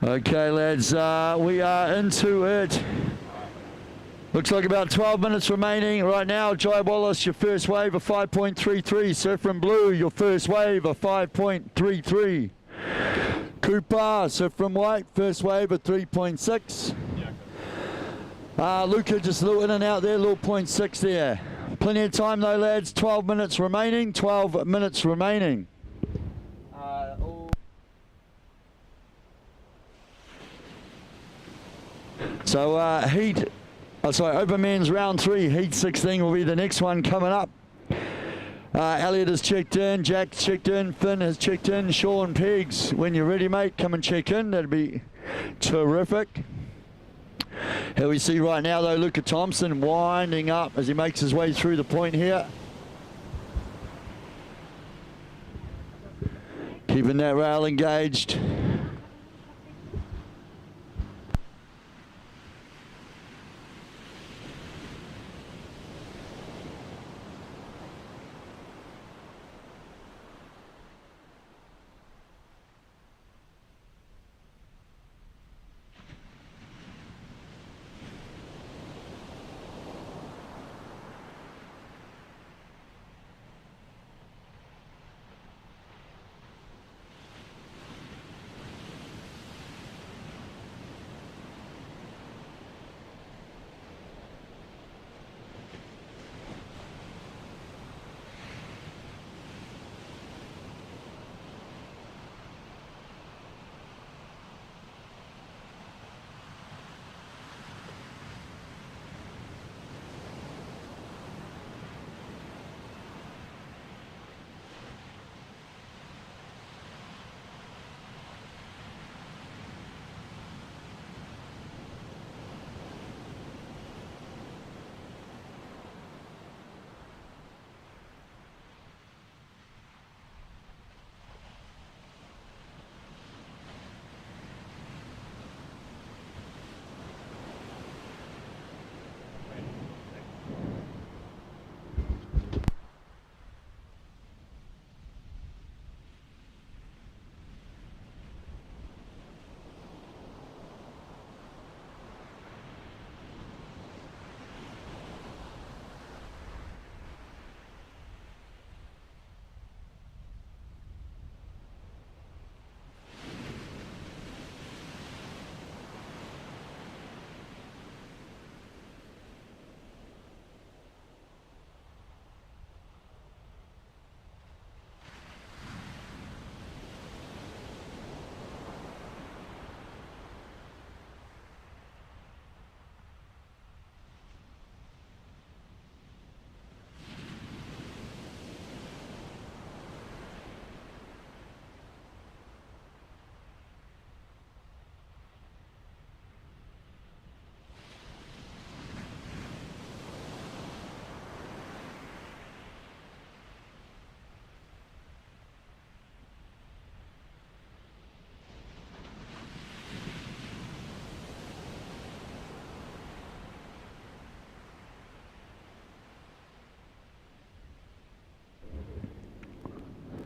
Okay, lads, we are into it. Looks like about 12 minutes remaining right now. Jai Wallace, your first wave of 5.33. Surf from Blue, your first wave of 5.33. Cooper, Surf from White, first wave of 3.6. Luca just a little in and out there, little 0.6 there. Plenty of time though, lads. 12 minutes remaining. 12 minutes remaining. So open men's round 3, heat 16 will be the next one coming up. Elliot has checked in, Jack's checked in, Finn has checked in, Sean Peggs, when you're ready mate, come and check in, that'd be terrific. Here we see right now though, Luca Thompson winding up as he makes his way through the point here. Keeping that rail engaged.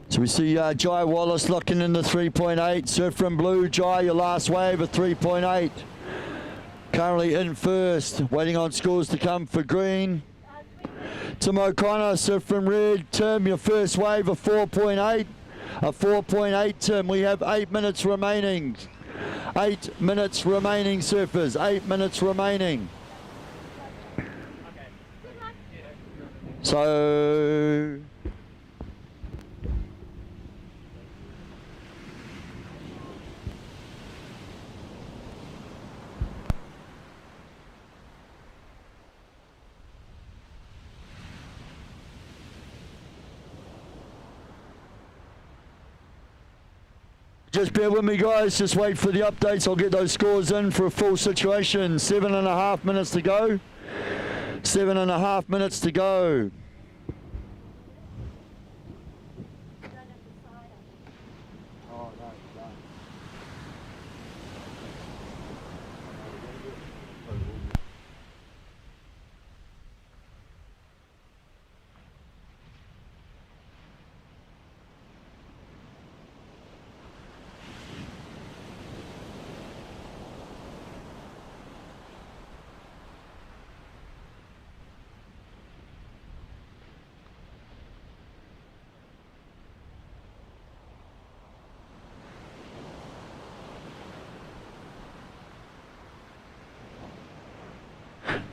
So we see Jai Wallace locking in the 3.8. Surf from Blue, Jai, your last wave of 3.8. Currently in first, waiting on scores to come for green. Tim O'Connor, Surf from Red. Tim, your first wave of 4.8. A 4.8, Tim. We have 8 minutes remaining. 8 minutes remaining, surfers. 8 minutes remaining. So... Just bear with me guys, just wait for the updates. I'll get those scores in for a full situation. 7.5 minutes to go. 7.5 minutes to go.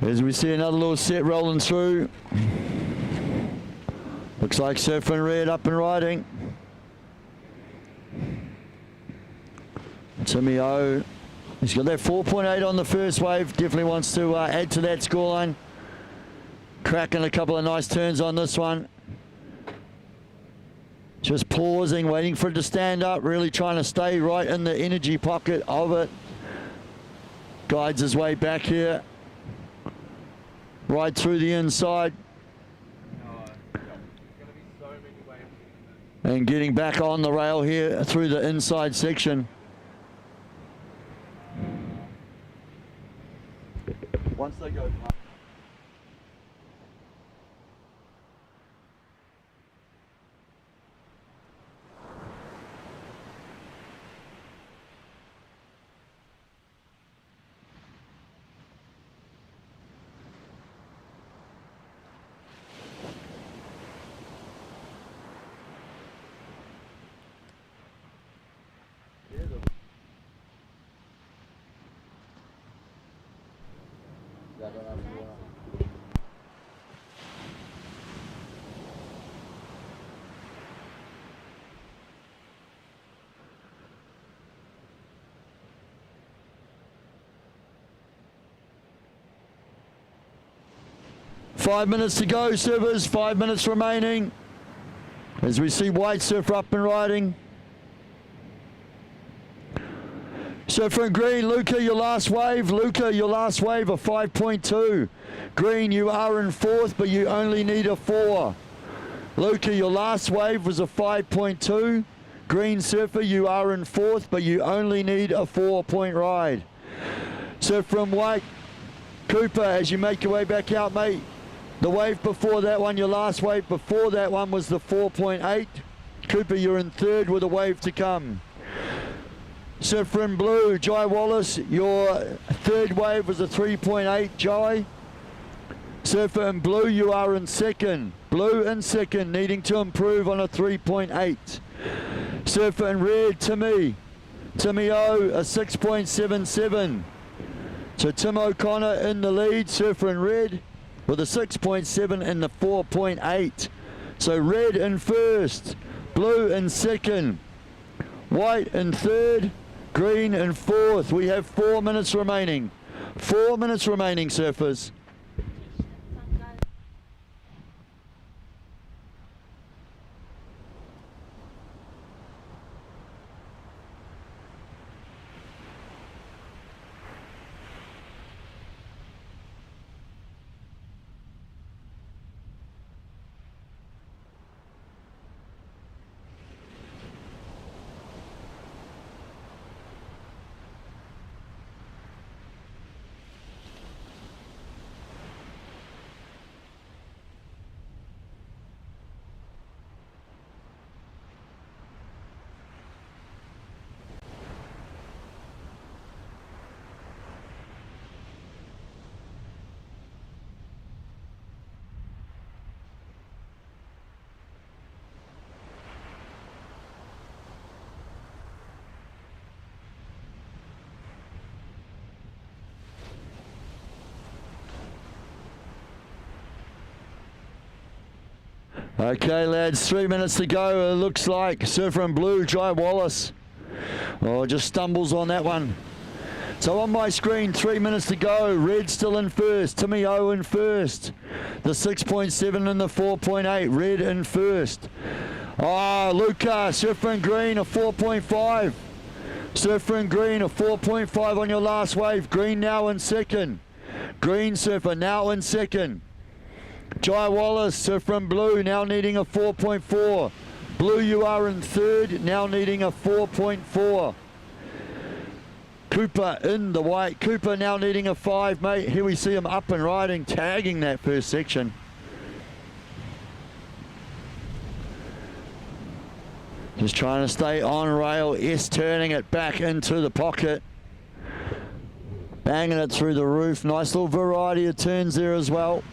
As we see another little set rolling through. Looks like Surfing Red up and riding. Timmy O, he's got that 4.8 on the first wave. Definitely wants to add to that scoreline. Cracking a couple of nice turns on this one. Just pausing, waiting for it to stand up, really trying to stay right in the energy pocket of it. Guides his way back here. Right through the inside. And getting back on the rail here through the inside section. Once they go. 5 minutes to go, surfers. 5 minutes remaining. As we see White Surfer up and riding. Surfer in green, Luca, your last wave. Luca, your last wave, a 5.2. Green, you are in fourth, but you only need a 4. Luca, your last wave was a 5.2. Green Surfer, you are in fourth, but you only need a 4-point ride. So from White, Cooper, as you make your way back out, mate. The wave before that one, your last wave before that one was the 4.8. Cooper, you're in third with a wave to come. Surfer in blue, Jai Wallace, your third wave was a 3.8, Jai. Surfer in blue, you are in second. Blue in second, needing to improve on a 3.8. Surfer in red, Timmy. Timmy O, a 6.77. So Tim O'Connor in the lead, Surfer in red, with a 6.7 and the 4.8. So red in first, blue in second, white in third, green in fourth. We have 4 minutes remaining. 4 minutes remaining, surfers. Okay, lads, 3 minutes to go. It looks like Surfer in blue, Jai Wallace. Oh, just stumbles on that one. So on my screen, 3 minutes to go. Red still in first. Timmy O in first. The 6.7 and the 4.8. Red in first. Oh, Luca, Surfer in green, a 4.5. Surfer in green, a 4.5 on your last wave. Green now in second. Green Surfer now in second. Jai Wallace, Surfer in blue, now needing a 4.4. Blue, you are in third, now needing a 4.4. Cooper in the white. Cooper now needing a 5, mate. Here we see him up and riding, tagging that first section. Just trying to stay on rail. S turning it back into the pocket. Banging it through the roof. Nice little variety of turns there as well.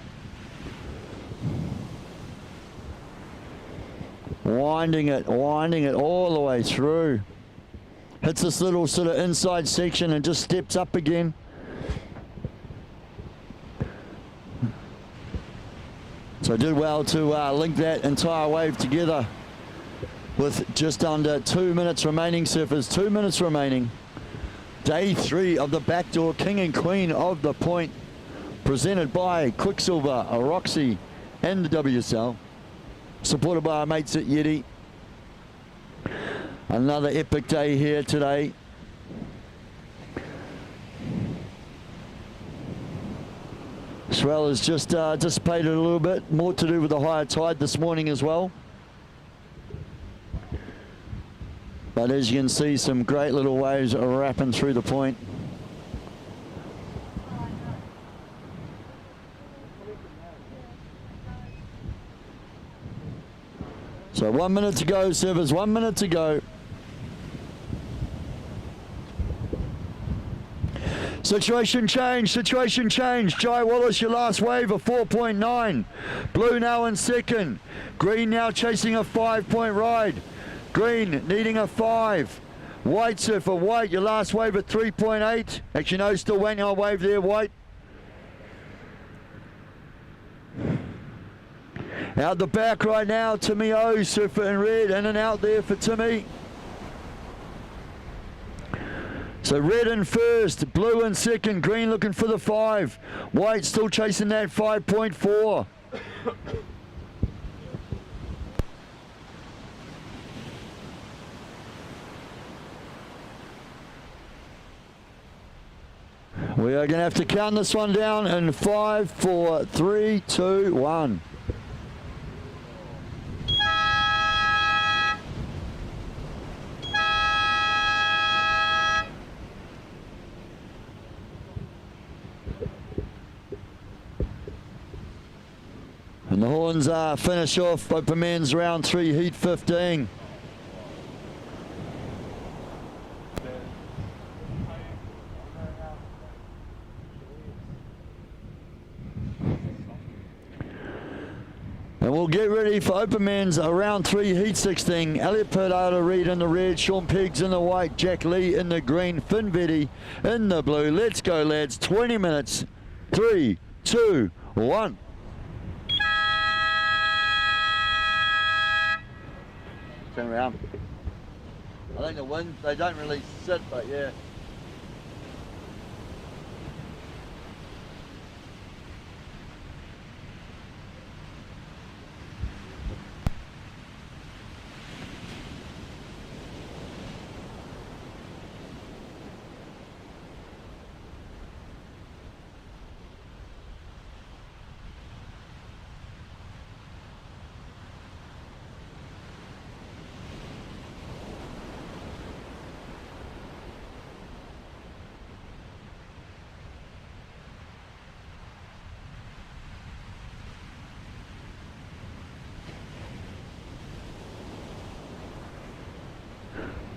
Winding it all the way through. Hits this little sort of inside section and just steps up again. So did well to link that entire wave together with just under 2 minutes remaining, surfers. 2 minutes remaining. Day 3 of the Backdoor King and Queen of the Point, presented by Quicksilver, Roxy, and the WSL, supported by our mates at Yeti. Another epic day here today. Swell has just dissipated a little bit, more to do with the higher tide this morning as well. But as you can see, some great little waves are wrapping through the point. So 1 minute to go, servers, 1 minute to go. Situation change, situation change. Jai Wallace, your last wave of 4.9. Blue now in second. Green now chasing a 5-point ride. Green needing a 5. White surfer, White, your last wave at 3.8. Actually, no, still waiting on a wave there, White. Out the back right now, Timmy O, surfer in red, in and out there for Timmy. So red in first, blue in second, green looking for the 5. White still chasing that 5.4. We are going to have to count this one down in 5, 4, 3, 2, 1. And the horns finish off open men's round 3, heat 15. And we'll get ready for open men's round 3, heat 16. Elliot Perdata Reed in the red, Sean Peggs in the white, Jack Lee in the green, Finn Vetti in the blue. Let's go, lads. 20 minutes. 3, 2, 1. Turn around. I think the wind, they don't really sit, but yeah.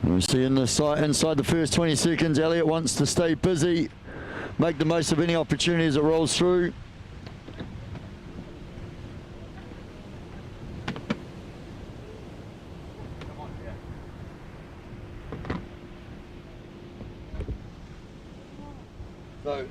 We see inside the first 20 seconds, Elliot wants to stay busy, make the most of any opportunity as it rolls through. So,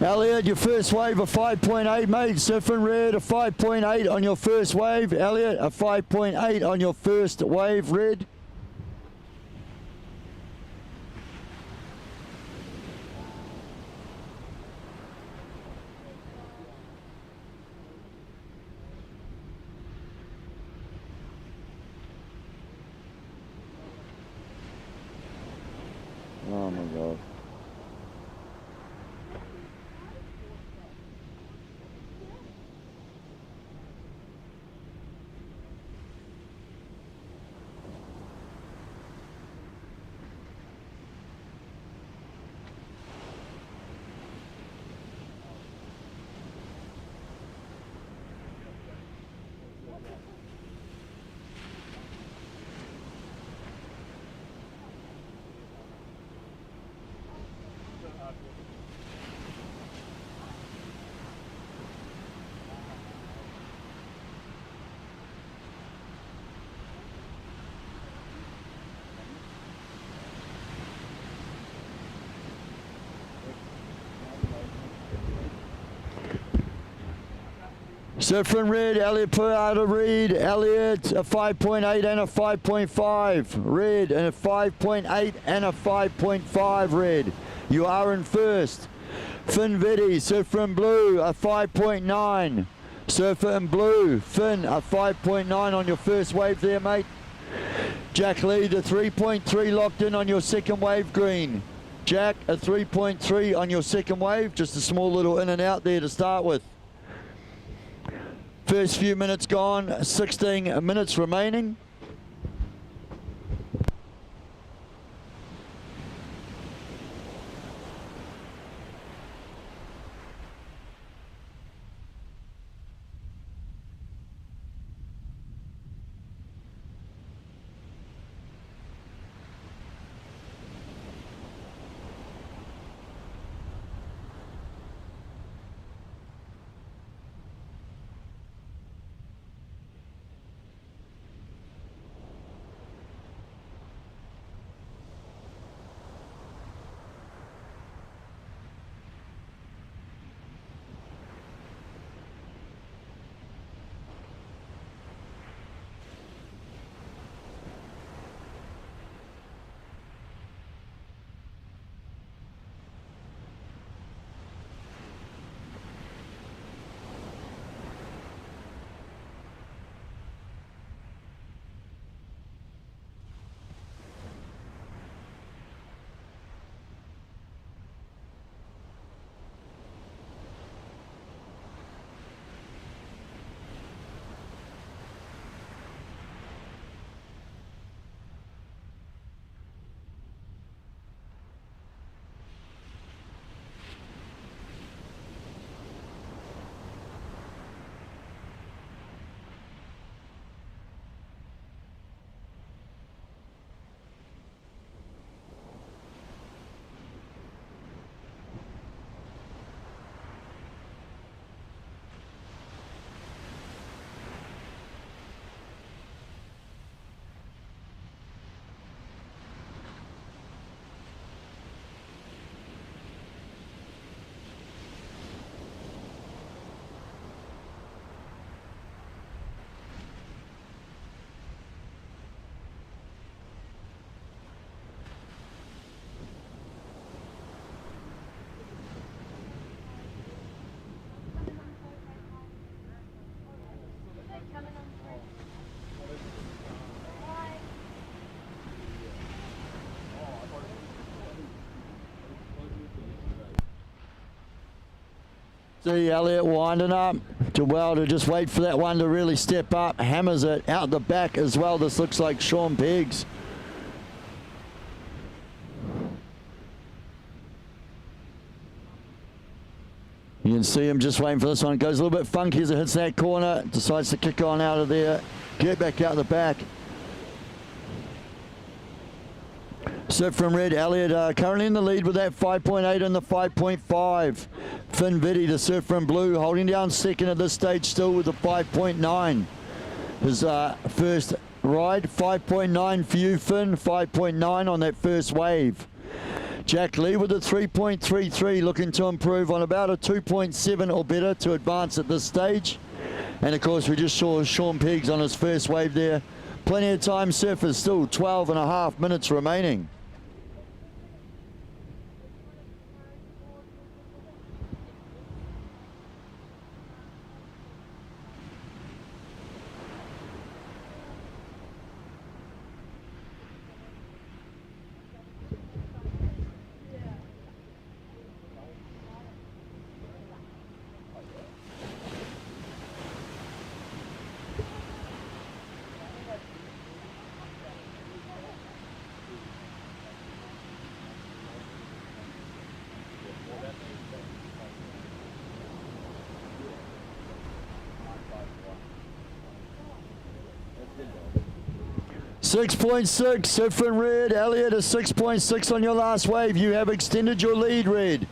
Elliot, your first wave of 5.8, mate. Surfing red, a 5.8 on your first wave. Elliot, a 5.8 on your first wave, red. Surf from red, Elliot put out a read. Elliot a 5.8 and a 5.5. Red and a 5.8 and a 5.5 red. You are in first. Finn Vitti, surf from blue, a 5.9. Surfer in blue, Finn, a 5.9 on your first wave there, mate. Jack Lee, the 3.3 locked in on your second wave green. Jack, a 3.3 on your second wave, just a small little in and out there to start with. First few minutes gone, 16 minutes remaining. See Elliot winding up to just wait for that one to really step up. Hammers it out the back as well. This looks like Sean Peggs. You can see him just waiting for this one. Goes a little bit funky as it hits that corner. Decides to kick on out of there. Get back out the back. Surf from red, Elliot currently in the lead with that 5.8 and the 5.5. Finn Vitti, the surf from blue, holding down second at this stage still with the 5.9. His first ride, 5.9 for you, Finn, 5.9 on that first wave. Jack Lee with a 3.33, looking to improve on about a 2.7 or better to advance at this stage. And of course we just saw Sean Peggs on his first wave there. Plenty of time, surfers still 12.5 minutes remaining. .6, surf from red, Elliot a 6.6 on your last wave. You have extended your lead, red.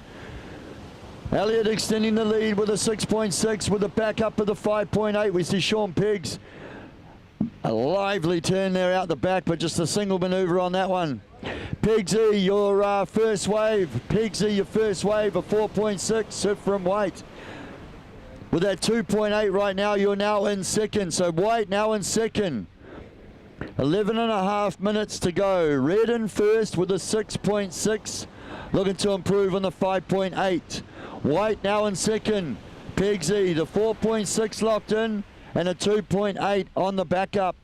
Elliot extending the lead with a 6.6 with a backup of the 5.8. We see Sean Peggs. A lively turn there out the back, but just a single maneuver on that one. Peggsy, your first wave. Peggsy, your first wave, a 4.6, surf from white. with that 2.8 right now, you're now in second. So White now in second. 11.5 minutes to go. Red in first with a 6.6. Looking to improve on the 5.8. White now in second. Pegsy, the 4.6 locked in and a 2.8 on the backup.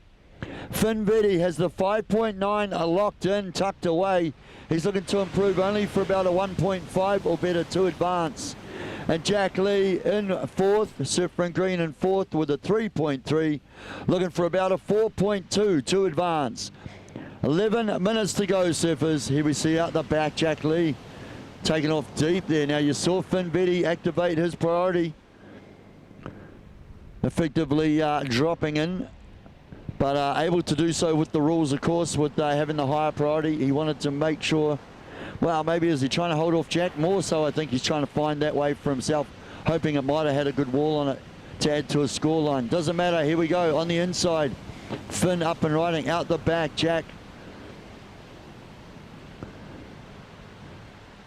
Finvetti has the 5.9 locked in, tucked away. He's looking to improve only for about a 1.5 or better to advance. And Jack Lee in fourth, Surfing Green in fourth with a 3.3, looking for about a 4.2 to advance. 11 minutes to go, surfers. Here we see out the back Jack Lee taking off deep there. Now you saw Finvetti activate his priority, effectively dropping in, but able to do so with the rules, of course, with having the higher priority. He wanted to make sure, well, maybe is he trying to hold off Jack? More so, I think he's trying to find that way for himself, hoping it might have had a good wall on it to add to a scoreline. Doesn't matter. Here we go on the inside. Finn up and riding out the back. Jack.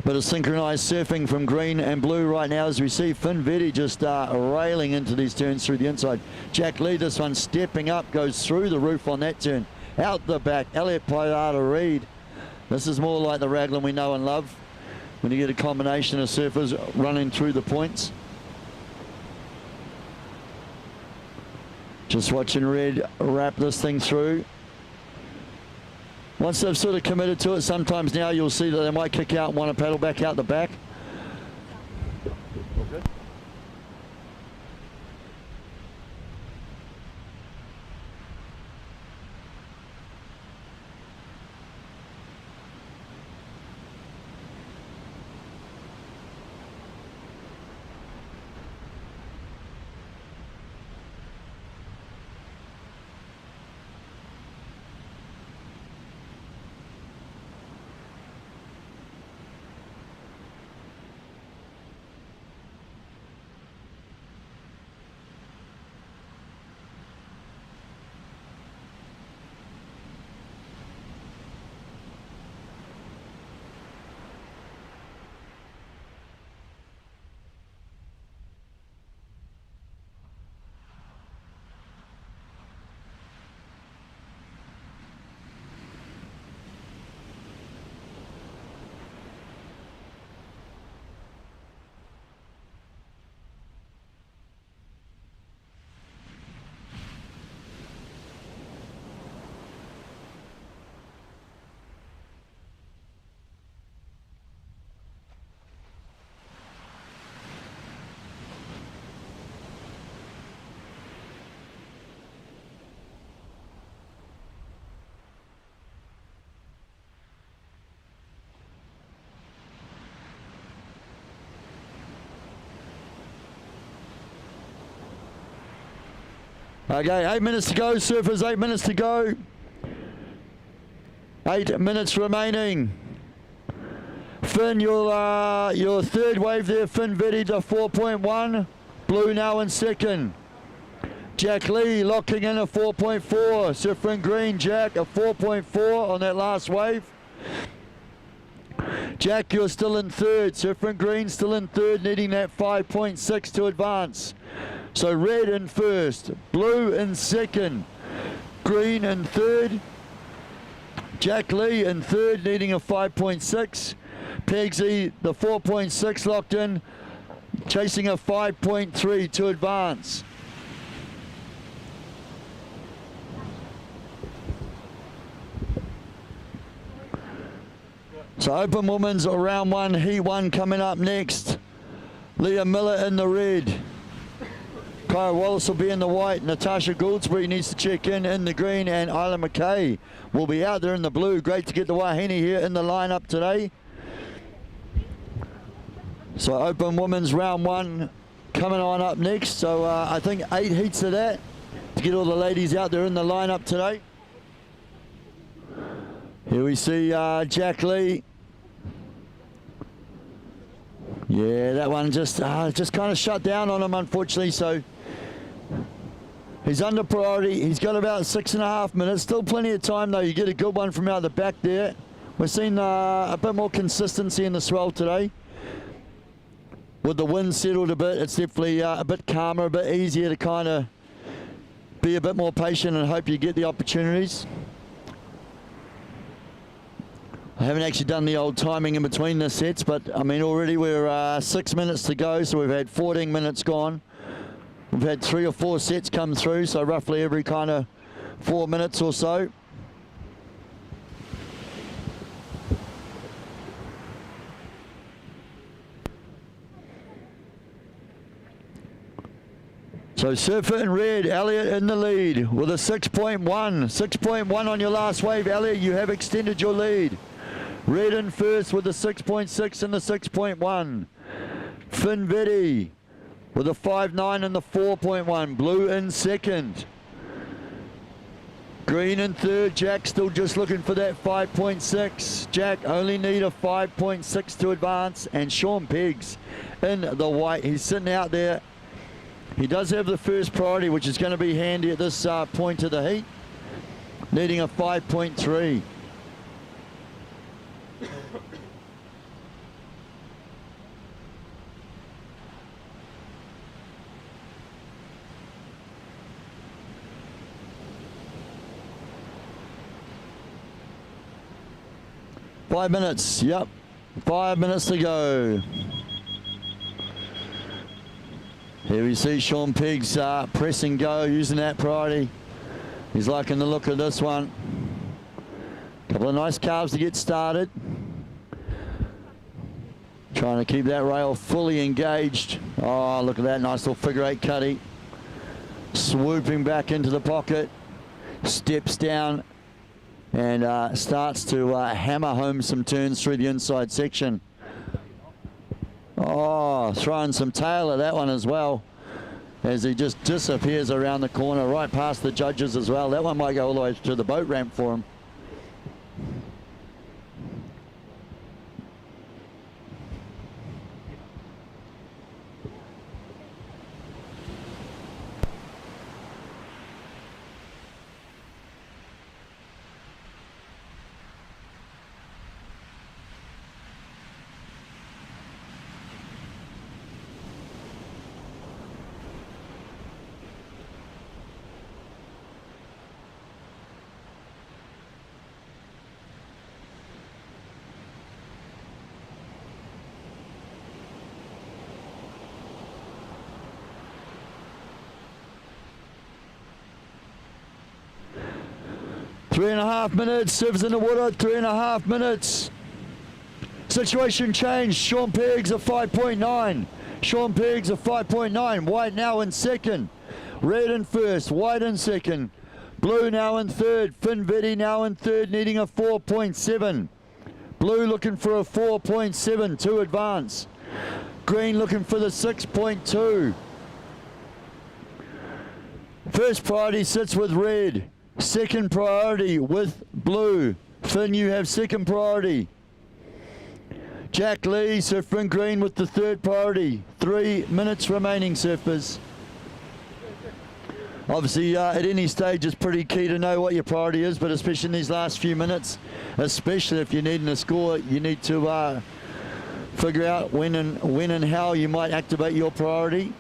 Bit of synchronized surfing from green and blue right now as we see Finvetti just railing into these turns through the inside. Jack Lee, this one stepping up, goes through the roof on that turn. Out the back, Elliot Piata Reed. This is more like the Raglan we know and love when you get a combination of surfers running through the points. Just watching Red wrap this thing through. Once they've sort of committed to it, sometimes now you'll see that they might kick out and want to paddle back out the back. Okay. Okay, 8 minutes to go, surfers, 8 minutes to go. 8 minutes remaining. Finn, your third wave there, Finvetti to 4.1. Blue now in second. Jack Lee locking in a 4.4. Surfing Green, Jack, a 4.4 on that last wave. Jack, you're still in third. Surfing Green still in third, needing that 5.6 to advance. So Red in first, Blue in second, Green in third, Jack Lee in third, needing a 5.6. Pegsy, the 4.6 locked in, chasing a 5.3 to advance. So Open Women's round one, Heat 1 coming up next. Leah Miller in the red. Kyra Wallace will be in the white. Natasha Gouldsbury needs to check in the green, and Isla McKay will be out there in the blue. Great to get the Wahine here in the lineup today. So Open Women's round one coming on up next. So I think 8 heats of that to get all the ladies out there in the lineup today. Here we see Jack Lee. Yeah, that one just kind of shut down on him, unfortunately. So he's under priority. He's got about 6.5 minutes. Still plenty of time, though. You get a good one from out the back there. We're seeing a bit more consistency in the swell today. with the wind settled a bit, it's definitely a bit calmer, a bit easier to kind of be a bit more patient and hope you get the opportunities. I haven't actually done the old timing in between the sets, but I mean already we're 6 minutes to go, so we've had 14 minutes gone. We've had 3 or 4 sets come through, so roughly every kind of 4 minutes or so. So surfer in red, Elliot in the lead with a 6.1. 6.1 on your last wave, Elliot. You have extended your lead. Red in first with a 6.6 and the 6.1. Finn Vetti with a 5.9 and the 4.1. Blue in second. Green in third. Jack still just looking for that 5.6. Jack only need a 5.6 to advance. And Sean Peggs in the white. He's sitting out there. He does have the first priority, which is going to be handy at this point of the heat. Needing a 5.3. Five minutes, yep. 5 minutes to go. Here we see Sean Peggs press and go, using that priority. He's liking the look of this one. Couple of nice calves to get started. Trying to keep that rail fully engaged. Oh, look at that nice little figure 8 cutty. Swooping back into the pocket. Steps down and starts to hammer home some turns through the inside section. Oh, throwing some tail at that one as well, as he just disappears around the corner, right past the judges as well. That one might go all the way to the boat ramp for him. Three and a half minutes, surfers in the water, 3.5 minutes. Situation changed, Sean Peggs a 5.9. Sean Peggs a 5.9, white now in second. Red in first, white in second. Blue now in third, Finn Vetti now in third, needing a 4.7. Blue looking for a 4.7 to advance. Green looking for the 6.2. First priority sits with red. Second priority with blue. Finn, you have second priority. Jack Lee, surfer in green with the third priority. 3 minutes remaining, surfers. Obviously, at any stage, it's pretty key to know what your priority is, but especially in these last few minutes, especially if you're needing a score, you need to figure out when and how you might activate your priority.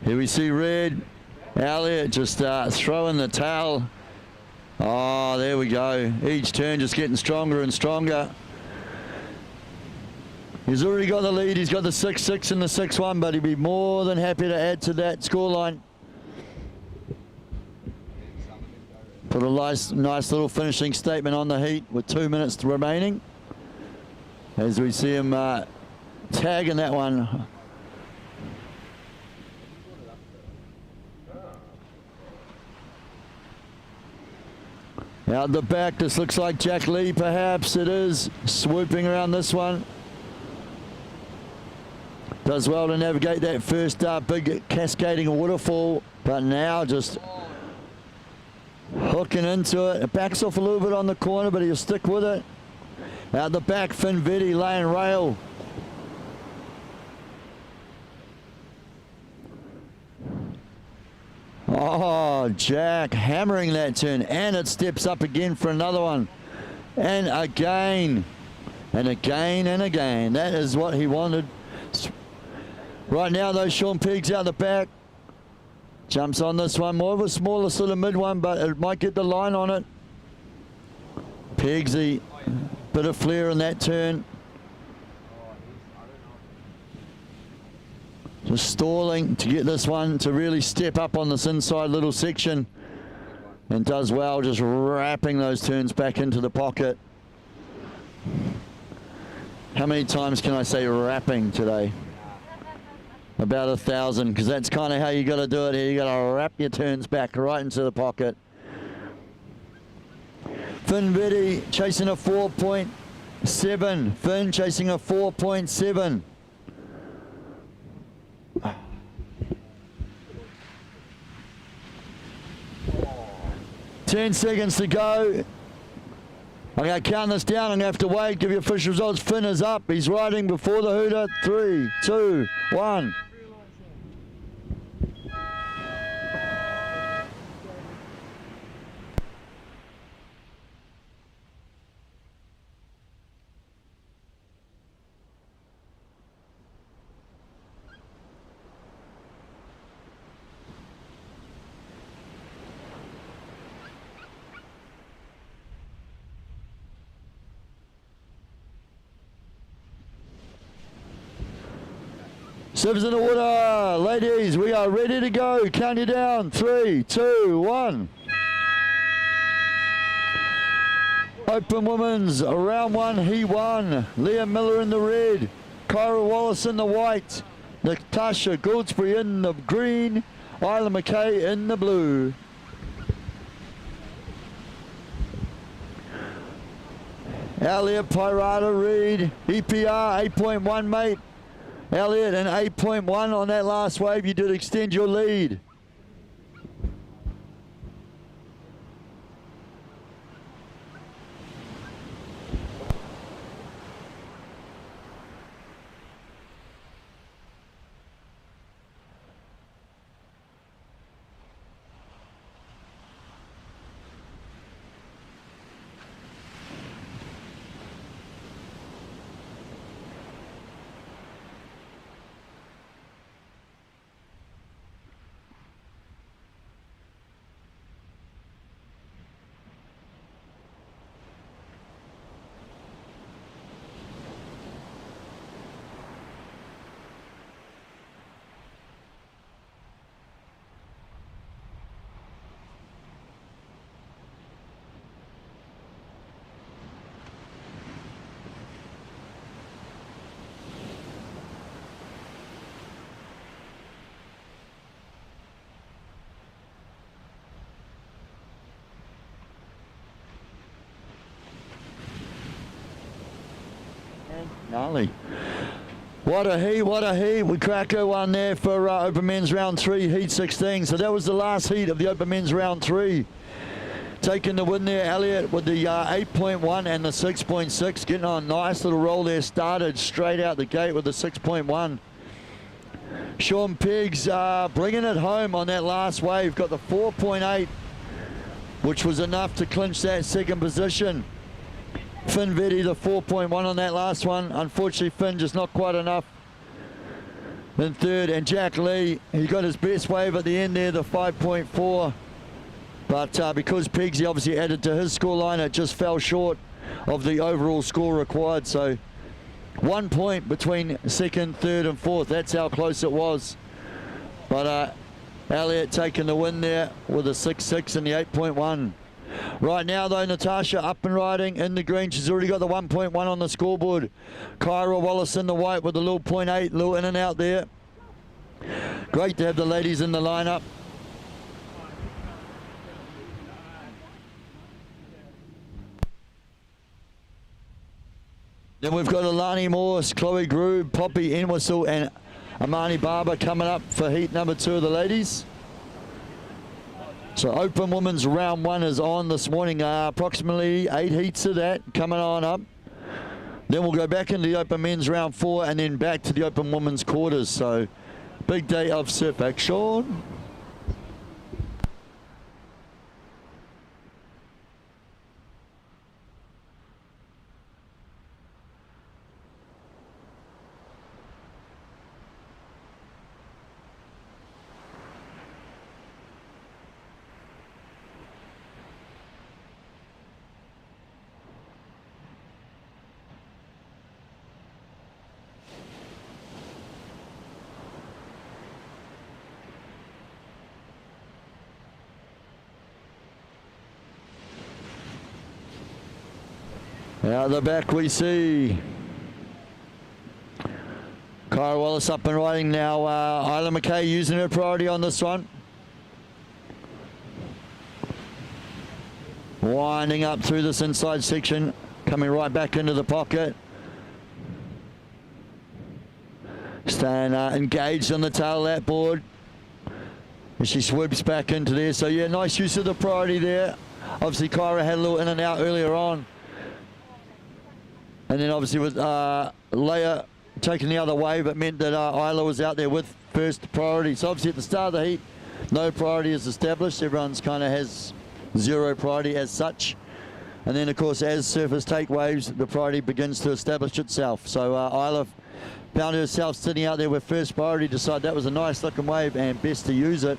Here we see red. Elliot just throwing the towel. Oh, there we go. Each turn just getting stronger and stronger. He's already got the lead. He's got the 6.6 and the 6.1, but he'd be more than happy to add to that scoreline. Put a nice little finishing statement on the heat with 2 minutes remaining. As we see him tagging that one. Out the back, this looks like Jack Lee, perhaps it is, swooping around this one. Does well to navigate that first big cascading waterfall, but now just hooking into it. It backs off a little bit on the corner, but he'll stick with it. Out the back, Finn Vetti laying rail. Oh, Jack hammering that turn, and it steps up again for another one. And again, and again, and again. That is what he wanted. Right now, though, Sean Piggs out the back. Jumps on this one, more of a smaller sort of mid one, but it might get the line on it. Piggsy, bit of flair in that turn. Just stalling to get this one to really step up on this inside little section. And does well, just wrapping those turns back into the pocket. How many times can I say wrapping today? About 1,000, because that's kind of how you got to do it here. You got to wrap your turns back right into the pocket. Finn Vetti chasing a 4.7. Finn chasing a 4.7. 10 seconds to go. I'm going to count this down. I'm going to have to wait, give you official results. Finn is up. He's riding before the hooter. 3, 2, 1. Serves in the water. Ladies, we are ready to go. Count you down. 3, 2, 1. Open women's round 1, he won. Leah Miller in the red. Kyra Wallace in the white. Natasha Goldsbury in the green. Isla McKay in the blue. Elliot Pirata Reed. EPR 8.1, mate. Elliot, an 8.1 on that last wave. You did extend your lead. Gnarly. What a heat, what a heat. We cracked one there for Open Men's Round 3, Heat 16. So that was the last heat of the Open Men's Round 3. Taking the win there, Elliot, with the 8.1 and the 6.6. Getting on a nice little roll there. Started straight out the gate with the 6.1. Sean Piggs bringing it home on that last wave. Got the 4.8, which was enough to clinch that second position. Finn Vetti, the 4.1 on that last one. Unfortunately, Finn just not quite enough in third. And Jack Lee, he got his best wave at the end there, the 5.4. But because Piggsy obviously added to his scoreline, it just fell short of the overall score required. So 1 point between second, third, and fourth. That's how close it was. But Elliot taking the win there with a 6.6 and the 8.1. Right now, though, Natasha up and riding in the green. She's already got the 1.1 on the scoreboard. Kyra Wallace in the white with a little 0.8, little in and out there. Great to have the ladies in the lineup. Then we've got Alani Morse, Chloe Grube, Poppy Enwhistle, and Amani Barber coming up for heat number 2 of the ladies. So Open Women's round 1 is on this morning. Approximately 8 heats of that coming on up. Then we'll go back into the Open Men's round 4 and then back to the Open Women's quarters. So big day of surf action. Out the back we see Kyra Wallace up and riding now. Isla McKay using her priority on this one. Winding up through this inside section, coming right back into the pocket. Staying engaged on the tail of that board as she swoops back into there. So yeah, nice use of the priority there. Obviously Kyra had a little in and out earlier on. And then obviously with Leia taking the other wave, it meant that Isla was out there with first priority. So obviously at the start of the heat, no priority is established. Everyone's kind of has zero priority as such. And then of course as surfers take waves, the priority begins to establish itself. So Isla found herself sitting out there with first priority, decided that was a nice looking wave and best to use it.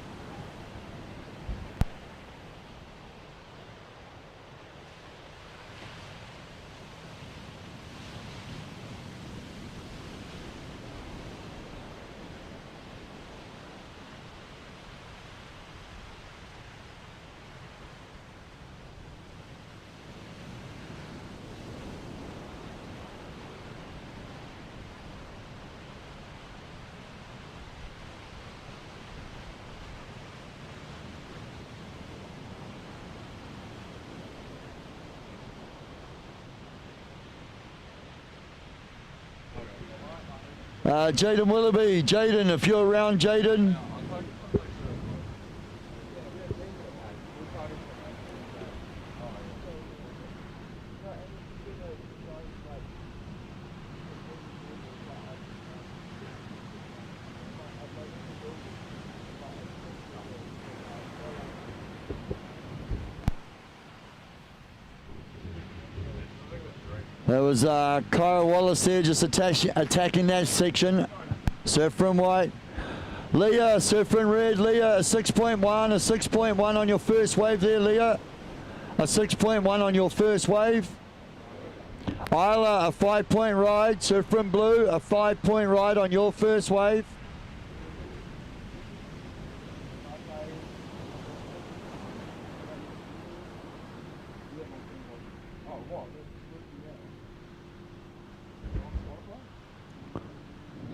Jaden Willoughby. Jaden, if you're around, Jaden. There was Kyra Wallace there just attacking that section. Surf from white. Leah, surf from red. Leah, a 6.1, a 6.1 on your first wave there, Leah. A 6.1 on your first wave. Isla, a 5-point ride. Surf from blue, a 5-point ride on your first wave.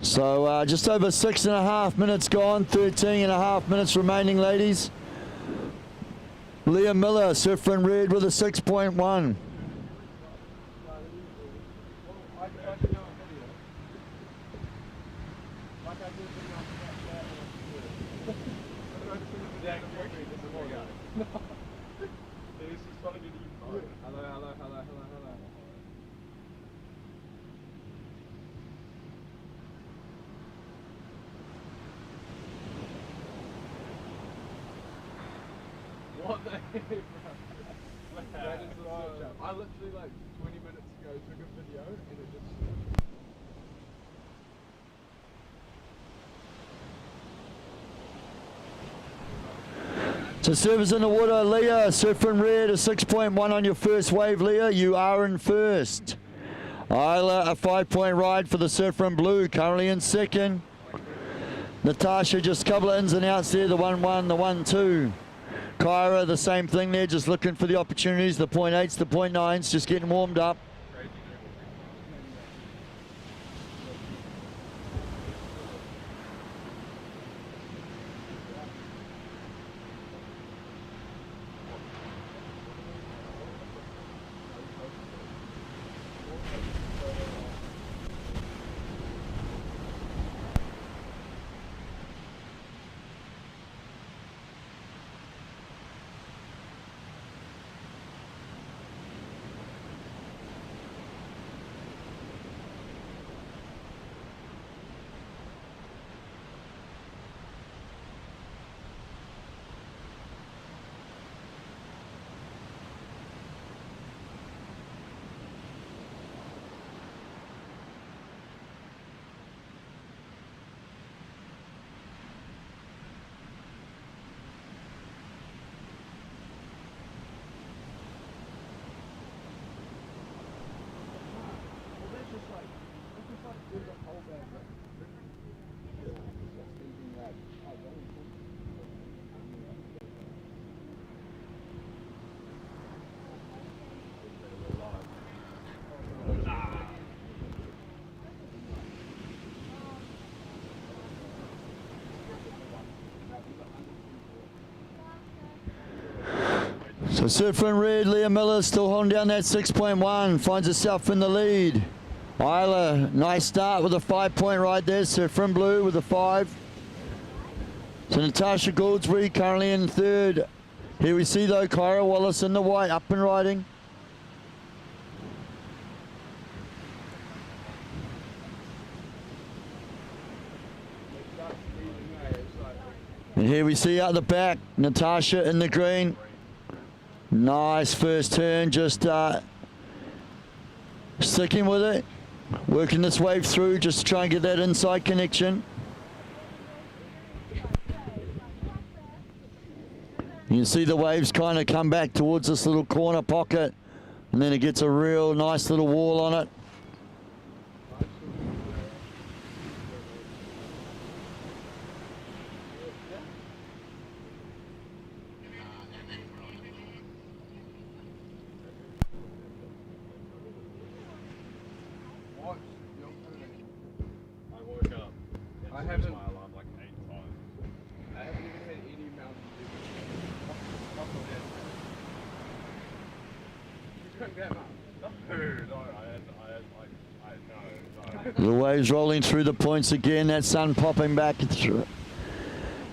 So just over 6.5 minutes gone, 13.5 minutes remaining, ladies. Leah Miller, surf from red with a 6.1. What the heck, bro? I literally like 20 minutes ago took a video and it just... So surfers in the water, Leah, surf from red, a 6.1 on your first wave, Leah. You are in first. Isla, a 5-point ride for the surf from blue, currently in second. Natasha, just a couple of ins and outs there, the 1-1, the 1-2. Kyra, the same thing there, just looking for the opportunities, the 0.8s, the 0.9s, just getting warmed up. The surfer in red, Leah Miller, still holding down that 6.1, finds herself in the lead. Isla, nice start with a 5-point right there. Surfer in blue with a 5. So Natasha Goldsbury currently in third. Here we see though Kyra Wallace in the white, up and riding. And here we see out the back, Natasha in the green. Nice first turn, just sticking with it. Working this wave through just to try and get that inside connection. You can see the waves kind of come back towards this little corner pocket, and then it gets a real nice little wall on it. I woke up and I set haven't- my alarm like 8 times. I haven't even had any Mountain Dew. You drank that much? No, I had no. The waves rolling through the points again, that sun popping back through.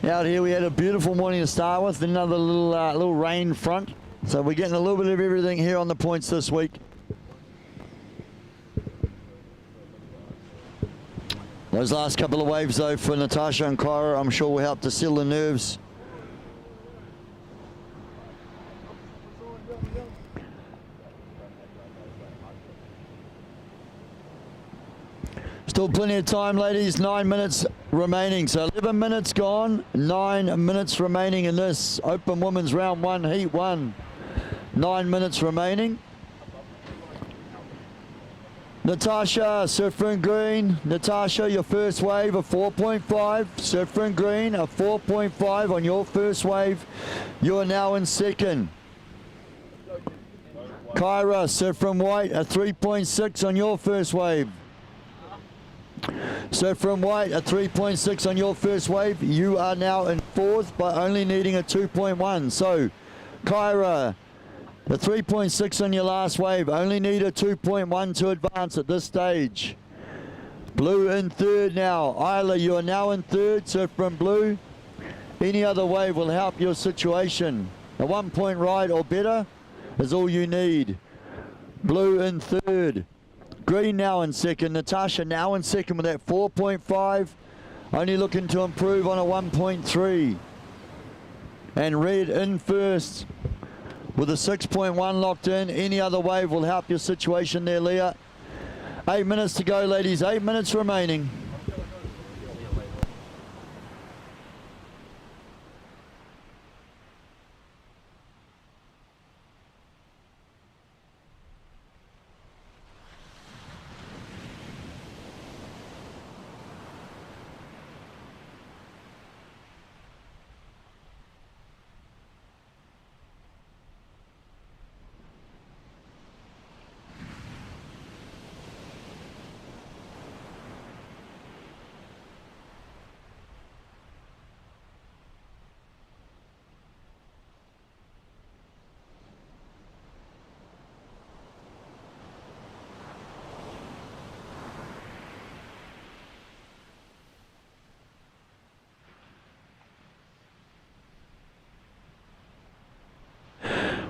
Out here we had a beautiful morning to start with, another little rain front. So we're getting a little bit of everything here on the points this week. Those last couple of waves though for Natasha and Kyra, I'm sure will help to still the nerves. Still plenty of time, ladies. 9 minutes remaining. So 11 minutes gone, 9 minutes remaining in this Open Women's Round 1, Heat 1. 9 minutes remaining. Natasha, surfer in green. Natasha, your first wave, a 4.5. Surfer in green, a 4.5 on your first wave. You are now in second. Kyra, surfer in white, a 3.6 on your first wave. Surfer in white, a 3.6 on your first wave. You are now in fourth, but only needing a 2.1. So, Kyra, the 3.6 on your last wave, only need a 2.1 to advance at this stage. Blue in third now. Isla, you are now in third, so from blue, any other wave will help your situation. A 1 point ride or better is all you need. Blue in third. Green now in second. Natasha now in second with that 4.5. Only looking to improve on a 1.3. And red in first with a 6.1 locked in. Any other wave will help your situation there, Leah. 8 minutes to go, ladies. 8 minutes remaining.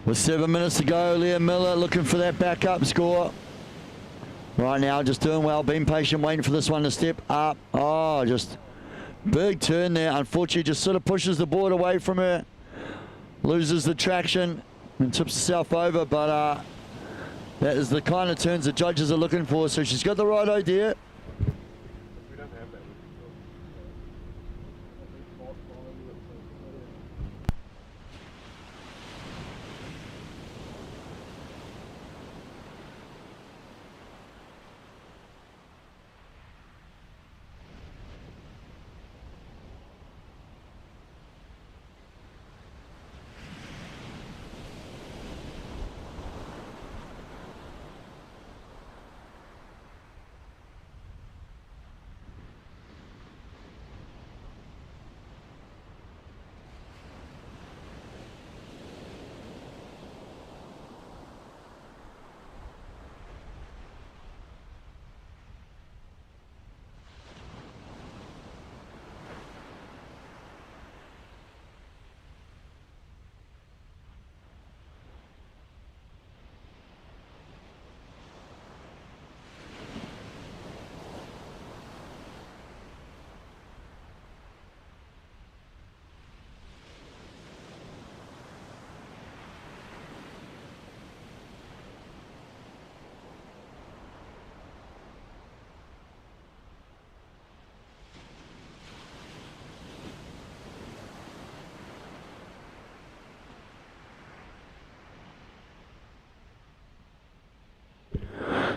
With 7 minutes to go, Leah Miller looking for that backup score. Right now, just doing well, being patient, waiting for this one to step up. Oh, just big turn there. Unfortunately, just sort of pushes the board away from her. Loses the traction and tips herself over, but that is the kind of turns the judges are looking for. So she's got the right idea. We don't have that.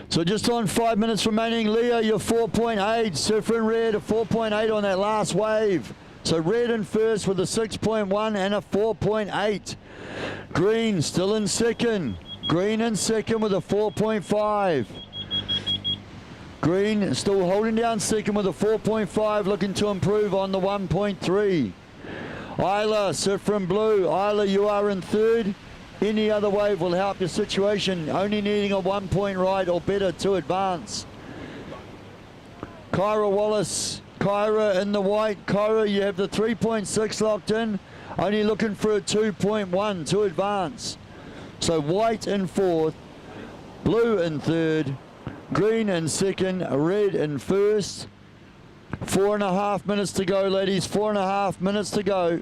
So just on 5 minutes remaining, Leah, you're 4.8. Surfer and Red, a 4.8 on that last wave. So Red in first with a 6.1 and a 4.8. Green still in second. Green in second with a 4.5. Green still holding down second with a 4.5, looking to improve on the 1.3. Isla, Surfer and Blue. Isla, you are in third. Any other wave will help your situation, only needing a 1 point ride or better to advance. Kyra Wallace, Kyra in the white. Kyra, you have the 3.6 locked in, only looking for a 2.1 to advance. So white in fourth, blue in third, green in second, red in first. 4.5 minutes to go, ladies, 4.5 minutes to go.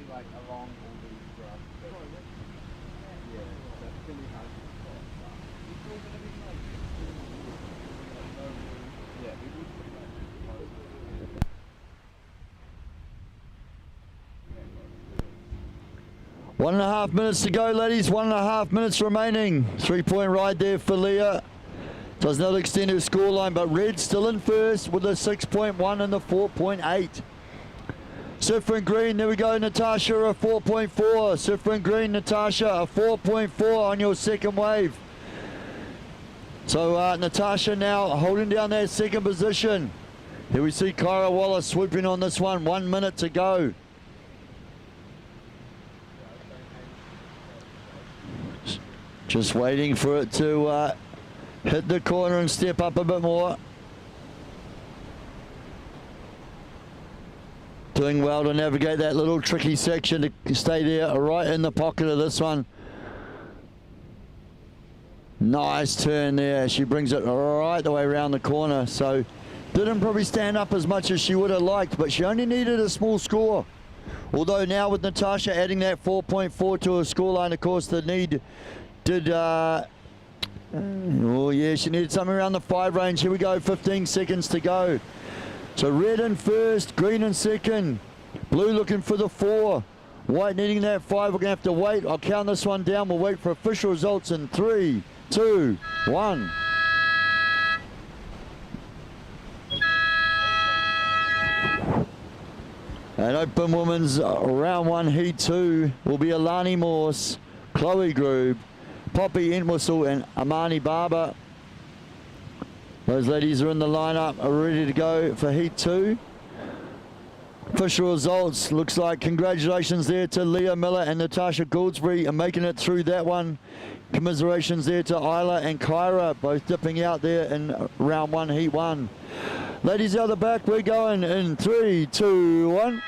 Like along all these grass. Yeah, that's really hard to spot. It's all gonna be like yeah, we would put that. 1.5 minutes to go, ladies. 1.5 minutes remaining. 3 point ride there for Leah. Does not extend her scoreline, but Red still in first with a 6.1 and the 4.8. Surfer and Green, there we go, Natasha, a 4.4. Surfer and Green, Natasha, a 4.4 on your second wave. So Natasha now holding down that second position. Here we see Kyra Wallace swooping on this one. 1 minute to go. Just waiting for it to hit the corner and step up a bit more. Doing well to navigate that little tricky section to stay there right in the pocket of this one. Nice turn there. She brings it right the way around the corner. So didn't probably stand up as much as she would have liked, but she only needed a small score. Although now with Natasha adding that 4.4 to her scoreline, of course, the need did Oh, yeah, she needed something around the 5 range. Here we go, 15 seconds to go. So red in first, green in second. Blue looking for the 4. White needing that 5. We're going to have to wait. I'll count this one down. We'll wait for official results in 3, 2, 1. And Open Women's round 1, heat 2 will be Alani Morse, Chloe Grube, Poppy Entwistle and Amani Barber. Those ladies are in the lineup, are ready to go for heat 2. Official results, looks like congratulations there to Leah Miller and Natasha Goldsbury making it through that one. Commiserations there to Isla and Kyra, both dipping out there in round 1, heat 1. Ladies out the back, we're going in 3, 2, 1.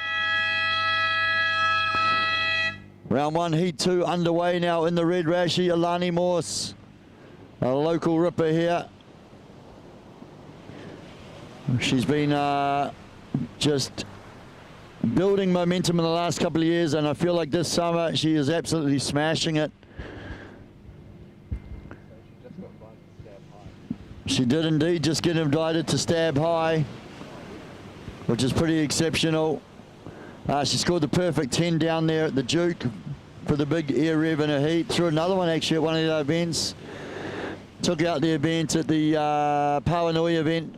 Round 1, heat 2 underway now in the red rashie. Alani Morse, a local ripper here. She's been just building momentum in the last couple of years, and I feel like this summer she is absolutely smashing it. She did indeed just get invited to stab high, which is pretty exceptional. She scored the perfect 10 down there at the Duke for the big air rev in her heat. Threw another one actually at one of the events. Took out the event at the Pauanui event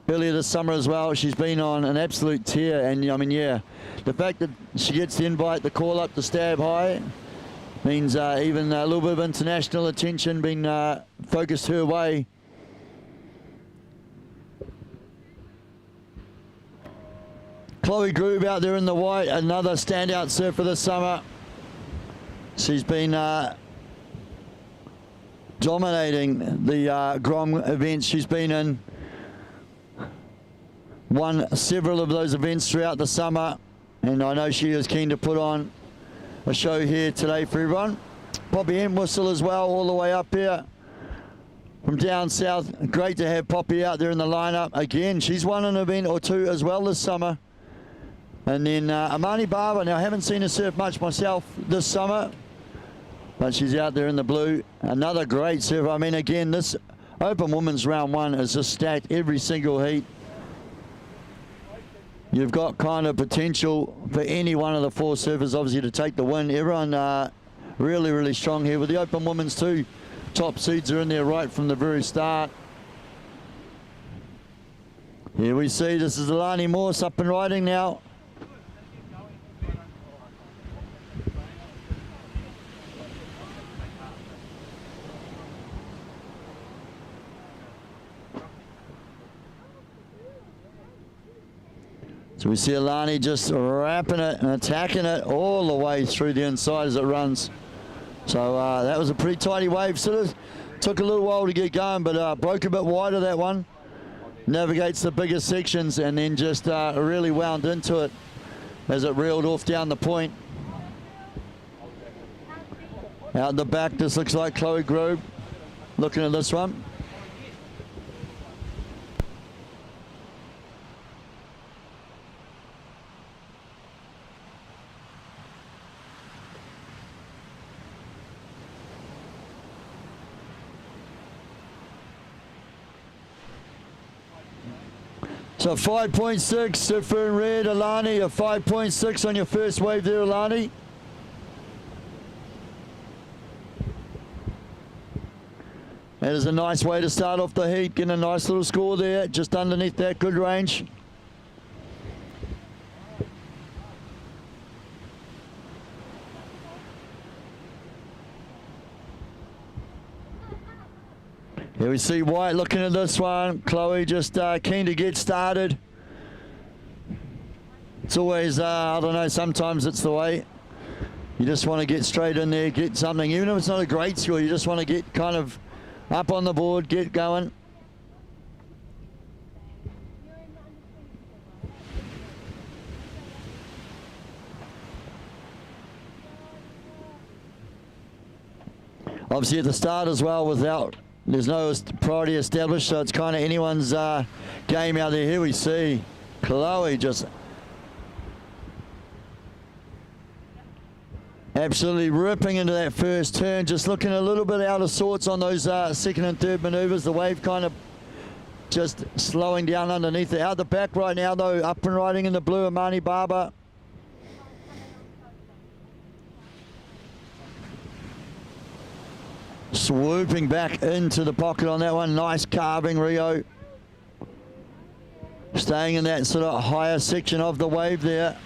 earlier this summer as well. She's been on an absolute tear, and I mean, yeah, the fact that she gets the invite, the call up to stab high, means even a little bit of international attention being focused her way. Chloe Grube out there in the white, another standout surfer this summer. She's been dominating the Grom events she's been in. Won several of those events throughout the summer, and I know she is keen to put on a show here today for everyone. Poppy Entwistle as well, all the way up here from down south. Great to have Poppy out there in the lineup again. She's won an event or two as well this summer. And then Amani Barber, now I haven't seen her surf much myself this summer, but she's out there in the blue. Another great surfer. I mean, again, this Open Women's round 1 is just stacked every single heat. You've got kind of potential for any one of the 4 surfers, obviously, to take the win. Everyone really, really strong here. With the Open Women's 2 top seeds are in there right from the very start. Here we see, this is Alani Morse up and riding now. So we see Alani just wrapping it and attacking it all the way through the inside as it runs. So that was a pretty tidy wave. Sort of took a little while to get going, but broke a bit wider that one. Navigates the bigger sections and then just really wound into it as it reeled off down the point. Out the back, this looks like Chloe Grove. Looking at this one. So 5.6, surfer in red, Alani, a 5.6 on your first wave there, Alani. That is a nice way to start off the heat, getting a nice little score there, just underneath that good range. Here we see White looking at this one. Chloe just keen to get started. It's always, I don't know, sometimes it's the way. You just want to get straight in there, get something. Even if it's not a great score, you just want to get kind of up on the board, get going. Obviously at the start as well, there's no priority established, so it's kind of anyone's game out there. Here we see Chloe just Absolutely ripping into that first turn, just looking a little bit out of sorts on those second and third maneuvers. The wave kind of just slowing down underneath it. Out the back right now though, up and riding in the blue, Amani Barber. Swooping back into the pocket on that one. Nice carving, Rio. Staying in that sort of higher section of the wave there.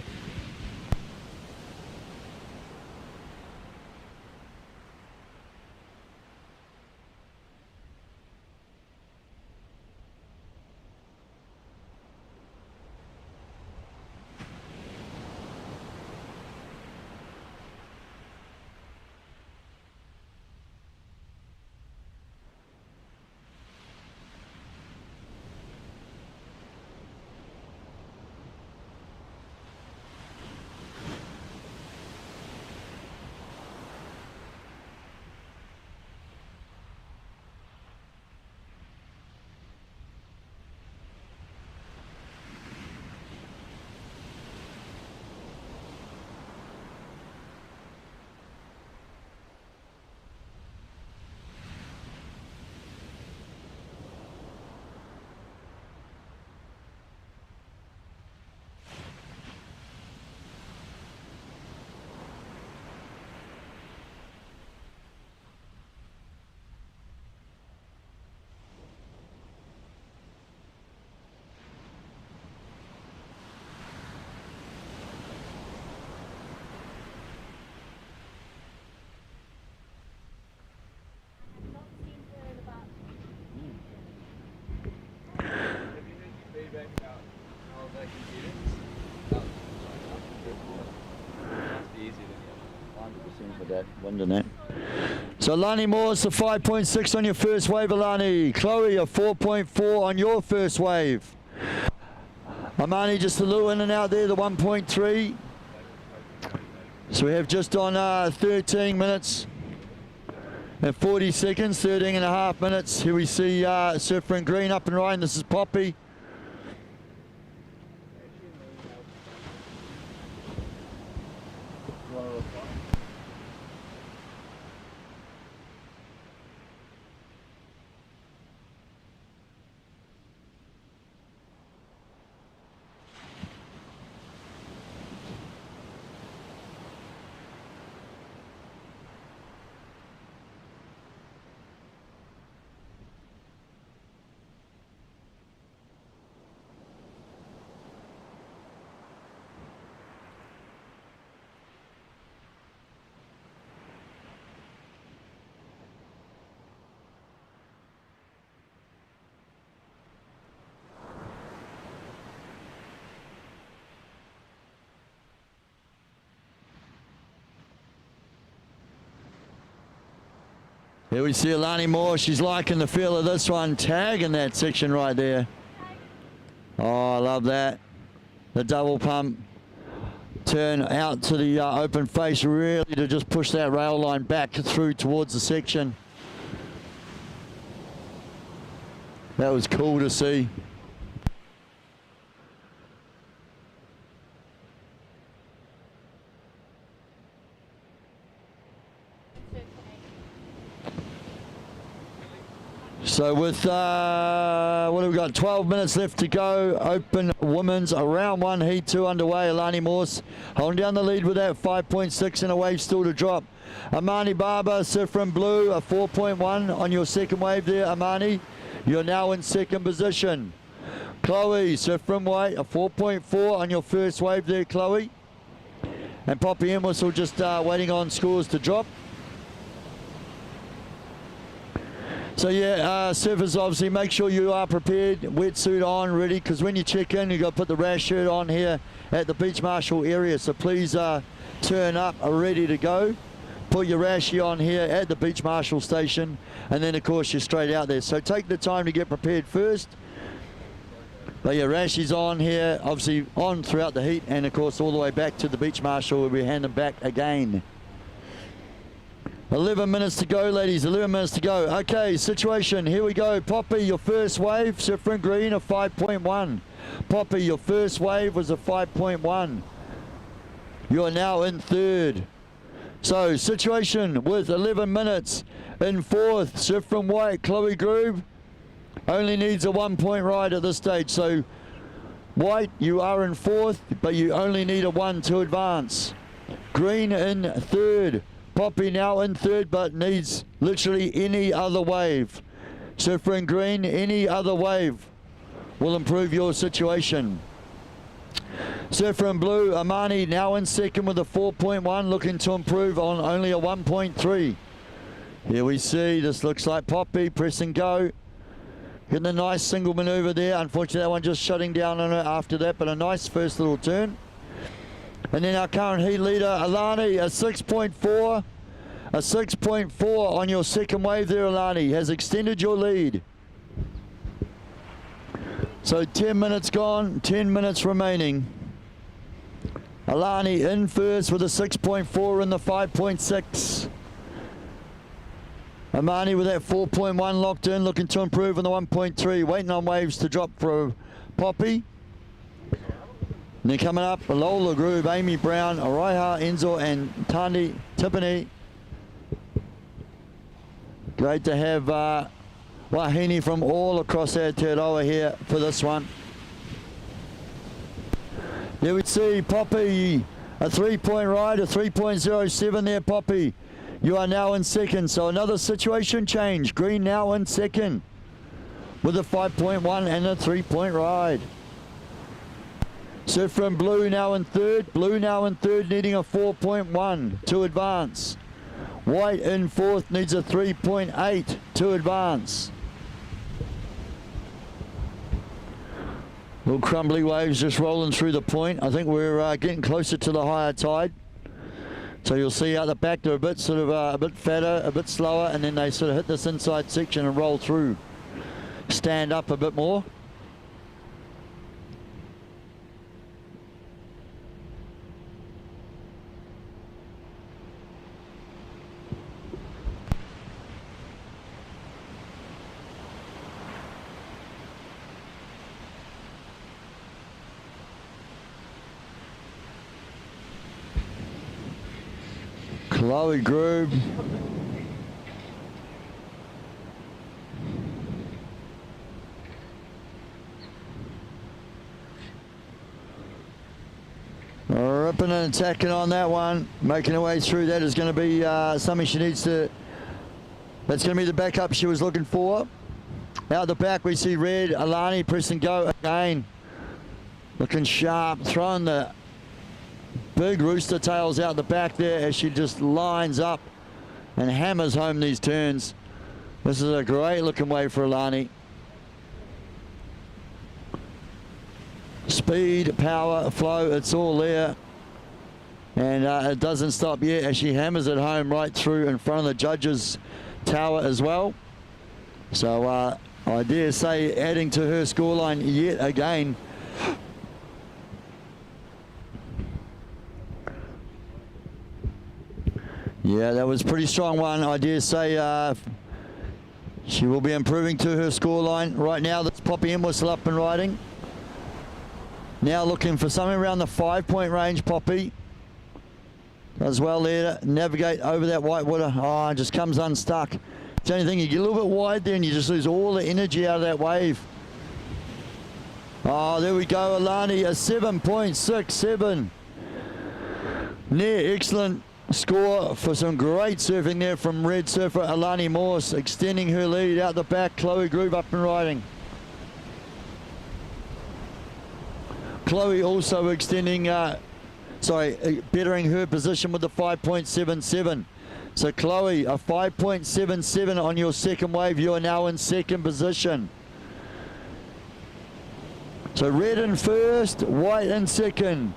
So Lani Moore's a 5.6 on your first wave, Alani. Chloe, a 4.4 on your first wave. Amani just a little in and out there, the 1.3. So we have just on 13 minutes and 40 seconds, 13 and a half minutes. Here we see Surfer in green up and riding. This is Poppy. Here we see Alani Moore. She's liking the feel of this one. Tagging that section right there. Oh, I love that. The double pump. Turn out to the open face, really to just push that rail line back through towards the section. That was cool to see. So with, what have we got, 12 minutes left to go. Open women's round one, heat two underway. Alani Morse holding down the lead with that 5.6 and a wave still to drop. Amani Barber, Surfer in blue, a 4.1 on your second wave there, Amani. You're now in second position. Chloe, Surfer in white, a 4.4 on your first wave there, Chloe. And Poppy and Whistle just waiting on scores to drop. So yeah, surfers, obviously make sure you are prepared, wetsuit on, ready, because when you check in, you've got to put the rash shirt on here at the Beach Marshal area. So please turn up ready to go. Put your rashie on here at the Beach Marshal station, and then of course you're straight out there. So take the time to get prepared first. But yeah, rashie's on here, obviously on throughout the heat, and of course all the way back to the Beach Marshal where we hand them back again. 11 minutes to go, ladies, 11 minutes to go. Okay, situation, here we go. Poppy, your first wave, Surfer in green, a 5.1. Poppy, your first wave was a 5.1. You are now in third. So situation with 11 minutes in fourth. Surf from white, Chloe Groove only needs a 1 point ride at this stage. So white, you are in fourth, but you only need a 1 to advance. Green in third. Poppy now in third, but needs literally any other wave. Surfer in green, any other wave will improve your situation. Surfer in blue, Amani now in second with a 4.1, looking to improve on only a 1.3. Here we see, this looks like Poppy, press and go. Getting a nice single maneuver there. Unfortunately, that one just shutting down on her after that, but a nice first little turn. And then our current heat leader, Alani, a 6.4. A 6.4 on your second wave there, Alani, has extended your lead. So 10 minutes gone, 10 minutes remaining. Alani in first with a 6.4 and the 5.6. Amani with that 4.1 locked in, looking to improve on the 1.3, waiting on waves to drop for Poppy. And then coming up, Lola Groove, Amy Brown, Araiha, Enzo, and Tandi Tiffany. Great to have Wahine from all across Aotearoa here for this one. There we see Poppy, a 3-point ride, a 3.07 there, Poppy. You are now in second, so another situation change. Green now in second with a 5.1 and a 3-point ride. Surfer in blue now in third. Blue now in third, needing a 4.1 to advance. White in fourth, needs a 3.8 to advance. Little crumbly waves just rolling through the point. I think we're getting closer to the higher tide. So you'll see out the back they're a bit sort of a bit fatter, a bit slower, and then they sort of hit this inside section and roll through. Stand up a bit more. Chloe Groove. Ripping and attacking on that one. Making her way through that is going to be something she needs to... That's going to be the backup she was looking for. Out the back we see Red, Alani, press and go again. Looking sharp, throwing the big rooster tails out the back there as she just lines up and hammers home these turns. This is a great looking wave for Alani. Speed, power, flow, it's all there. And it doesn't stop yet as she hammers it home right through in front of the judges' tower as well. So I dare say adding to her scoreline yet again. Yeah, that was a pretty strong one. I dare say she will be improving to her scoreline. Right now, that's Poppy M was still up and riding. Now looking for something around the 5-point range, Poppy. Does well there to navigate over that white water. Oh, just comes unstuck. It's the only thing, you get a little bit wide there and you just lose all the energy out of that wave. Oh, there we go, Alani, a 7.67. Near excellent score for some great surfing there from red surfer Alani Morse, extending her lead out the back. Chloe Groove up and riding. Chloe also extending, bettering her position with the 5.77. So Chloe, a 5.77 on your second wave. You are now in second position. So red in first, white in second.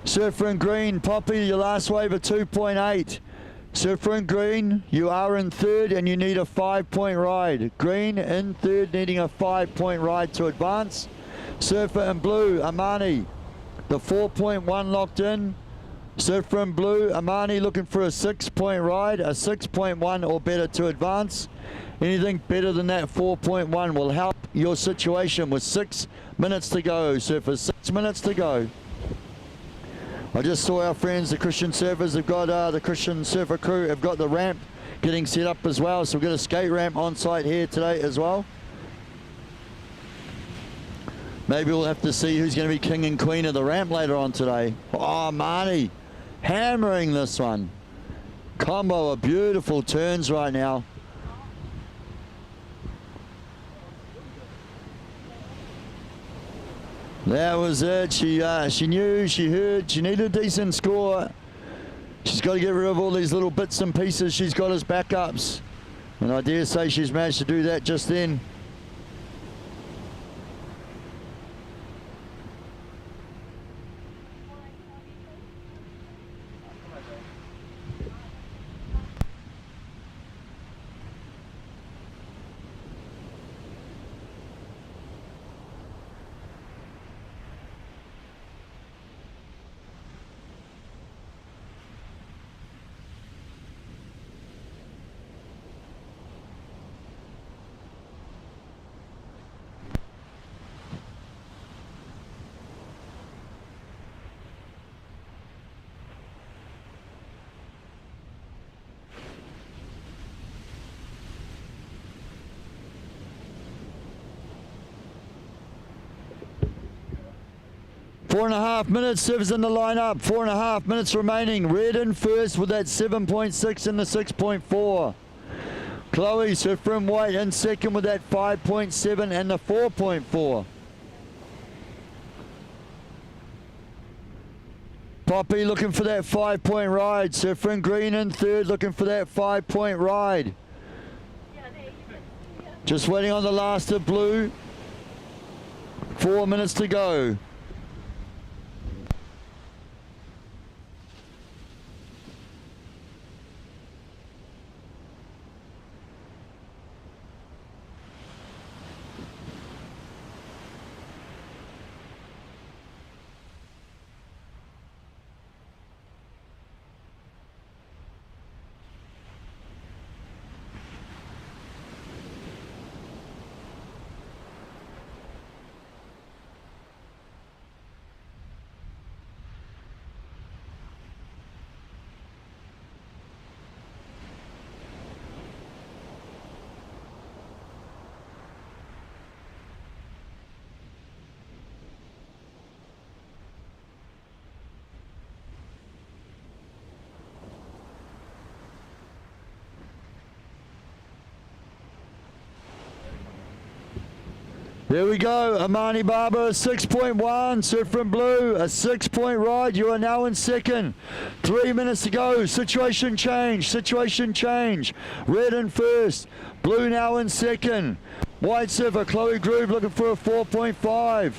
Surfer in green, Poppy, your last wave of 2.8. Surfer in green, you are in third and you need a 5-point ride. Green in third, needing a 5-point ride to advance. Surfer in blue, Amani, the 4.1 locked in. Surfer in blue, Amani looking for a 6-point ride, a 6.1 or better to advance. Anything better than that 4.1 will help your situation with 6 minutes to go. Surfer, 6 minutes to go. I just saw our friends, the Christian Surfers, have got the Christian Surfer crew have got the ramp getting set up as well. So we've got a skate ramp on site here today as well. Maybe we'll have to see who's going to be king and queen of the ramp later on today. Oh, Marnie, hammering this one. Combo of beautiful turns right now. That was it. She knew, she heard, she needed a decent score. She's got to get rid of all these little bits and pieces she's got as backups. And I dare say she's managed to do that just then. Four and a half minutes, serves in the lineup. 4.5 minutes remaining. Red in first with that 7.6 and the 6.4. Chloe from white in second with that 5.7 and the 4.4. Poppy looking for that 5-point ride. Surfing green in third, looking for that 5-point ride. Just waiting on the last of blue. 4 minutes to go. There we go, Amani Barber, 6.1, Surf from Blue, a 6-point ride. You are now in second. 3 minutes to go, situation change, situation change. Red in first, Blue now in second. White Surfer, Chloe Groove looking for a 4.5.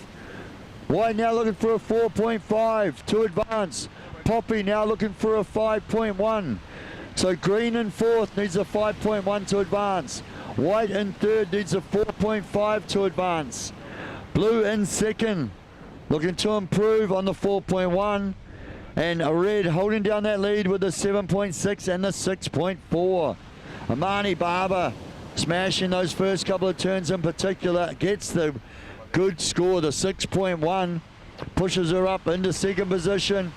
White now looking for a 4.5 to advance. Poppy now looking for a 5.1. So green in fourth needs a 5.1 to advance. White in third needs a 4.5 to advance. Blue in second, looking to improve on the 4.1. And a red holding down that lead with the 7.6 and the 6.4. Amani Barber smashing those first couple of turns in particular. Gets the good score, the 6.1. Pushes her up into second position.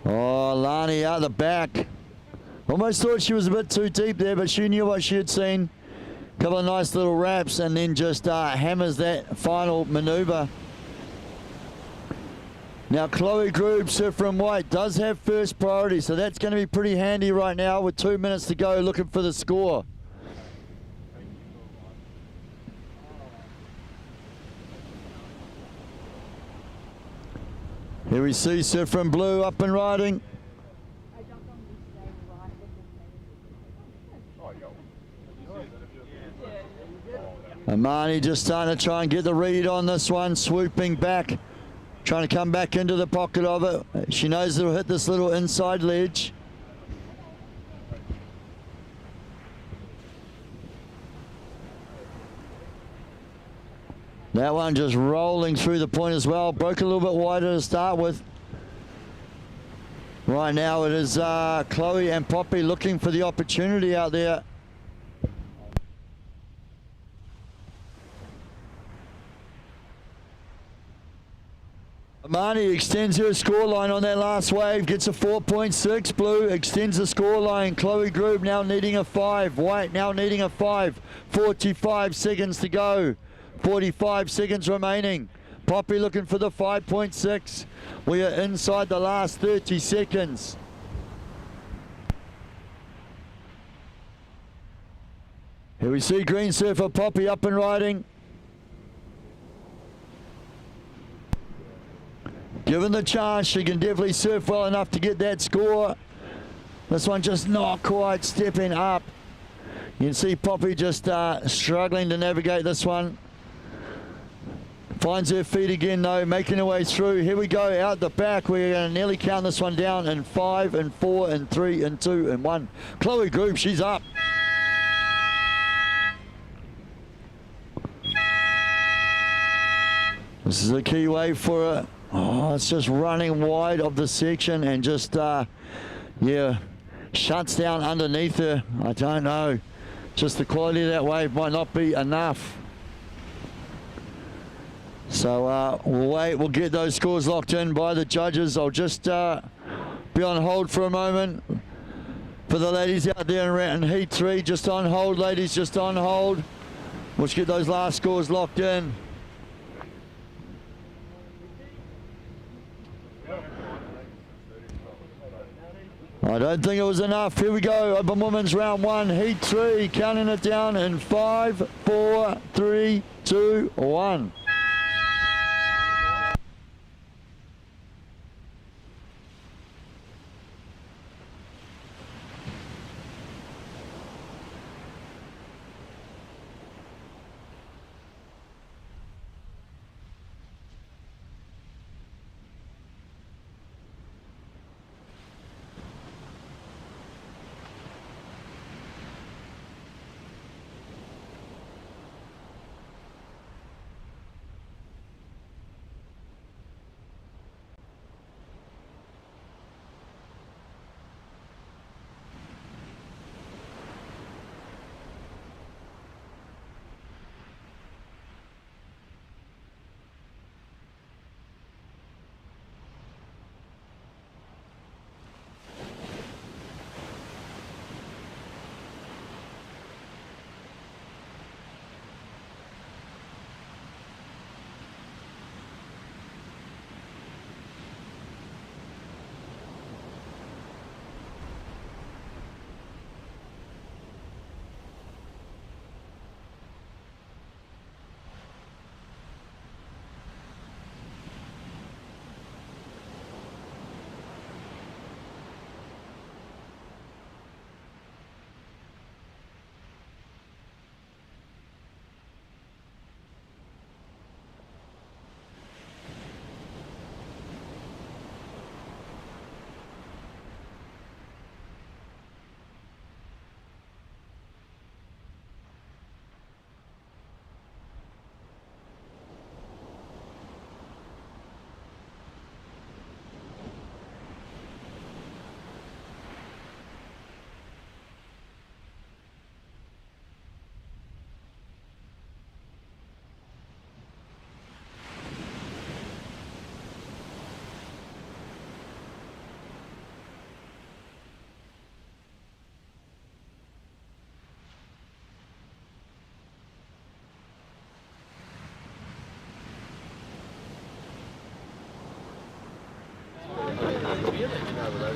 Oh, Lani out the back. Almost thought she was a bit too deep there, but she knew what she had seen. Couple of nice little wraps and then just hammers that final maneuver. Now Chloe Groove, Surf from White, does have first priority, so that's going to be pretty handy right now with 2 minutes to go looking for the score. Here we see Surf from Blue up and riding. Amani just starting to try and get the read on this one, swooping back, trying to come back into the pocket of it. She knows it'll hit this little inside ledge. That one just rolling through the point as well. Broke a little bit wider to start with. Right now it is Chloe and Poppy looking for the opportunity out there. Marnie extends her scoreline on that last wave, gets a 4.6. Blue extends the scoreline. Chloe Groob now needing a 5. White now needing a 5. 45 seconds to go. 45 seconds remaining. Poppy looking for the 5.6. We are inside the last 30 seconds. Here we see Green Surfer Poppy up and riding. Given the chance, she can definitely surf well enough to get that score. This one just not quite stepping up. You can see Poppy just struggling to navigate this one. Finds her feet again though, making her way through. Here we go, out the back. We're going to nearly count this one down in 5 and 4 and 3 and 2 and 1. Chloe Groob, she's up. This is a key wave for her. Oh, it's just running wide of the section and just, yeah, shuts down underneath her. I don't know. Just the quality of that wave might not be enough. So we'll wait. We'll get those scores locked in by the judges. I'll just be on hold for a moment. For the ladies out there in Heat 3, just on hold, ladies, just on hold. We'll just get those last scores locked in. I don't think it was enough. Here we go. Open Women's Round 1, Heat 3. Counting it down in 5, 4, 3, 2, 1.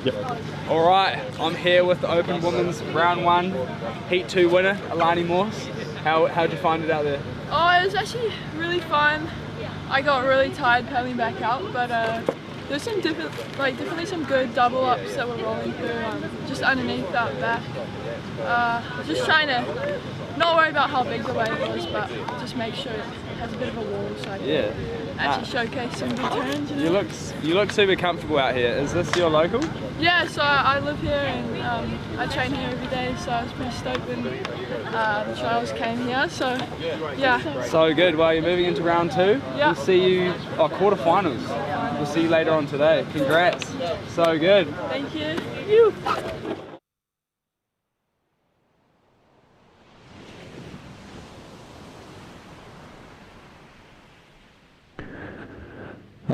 Yep. All right, I'm here with the Open Women's Round 1 Heat 2 winner, Alani Morse. How'd you find it out there? Oh, it was actually really fun. I got really tired paddling back out, but there's some definitely some good double ups that were rolling through just underneath that back. Just trying to not worry about how big the wave was, but just make sure it has a bit of a wall so I can actually showcase some good turns. You look super comfortable out here. Is this your local? Yeah, so I live here and I train here every day, so I was pretty stoked when the trials came here. So yeah. So good. Well, you're moving into round 2. Yeah. We'll see you quarterfinals. We'll see you later on today. Congrats. So good. Thank you.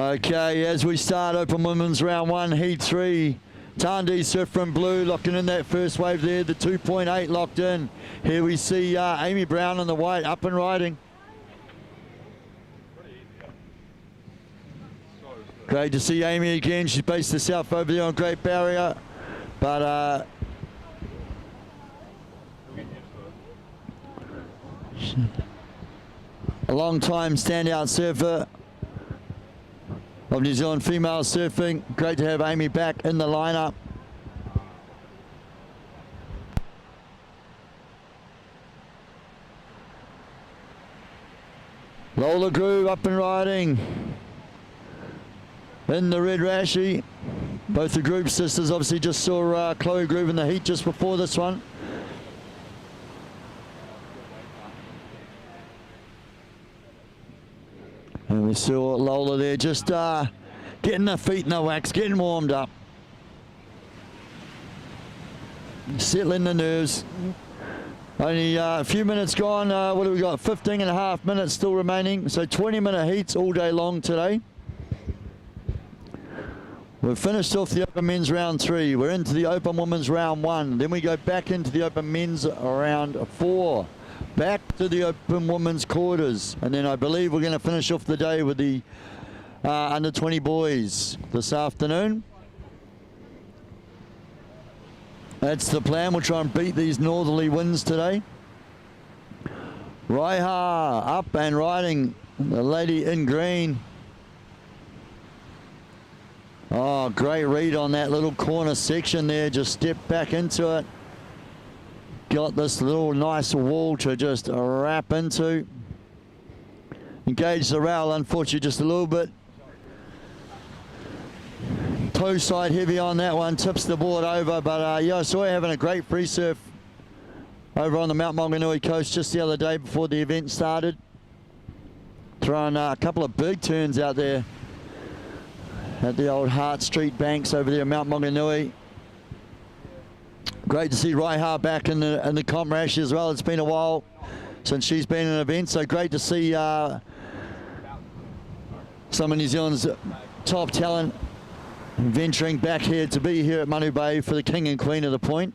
Okay, as we start Open Women's Round 1, Heat 3. Tandy surf from blue, locking in that first wave there, the 2.8 locked in. Here we see Amy Brown on the white, up and riding. Great to see Amy again. She's based herself over there on Great Barrier. But a long time standout surfer of New Zealand female surfing. Great to have Amy back in the lineup. Lola Groove up and riding in the red Rashi. Both the group sisters obviously just saw Chloe Groove in the heat just before this one. And we saw Lola there just getting her feet in the wax, getting warmed up. Settling the nerves. Only a few minutes gone. What do we got? 15 and a half minutes still remaining. So 20-minute heats all day long today. We've finished off the Open Men's Round 3. We're into the Open Women's Round 1. Then we go back into the Open Men's Round 4. Back to the Open Women's Quarters. And then I believe we're going to finish off the day with the under 20 boys this afternoon. That's the plan. We'll try and beat these northerly winds today. Raiha up and riding, the lady in green. Oh, great read on that little corner section there. Just stepped back into it. Got this little nice wall to just wrap into. Engaged the rail, unfortunately, just a little bit. Toe side heavy on that one, tips the board over. But yeah, I saw her having a great free surf over on the Mount Maunganui coast just the other day before the event started. Throwing a couple of big turns out there at the old Hart Street banks over there, Mount Maunganui. Great to see Raiha back in the comp rash as well. It's been a while since she's been in an event, so great to see some of New Zealand's top talent venturing back here to be here at Manu Bay for the King and Queen of the Point.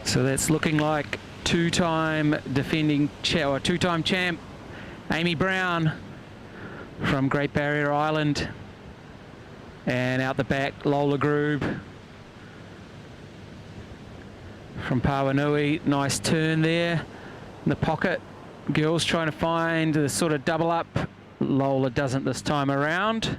So that's looking like two-time defending two-time champ Amy Brown from Great Barrier Island, and out the back Lola Groob from Pawanui. Nice turn there in the pocket. Girls trying to find the sort of double up. Lola doesn't this time around.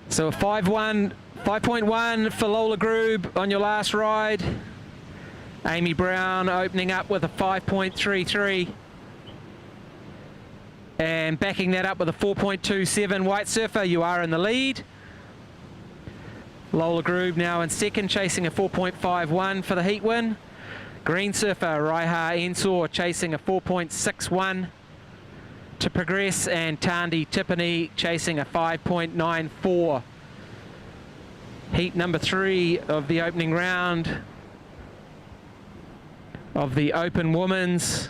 So a 5.1 for Lola Groob on your last ride. Amy Brown opening up with a 5.33. And backing that up with a 4.27. White Surfer, you are in the lead. Lola Groob now in second, chasing a 4.51 for the heat win. Green Surfer, Raiha Ensor, chasing a 4.61 to progress, and Tandi Tiffany chasing a 5.94. Heat number 3 of the opening round of the Open Women's.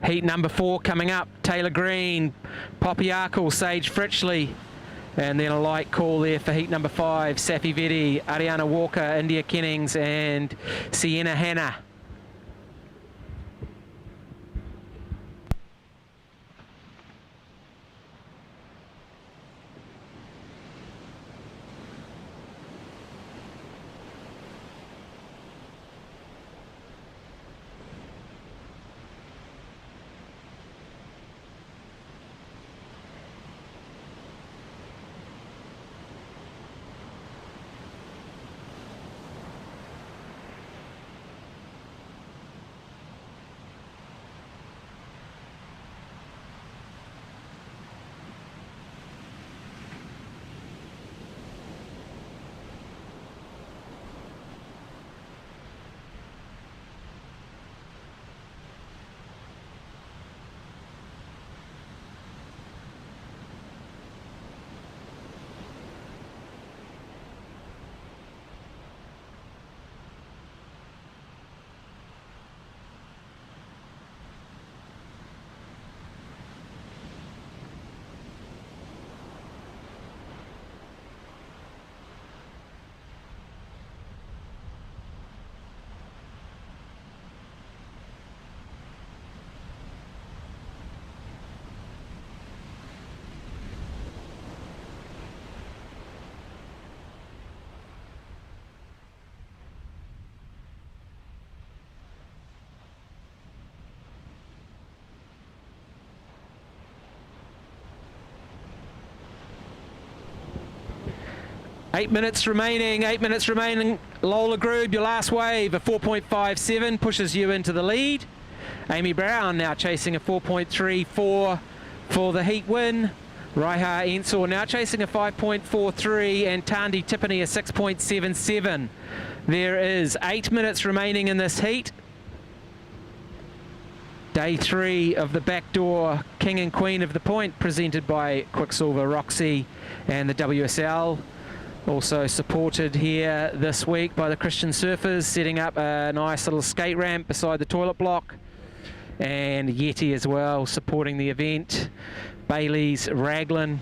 Heat number 4 coming up. Taylor Green, Poppy Arkle, Sage Fritchley, and then a light call there for heat number 5. Safi Vedi, Ariana Walker, India Kennings, and Sienna Hanna. Eight minutes remaining. Lola Groob, your last wave, a 4.57 pushes you into the lead. Amy Brown now chasing a 4.34 for the heat win. Raiha Ensor now chasing a 5.43, and Tandi Tiffany a 6.77. There is 8 minutes remaining in this heat. Day 3 of the Backdoor King and Queen of the Point, presented by Quicksilver Roxy and the WSL. Also supported here this week by the Christian Surfers, setting up a nice little skate ramp beside the toilet block. And Yeti as well, supporting the event. Bailey's Raglan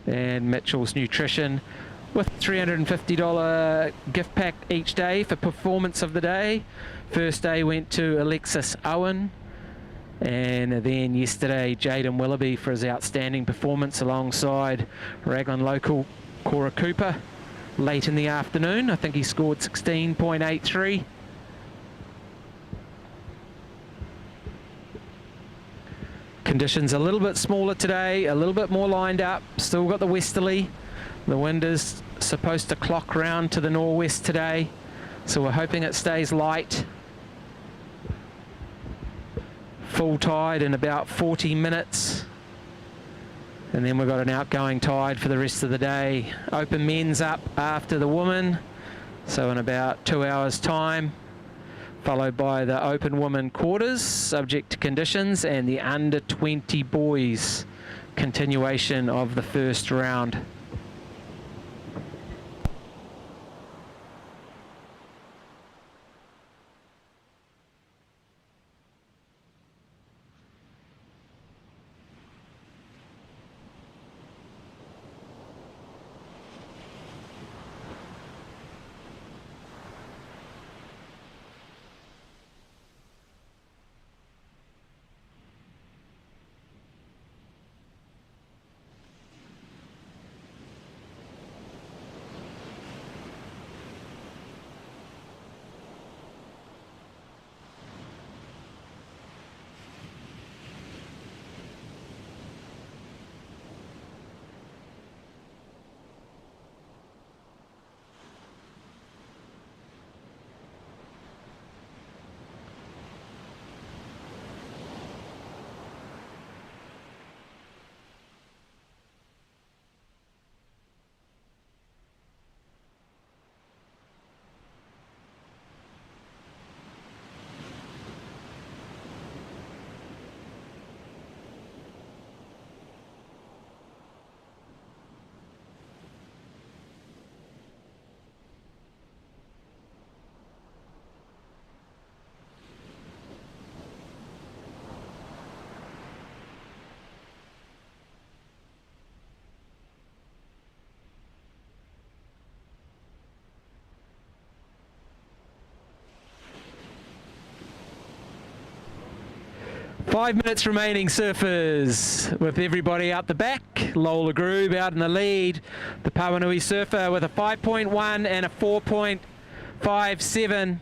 and Mitchell's Nutrition, with $350 gift pack each day for performance of the day. First day went to Alexis Owen. And then yesterday, Jaden Willoughby for his outstanding performance alongside Raglan local Cora Cooper. Late in the afternoon, I think he scored 16.83. Conditions a little bit smaller today, a little bit more lined up. Still got the westerly. The wind is supposed to clock round to the northwest today, so we're hoping it stays light. Full tide in about 40 minutes. And then we've got an outgoing tide for the rest of the day. Open men's up after the women, so in about 2 hours' time, followed by the open women quarters, subject to conditions, and the under 20 boys continuation of the first round. Five minutes remaining, surfers, with everybody out the back. Lola Groob out in the lead. The Pawanui surfer with a 5.1 and a 4.57.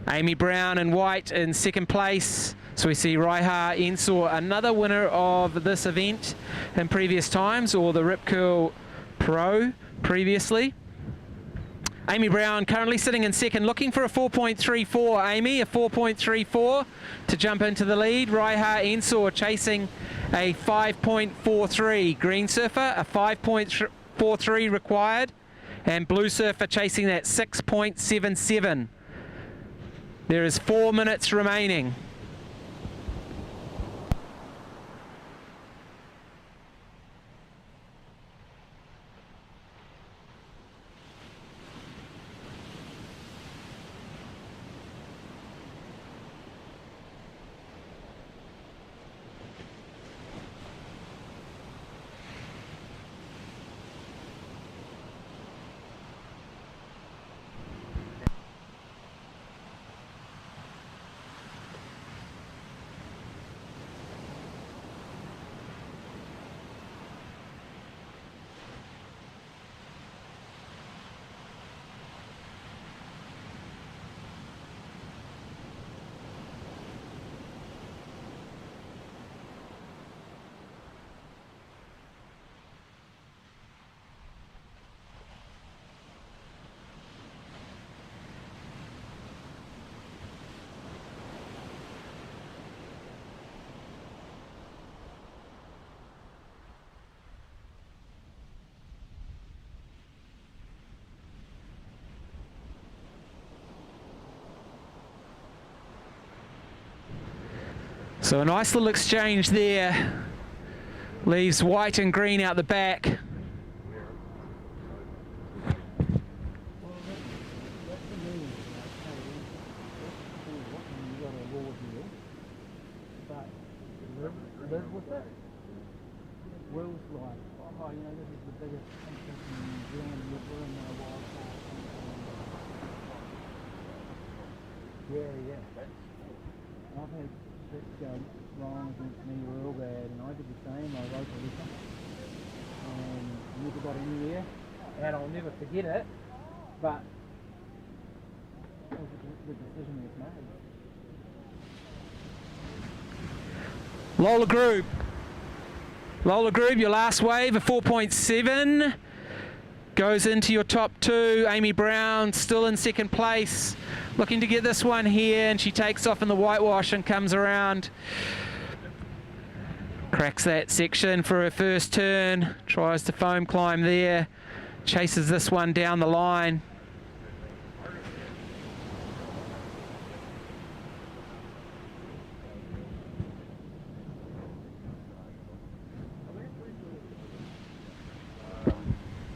Amy Brown and White in second place. So we see Raiha Ensor, another winner of this event in previous times, or the Rip Curl Pro previously. Amy Brown currently sitting in second, looking for a 4.34. Amy, a 4.34 to jump into the lead. Raiha Ensor chasing a 5.43. Green surfer, a 5.43 required. And blue surfer chasing that 6.77. There is 4 minutes remaining. So a nice little exchange there. Leaves white and green out the back. I've had trips go wrong against me real bad, and I did the same. I wrote a letter and never got anywhere, and I'll never forget it, but it was the decision was made. Lola Groob. Lola Groob, your last wave, a 4.7. Goes into your top two. Amy Brown still in second place. Looking to get this one here, and she takes off in the whitewash and comes around. Cracks that section for her first turn, tries to foam climb there, chases this one down the line.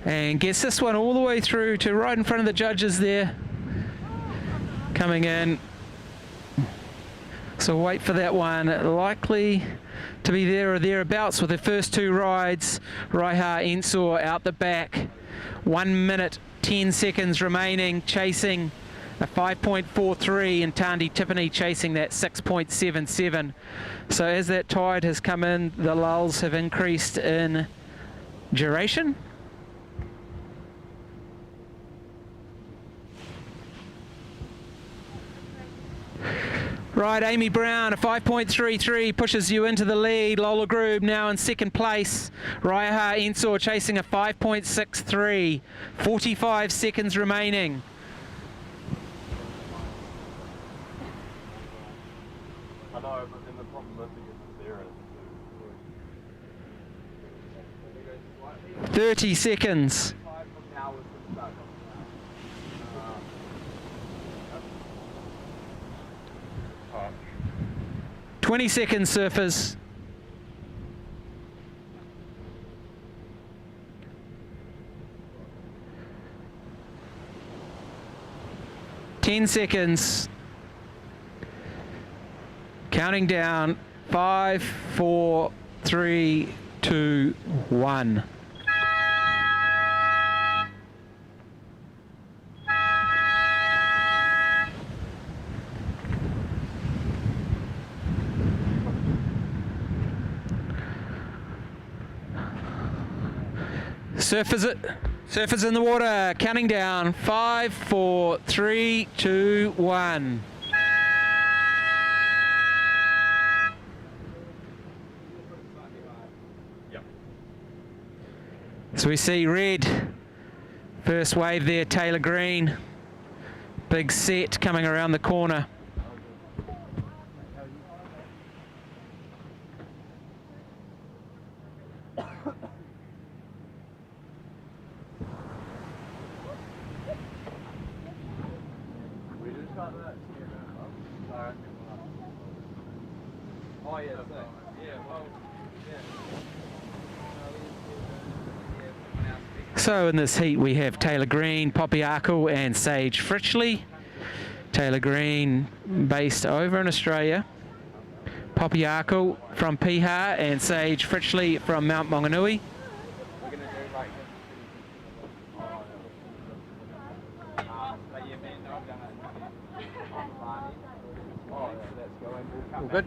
And gets this one all the way through to right in front of the judges there. Coming in. So wait for that one. Likely to be there or thereabouts with her first two rides. Raiha Ensor out the back. 1 minute, 10 seconds remaining, chasing a 5.43, and Tandy Tiffany chasing that 6.77. So as that tide has come in, the lulls have increased in duration. Right, Amy Brown, a 5.33 pushes you into the lead. Lola Groob now in second place. Raiha Ensor chasing a 5.63. 45 seconds remaining. I know, but then the problem is it gets there. 30 seconds. 20 seconds, surfers. Ten seconds. Counting down. 5, 4, 3, 2, 1. Surfers in the water, counting down. 5, 4, 3, 2, 1. So we see red. First wave there, Taylor Green. Big set coming around the corner. So in this heat we have Taylor Green, Poppy Arkle and Sage Fritchley. Taylor Green based over in Australia. Poppy Arkle from Piha and Sage Fritchley from Mount Maunganui. All good.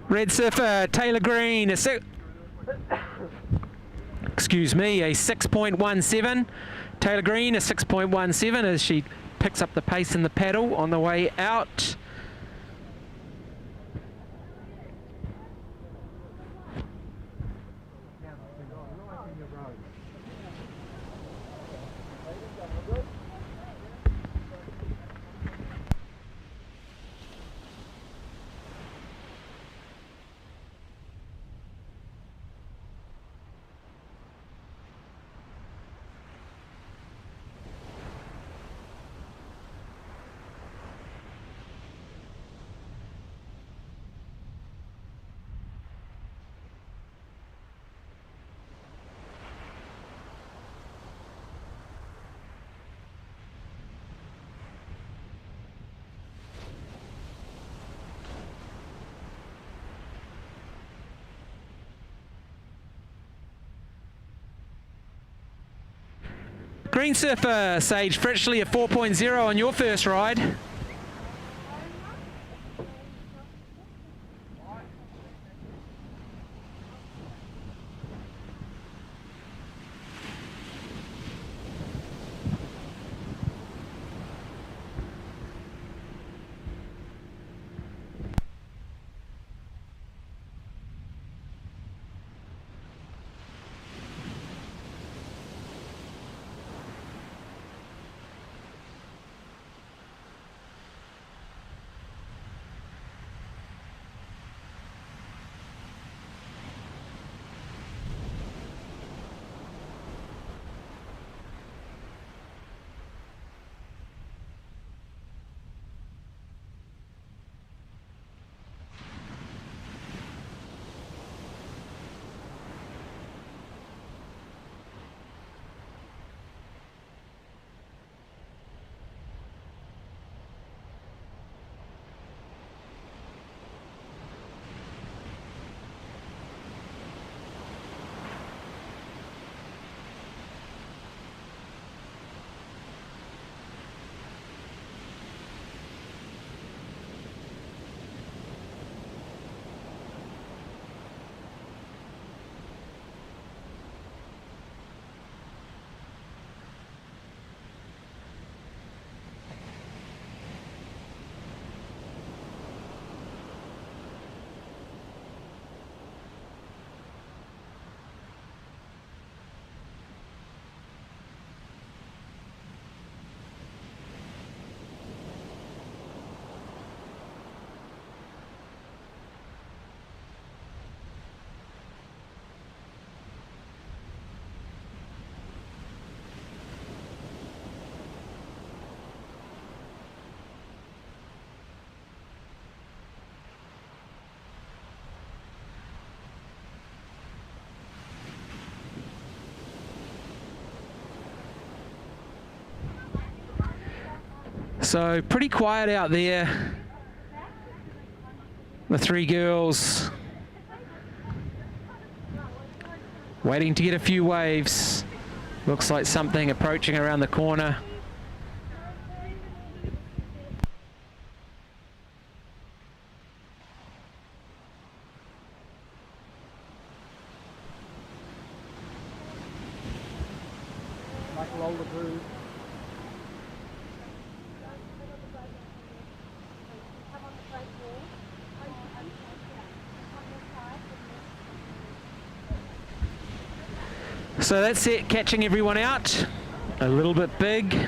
Red surfer Taylor Green, a 6.17. Taylor Green, a 6.17 as she picks up the pace in the paddle on the way out. Green surfer, Sage Fritchley, a 4.0 on your first ride. So pretty quiet out there. The three girls waiting to get a few waves. Looks like something approaching around the corner. So that's it, catching everyone out. A little bit big.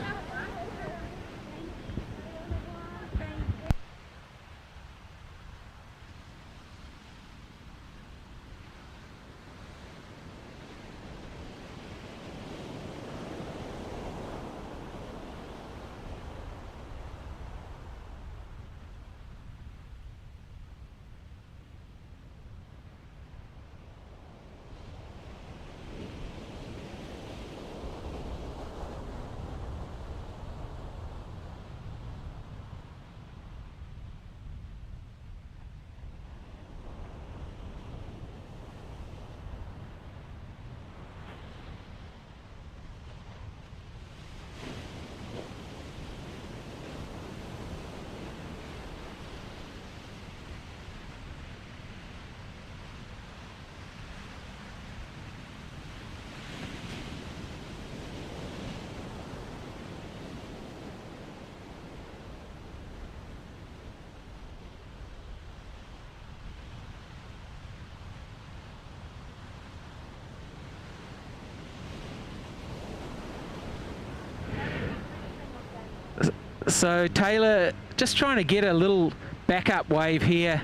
So Taylor just trying to get a little backup wave here.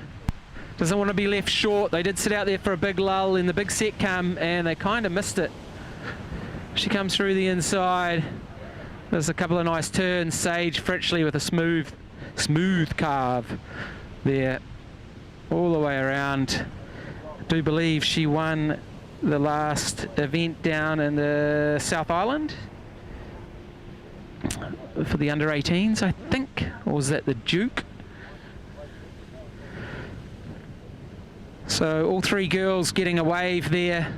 Doesn't want to be left short. They did sit out there for a big lull in the big set come and they kind of missed it. She comes through the inside. There's a couple of nice turns. Sage Fritchley with a smooth carve there all the way around. I do believe she won the last event down in the South Island for the under 18s, I think, or was that the Duke? So all three girls getting a wave there.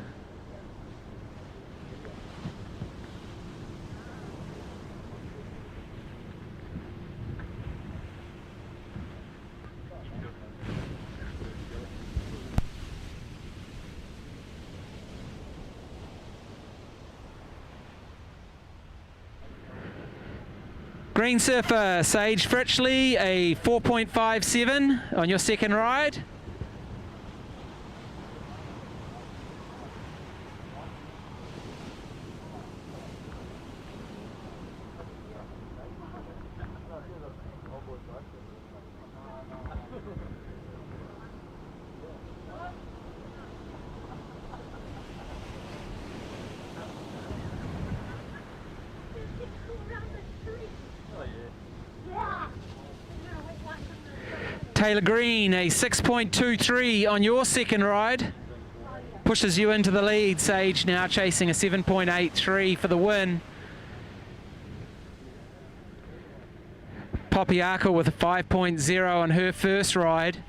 Green surfer Sage Fritchley, a 4.57 on your second ride. Taylor Green, a 6.23 on your second ride. Pushes you into the lead. Sage now chasing a 7.83 for the win. Poppy Arkle with a 5.0 on her first ride.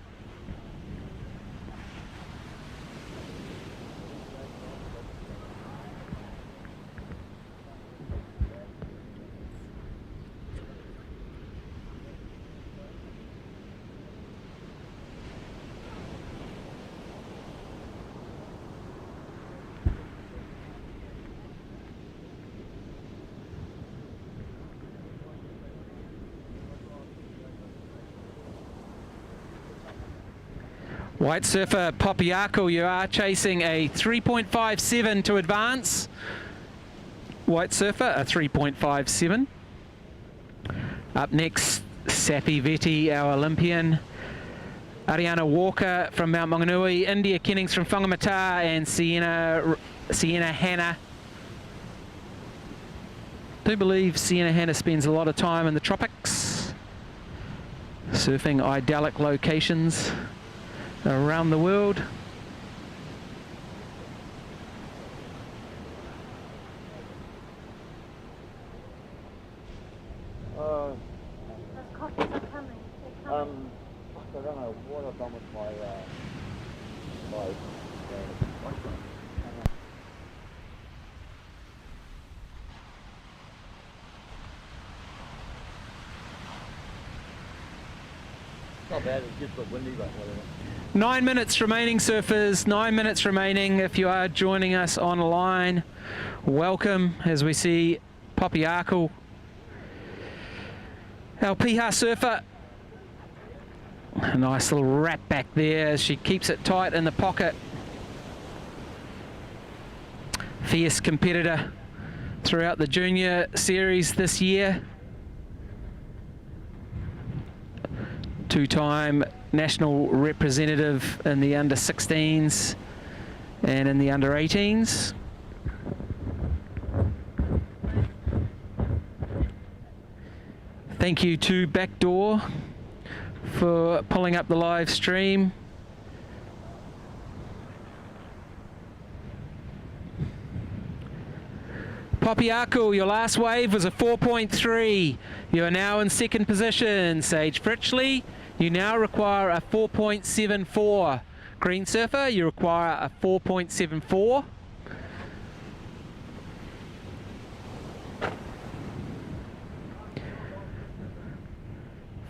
White surfer Poppy Arkle, you are chasing a 3.57 to advance. White surfer, a 3.57. Up next, Sappy Vetti, our Olympian. Ariana Walker from Mount Maunganui, India Kennings from Whangamata, and Sienna Hanna. I do believe Sienna Hanna spends a lot of time in the tropics, surfing idyllic locations around the world. Coffees are coming. They're coming. I don't know what I've done with my not bad, it's just a bit windy, but whatever. 9 minutes remaining, surfers. 9 minutes remaining. If you are joining us online, welcome as we see Poppy Arkle, our Piha surfer. A nice little wrap back there as she keeps it tight in the pocket. Fierce competitor throughout the junior series this year. Two-time national representative in the under-16s and in the under-18s. Thank you to Backdoor for pulling up the live stream. Poppy Arkle, your last wave was a 4.3. You are now in second position. Sage Fritchley, you now require a 4.74. Green surfer, you require a 4.74.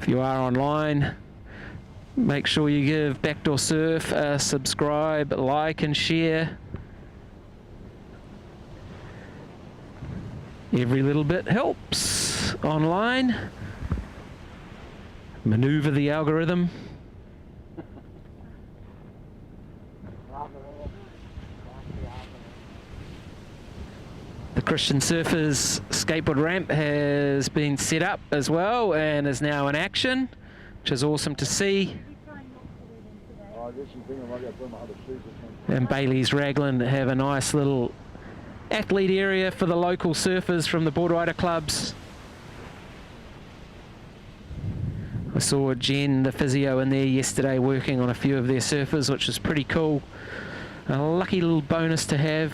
If you are online, make sure you give Backdoor Surf a subscribe, like and share. Every little bit helps online. Maneuver the algorithm. The Christian Surfers skateboard ramp has been set up as well and is now in action, which is awesome to see. And Bailey's Raglan have a nice little athlete area for the local surfers from the board rider clubs. I saw Jen, the physio, in there yesterday working on a few of their surfers, which is pretty cool. A lucky little bonus to have.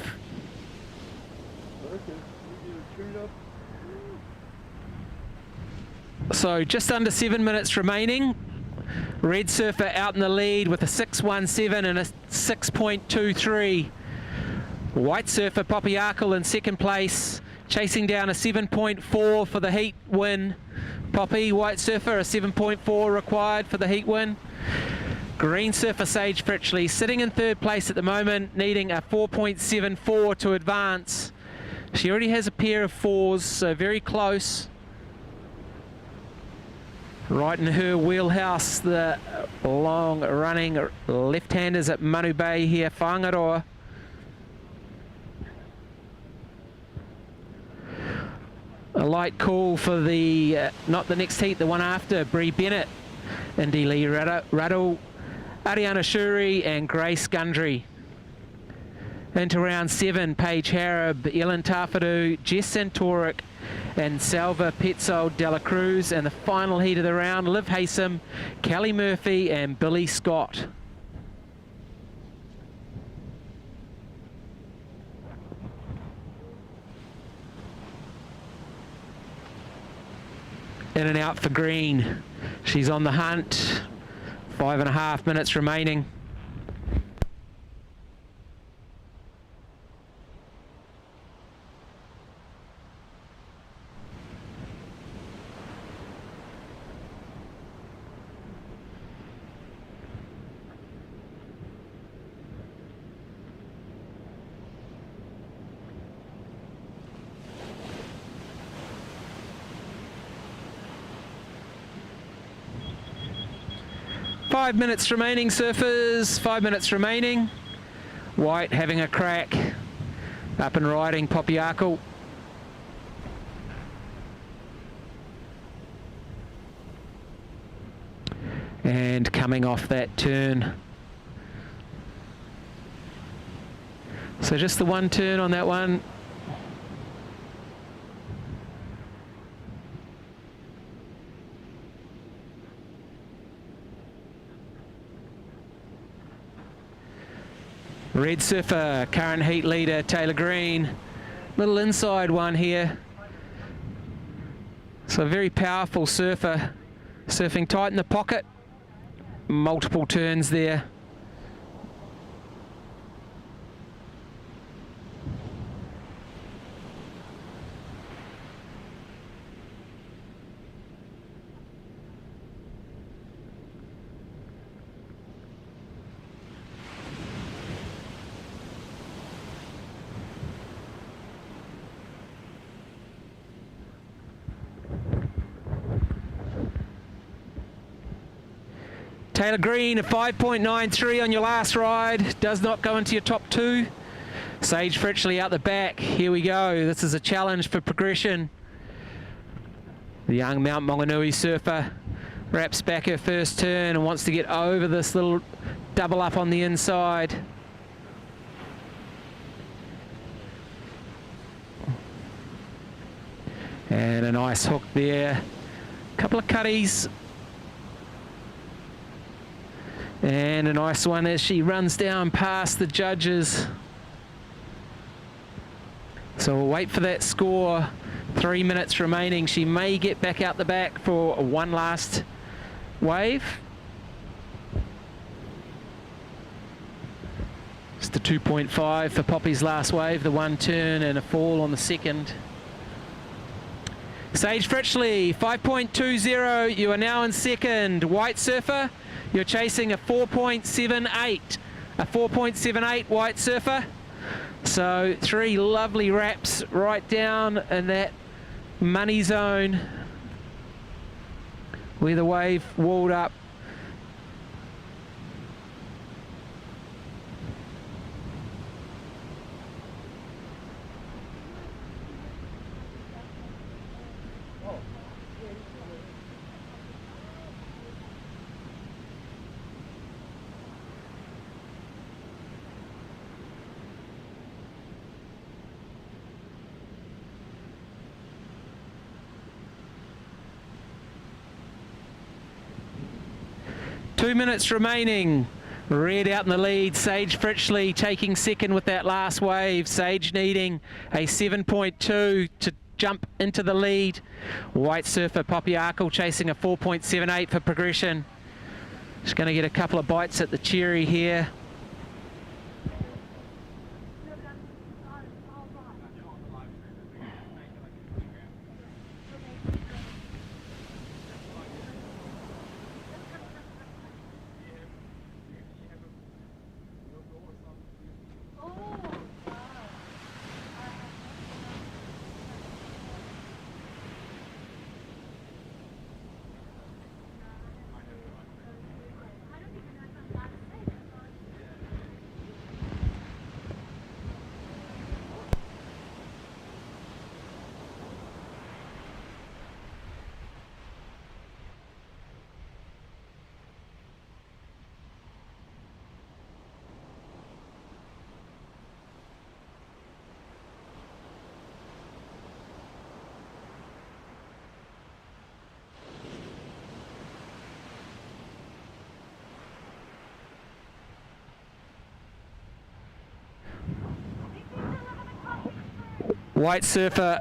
So just under 7 minutes remaining. Red surfer out in the lead with a 6.17 and a 6.23. White surfer Poppy Arkle in second place, chasing down a 7.4 for the heat win. Poppy, white surfer, a 7.4 required for the heat win. Green surfer Sage Fritchley sitting in third place at the moment, needing a 4.74 to advance. She already has a pair of 4s, so very close. Right in her wheelhouse, the long-running left-handers at Manu Bay here, Whangaroa. A light call for the, not the next heat, the one after, Bree Bennett, Indy Lee Ruddle, Ariana Shuri and Grace Gundry. Into round 7, Paige Harab, Ellen Tafadu, Jess Santoric and Salva Petzold Dela Cruz. And the final heat of the round, Liv Haysom, Kelly Murphy and Billy Scott. In and out for green. She's on the hunt. 5.5 minutes remaining. Five minutes remaining, surfers. 5 minutes remaining. White having a crack. Up and riding, Popiakal. And coming off that turn. So just the one turn on that one. Red surfer, current heat leader, Taylor Green. Little inside one here. So a very powerful surfer, surfing tight in the pocket. Multiple turns there. Taylor Green, a 5.93 on your last ride. Does not go into your top 2. Sage Fritchley out the back. Here we go. This is a challenge for progression. The young Mount Maunganui surfer wraps back her first turn and wants to get over this little double up on the inside. And a nice hook there. Couple of cutties. And a nice one as she runs down past the judges. So we'll wait for that score. 3 minutes remaining. She may get back out the back for one last wave. It's the 2.5 for Poppy's last wave, the one turn and a fall on the second. Sage Fritchley, 5.20. You are now in second. White surfer, you're chasing a 4.78. A 4.78 white surfer. So 3 lovely wraps right down in that money zone where the wave walled up. Two minutes remaining. Red out in the lead. Sage Fritchley taking second with that last wave. Sage needing a 7.2 to jump into the lead. White surfer Poppy Arkle chasing a 4.78 for progression. Just going to get a couple of bites at the cherry here. White surfer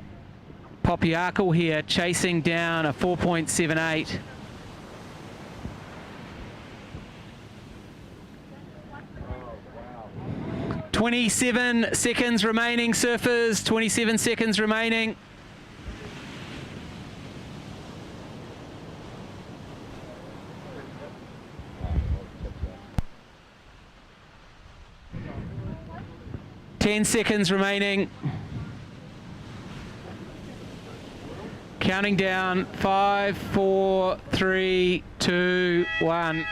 Poppy Arkle here, chasing down a 4.78. Oh, wow. 27 seconds remaining, surfers. 27 seconds remaining. Ten seconds remaining. Counting down. 5, 4, 3, 2, 1.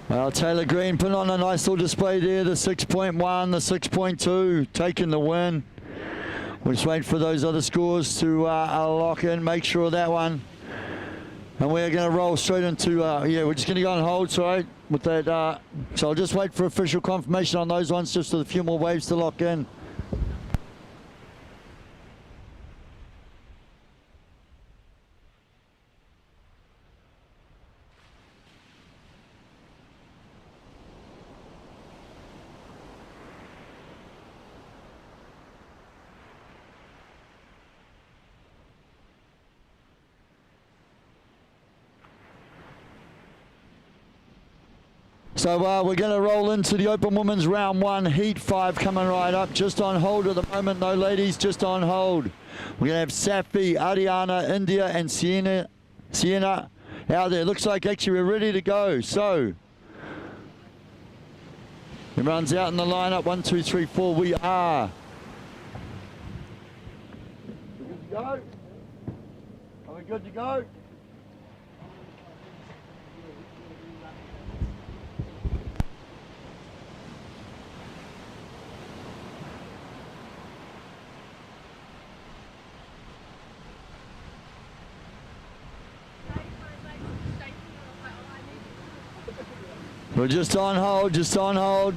Well, Taylor Green put on a nice little display there, the 6.1, the 6.2, taking the win. We'll just wait for those other scores to lock in, make sure of that one. And we're going to roll straight into, yeah, we're just going to go on hold, sorry, with that. So I'll just wait for official confirmation on those ones, just with a few more waves to lock in. So we're going to roll into the Open Women's Round 1, Heat 5 coming right up. Just on hold at the moment, though, ladies, just on hold. We're going to have Safi, Ariana, India, and Sienna out there. Looks like actually we're ready to go. So everyone's out in the lineup. 1, 2, 3, 4. We are. We're good to go? Are we good to go? We're just on hold, just on hold.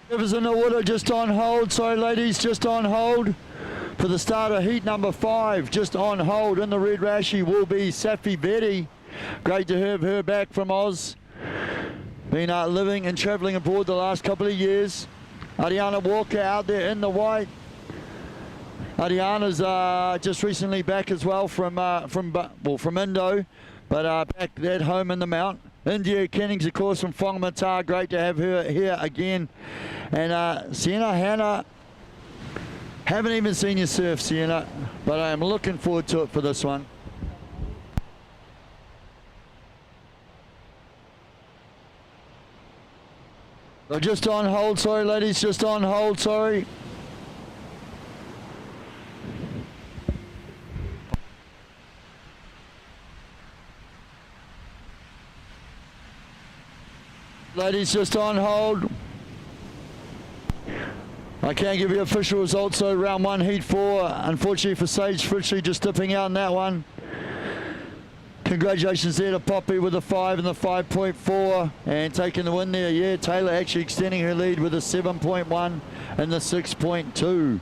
Rivers in the water, just on hold. Sorry, ladies, just on hold. For the start of heat number 5, just on hold in the red rashie will be Safi Betty. Great to have her back from Oz. Been living and travelling abroad the last couple of years. Ariana Walker out there in the white. Ariana's just recently back as well from Indo, but back at home in the mount. India Kennings, of course, from Whangamata. Great to have her here again. And Sienna Hannah. Haven't even seen you surf, Sienna, but I am looking forward to it for this one. So just on hold, sorry ladies, just on hold, sorry. Ladies, just on hold. I can't give you official results, so round 1, heat 4. Unfortunately for Sage Fritchley, just dipping out in that one. Congratulations there to Poppy with the 5 and the 5.4 and taking the win there. Yeah, Taylor actually extending her lead with a 7.1 and the 6.2.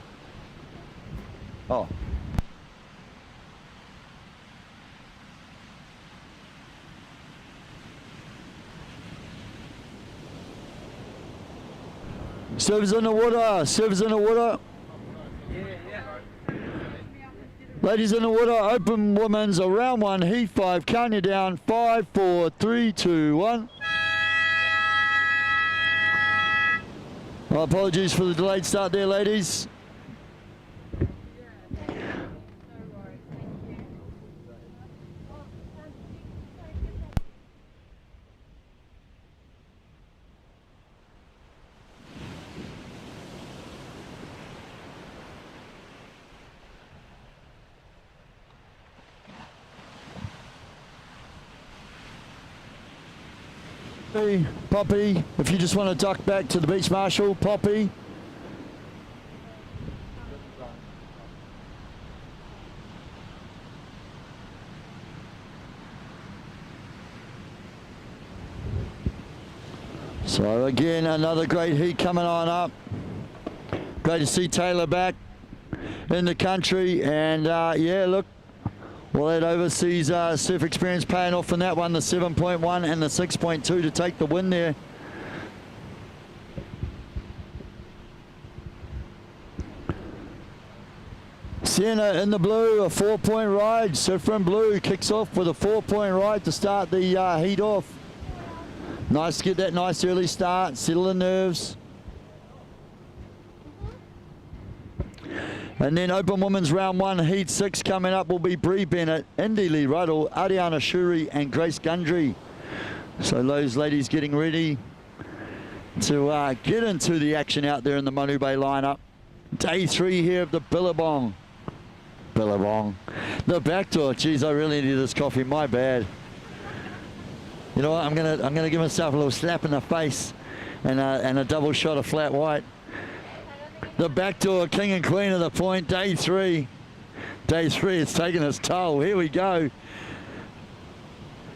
Oh. Servers in the water, servers in the water. Ladies in the water, Open Women's round 1, heat 5, count you down, 5, 4, 3, 2, 1. Well, apologies for the delayed start there, ladies. Poppy, if you just want to duck back to the beach marshal, Poppy. So again, another great heat coming on up. Great to see Taylor back in the country, and yeah, look, well, that overseas surf experience paying off in that one, the 7.1 and the 6.2 to take the win there. Sienna in the blue, a 4-point ride. Surf from blue kicks off with a 4-point ride to start the heat off. Nice to get that nice early start, settle the nerves. And then Open Women's Round 1, Heat 6 coming up will be Bree Bennett, Indy Lee Ruddle, Ariana Shuri and Grace Gundry. So those ladies getting ready to get into the action out there in the Manu Bay lineup. Day 3 here of the Billabong. The Backdoor. Geez, I really need this coffee, my bad. You know what, I'm gonna give myself a little slap in the face and a double shot of flat white. The Backdoor, king and queen of the point, day 3. Day 3, it's taking its toll. Here we go.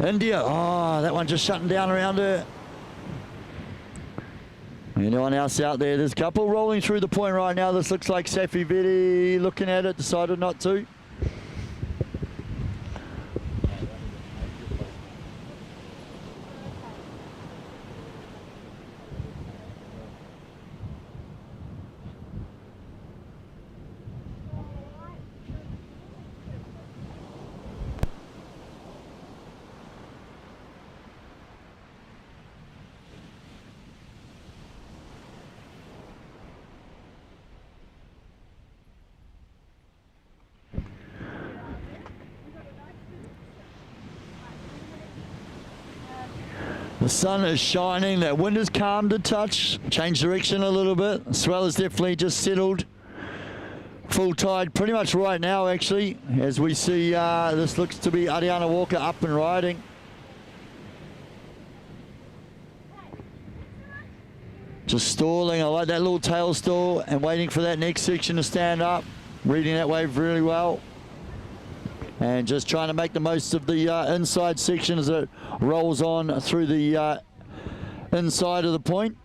India, oh, that one just shutting down around her. Anyone else out there? There's a couple rolling through the point right now. This looks like Safi Vidi looking at it, decided not to. The sun is shining, that wind has calmed a touch, changed direction a little bit. Swell has definitely just settled. Full tide pretty much right now actually, as we see this looks to be Ariana Walker up and riding. Just stalling, I like that little tail stall and waiting for that next section to stand up. Reading that wave really well. And just trying to make the most of the inside section as it rolls on through the inside of the point.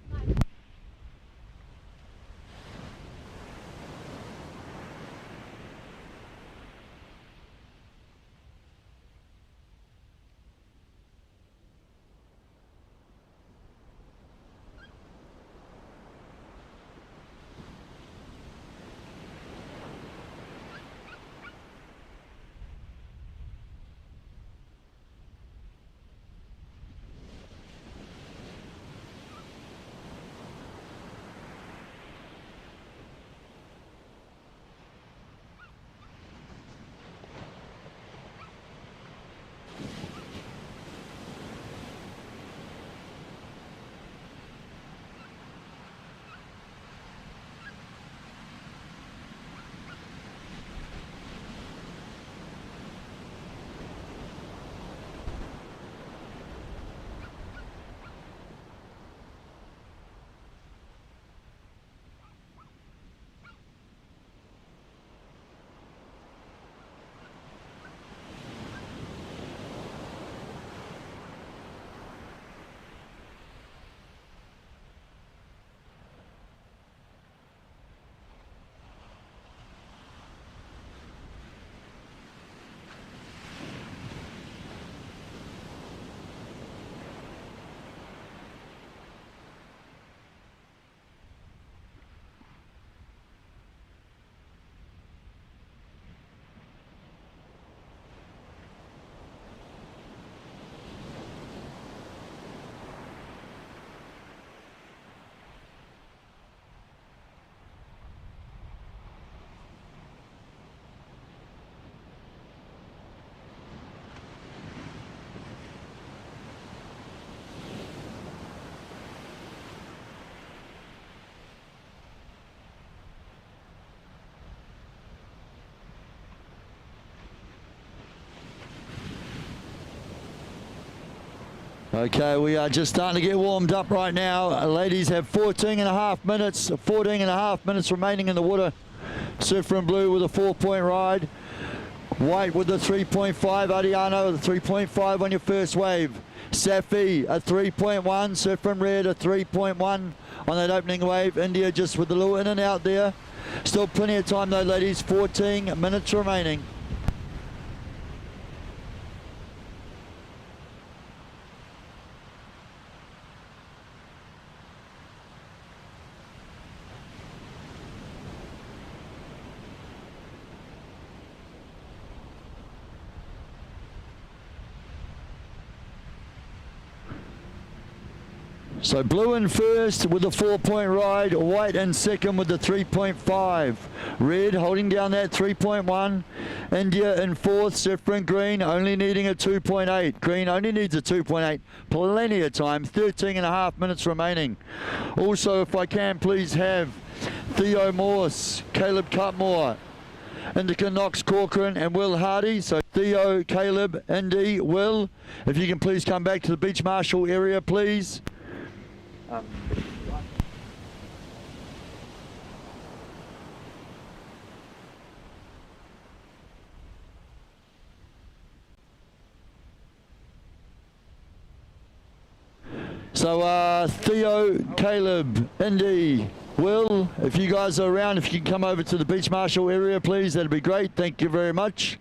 Okay, we are just starting to get warmed up right now. Ladies have 14 and a half minutes remaining in the water. Surfer in blue with a 4-point ride. White with the 3.5, Ariana with the 3.5 on your first wave. Safi a 3.1, surf from red a 3.1 on that opening wave. India just with a little in and out there. Still plenty of time though, ladies. 14 minutes remaining. So blue in first with the 4-point ride, white in second with the 3.5. Red holding down that 3.1. India in fourth, Sifrin green only needing a 2.8. Green only needs a 2.8. Plenty of time, 13 and a half minutes remaining. Also, if I can please have Theo Morse, Caleb Cutmore, Indica Knox Corcoran and Will Hardy. So Theo, Caleb, Indy, Will, if you can please come back to the beach marshal area please. So Theo, Caleb, Indy, Will, if you guys are around, if you can come over to the beach marshal area please, that'd be great. Thank you very much.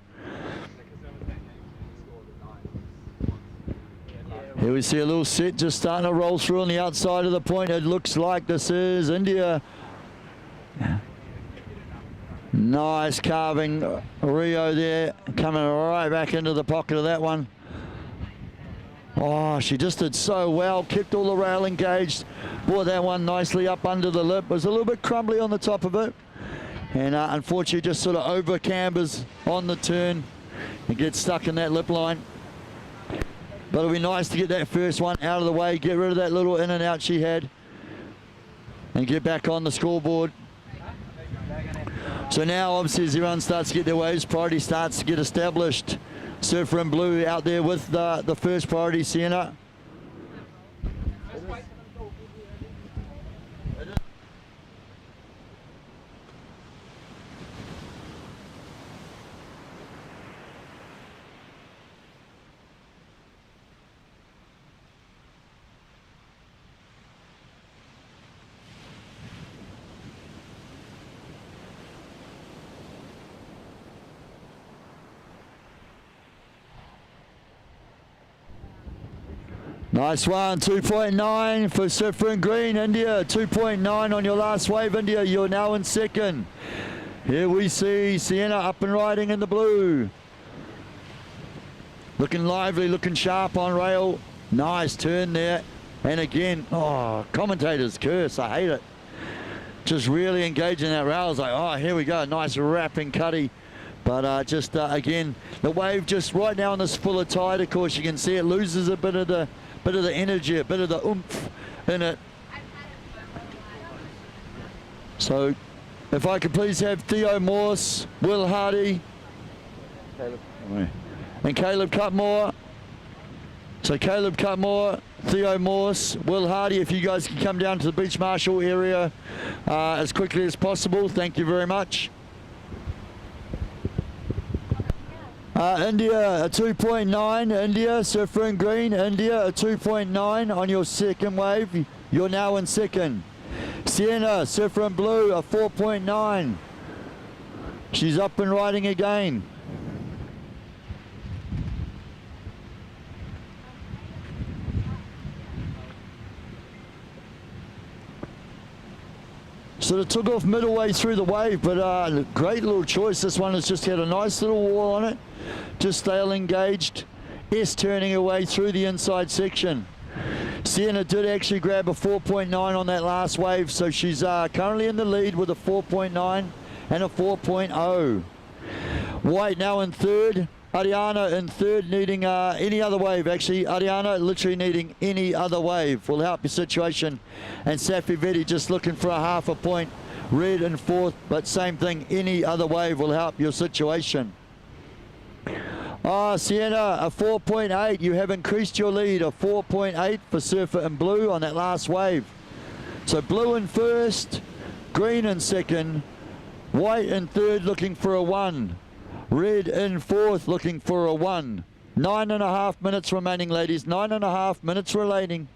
Here we see a little set just starting to roll through on the outside of the point. It looks like this is India. Nice carving, Rio there, coming right back into the pocket of that one. Oh, she just did so well, kept all the rail engaged, brought that one nicely up under the lip. It was a little bit crumbly on the top of it. And unfortunately just sort of over cambers on the turn and gets stuck in that lip line. But it'll be nice to get that first one out of the way, get rid of that little in and out she had, and get back on the scoreboard. So now, obviously, as everyone starts to get their waves, priority starts to get established. Surfer in blue out there with the first priority, Sienna. Nice one, 2.9 for Surfer in green, India, 2.9 on your last wave, India, you're now in second. Here we see Sienna up and riding in the blue. Looking lively, looking sharp on rail. Nice turn there. And again, oh, commentator's curse, I hate it. Just really engaging that rail. It's like, oh, here we go, nice wrapping cutty. But again, the wave just right now on this fuller tide, of course, you can see it loses a bit of the energy, a bit of the oomph in it. So if I could please have Theo Morse, Will Hardy, and Caleb Cutmore. So Caleb Cutmore, Theo Morse, Will Hardy, if you guys can come down to the beach marshal area as quickly as possible. Thank you very much. India a 2.9, India, Surfer in green, India a 2.9 on your second wave. You're now in second. Sienna, Surfer in blue, a 4.9. She's up and riding again. Sort of took off middle way through the wave, but great little choice. This one has just had a nice little wall on it. Just stale engaged. S turning her way through the inside section. Sienna did actually grab a 4.9 on that last wave, so she's currently in the lead with a 4.9 and a 4.0. White now in third. Ariana in third, needing any other wave. Actually, Ariana literally needing any other wave will help your situation. And Safi Vetti just looking for a half a point. Red in fourth, but same thing, any other wave will help your situation. Sienna, a 4.8. You have increased your lead, a 4.8 for Surfer in blue on that last wave. So blue in first, green in second, white in third looking for a 1. Red in fourth looking for a 1. 9.5 minutes remaining, ladies. 9.5 minutes remaining.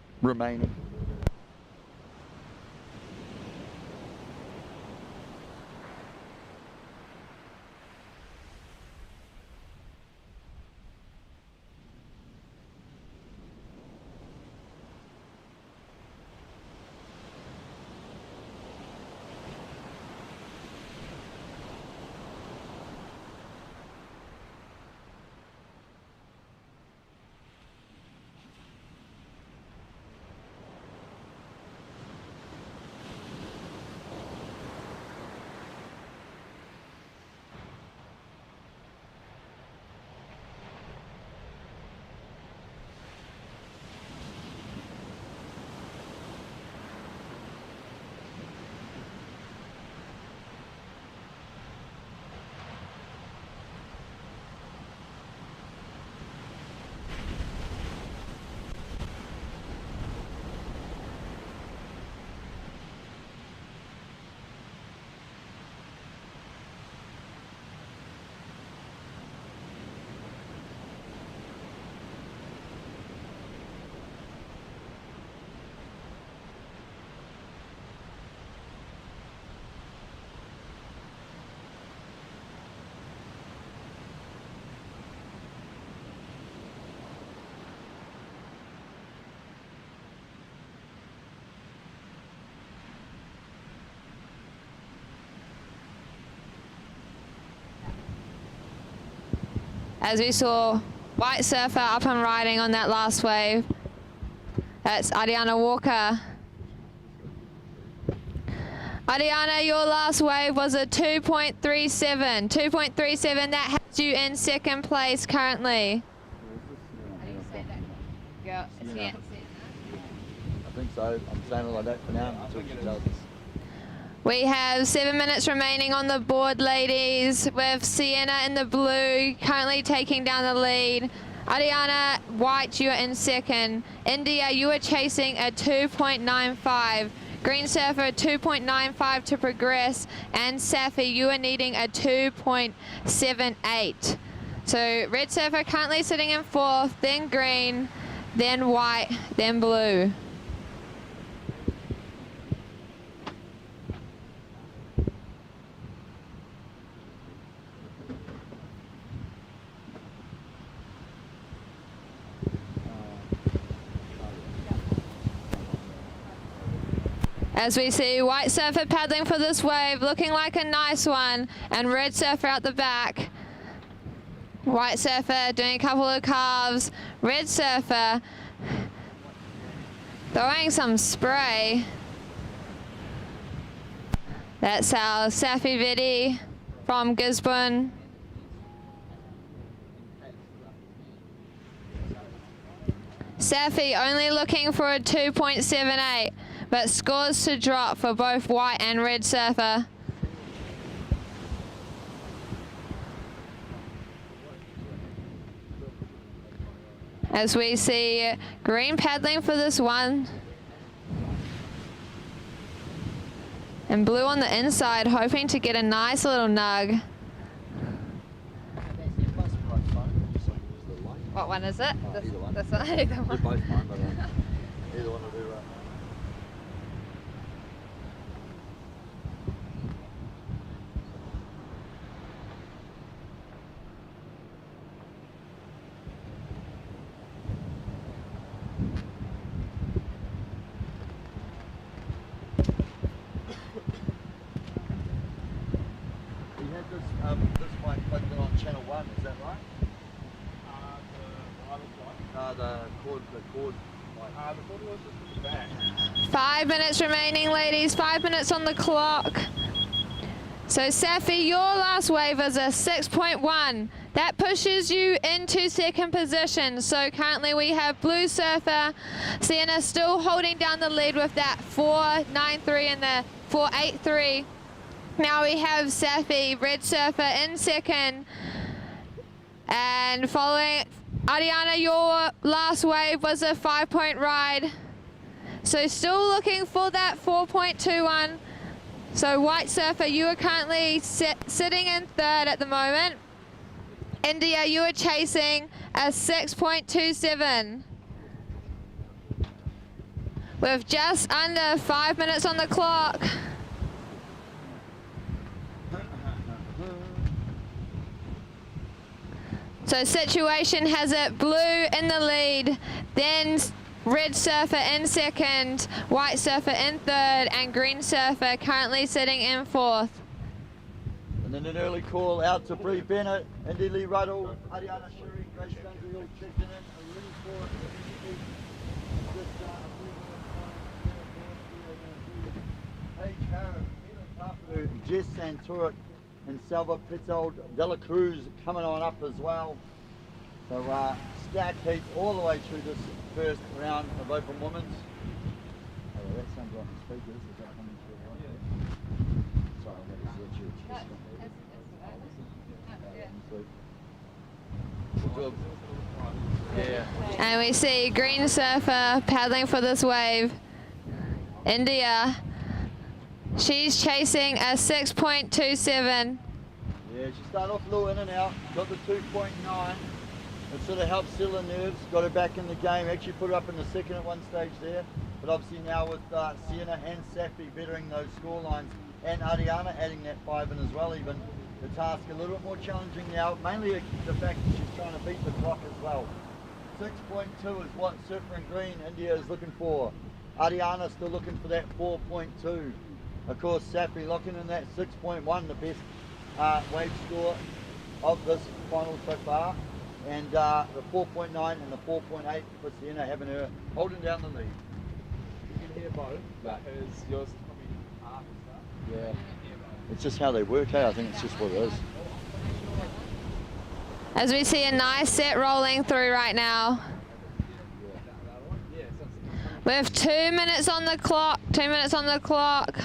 As we saw, white surfer up and riding on that last wave. That's Ariana Walker. Ariana, your last wave was a 2.37. 2.37, that has you in second place currently. I think so. I'm saying it like that for now until she tells us. We have 7 minutes remaining on the board, ladies, with Sienna in the blue currently taking down the lead. Ariana White, you are in second. India, you are chasing a 2.95. Green Surfer, 2.95 to progress. And Safi, you are needing a 2.78. So Red Surfer currently sitting in fourth, then green, then white, then blue. As we see White Surfer paddling for this wave, looking like a nice one, and Red Surfer out the back. White Surfer doing a couple of carves. Red Surfer throwing some spray. That's our Safi Vidi from Gisborne. Safi only looking for a 2.78. But scores to drop for both White and Red Surfer. As we see green paddling for this one. And blue on the inside, hoping to get a nice little nug. What one is it? This one? Either one. They're both fine, but either one will do right. This mic plugged in on channel 1, is that right? The cord mic. The cord was just at the back. 5 minutes remaining, ladies. 5 minutes on the clock. So Safi, your last wave is a 6.1. That pushes you into second position. So currently we have Blue Surfer, Sienna still holding down the lead with that 4.93 and the 4.83. Now we have Safi, Red Surfer in second. And following, Ariana, your last wave was a 5-point ride. So still looking for that 4.21. So White Surfer, you are currently sitting in third at the moment. India, you are chasing a 6.27. With just under 5 minutes on the clock. So situation has it blue in the lead, then red surfer in second, white surfer in third, and green surfer currently sitting in fourth. And then an early call out to Bree Bennett, Indy Lee Ruddle, Ariana Shuri, Grace Gunsey all checked in. A really forward Paige Harris, Jess Santurit, and Salva Pitold Dela Cruz coming on up as well. So stacked heats all the way through this first round of Open Women's. Oh, that sounds like the speakers. Is that coming through? Sorry, that is your Yeah. And we see green surfer paddling for this wave. India. She's chasing a 6.27. Yeah, she started off a little in and out, got the 2.9. It sort of helped settle her nerves, got her back in the game, actually put her up in the second at one stage there. But obviously now with Sienna and Safi bettering those score lines, and Ariana adding that 5 in as well, even the task a little bit more challenging now, mainly the fact that she's trying to beat the clock as well. 6.2 is what Surfer and Green India is looking for. Ariana still looking for that 4.2. Of course, Safi locking in that 6.1, the best wave score of this final so far. And the 4.9 and the 4.8 for Sienna having her holding down the lead. You can hear both, but is yours coming after that? Yeah. It's just how they work, hey? I think it's just what it is. As we see a nice set rolling through right now. With 2 minutes on the clock, 2 minutes on the clock.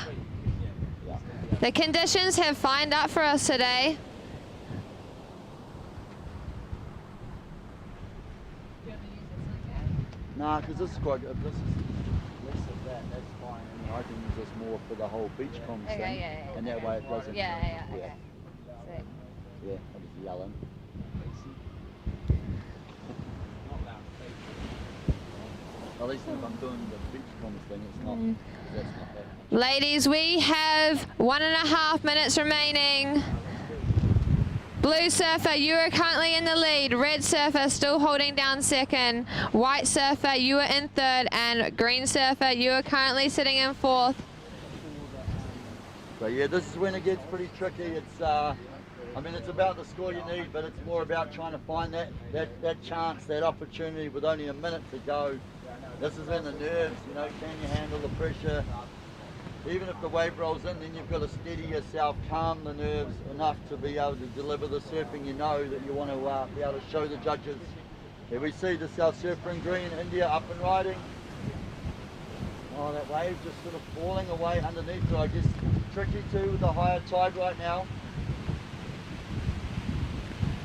The conditions have fined up for us today. Nah, because this is quite good. If this is less of that, that's fine. I mean, I can use this more for the whole beach comms thing. Yeah, and that way it doesn't. Yeah, okay. Yeah, I'll just yelling. At least if I'm doing the beach comms thing, it's not. That's not that. Ladies, we have 1.5 minutes remaining. Blue surfer, you are currently in the lead. Red surfer still holding down second. White surfer, you are in third. And green surfer, you are currently sitting in fourth. So yeah, this is when it gets pretty tricky. It's, I mean, it's about the score you need, but it's more about trying to find that chance, that opportunity with only a minute to go. This is in the nerves, you know, can you handle the pressure? Even if the wave rolls in, then you've got to steady yourself, calm the nerves enough to be able to deliver the surfing you know that you want to be able to show the judges. Here we see the South Surfer in green, India up and riding. Oh, that wave just sort of falling away underneath her. I guess tricky too with the higher tide right now.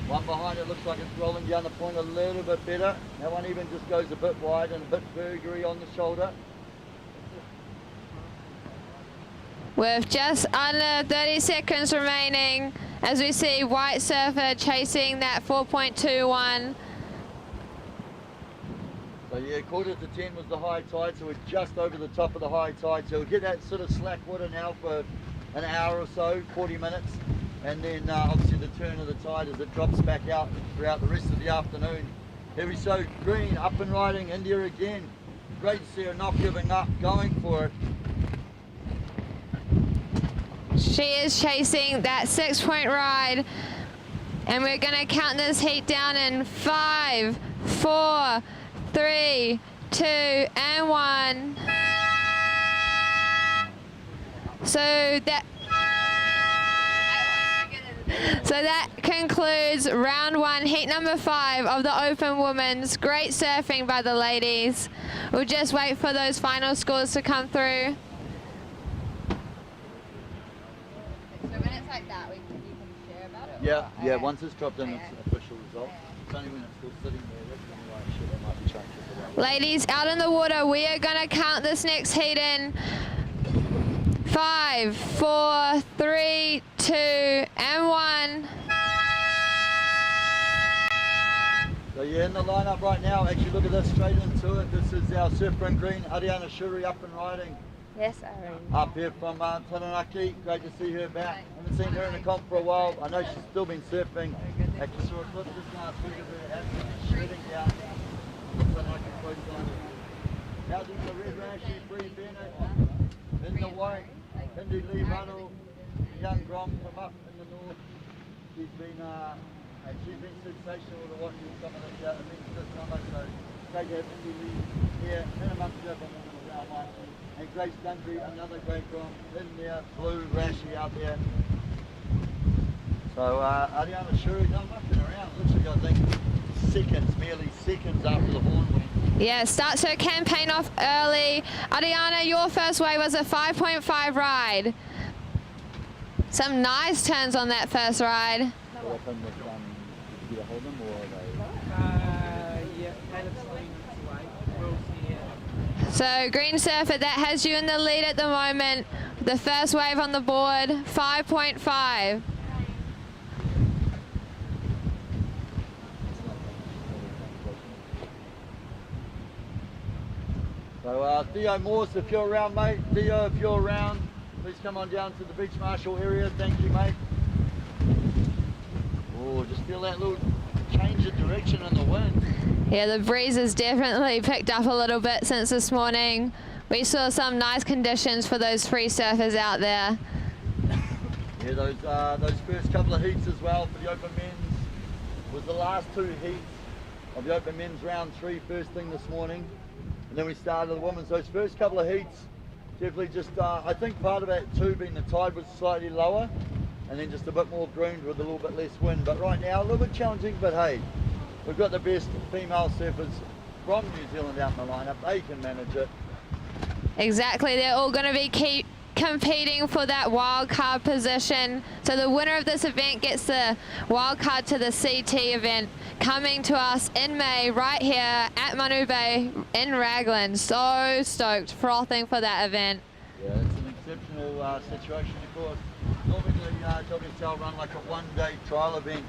One behind it looks like it's rolling down the point a little bit better. That one even just goes a bit wide and a bit burgery on the shoulder. With just under 30 seconds remaining, as we see white surfer chasing that 4.21. So yeah, 9:45 was the high tide, so we're just over the top of the high tide. So we'll get that sort of slack water now for an hour or so, 40 minutes. And then obviously the turn of the tide as it drops back out throughout the rest of the afternoon. Here we show green up and riding, India again. Great to see her not giving up, going for it. She is chasing that 6-point ride. And we're going to count this heat down in 5, 4, 3, 2, and 1. So that concludes round 1, heat number 5 of the Open Women's. Great surfing by the ladies. We'll just wait for those final scores to come through. Like that, you can share about it? Yeah, yeah, once it's dropped in, it's official result. It's only when it's still sitting there, that's when you're like, shit, that might be changed. Ladies, out in the water, we are going to count this next heat in 5, 4, 3, 2, and 1. yeah, in the lineup right now, actually look at this, straight into it. This is our surfer in green, Ariana Shuri up and riding. Yes, Aaron. Up here from Taranaki, great to see her back. Haven't seen her in the comp for a while. I know she's still been surfing. Actually saw a clip this last week of her absolutely shredding down. Taranaki coastline. Out in the red Rashi, Bree Bennett. In the white, Hindi Lee Runnell, young Grom from up in the north. She's been sensational to watching some of the events this summer. So great to have Hindi Lee here in amongst the open women around one. And Grace Gundry, another great Grom in there, Blue Rashi out there. So Ariana Shuri, not mucking around, literally I think seconds, merely seconds after the horn went. Yeah, starts her campaign off early. Ariana, your first wave was a 5.5 ride. Some nice turns on that first ride. What happened with, did you hold them or Yeah, Caleb's leading this way. Will's here. So Green Surfer, that has you in the lead at the moment. The first wave on the board, 5.5. So Theo Morse, if you're around, mate. Theo, if you're around, please come on down to the beach marshal area. Thank you, mate. Oh, just feel that little change of direction in the wind. Yeah, the breeze has definitely picked up a little bit since this morning. We saw some nice conditions for those free surfers out there. Yeah, those first couple of heats as well for the open men's was the last two heats of the open men's round 3 first thing this morning. And then we started the women's. Those first couple of heats, definitely just, I think part of that too being the tide was slightly lower and then just a bit more groomed with a little bit less wind. But right now, a little bit challenging, but hey, we've got the best female surfers from New Zealand out in the lineup. They can manage it. Exactly, they're all going to be competing for that wild card position. So the winner of this event gets the wild card to the CT event coming to us in May right here at Manu Bay in Raglan. So stoked, frothing for that event. Yeah, it's an exceptional situation, of course. Normally WSL run like a one-day trial event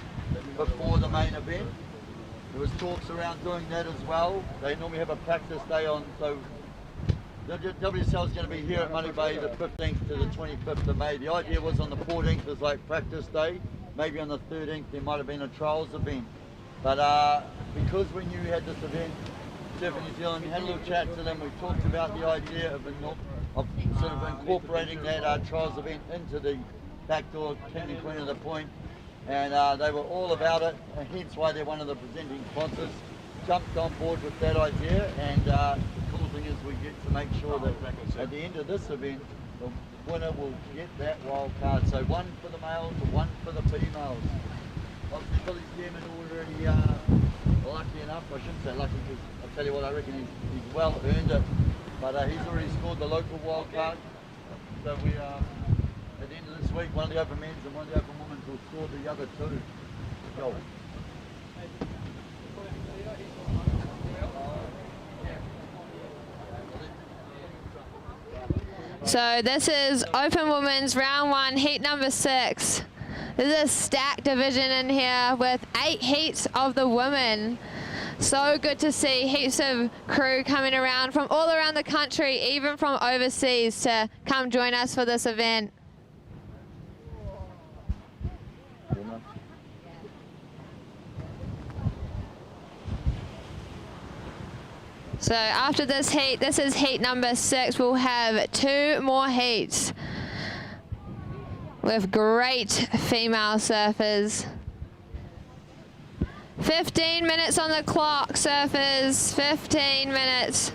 before the main event. There was talks around doing that as well. They normally have a practice day on, so the WSL is going to be here at Manu Bay the 15th to the 25th of May. The idea was on the 14th was like practice day. Maybe on the 13th there might have been a trials event. But because we knew we had this event, Surfing New Zealand, we had a little chat to them. We talked about the idea of sort of incorporating that trials event into the Backdoor King and Queen of the Point. And they were all about it, and hence why they're one of the presenting sponsors. Jumped on board with that idea, and the cool thing is we get to make sure that at the end of this event, the winner will get that wild card. So one for the males and one for the females. Obviously Billy Stearman already lucky enough, I shouldn't say lucky because I'll tell you what, I reckon he's well earned it. But he's already scored the local wild card. So we at the end of this week, one of the open men's and one of the open women's will score the other two. Go. So this is Open Women's Round 1, Heat number 6. There's a stacked division in here with 8 heats of the women. So good to see heaps of crew coming around from all around the country, even from overseas, to come join us for this event. So after this heat, this is heat number 6, we'll have 2 more heats with great female surfers. 15 minutes on the clock, surfers, 15 minutes.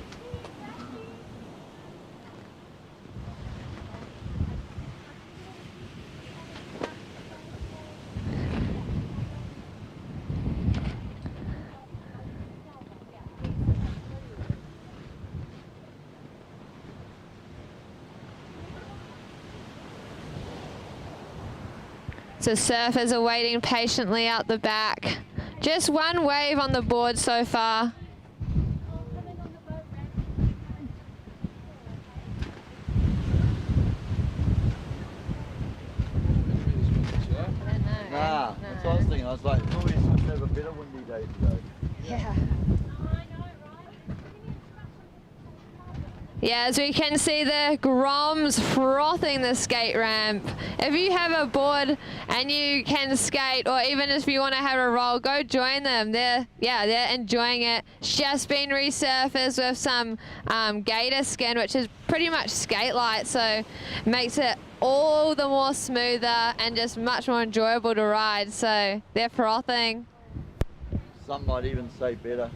So surfers are waiting patiently out the back. Just one wave on the board so far. Nah, it's what I was thinking. I was like, oh, we're supposed to have a better windy day today. Yeah. Yeah, as we can see the Groms frothing the skate ramp. If you have a board and you can skate, or even if you want to have a roll, go join them. They're enjoying it. It's just been resurfaced with some gator skin, which is pretty much skate light, so makes it all the more smoother and just much more enjoyable to ride. So they're frothing. Some might even say better.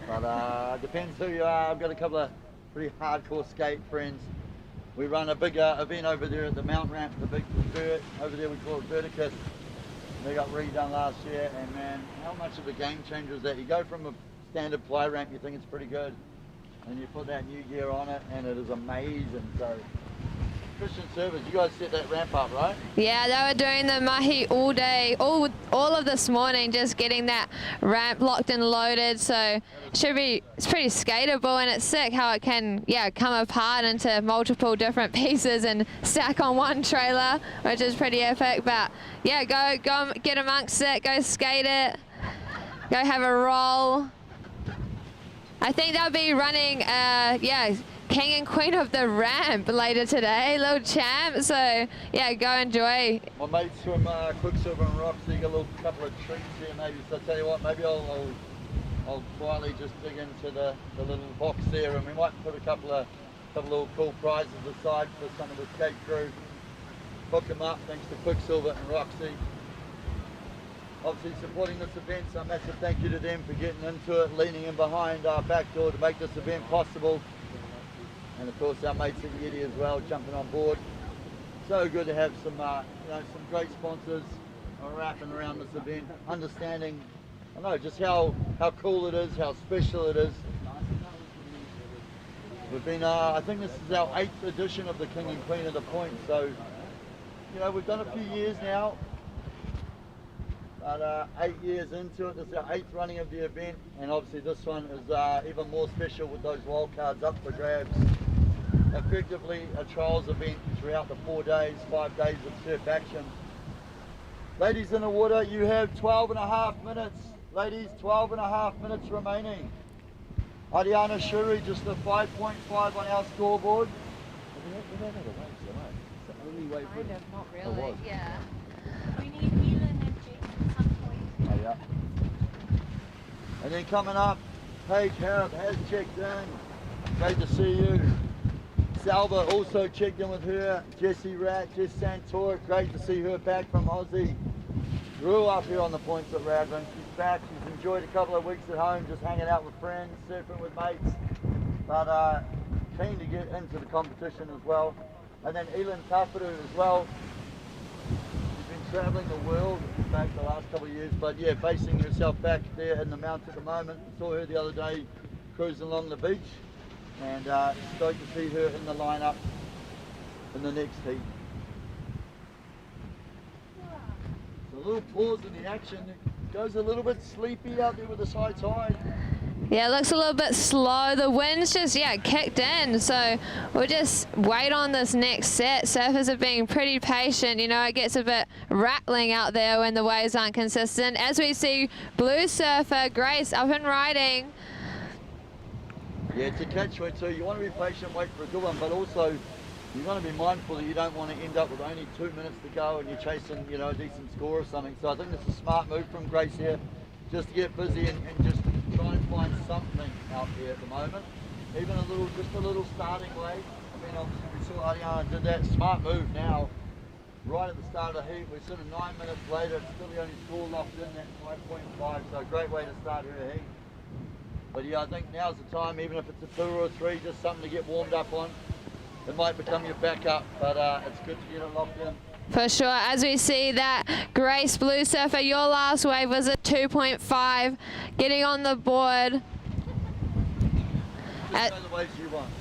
But depends who you are. I've got a couple of pretty hardcore skate friends. We run a big event over there at the mount ramp, the big vert over there. We call it Verticus. They got redone last year, and man, how much of a game changer is that? You go from a standard fly ramp, you think it's pretty good, and you put that new gear on it, and it is amazing. So, Christian Service, you guys set that ramp up, right? Yeah, they were doing the mahi all day, all of this morning, just getting that ramp locked and loaded. So it's pretty skatable, and it's sick how it can, come apart into multiple different pieces and stack on one trailer, which is pretty epic. But yeah, go get amongst it, go skate it, go have a roll. I think they'll be running, King and Queen of the Ramp later today, little champ. So yeah, go enjoy. My mates from Quicksilver and Roxy got a little couple of treats here maybe, so I'll tell you what, maybe I'll quietly just dig into the little box there, and we might put a couple of little cool prizes aside for some of the skate crew. Hook them up, thanks to Quicksilver and Roxy. Obviously supporting this event, so a massive thank you to them for getting into it, leaning in behind our Backdoor to make this event possible. And of course our mates at Yeti as well, jumping on board. So good to have some great sponsors wrapping around this event, understanding, I know, just how cool it is, how special it is. We've been, I think this is our 8th edition of the King and Queen of the Point, so, we've done a few years now, but 8 years into it, this is our 8th running of the event, and obviously this one is even more special with those wildcards up for grabs. Effectively a trials event throughout the 5 days of surf action. Ladies in the water, you have 12.5 minutes. Ladies, 12.5 minutes remaining. Ariana Shuri, just a 5.5 on our scoreboard. Kind of, not really, yeah. We need Elin and Jake at some point. Oh, yeah. And then coming up, Paige Harrop has checked in. Great to see you. Salva also checked in with her. Jessie Rat, Jess Santor, great to see her back from Aussie. Grew up here on the points at Raglan. She's back. She's enjoyed a couple of weeks at home, just hanging out with friends, surfing with mates. But keen to get into the competition as well. And then Elin Taparu as well. She's been travelling the world, in fact, the last couple of years. But yeah, basing herself back there in the mount at the moment. Saw her the other day cruising along the beach. And stoked to see her in the lineup in the next heat. So a little pause in the action. It goes a little bit sleepy out there with this high tide. Yeah, it looks a little bit slow. The wind's just, kicked in. So we'll just wait on this next set. Surfers are being pretty patient. It gets a bit rattling out there when the waves aren't consistent. As we see blue surfer Grace up and riding. Yeah, it's a catch-22. You want to be patient, wait for a good one, but also you want to be mindful that you don't want to end up with only 2 minutes to go and you're chasing, a decent score or something. So I think it's a smart move from Grace here, just to get busy and just try and find something out there at the moment. Even just a little starting wave. I mean, obviously we saw Ariana did that. Smart move now. Right at the start of the heat, we're sort of 9 minutes later, it's still the only score locked in, that 5.5, so a great way to start her heat. But yeah, I think now's the time, even if it's a 2 or a 3, just something to get warmed up on. It might become your backup, but it's good to get it locked in. For sure, as we see that Grace Blue Surfer, your last wave was a 2.5, getting on the board.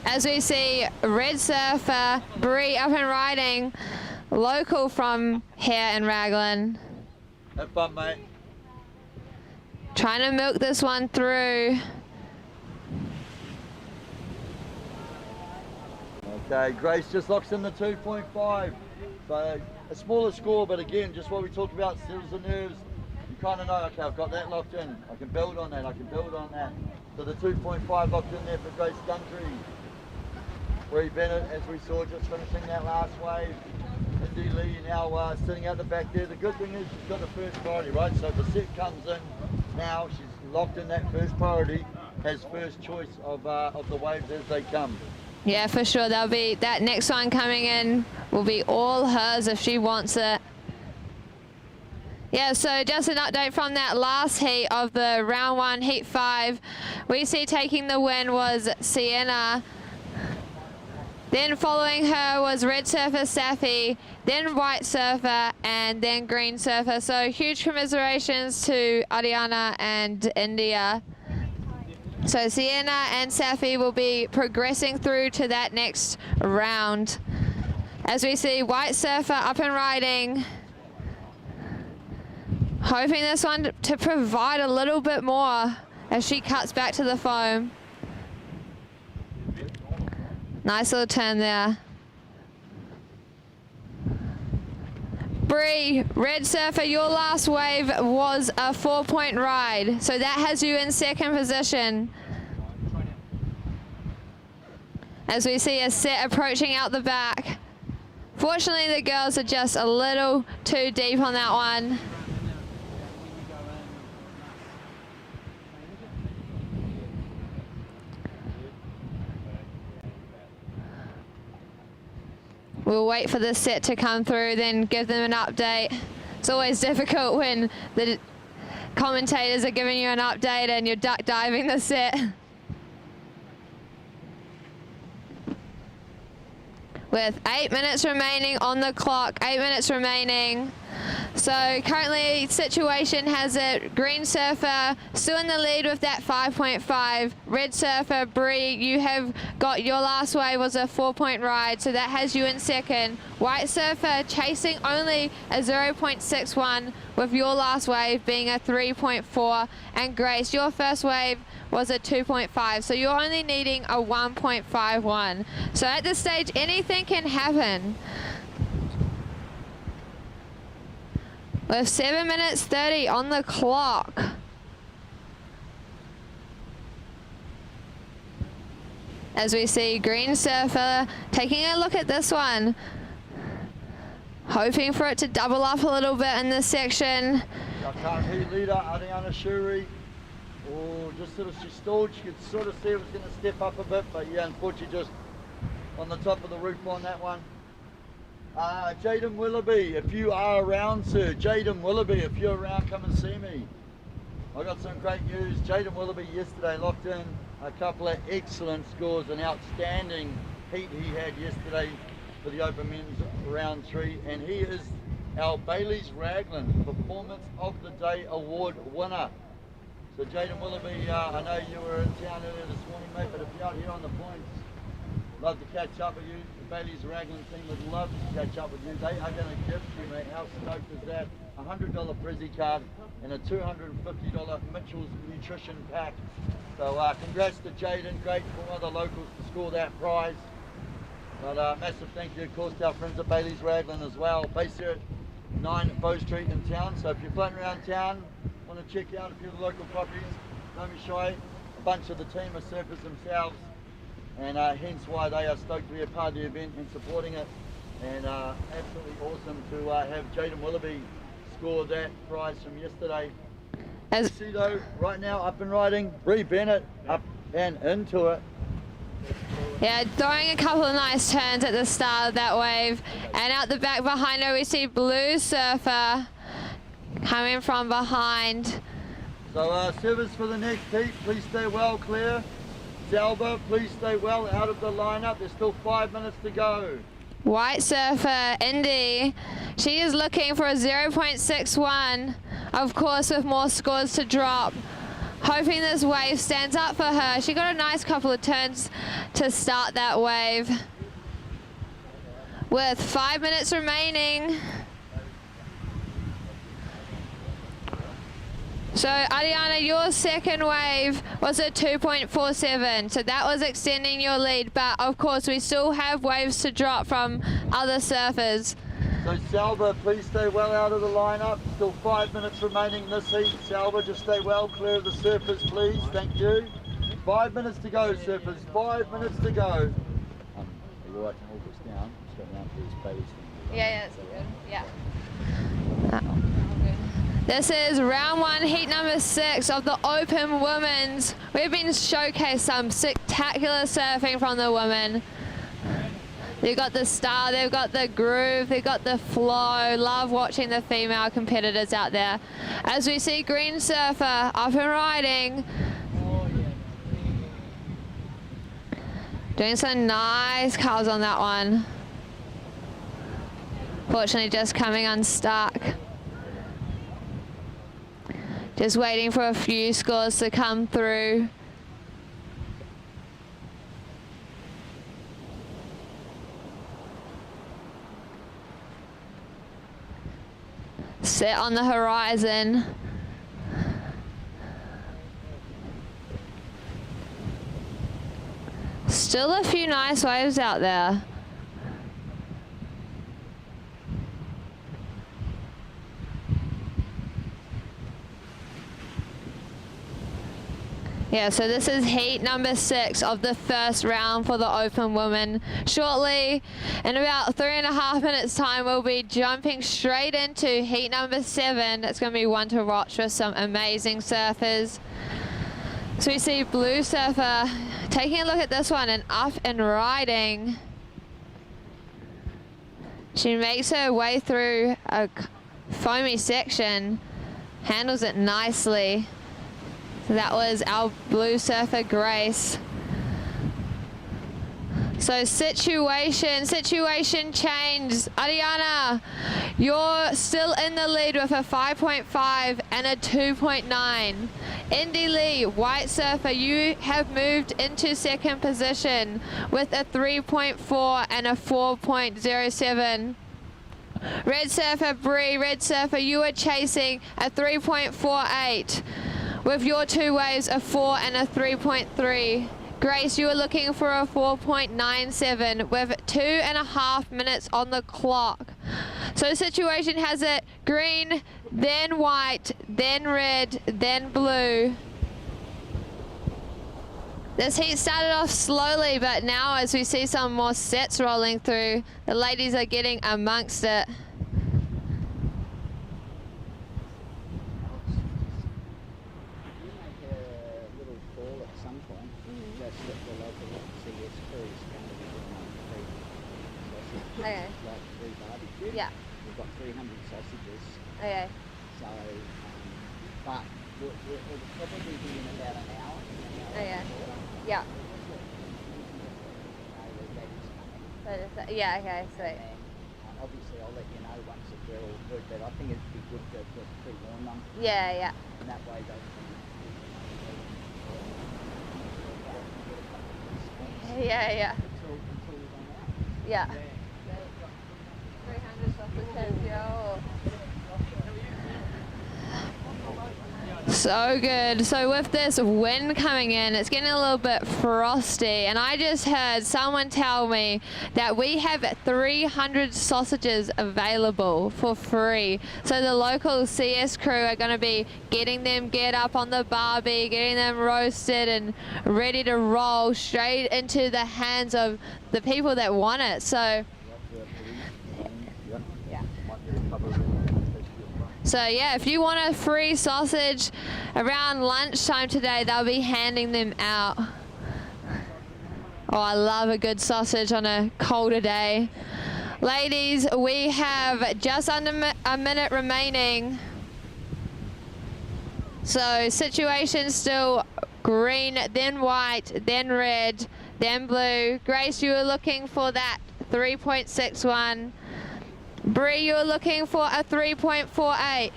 As we see Red Surfer, Bree up and riding, local from here in Raglan. Have fun, mate. Trying to milk this one through. Okay, Grace just locks in the 2.5. So a smaller score, but again, just what we talked about, settles the nerves. You kind of know, okay, I've got that locked in. I can build on that. I can build on that. So the 2.5 locked in there for Grace Country. Bree Bennett, as we saw, just finishing that last wave. Indy Lee now sitting out the back there. The good thing is she's got the first priority, right? So if the set comes in now, she's locked in that first priority, has first choice of the waves as they come. Yeah, for sure. That'll be that next one coming in will be all hers if she wants it. Yeah, so just an update from that last heat of the round 1, heat 5. We see taking the win was Sienna. Then following her was red surfer Safi, then white surfer, and then green surfer. So huge commiserations to Ariana and India. So Sienna and Safi will be progressing through to that next round. As we see white surfer up and riding. Hoping this one to provide a little bit more as she cuts back to the foam. Nice little turn there. Bree, red surfer, your last wave was a 4-point ride. So that has you in second position. As we see a set approaching out the back. Fortunately, the girls are just a little too deep on that one. We'll wait for the set to come through, then give them an update. It's always difficult when the commentators are giving you an update and you're duck diving the set. With 8 minutes remaining on the clock, 8 minutes remaining. So currently situation has it, green surfer still in the lead with that 5.5. Red surfer, Bree, you have got your last wave was a 4-point ride, so that has you in second. White surfer chasing only a 0.61 with your last wave being a 3.4. And Grace, your first wave was a 2.5, so you're only needing a 1.51. So at this stage, anything can happen. With 7 minutes 30 on the clock. As we see green surfer taking a look at this one. Hoping for it to double up a little bit in this section. Our current heat leader, Ariana Shuri. Oh, just sort of, she stalled. She could sort of see it was going to step up a bit, but yeah, unfortunately just on the top of the roof on that one. Jaden Willoughby, if you are around, sir. Jaden Willoughby, if you're around, come and see me. I got some great news. Jaden Willoughby yesterday locked in a couple of excellent scores, an outstanding heat he had yesterday for the Open Men's round 3, and he is our Bailey's Raglan Performance of the Day Award winner. So Jaden Willoughby, I know you were in town earlier this morning, mate, but if you're out here on the points, love to catch up with you. The Bailey's Raglan team would love to catch up with you. They are going to gift you, mate. How stoked is that? A $100 Prezi card and a $250 Mitchell's Nutrition pack. So congrats to Jaden. Great for one of the locals to score that prize. But massive thank you, of course, to our friends at Bailey's Raglan as well. Based here at 9 Bow Street in town. So if you're floating around town, want to check out a few of the local properties, don't be shy. A bunch of the team are surfers themselves, and hence why they are stoked to be a part of the event and supporting it. And absolutely awesome to have Jaden Willoughby score that prize from yesterday. As you see though, right now up and riding, Bree Bennett up and into it. Yeah, throwing a couple of nice turns at the start of that wave. And out the back behind her we see Blue Surfer coming from behind. So service for the next heat, please stay well clear. Zalba, please stay well out of the lineup. There's still 5 minutes to go. White surfer, Indy, she is looking for a 0.61, of course with more scores to drop. Hoping this wave stands up for her. She got a nice couple of turns to start that wave. With 5 minutes remaining. So Ariana, your second wave was a 2.47, so that was extending your lead, but of course we still have waves to drop from other surfers. So Salva, please stay well out of the lineup. Still 5 minutes remaining in this heat. Salva, just stay well clear of the surfers, please. Thank you. 5 minutes to go, surfers. 5 minutes to go. Are you right to hold this down? Just go down to these bays. Yeah, that's good. Yeah. This is round 1, heat number 6 of the Open Women's. We've been showcased some spectacular surfing from the women. They've got the style, they've got the groove, they've got the flow. Love watching the female competitors out there. As we see Green Surfer up and riding. Doing some nice curls on that one. Fortunately just coming unstuck. Just waiting for a few scores to come through. Set on the horizon. Still a few nice waves out there. Yeah, so this is heat number 6 of the first round for the Open Women. Shortly, in about 3.5 minutes time, we'll be jumping straight into heat number 7. It's going to be one to watch with some amazing surfers. So we see Blue Surfer taking a look at this one and up and riding. She makes her way through a foamy section, handles it nicely. So that was our Blue Surfer, Grace. So situation change. Ariana, you're still in the lead with a 5.5 and a 2.9. Indy Lee, White Surfer, you have moved into second position with a 3.4 and a 4.07. Red Surfer, Bree, Red Surfer, you are chasing a 3.48. With your 2 waves, a 4 and a 3.3. Grace, you are looking for a 4.97 with 2.5 minutes on the clock. So situation has it green, then white, then red, then blue. This heat started off slowly, but now as we see some more sets rolling through, the ladies are getting amongst it. Okay. Like 3 barbecue. Yeah. We've got 300 sausages. Okay. So, but it'll probably be in about an hour. Okay. Yeah. Yeah, okay, sweet. And obviously I'll let you know once they're all good, but I think it'd be good to just pre-warn them. Yeah, yeah. And that way they can... Yeah. Until we run out. Yeah. 300 sausages, yo. So good. So with this wind coming in, it's getting a little bit frosty, and I just heard someone tell me that we have 300 sausages available for free. So the local CS crew are going to be getting them geared up on the barbie, getting them roasted and ready to roll straight into the hands of the people that want it. So yeah, if you want a free sausage around lunchtime today, they'll be handing them out. Oh, I love a good sausage on a colder day. Ladies, we have just under a minute remaining. So situation still green, then white, then red, then blue. Grace, you were looking for that 3.61. Bree, you're looking for a 3.48.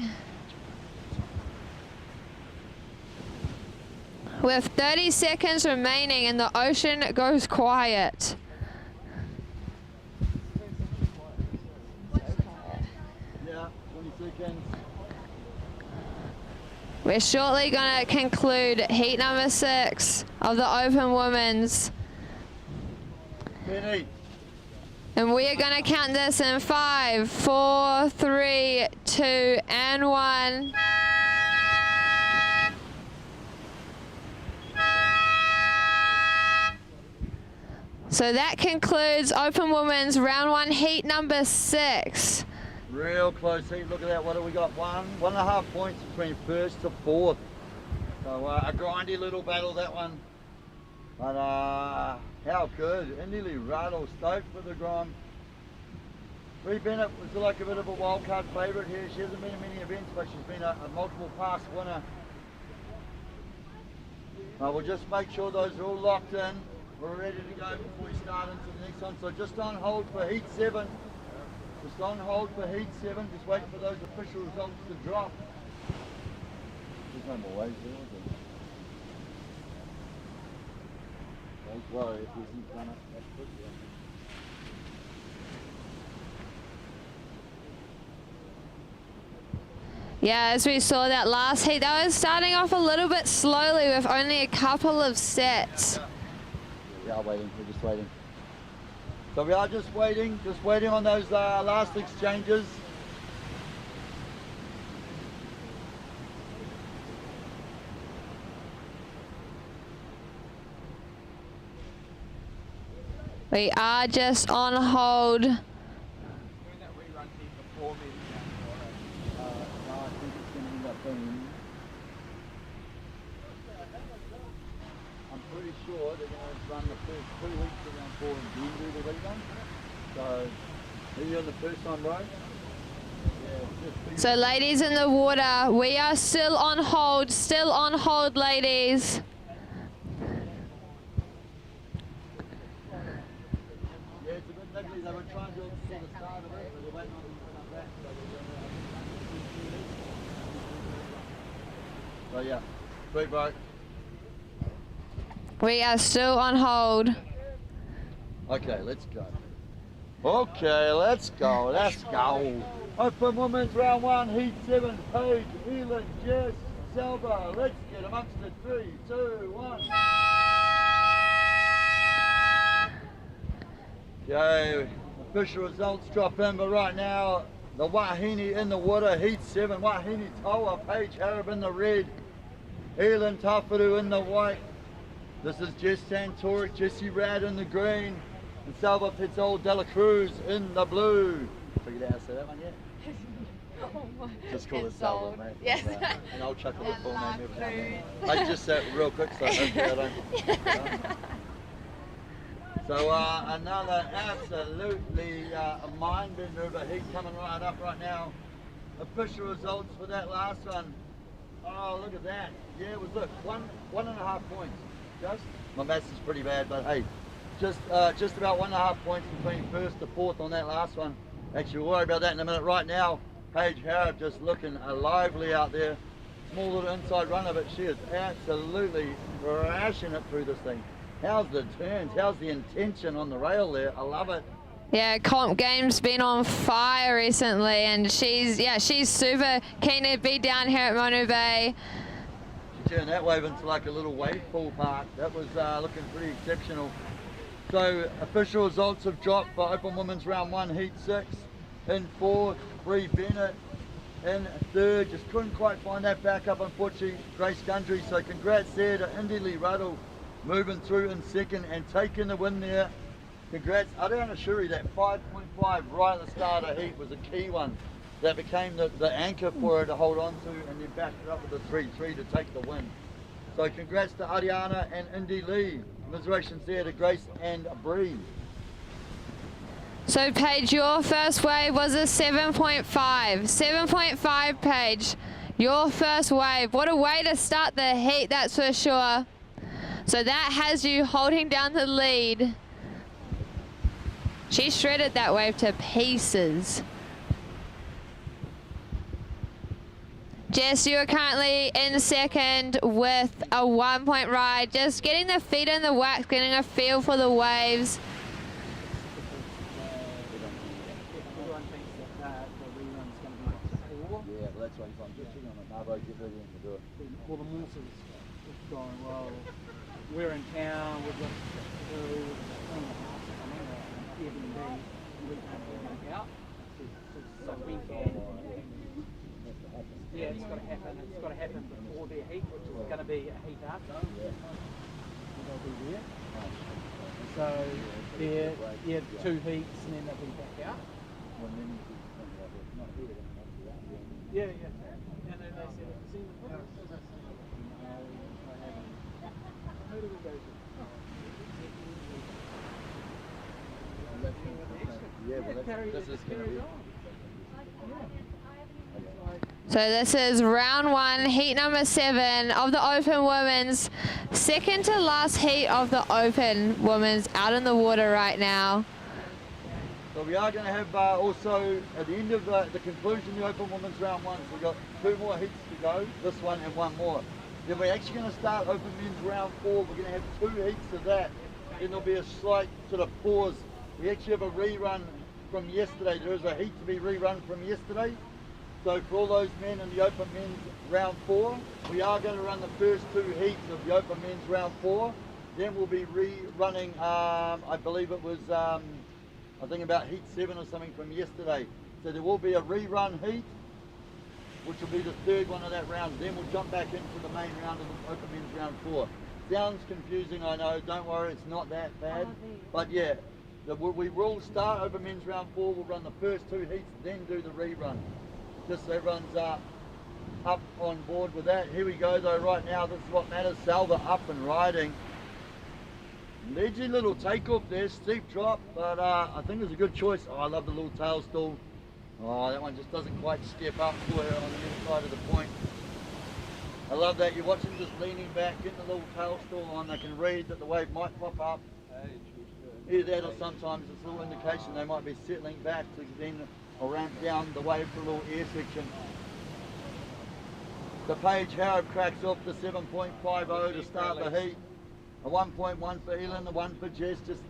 With 30 seconds remaining and the ocean goes quiet. Yeah, 20 seconds. We're shortly going to conclude heat number 6 of the Open Women's. 20. And we are going to count this in 5, 4, 3, 2, and 1. So that concludes Open Women's Round 1 Heat number 6. Real close heat. Look at that. What do we got? 1.5 points between first to fourth. So a grindy little battle, that one. But how good. Indy Rattle stoked for the grind. Bree Bennett was like a bit of a wildcard favourite here. She hasn't been in many events, but she's been a multiple pass winner. We'll just make sure those are all locked in. We're ready to go before we start into the next one. So just on hold for Heat 7. Just on hold for Heat 7. Just wait for those official results to drop. There's no more waves there, is there? Don't worry if he hasn't done it that quickly. Yeah, as we saw that last heat, that was starting off a little bit slowly with only a couple of sets. We are waiting, we're just waiting. So we are just waiting on those last exchanges. We are just on hold. Doing that rerun heat before me. No, I think it's going to end up being... I'm pretty sure they're going to run the first 2 weeks of round 4 and then do the rerun. So, are you on the first time, bro? Yeah, So ladies in the water, we are still on hold, ladies. yeah, it's a bit niggly. They were trying to do it before the start of it, but they're waiting on them to come back. So yeah, sweet, bro. We are still on hold. Okay, let's go. Okay, let's go. Let's go. Open Women's Round 1, Heat 7, Paige, Elin, Jess, Selva. Let's get amongst it. 3, 2, 1. Okay, official results drop in, but right now, the Wahine in the water, Heat 7, Wahine Toa, Paige Harab in the red, Elin Tafaru in the white. This is Jess Santoric, Jessie Rad in the green, and Salva Pizzol Dela Cruz in the blue. Figured out how to say that one yet? Just call it Salva, mate. Yes. And I'll chuckle the full name every now and then. I just said real quick, so hopefully I don't. So another absolutely mind-bender of a heat coming right up right now. Official results for that last one. Oh, look at that. Yeah, it was, look, 1.5 points. Just, my maths is pretty bad, but hey, just about 1.5 points between first to fourth on that last one. Actually, we'll worry about that in a minute. Right now, Paige Harab just looking lively out there. Small little inside runner, but she is absolutely thrashing it through this thing. How's the turns? How's the intention on the rail there? I love it. Yeah, Comp Game's been on fire recently, and she's super keen to be down here at Manu Bay. She turned that wave into like a little wave pool park. That was looking pretty exceptional. So official results have dropped for Open Women's Round 1 Heat 6. In fourth, Bree Bennett. In third, just couldn't quite find that back up, unfortunately, Grace Gundry. So congrats there to Indy Lee Ruddle, moving through in second and taking the win there. Congrats, Ariana Shuri, that 5.5 right at the start of heat was a key one. That became the anchor for her to hold on to, and then backed her up with a 3-3 to take the win. So congrats to Ariana and Indy Lee. Commiserations there to Grace and Bree. So Paige, your first wave was a 7.5. 7.5, Paige. Your first wave. What a way to start the heat, that's for sure. So that has you holding down the lead. She shredded that wave to pieces. Jess, you are currently in second with a 1-point ride. Just getting the feet in the wax, getting a feel for the waves. Everyone thinks that the rerun's going to be like 4. Yeah, well, that's why I'm just sitting on it. Marbo, get ready to do it. All the Morses is going well. We're in town, we've got Airbnb. we can't get back out. So we can. Yeah, it's got to happen. It's got to happen before their heat, which is going to be a heat after. They'll be there. So they're 2 heats and then they'll be back out. Yeah. And then they said, see the who do we go to? So this is round 1, heat number 7 of the Open Women's. Second to last heat of the Open Women's out in the water right now. So we are going to have also at the end of the conclusion of the Open Women's round 1, so we've got 2 more heats to go, this one and 1 more. Then we're actually going to start Open Men's round 4. We're going to have 2 heats of that. Then there'll be a slight sort of pause. We actually have a rerun from yesterday. There is a heat to be rerun from yesterday. So for all those men in the Open Men's round 4, we are going to run the first 2 heats of the Open Men's round 4. Then we'll be rerunning, I believe it was, I think about heat 7 or something from yesterday. So there will be a rerun heat, which will be the 3rd one of that round. Then we'll jump back into the main round of the Open Men's round 4. Sounds confusing, I know. Don't worry, it's not that bad. But yeah, we will start Open Men's round 4. We'll run the first 2 heats, then do the rerun. Just so everyone's up on board with that. Here we go though, right now, this is what matters. Salva up and riding. Ledgy little takeoff there, steep drop, but I think it's a good choice. Oh, I love the little tail stall. Oh, that one just doesn't quite step up for her on the inside of the point. I love that. You're watching just leaning back, getting the little tail stall on. They can read that the wave might pop up. Either that or sometimes it's a little indication they might be settling back to then I'll ramp down the wave for a little air section. The Paige Harrop cracks off the 7.50 to start the heat. A 1.1 for Elin, a 1 for Jess. Just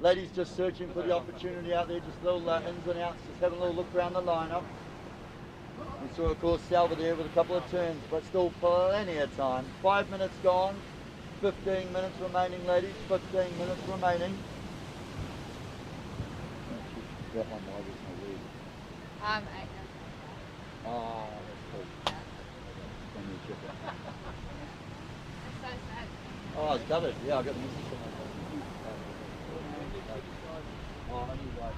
ladies just searching for the opportunity out there, just little ins and outs, just having a little look around the lineup. We saw of course Salva there with a couple of turns, but still plenty of time. 5 minutes gone, 15 minutes remaining ladies, 15 minutes remaining. That one was no weird. Oh, that's cool. Can you check it? It's so sad. Oh, it's covered. Yeah, I got the message from my phone. Oh, only like.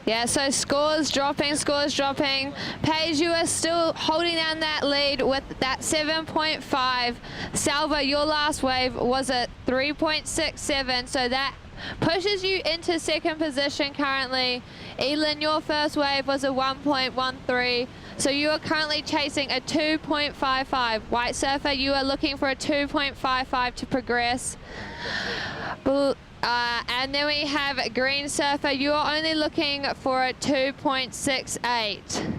Yeah, so scores dropping. Paige, you are still holding down that lead with that 7.5. Salva, your last wave was at 3.67, so that pushes you into 2nd position currently. Elin, your first wave was a 1.13, so you are currently chasing a 2.55. White Surfer, you are looking for a 2.55 to progress. And then we have Green Surfer, you are only looking for a 2.68.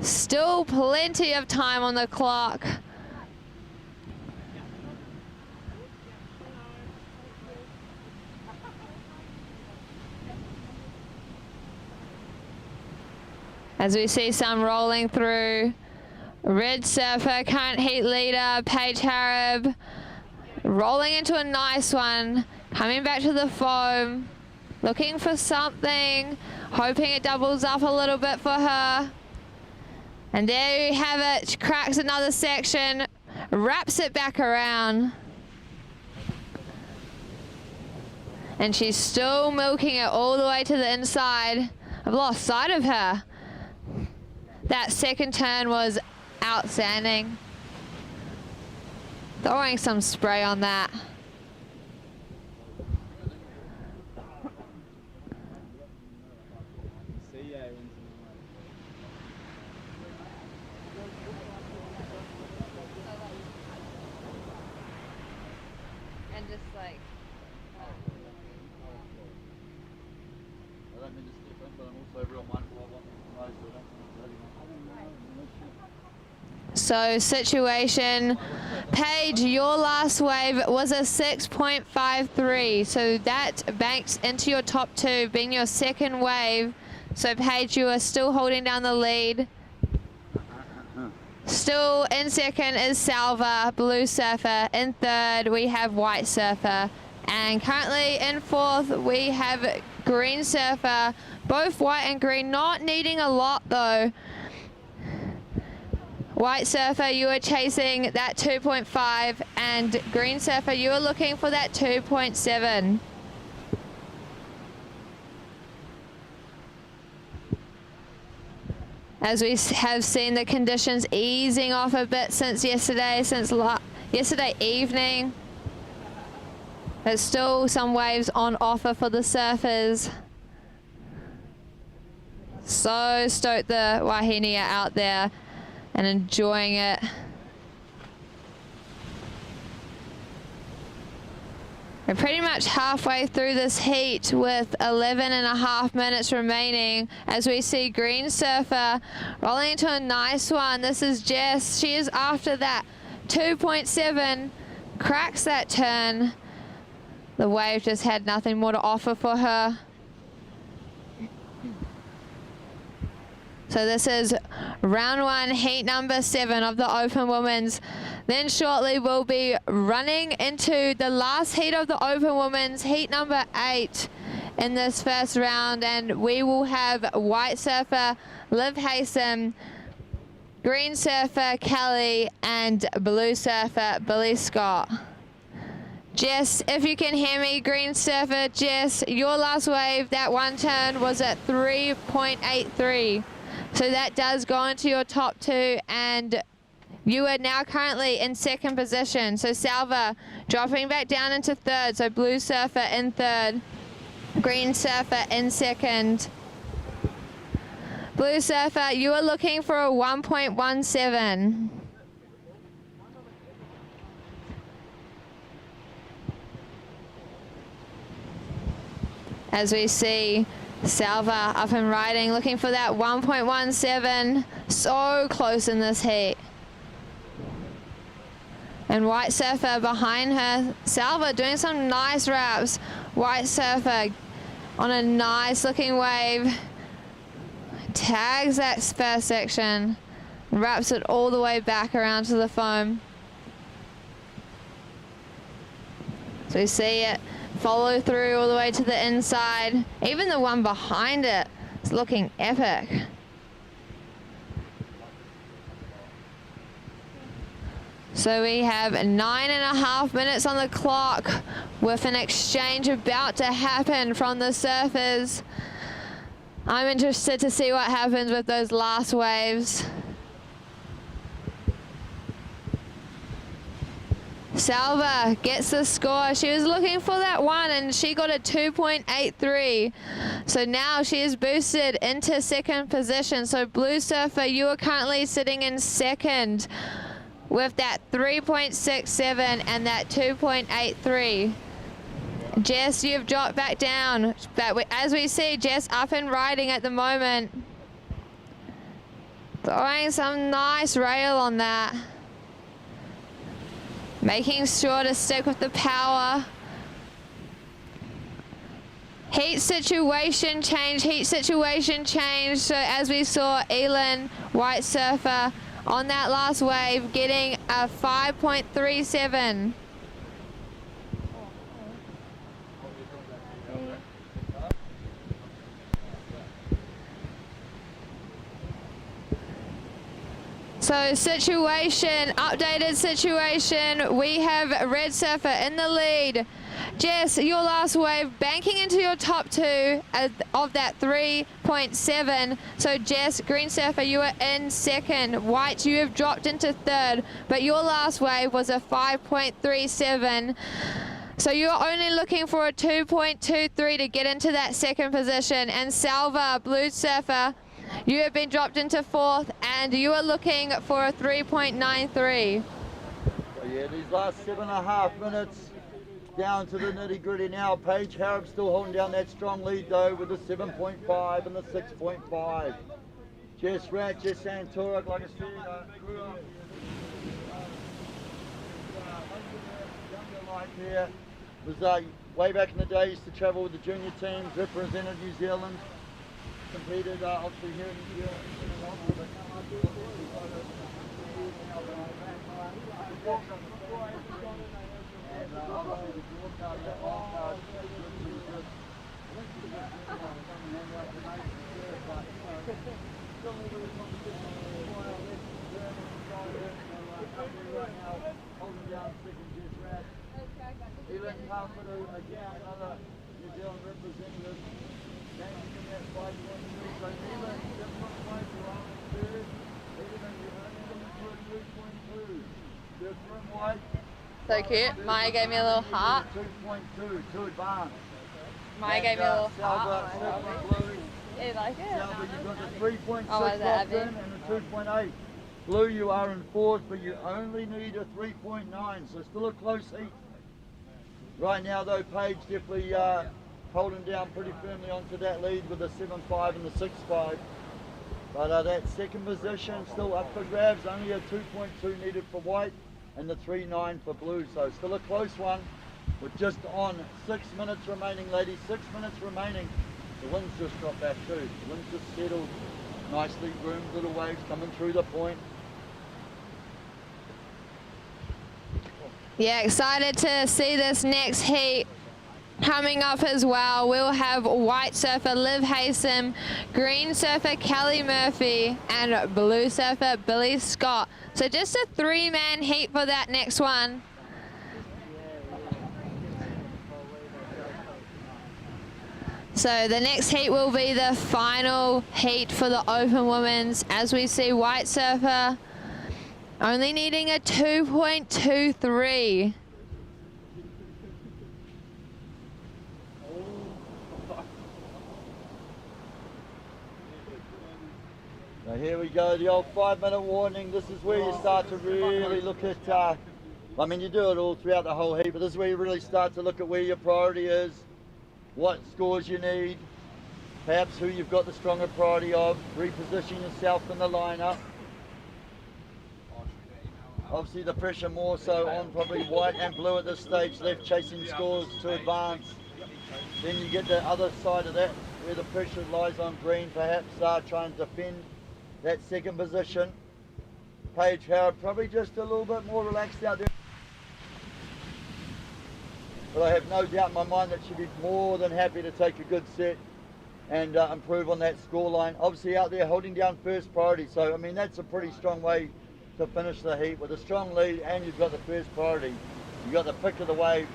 Still plenty of time on the clock. As we see some rolling through. Red Surfer, current heat leader, Paige Harrop, rolling into a nice one. Coming back to the foam, looking for something, hoping it doubles up a little bit for her. And there you have it, she cracks another section, wraps it back around. And she's still milking it all the way to the inside. I've lost sight of her. That second turn was outstanding. Throwing some spray on that. And just like, I don't mean to step in, but I'm also real mindful of what I so situation, Paige, your last wave was a 6.53, so that banks into your top two, being your second wave. So Paige, you are still holding down the lead. Still in second is Salva, Blue Surfer. In third, we have White Surfer. And currently in fourth, we have Green Surfer. Both white and green, not needing a lot though. White Surfer, you are chasing that 2.5, and Green Surfer, you are looking for that 2.7. As we have seen the conditions easing off a bit since yesterday, yesterday evening. There's still some waves on offer for the surfers. So stoked the Wahine are out there and enjoying it. We're pretty much halfway through this heat with 11.5 minutes remaining as we see Green Surfer rolling into a nice one. This is Jess. She is after that 2.7, cracks that turn. The wave just had nothing more to offer for her. So this is round one, heat number 7 of the Open Women's. Then shortly we'll be running into the last heat of the Open Women's, heat number 8 in this first round. And we will have White Surfer, Liv Haysom, Green Surfer, Kelly, and Blue Surfer, Billy Scott. Jess, if you can hear me, Green Surfer, Jess, your last wave, that one turn was at 3.83. So that does go into your top two, and you are now currently in second position. So Salva dropping back down into third. So Blue Surfer in third, Green Surfer in second. Blue Surfer, you are looking for a 1.17. As we see Salva up and riding, looking for that 1.17. So close in this heat. And White Surfer behind her. Salva doing some nice wraps. White Surfer on a nice looking wave. Tags that first section. Wraps it all the way back around to the foam. So we see it follow through all the way to the inside. Even the one behind it is looking epic. So we have 9.5 minutes on the clock with an exchange about to happen from the surfers. I'm interested to see what happens with those last waves. Salva gets the score. She was looking for that one and she got a 2.83. So now she is boosted into second position. So Blue Surfer, you are currently sitting in second with that 3.67 and that 2.83. Jess, you've dropped back down. But as we see, Jess up and riding at the moment. Throwing some nice rail on that. Making sure to stick with the power. Heat situation change. So as we saw, Elin, White Surfer, on that last wave, getting a 5.37. So situation, updated situation, we have Red Surfer in the lead. Jess, your last wave, banking into your top two of that 3.7. So Jess, Green Surfer, you are in second. White, you have dropped into third, but your last wave was a 5.37. So you're only looking for a 2.23 to get into that second position. And Salva, Blue Surfer, you have been dropped into fourth, and you are looking for a 3.93. So yeah, these last 7.5 minutes down to the nitty gritty now. Paige Harrop still holding down that strong lead though with the 7.5 and the 6.5. Jess Rat, Jess Santorik, like I said, Younger life here was way back in the day. Used to travel with the junior teams, represented New Zealand, competed obviously here in New Zealand. Even Carpenter, again, another New Zealand representative, standing in that 5.2, so even different ways around the third, even if you're only looking for a 3.2, there's room wide. So cute. Maya gave me a little heart. 2.2, too advanced. Maya gave me a little heart. Blue. You like it? Salva, you've got the 3.6 Oh, is that locked in and the 2.8. Blue, you are in fourth, but you only need a 3.9, so still a close heat. Right now, though, Paige definitely holding down pretty firmly onto that lead with the 7.5 and the 6.5. But that second position still up for grabs, only a 2.2 needed for white and the 3.9 for blue, so still a close one. We're just on 6 minutes remaining, ladies, 6 minutes remaining. The wind's just dropped back too. The wind's just settled nicely, groomed little waves coming through the point. Yeah, excited to see this next heat coming up as well. We'll have white surfer Liv Haysom, green surfer Kelly Murphy, and blue surfer Billy Scott. So just a 3-man heat for that next one. So the next heat will be the final heat for the open women's, as we see white surfer only needing a 2.23. Now here we go, the old 5-minute warning. This is where you start to really look at, I mean, you do it all throughout the whole heat, but this is where you really start to look at where your priority is, what scores you need, perhaps who you've got the stronger priority of, reposition yourself in the lineup. Obviously the pressure more so on probably white and blue at this stage, left chasing scores to advance. Then you get the other side of that, where the pressure lies on green, perhaps trying to defend that second position. Paige Howard probably just a little bit more relaxed out there. But I have no doubt in my mind that she'd be more than happy to take a good set and improve on that scoreline. Obviously out there holding down first priority, so I mean that's a pretty strong way to finish the heat with a strong lead, and you've got the first priority. You've got the pick of the wave.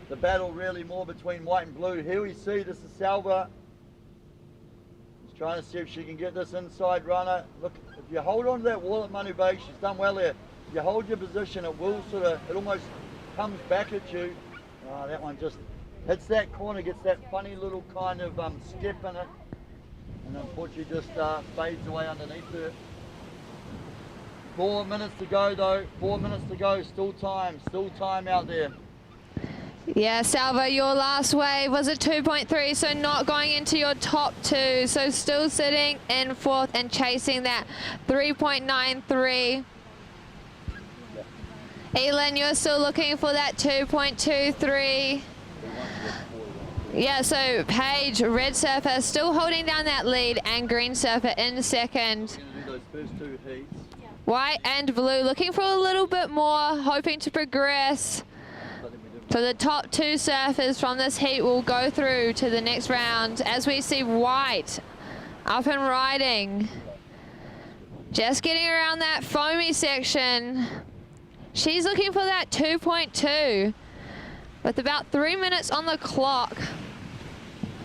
The battle really more between white and blue. Here we see this is Salva. She's trying to see if she can get this inside runner. Look, if you hold on to that wall at Manu Bay, she's done well there. If you hold your position, it will sort of, it almost comes back at you. That one just hits that corner, gets that funny little kind of skip in it, and unfortunately just fades away underneath her. 4 minutes to go though, 4 minutes to go, still time out there. Yeah, Salva, your last wave was a 2.3, so not going into your top two, so still sitting in fourth and chasing that 3.93. Elin, you're still looking for that 2.23. Yeah, so Paige, red surfer, still holding down that lead, and green surfer in second. Those first two heats. White and blue looking for a little bit more, hoping to progress. So the top two surfers from this heat will go through to the next round, as we see white up and riding. Just getting around that foamy section. She's looking for that 2.2 with about 3 minutes on the clock.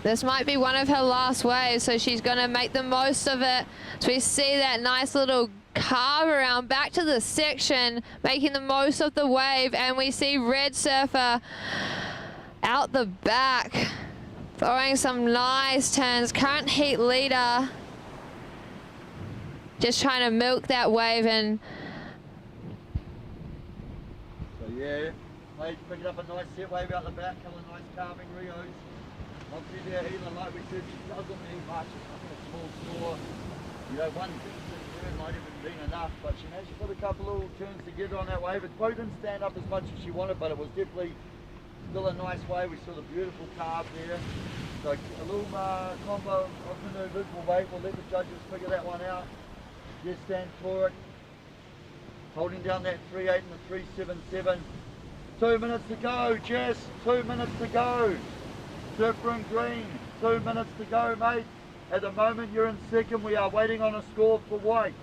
This might be one of her last waves, so she's going to make the most of it. So we see that nice little carve around back to the section, making the most of the wave, and we see red surfer out the back throwing some nice turns. Current heat leader just trying to milk that wave. And so yeah, Paige picking up a nice set wave out the back, couple of nice carving Rios. Obviously there, even like we said, she doesn't need much. It's a small score. You know, one thing might even been enough. half, but she managed to put a couple little turns together on that wave. It probably didn't stand up as much as she wanted, but it was definitely still a nice wave. We saw the beautiful carve there. So a little combo of manoeuvres. We'll wait, we'll let the judges figure that one out. Jess Santoric holding down that 3.8 and the 3.77. 2 minutes to go, Jess. 2 minutes to go. Surfer in green. 2 minutes to go, mate. At the moment, you're in second. We are waiting on a score for white.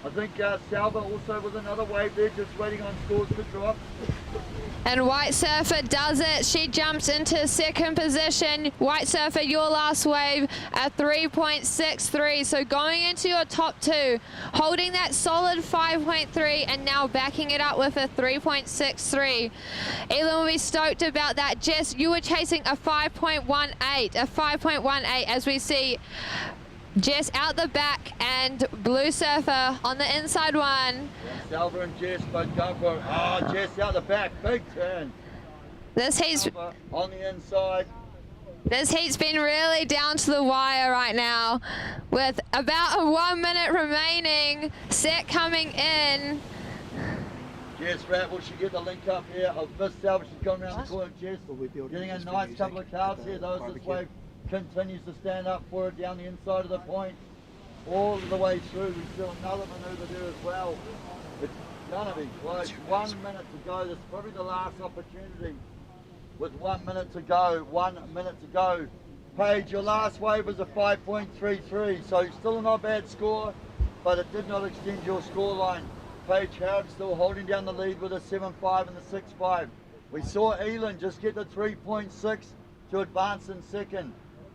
I think Salva also with another wave there, just waiting on scores to drop. And White Surfer does it. She jumps into second position. White Surfer, your last wave, a 3.63. So going into your top two, holding that solid 5.3 and now backing it up with a 3.63. Elin will be stoked about that. Jess, you were chasing a 5.18, as we see Jess out the back and Blue Surfer on the inside one. Salva and Jess both going for it. Oh, Jess out the back, big turn. This heat's Salva on the inside. This heat's been really down to the wire right now, with about a 1 minute remaining. Set coming in. Jess Rat, will she get the link up here? Of this Salva, she's going around the corner. Jess getting a nice couple of cards here. Those this wave continues to stand up for it down the inside of the point all the way through. We still another manoeuvre there as well. It's gonna be close. 1 minute to go. This is probably the last opportunity with 1 minute to go. 1 minute to go. Paige, your last wave was a 5.33, so still not a bad score, but it did not extend your score line. Paige Harrod still holding down the lead with a 7.5 and the 6.5. We saw Elin just get the 3.6 to advance in second.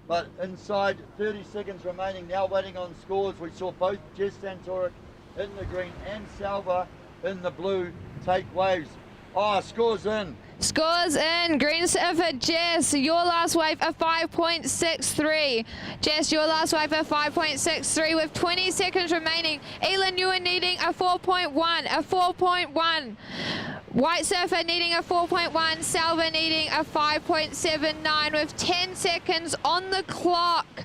But inside 30 seconds remaining, now waiting on scores. We saw both Jess Santoric in the green and Salva in the blue take waves. Oh, scores in. Scores in. Green Surfer Jess, your last wave a 5.63. Jess, your last wave a 5.63 with 20 seconds remaining. Elin, you are needing a 4.1, a 4.1. White Surfer needing a 4.1, Salva needing a 5.79 with 10 seconds on the clock.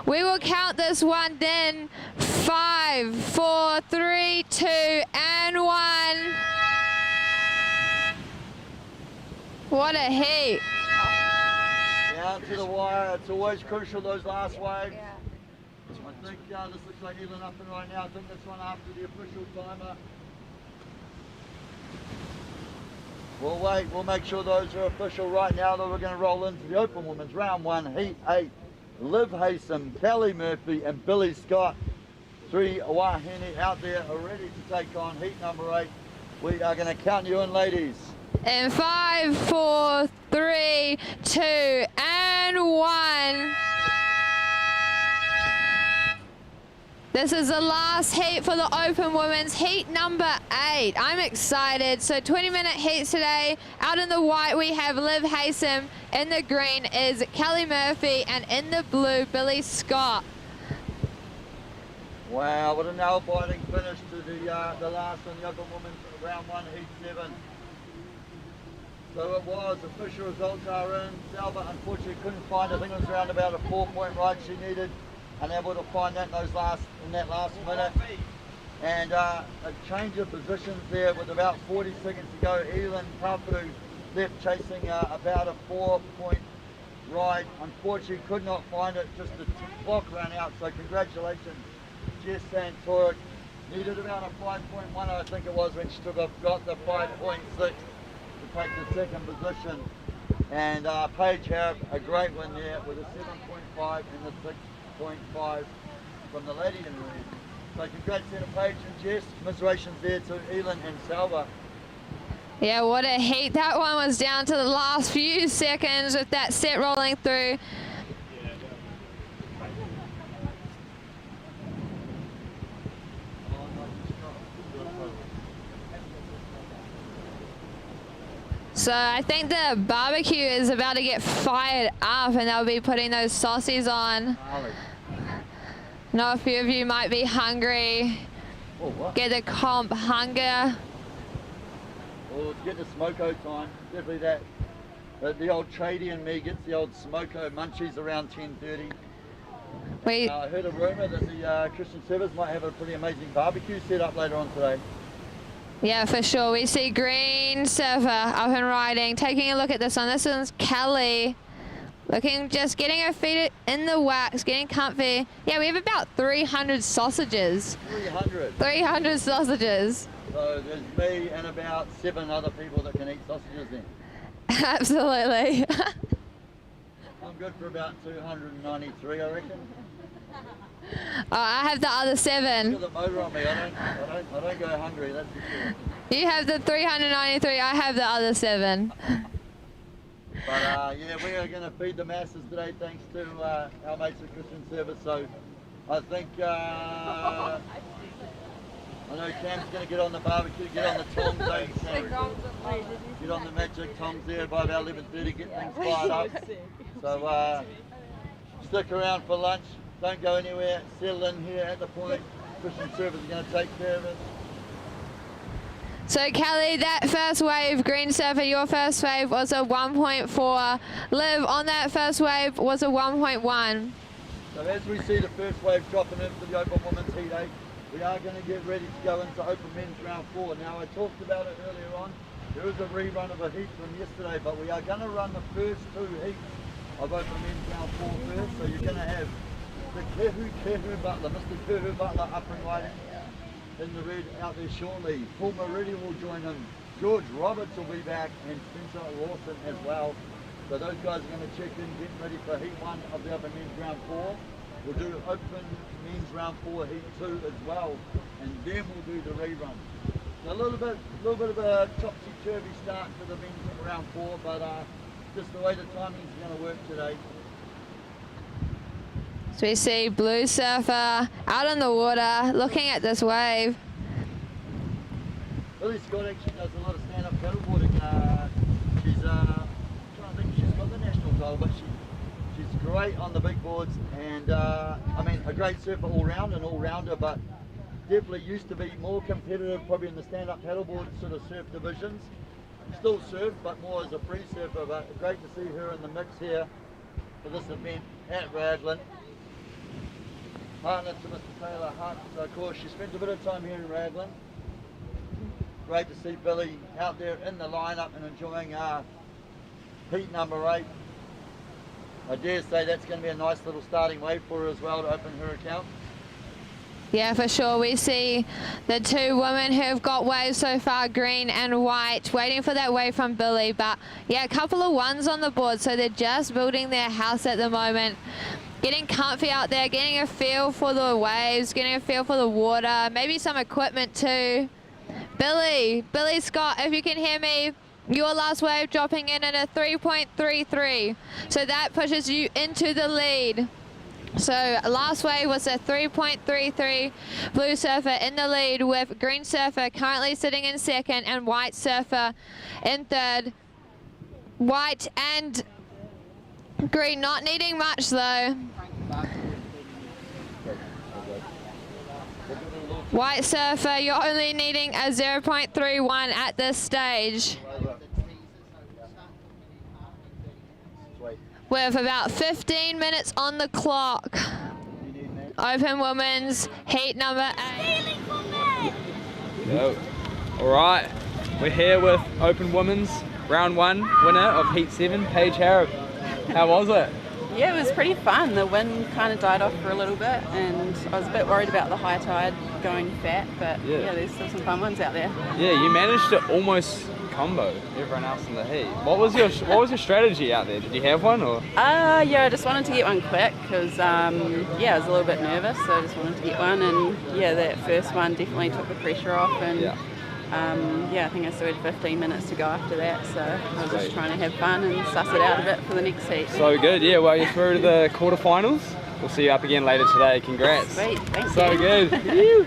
We will count this one then. 5, 4, 3, 2, and 1. What a heat. Down to the wire. It's always crucial, those last waves. I think this looks like Elin up and right now. I think this one after the official timer. We'll wait, we'll make sure those are official right now. That we're going to roll into the Open Women's Round 1, Heat 8. Liv Haysom, Kelly Murphy and Billy Scott. 3 Wahine out there are ready to take on Heat number 8. We are going to count you in, ladies. In 5, 4, 3, 2, and 1. This is the last heat for the Open Women's, heat number 8. I'm excited. So 20-minute heats today. Out in the white we have Liv Haysom. In the green is Kelly Murphy, and in the blue, Billy Scott. Wow, what a nail-biting finish to the last on the Open Women's Round 1, Heat 7. So it was, official results are in. Salva unfortunately couldn't find, I think it was around about a 4-point ride she needed. Unable to find that in that last minute. And a change of positions there with about 40 seconds to go. Elin Paparu left chasing about a 4-point ride. Unfortunately could not find it, just the clock ran out. So congratulations, Jess Santoric. Needed about a 5.1, I think it was, when she got the 5.6 to take the second position. And Paige Harrop, a great one there with a 7.5 and the 6.5 from the lady in red. So congrats to Paige and Jess. Commiserations there to Elin and Salva. Yeah, what a heat. That one was down to the last few seconds with that set rolling through. So I think the barbecue is about to get fired up, and they'll be putting those saucies on. I know a few of you might be hungry. Oh, what? Get the comp hunger. Well, it's getting the smoko time. Definitely that the old tradie in me gets the old smoko munchies around 10:30. I heard a rumour that the Christian Service might have a pretty amazing barbecue set up later on today. Yeah, for sure. We see Green Surfer up and riding. Taking a look at this one. This one's Kelly. Looking, just getting her feet in the wax, getting comfy. Yeah, we have about 300 sausages. 300? 300 sausages. So there's me and about 7 other people that can eat sausages then. Absolutely. I'm good for about 293, I reckon. Oh, I have the other 7. Got the motor on me. I don't go hungry, that's for sure. You have the 393, I have the other 7. But yeah, we are going to feed the masses today thanks to our mates at Christian Service. So I think, I know Cam's going to get on the barbecue, get on the tongs, get on the magic tongs there by about 11:30, get things fired up. So stick around for lunch, don't go anywhere, settle in here at the point. Christian Service is going to take care of it. So Kelly, that first wave, Green Surfer, your first wave was a 1.4. Liv, on that first wave was a 1.1. So as we see the first wave dropping into the Open Women's Heat 8, we are going to get ready to go into Open Men's Round 4. Now I talked about it earlier on, there is a rerun of a heat from yesterday, but we are going to run the first 2 heats of Open Men's Round 4 first. So you're going to have the Kehu Butler, Mr. Kehu Butler up and riding in the red out there shortly. Paul Meridian will join him. George Roberts will be back, and Spencer Lawson as well. So those guys are going to check in, getting ready for Heat 1 of the Open Men's Round 4. We'll do Open Men's Round 4 Heat 2 as well, and then we'll do the rerun. So a little bit of a topsy-turvy start to the Men's Round 4, but just the way the timing is going to work today. So we see Blue Surfer out on the water, looking at this wave. Billy Scott actually does a lot of stand-up paddleboarding. She's, I'm trying to think, she's got the national title, but she's great on the big boards, and I mean, a great surfer all-round, an all-rounder, but definitely used to be more competitive probably in the stand-up paddleboard sort of surf divisions. Still surf, but more as a free surfer, but great to see her in the mix here for this event at Raglan. Partner to Mr. Taylor Hunt, so of course she spends a bit of time here in Raglan. Great to see Billy out there in the lineup and enjoying heat number 8. I dare say that's going to be a nice little starting wave for her as well to open her account. Yeah, for sure. We see the 2 women who have got waves so far, green and white, waiting for that wave from Billy. But yeah, a couple of 1s on the board, so they're just building their house at the moment. Getting comfy out there, getting a feel for the waves, getting a feel for the water, maybe some equipment too. Billy Scott, if you can hear me, your last wave dropping in at a 3.33. So that pushes you into the lead. So last wave was a 3.33. Blue Surfer in the lead with Green Surfer currently sitting in 2nd and White Surfer in 3rd. White and Green not needing much though. White Surfer, you're only needing a 0.31 at this stage. With about 15 minutes on the clock. Open Women's Heat number 8. Yo. Alright, we're here with Open Women's Round 1 winner of Heat 7, Paige Harrop. How was it? Yeah, it was pretty fun. The wind kind of died off for a little bit, and I was a bit worried about the high tide going fat, but yeah, there's still some fun ones out there. Yeah, you managed to almost combo everyone else in the heat. What was your strategy out there? Did you have one or? Yeah, I just wanted to get one quick because yeah, I was a little bit nervous, so I just wanted to get one, and yeah, that first one definitely took the pressure off, and yeah, I think I still had 15 minutes to go after that, so I was just trying to have fun and suss it out a bit for the next heat. So good, yeah, well you're through to the quarterfinals. We'll see you up again later today. Congrats. Sweet, thanks. So good. It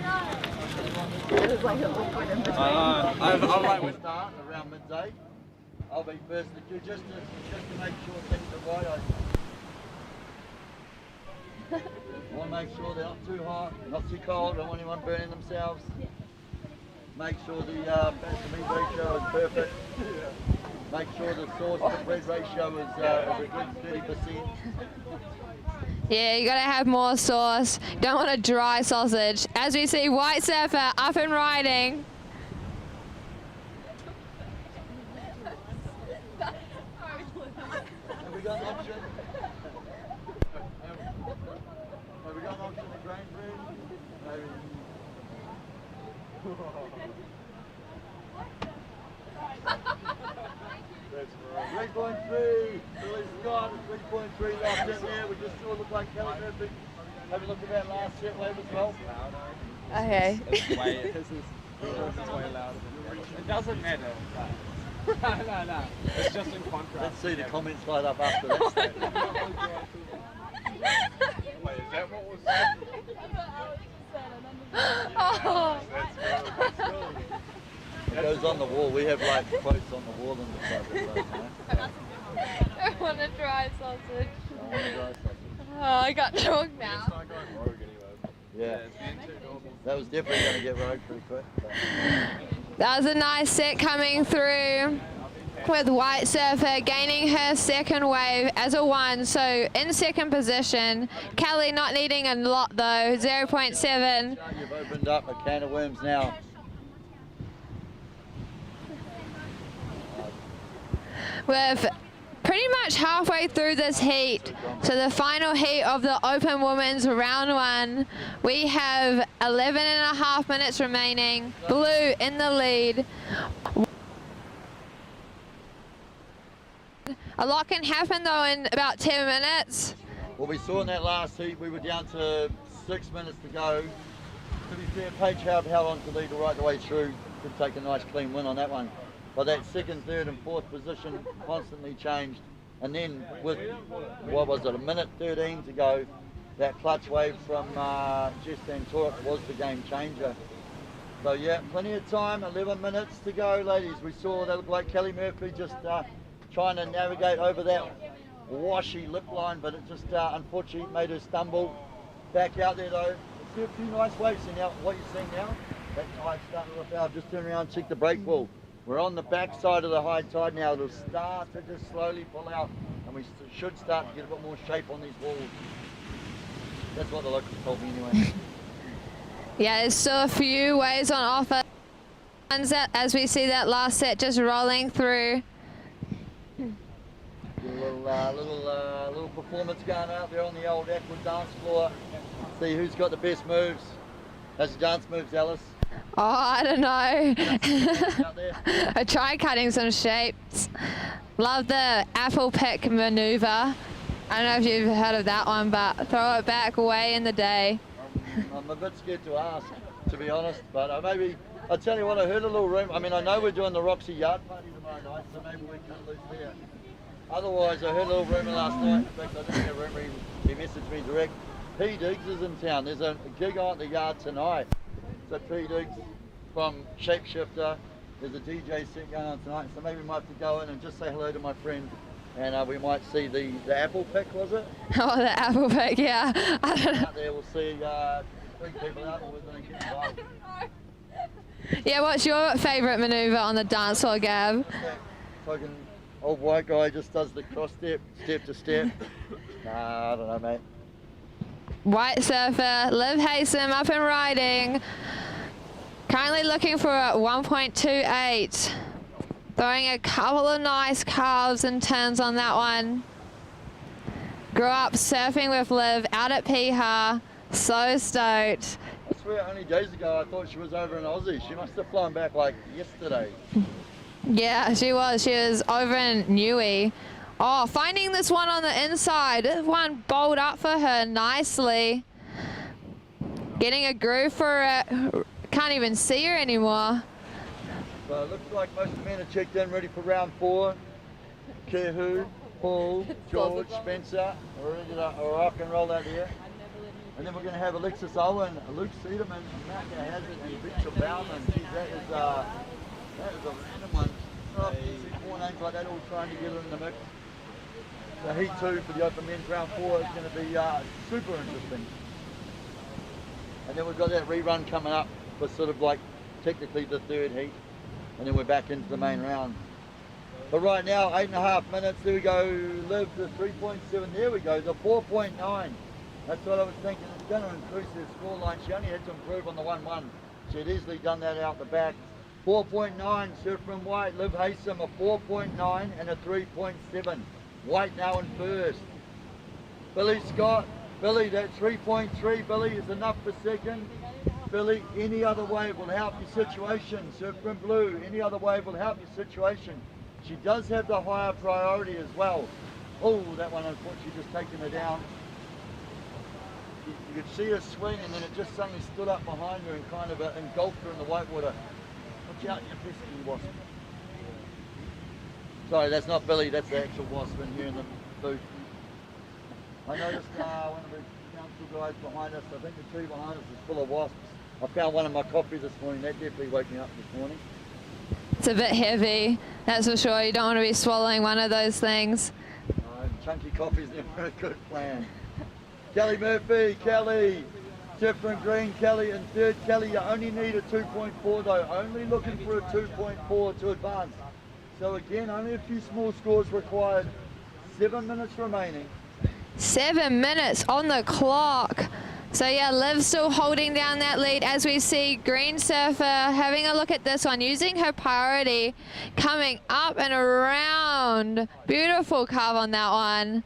was like an awkward in between. I'll like start around midday. I'll be first to do just to make sure things are right. I want to make sure they're not too hot, not too cold. I don't want anyone burning themselves. Make sure the fat to meat ratio is perfect. Make sure the sauce to bread ratio is a good 30%. Yeah, you gotta have more sauce. Don't want a dry sausage. As we see White Surfer up and riding. Have we got an option? Have we got an option of grain bread? Maybe. 3.3. Billy Scott, 3.3 left in there. We just saw it look like Kelly Murphy. Have a look at that last set wave as well. Okay. His is way louder than yours. It doesn't matter. No. It's just in contrast. Let's see the comments light up after that statement. Wait, is that what was Oh. It goes on the wall. We have like quotes on the wall in the side of the road, I want a dry sausage. I want a dry sausage. Oh, I got drunk now. It's not going rogue anyway. Yeah, It's being too normal. that was definitely going to get rogue pretty quick. But. That was a nice set coming through with White Surfer gaining her second wave as a 1, so in second position. Kelly not needing a lot though, 0.7. You've opened up a can of worms now. We're pretty much halfway through this heat. So the final heat of the Open Women's round 1. We have 11.5 minutes remaining. Blue in the lead. A lot can happen though in about 10 minutes. What we saw in that last heat, we were down to 6 minutes to go. To be fair, Paige Howard held on to lead right the way through. Could take a nice clean win on that one. But that second, third and fourth position constantly changed. And then with, what was it, a minute 13 to go, that clutch wave from Jess Van Torp was the game changer. So yeah, plenty of time, 11 minutes to go, ladies. We saw that looked like Kelly Murphy just trying to navigate over that washy lip line, but it just unfortunately made her stumble. Back out there though, see a few nice waves. And now what you're seeing now, that tide's starting to lift out. Just turn around and check the brake ball. We're on the back side of the high tide now. It'll start to just slowly pull out, and we should start to get a bit more shape on these walls. That's what the locals told me anyway. Yeah, there's still a few waves on offer. As we see that last set just rolling through. Little performance going out there on the old Aqua dance floor. See who's got the best moves. How's your dance moves, Alice? Oh, I don't know. Out there. I tried cutting some shapes. Love the apple pick maneuver. I don't know if you've heard of that one, but throw it back way in the day. I'm a bit scared to ask, to be honest, but maybe, I'll tell you what, I heard a little rumour. I mean, I know we're doing the Roxy Yard Party tomorrow night, so maybe we can loose there. Otherwise, I heard a little rumour last night. In fact, I didn't hear a rumour, he messaged me direct. P. Diggs is in town. There's a gig on at the yard tonight. So P. Diggs from Shapeshifter, there's a DJ set going on tonight, so maybe we might have to go in and just say hello to my friend, and we might see the apple pick, was it? Oh, the apple pick, yeah. I don't know. Out there, we'll see 3 people out there with them and get involved. Yeah, what's your favourite manoeuvre on the dance floor, Gab? That fucking old white guy just does the cross step, step to step. Nah, I don't know, mate. White Surfer, Liv Haysom up and riding. Currently looking for a 1.28. Throwing a couple of nice carves and turns on that one. Grew up surfing with Liv out at Piha. So stoked. I swear only days ago I thought she was over in Aussie. She must have flown back like yesterday. Yeah, she was. She was over in Niue. Oh, finding this one on the inside. This one bowled up for her nicely. Getting a groove for it. Can't even see her anymore. So it looks like most of the men are checked in, ready for round 4. Kehu, Paul, George, Spencer are ready to rock and roll out here. And then we're going to have Alexis Owen, Luke Cederman, Macca Hazard, and Victor Bauman. Geez, that is a random one. Oh, you see 4 names like that all thrown together in the mix. So heat 2 for the Open Men's round 4 is going to be super interesting. And then we've got that rerun coming up for sort of like technically the 3rd heat. And then we're back into the main round. But right now, 8.5 minutes. There we go. Liv the 3.7. There we go. The 4.9. That's what I was thinking. It's going to increase their scoreline. She only had to improve on the 1-1. She had easily done that out the back. 4.9, serve from White. Liv Haysom, a 4.9 and a 3.7. White now in first. Billy Scott. Billy, that 3.3, Billy, is enough for second. Billy, any other wave will help your situation. Serve from Blue, any other wave will help your situation. She does have the higher priority as well. Oh, that one unfortunately just taken her down. You could see her swing and then it just suddenly stood up behind her and kind of engulfed her in the white water. Watch out, you're pesky wasp. Sorry, that's not Billy, that's the actual wasp in here in the booth. I noticed one of the council guys behind us, I think the tree behind us is full of wasps. I found one in my coffee this morning, that definitely woke me up this morning. It's a bit heavy, that's for sure. You don't want to be swallowing one of those things. Chunky coffee's never a good plan. Kelly Murphy, Kelly. Different green, Kelly in third. Kelly, you only need a 2.4 though. Only looking for a 2.4 to advance. So again, only a few small scores required. 7 minutes remaining. 7 minutes on the clock. So yeah, Liv still holding down that lead as we see Green Surfer having a look at this one, using her priority, coming up and around. Beautiful carve on that one.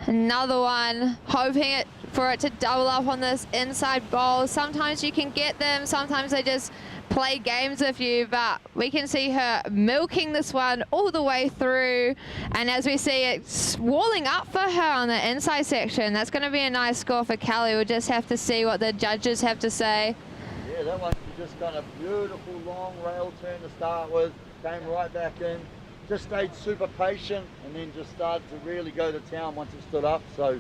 Another one, hoping for it to double up on this inside bowl. Sometimes you can get them, sometimes they just play games with you, but we can see her milking this one all the way through. And as we see it walling up for her on the inside section, that's going to be a nice score for Kelly. We'll just have to see what the judges have to say. Yeah, that one, she just done a beautiful long rail turn to start with, came right back in. Just stayed super patient and then just started to really go to town once it stood up. So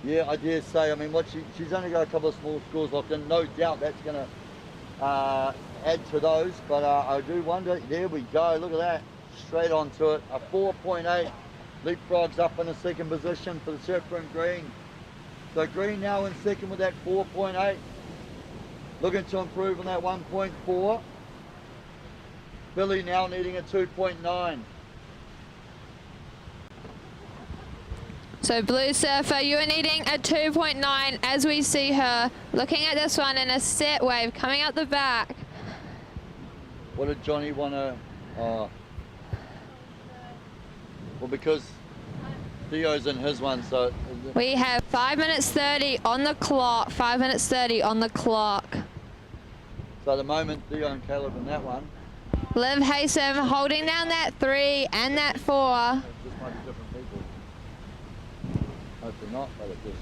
yeah, I dare say, I mean, she's only got a couple of small scores locked in. No doubt that's going to add to those, but I do wonder. There we go, look at that, straight onto it. A 4.8 leapfrogs up in the second position for the Surfer in Green. So Green now in second with that 4.8, looking to improve on that 1.4. Billy now needing a 2.9. So Blue Surfer, you are needing a 2.9 as we see her looking at this one in a set wave coming out the back. What did Johnny want to, well, because Theo's in his one, so. We have 5 minutes 30 on the clock, 5 minutes 30 on the clock. So at the moment, Theo and Caleb in that one. Liv Haysom holding down that 3 and that 4. This might be different people. Hopefully not, but it just.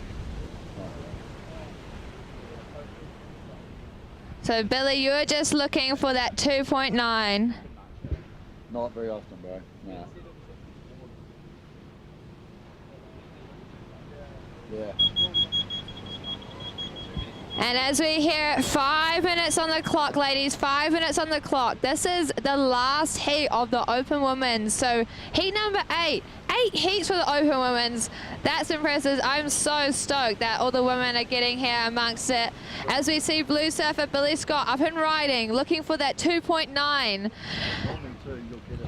So Billy, you were just looking for that 2.9. Not very often, bro. Nah. Yeah. And as we hear 5 minutes on the clock, ladies, 5 minutes on the clock. This is the last heat of the Open Women's. So heat number 8. 8 heats for the Open Women's. That's impressive. I'm so stoked that all the women are getting here amongst it. As we see Blue Surfer Billy Scott up and riding, looking for that 2.9.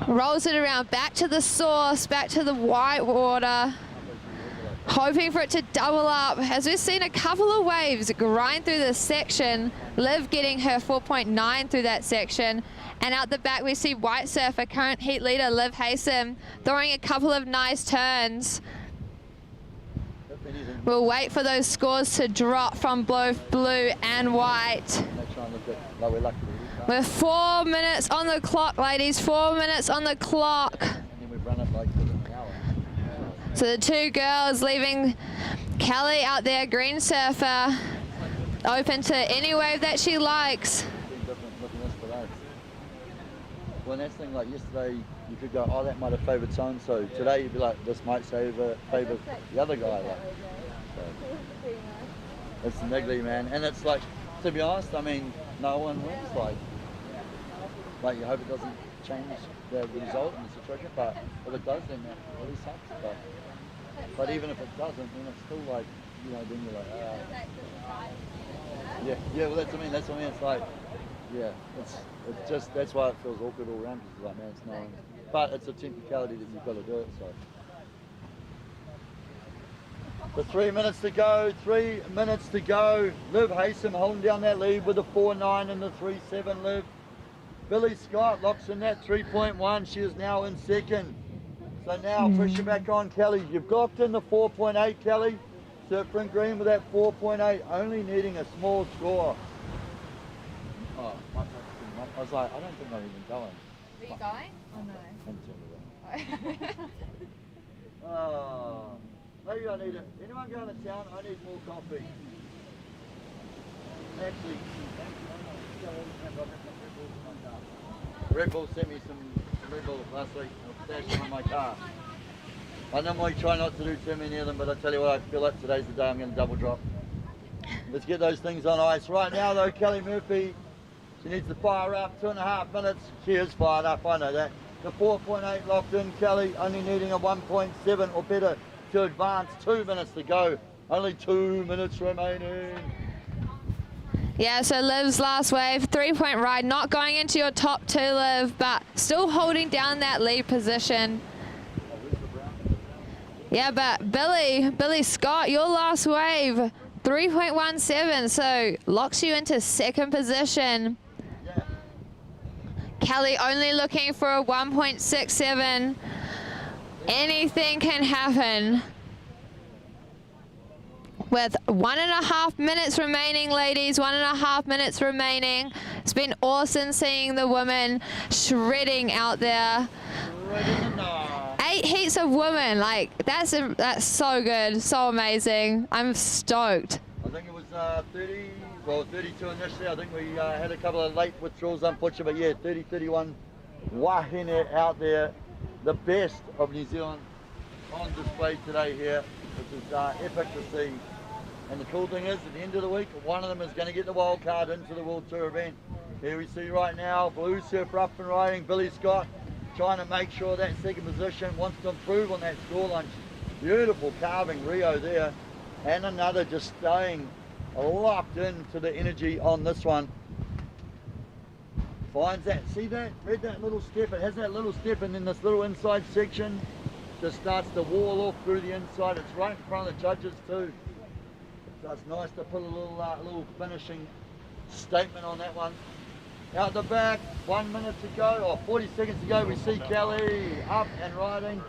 Rolls it around, back to the source, back to the white water. Hoping for it to double up. As we've seen a couple of waves grind through this section. Liv getting her 4.9 through that section. And out the back we see White Surfer, current heat leader Liv Haysom, throwing a couple of nice turns. We'll wait for those scores to drop from both blue and white. We're 4 minutes on the clock, ladies, 4 minutes on the clock. So the two girls leaving Kelly out there, Green Surfer, open to any wave that she likes. Well, next thing, like yesterday, you could go, oh, that might have favoured so-and-so. Today, you'd be like, this might favour the other guy. Like. So, it's niggly, man. And it's like, to be honest, I mean, no one wins. Like you hope it doesn't change the result in the situation, but if it does, then that really sucks. But even if it doesn't, then it's still like, you know, then you're like, yeah, well that's what I mean, it's like, yeah, it's just, that's why it feels awkward all around, because it's like, man, it's no one, but it's a technicality that you've got to do it, so. The 3 minutes to go, 3 minutes to go. Liv Haysom holding down that lead with the 4.9 and the 3.7 Liv. Billy Scott locks in that 3.1. She is now in second. So now pressure back on Kelly. You've locked in the 4.8, Kelly. Surfer and Green with that 4.8, only needing a small score. Oh, I was like, I don't think I'm even going. Are you going? Oh no. Oh, maybe I need it. Anyone going to town? I need more coffee. Actually, Red Bull sent me some Red Bull last week. I'll stash them in my car. I normally try not to do too many of them, but I tell you what, I feel like today's the day I'm going to double drop. Let's get those things on ice. Right now though, Kelly Murphy, she needs to fire up, 2.5 minutes. She is fired up, I know that. The 4.8 locked in, Kelly, only needing a 1.7 or better to advance. 2 minutes to go, only 2 minutes remaining. Yeah, so Liv's last wave, 3-point ride, not going into your top 2, Liv, but still holding down that lead position. Yeah, but Billy Scott, your last wave, 3.17, so locks you into second position. Yeah. Kelly only looking for a 1.67. Anything can happen. With 1.5 minutes remaining, ladies, 1.5 minutes remaining. It's been awesome seeing the women shredding out there. 8 heats of women, like that's so good, so amazing. I'm stoked. I think it was 32 initially. I think we had a couple of late withdrawals, unfortunately, but yeah, 30-31 wahine out there. The best of New Zealand on display today here, which is epic to see. And the cool thing is, at the end of the week, one of them is going to get the wild card into the World Tour event. Here we see right now, Blue Surfer up and riding, Billy Scott trying to make sure that second position, wants to improve on that scoreline. Beautiful carving Rio there. And another just staying locked into the energy on this one. Finds that, see that, read that little step, it has that little step, and then this little inside section just starts to wall off through the inside. It's right in front of the judges too. So it's nice to put a little finishing statement on that one. Out the back, 1 minute to go, or 40 seconds to go, we see Kelly up and riding.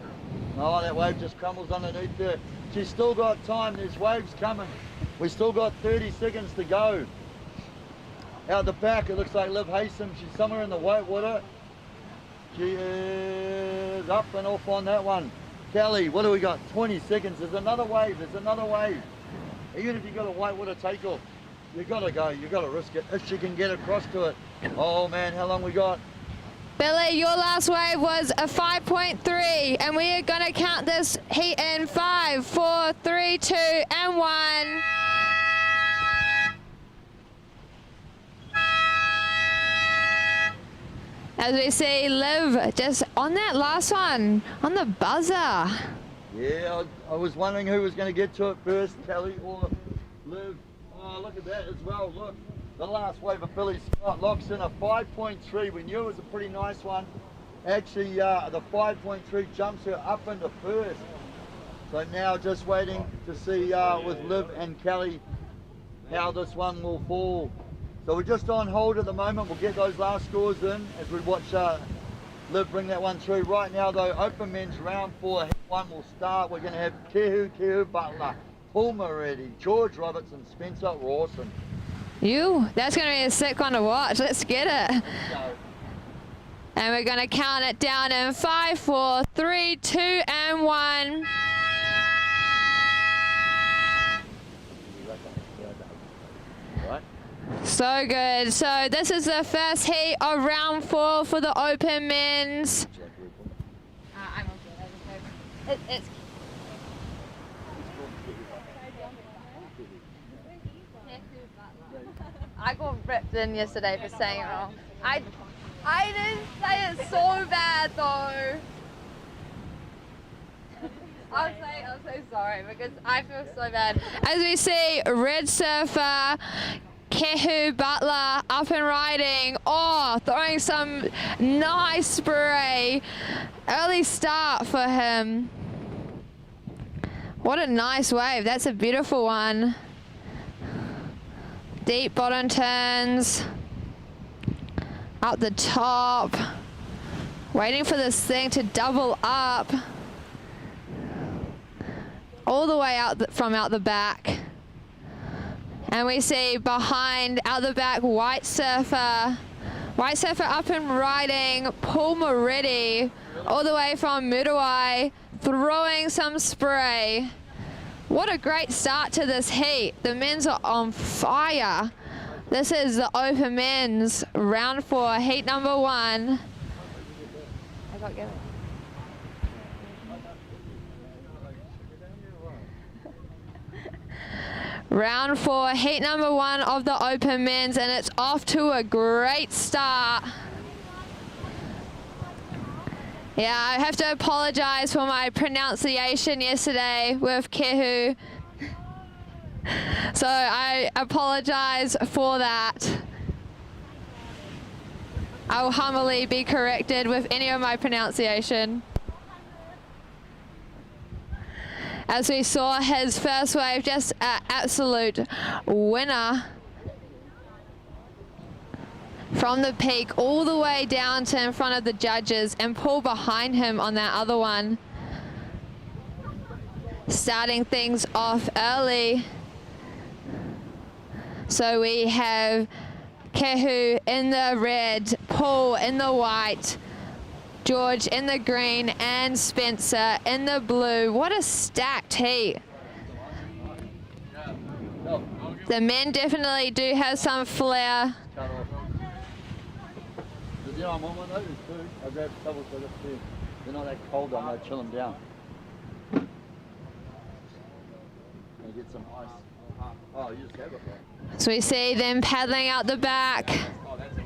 Oh, that wave just crumbles underneath there. She's still got time, there's waves coming. We still got 30 seconds to go. Out the back, it looks like Liv Haysom, she's somewhere in the white water. She is up and off on that one. Kelly, what do we got? 20 seconds, there's another wave, Even if you've got a white water takeoff, you gotta go, you gotta risk it, if she can get across to it. Oh man, how long we got? Billy, your last wave was a 5.3, and we are gonna count this heat in 5, 4, 3, 2, and 1. As we see Liv just on that last one, on the buzzer. Yeah, I was wondering who was going to get to it first, Kelly or Liv. Oh, look at that as well, look. The last wave of Billy Scott locks in a 5.3. We knew it was a pretty nice one. Actually, the 5.3 jumps her up into first. So now just waiting to see with Liv and Kelly how this one will fall. So we're just on hold at the moment. We'll get those last scores in as we watch Liv bring that one through. Right now though, open men's round 4, heat 1 will start. We're going to have Kehu Butler, Paul Moretti, George Roberts and Spencer Rawson. That's going to be a sick one to watch. Let's get it. And we're going to count it down in 5, 4, 3, 2, and 1. So good. So this is the first heat of round 4 for the open men's. I'm okay. It's I got ripped in yesterday for saying it wrong. I didn't say it so bad though. I'm so sorry because I feel so bad. As we see, Red Surfer, Kehu Butler up and riding. Oh, throwing some nice spray. Early start for him. What a nice wave. That's a beautiful one. Deep bottom turns. Out the top. Waiting for this thing to double up. All the way out from out the back. And we see behind, out the back, White Surfer. White Surfer up and riding. Paul Moretti, all the way from Muruai, throwing some spray. What a great start to this heat. The men's are on fire. This is the Open Men's round 4, heat number 1. I got it. Round 4, heat number 1 of the Open Men's, and it's off to a great start. Yeah, I have to apologize for my pronunciation yesterday with Kehu. So I apologize for that. I will humbly be corrected with any of my pronunciation. As we saw his first wave, just an absolute winner. From the peak all the way down to in front of the judges, and Paul behind him on that other one. Starting things off early. So we have Kehu in the red, Paul in the white, George in the green, and Spencer in the blue. What a stacked heat. The men definitely do have some flair. You know, I'm on one of those too. I grab double so that's too. They're not that cold, I'm going to chill them down. And get some ice. Oh, you just have it, right? So we see them paddling out the back. Oh, that's it.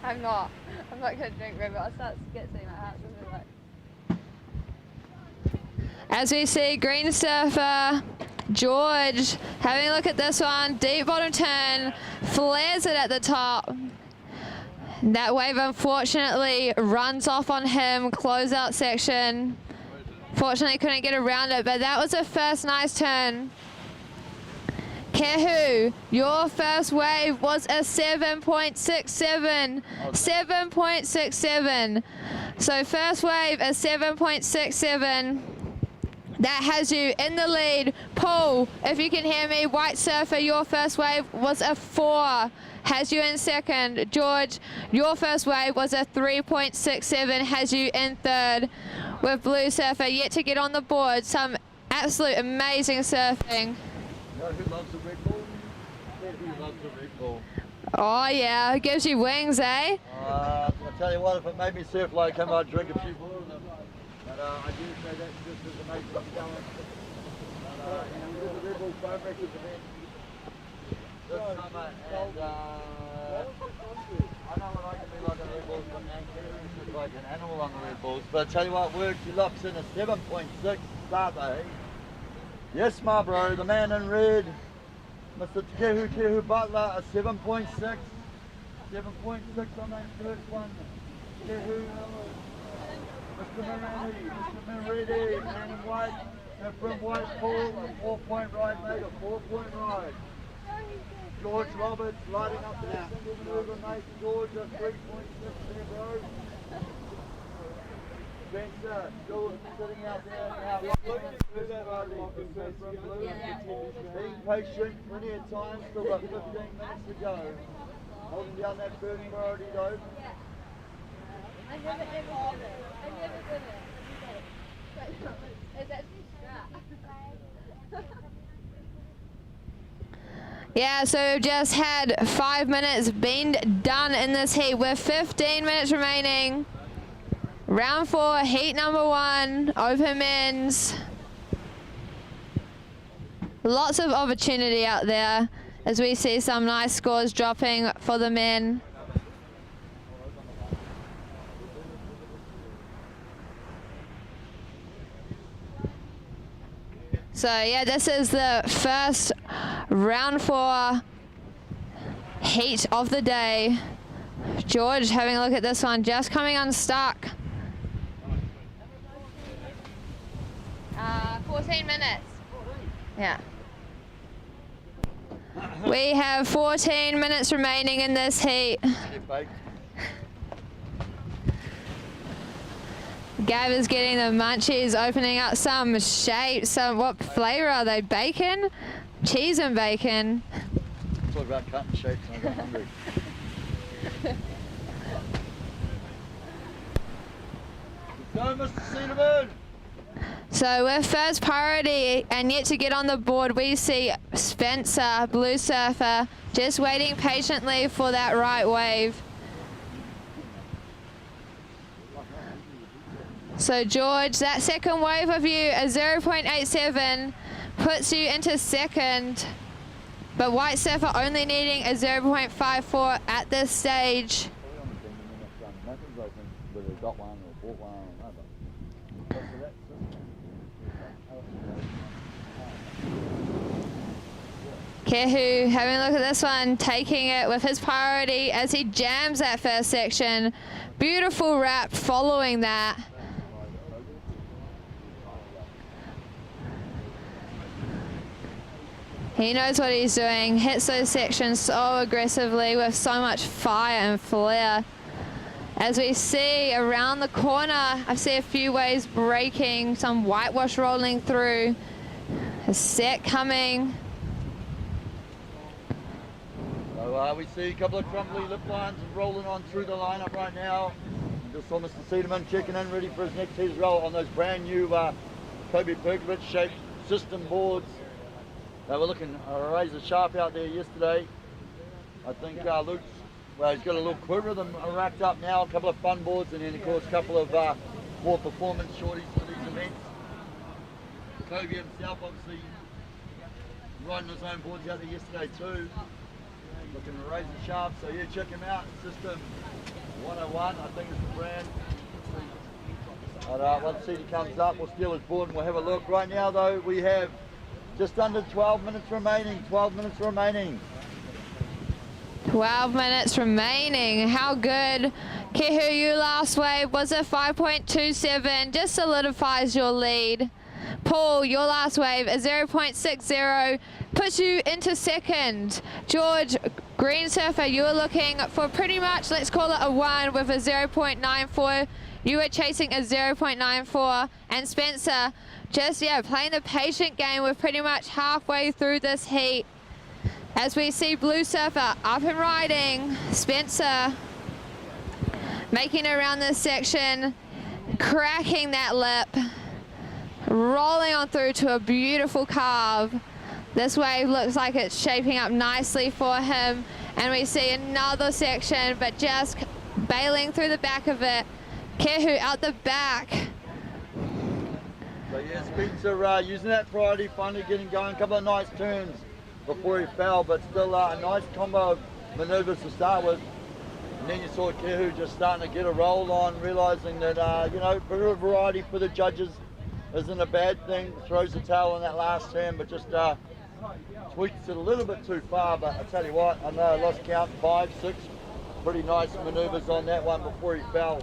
I'm not going to drink red, but I'll start sketching my house. As we see Green Surfer, George, having a look at this one, deep bottom turn, flares it at the top. That wave unfortunately runs off on him, closeout section. Fortunately couldn't get around it, but that was a first nice turn. Kehu, your first wave was a 7.67. 7.67. So first wave, a 7.67. That has you in the lead. Paul, if you can hear me, White Surfer, your first wave was a 4. Has you in second. George, your first wave was a 3.67. Has you in third. With Blue Surfer yet to get on the board. Some absolute amazing surfing. You know who loves the Red Bull? Who loves the Red Bull? Oh yeah, gives you wings, eh? I'll tell you what, if it made me surf like him, I'd drink a few more of them. But I do say that just as a mate of talent. But we did the Red Bull foam records event this summer, and I know when I can be like a Red Bull, but it's just like an animal on the Red Bulls. But I tell you what works, he locks in a 7.6 start the heat. Yes, my bro, the man in red, Mr. Kehu Butler, a 7.6. 7.6 on that first one. Kehu, Mr. Moretti, man in white, from White Pool, a 4-point ride, mate, a 4-point ride. George Roberts lighting up that single maneuver, mate. George, a 3.6 there, bro. Spencer, George sitting out there now. Being patient, plenty of time, still got 15 minutes to go. Holding down that first priority though. I never did it. It's actually strap. Yeah, so we've just had 5 minutes been done in this heat with 15 minutes remaining. Round 4, heat number 1, Open Men's. Lots of opportunity out there as we see some nice scores dropping for the men. So yeah, this is the first round 4 heat of the day. George having a look at this one, just coming unstuck. 14 minutes. Yeah. We have 14 minutes remaining in this heat. Gav is getting the munchies, opening up some shapes. What flavour are they? Bacon? Cheese and bacon. Talk about cutting shapes and I got hungry. Go, Mr. Cedarman! So with first priority and yet to get on the board, we see Spencer, Blue Surfer, just waiting patiently for that right wave. So George, that second wave of you, a 0.87, puts you into second. But White Surfer only needing a 0.54 at this stage. Kehu having a look at this one, taking it with his priority as he jams that first section. Beautiful wrap following that. He knows what he's doing, hits those sections so aggressively with so much fire and flair. As we see around the corner, I see a few waves breaking, some whitewash rolling through, a set coming. So we see a couple of crumbly lip lines rolling on through the lineup right now. Just saw Mr. Cedarman checking in, ready for his next heat roll on those brand new Kobe Perkovich shaped system boards. They were looking razor sharp out there yesterday. I think Luke's, well, he's got a little quiver of them racked up now, a couple of fun boards, and then of course a couple of more performance shorties for these events. Kobe himself obviously riding his own boards out there yesterday too. Looking razor sharp, so yeah, check him out. System 101, I think is the brand. But once he comes up, we'll steal his board and we'll have a look. Right now though, we have just under 12 minutes remaining, 12 minutes remaining. 12 minutes remaining, how good. Kehu, you last wave was a 5.27, just solidifies your lead. Paul, your last wave, a 0.60, puts you into second. George, Green Surfer, you were looking for pretty much, let's call it a 1 with a 0.94. You were chasing a 0.94. And Spencer, just, yeah, playing the patient game. We're pretty much halfway through this heat. As we see Blue Surfer up and riding, Spencer making it around this section, cracking that lip, rolling on through to a beautiful carve. This wave looks like it's shaping up nicely for him, and we see another section, but just bailing through the back of it. Kehu out the back. So yeah, Spencer using that priority, finally getting going, a couple of nice turns before he fell, but still a nice combo of manoeuvres to start with. And then you saw Kehu just starting to get a roll on, realising that, you know, a bit of variety for the judges isn't a bad thing. Throws the tail on that last turn, but just tweaks it a little bit too far. But I tell you what, I know I lost count, 5, 6 pretty nice manoeuvres on that one before he fell.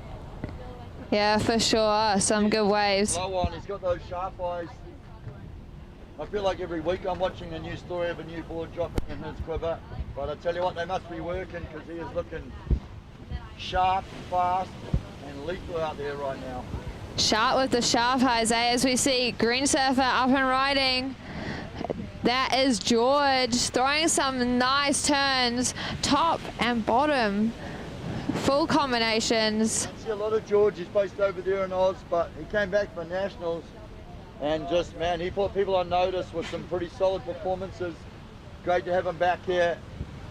Yeah, for sure, some good waves. Low on, he's got those sharp eyes. I feel like every week I'm watching a new story of a new board dropping in his quiver. But I tell you what, they must be working because he is looking sharp, fast, and lethal out there right now. Sharp with the sharp eyes, as we see Green Surfer up and riding. That is George throwing some nice turns, top and bottom, full combinations. I see a lot of George. He's based over there in Oz, but he came back for nationals and just, man, he put people on notice with some pretty solid performances. Great to have him back here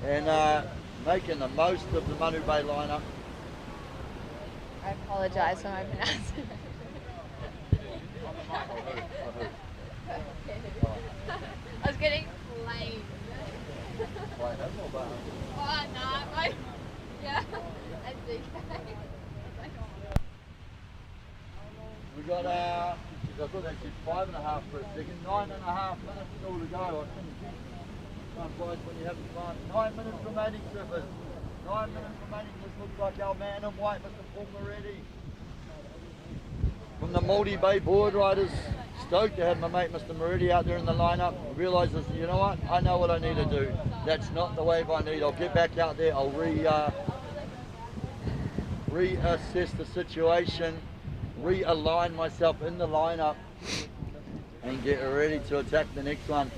and making the most of the Manu Bay lineup. I apologise for my pronunciation. I was getting flamed. Oh, no, yeah, that's DK. We got I thought they said 5.5 for a second. 9.5 minutes still to go. I think time flies when you're having fun. 9 minutes remaining, surfers. 9 minutes remaining. This looks like our man in white, Mr. Paul Moretti. From the Manu Bay board riders, stoked to have my mate Mr. Moretti out there in the lineup. Realises, you know what, I know what I need to do. That's not the wave I need. I'll get back out there. I'll reassess the situation, realign myself in the lineup, and get ready to attack the next one.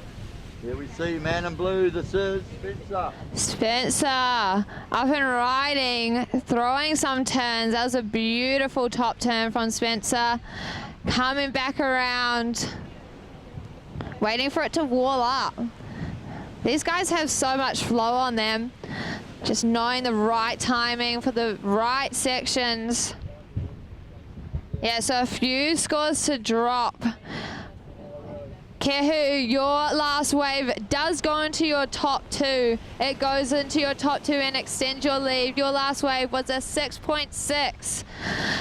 Here we see man in blue. This is Spencer. Spencer up and riding, throwing some turns. That was a beautiful top turn from Spencer. Coming back around, waiting for it to wall up. These guys have so much flow on them. Just knowing the right timing for the right sections. Yeah, so a few scores to drop. Kehu, your last wave does go into your top two. It goes into your top two and extends your lead. Your last wave was a 6.6.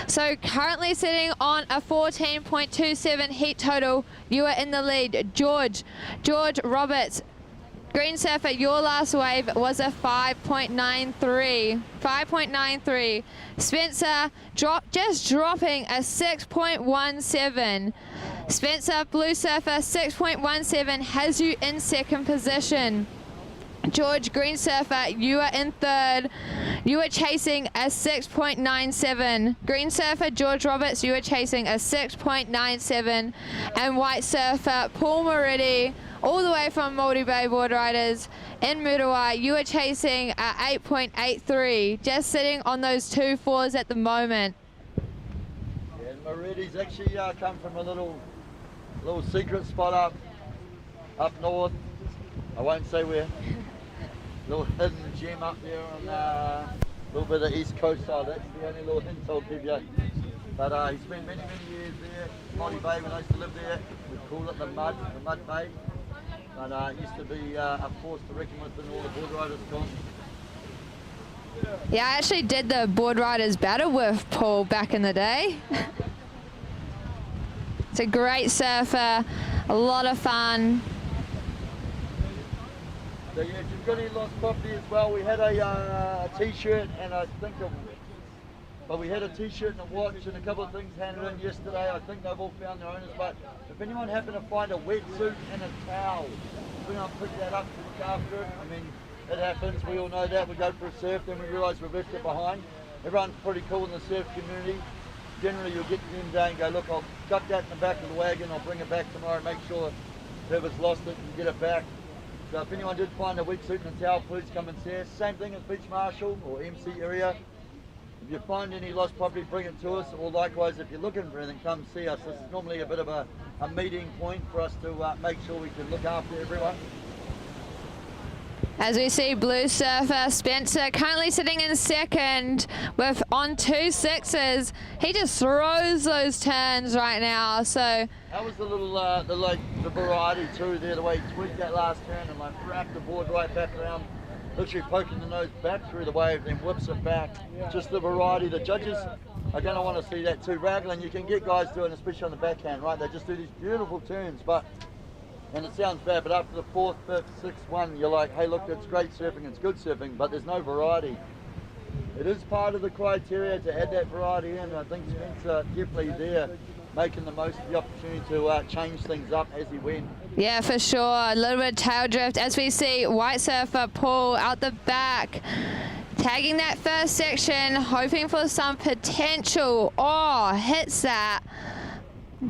So currently sitting on a 14.27 heat total. You are in the lead. George Roberts, Green Surfer, your last wave was a 5.93. 5.93. Spencer just dropping a 6.17. Spencer, Blue Surfer, 6.17 has you in second position. George, Green Surfer, you are in third. You are chasing a 6.97. Green Surfer, George Roberts, you are chasing a 6.97. And White Surfer, Paul Moretti, all the way from Manu Bay Board Riders in Muriwai, you are chasing a 8.83. Just sitting on those 2 4s at the moment. Yeah, Moretti's actually come from a little secret spot up north. I won't say where. Little hidden gem up there on a little bit of the east coast side. That's the only little hint I'll give you. But he spent many years there. Manu Bay, when I used to live there, we called it the Mud Bay. But it used to be a force to reckon with when all the board riders gone. Yeah, I actually did the board riders battle with Paul back in the day. It's a great surfer, a lot of fun. So yeah, if you've got any lost property as well, we had a t-shirt and we had a t-shirt and a watch and a couple of things handed in yesterday. I think they've all found their owners, but if anyone happened to find a wetsuit and a towel, we're going to pick that up to look after it. I mean, it happens, we all know that. We go for a surf, then we realise we've left it behind. Everyone's pretty cool in the surf community. Generally you'll get to the end of the day and go, look, I'll chuck that in the back of the wagon, I'll bring it back tomorrow, make sure whoever's lost it can get it back. So if anyone did find a wetsuit and a towel, please come and see us. Same thing as Beach Marshal or MC area. If you find any lost property, bring it to us, or likewise if you're looking for anything, come see us. This is normally a bit of a meeting point for us to make sure we can look after everyone. As we see Blue Surfer Spencer currently sitting in second with on 2 6s. He just throws those turns right now. So that was the little the variety too there, the way he tweaked that last turn and like wrapped the board right back around, literally poking the nose back through the wave, then whips it back. Just the variety. The judges are going to want to see that too. Raglan, you can get guys doing, especially on the backhand, right? They just do these beautiful turns, but. And it sounds bad, but after the 4th, 5th, 6th one, you're like, hey look, it's great surfing, it's good surfing, but there's no variety. It is part of the criteria to add that variety in. I think Spencer definitely there, making the most of the opportunity to change things up as he went. yeah, for sure. A little bit of tail drift as we see White Surfer Paul out the back. Tagging that first section, hoping for some potential. Oh, hits that.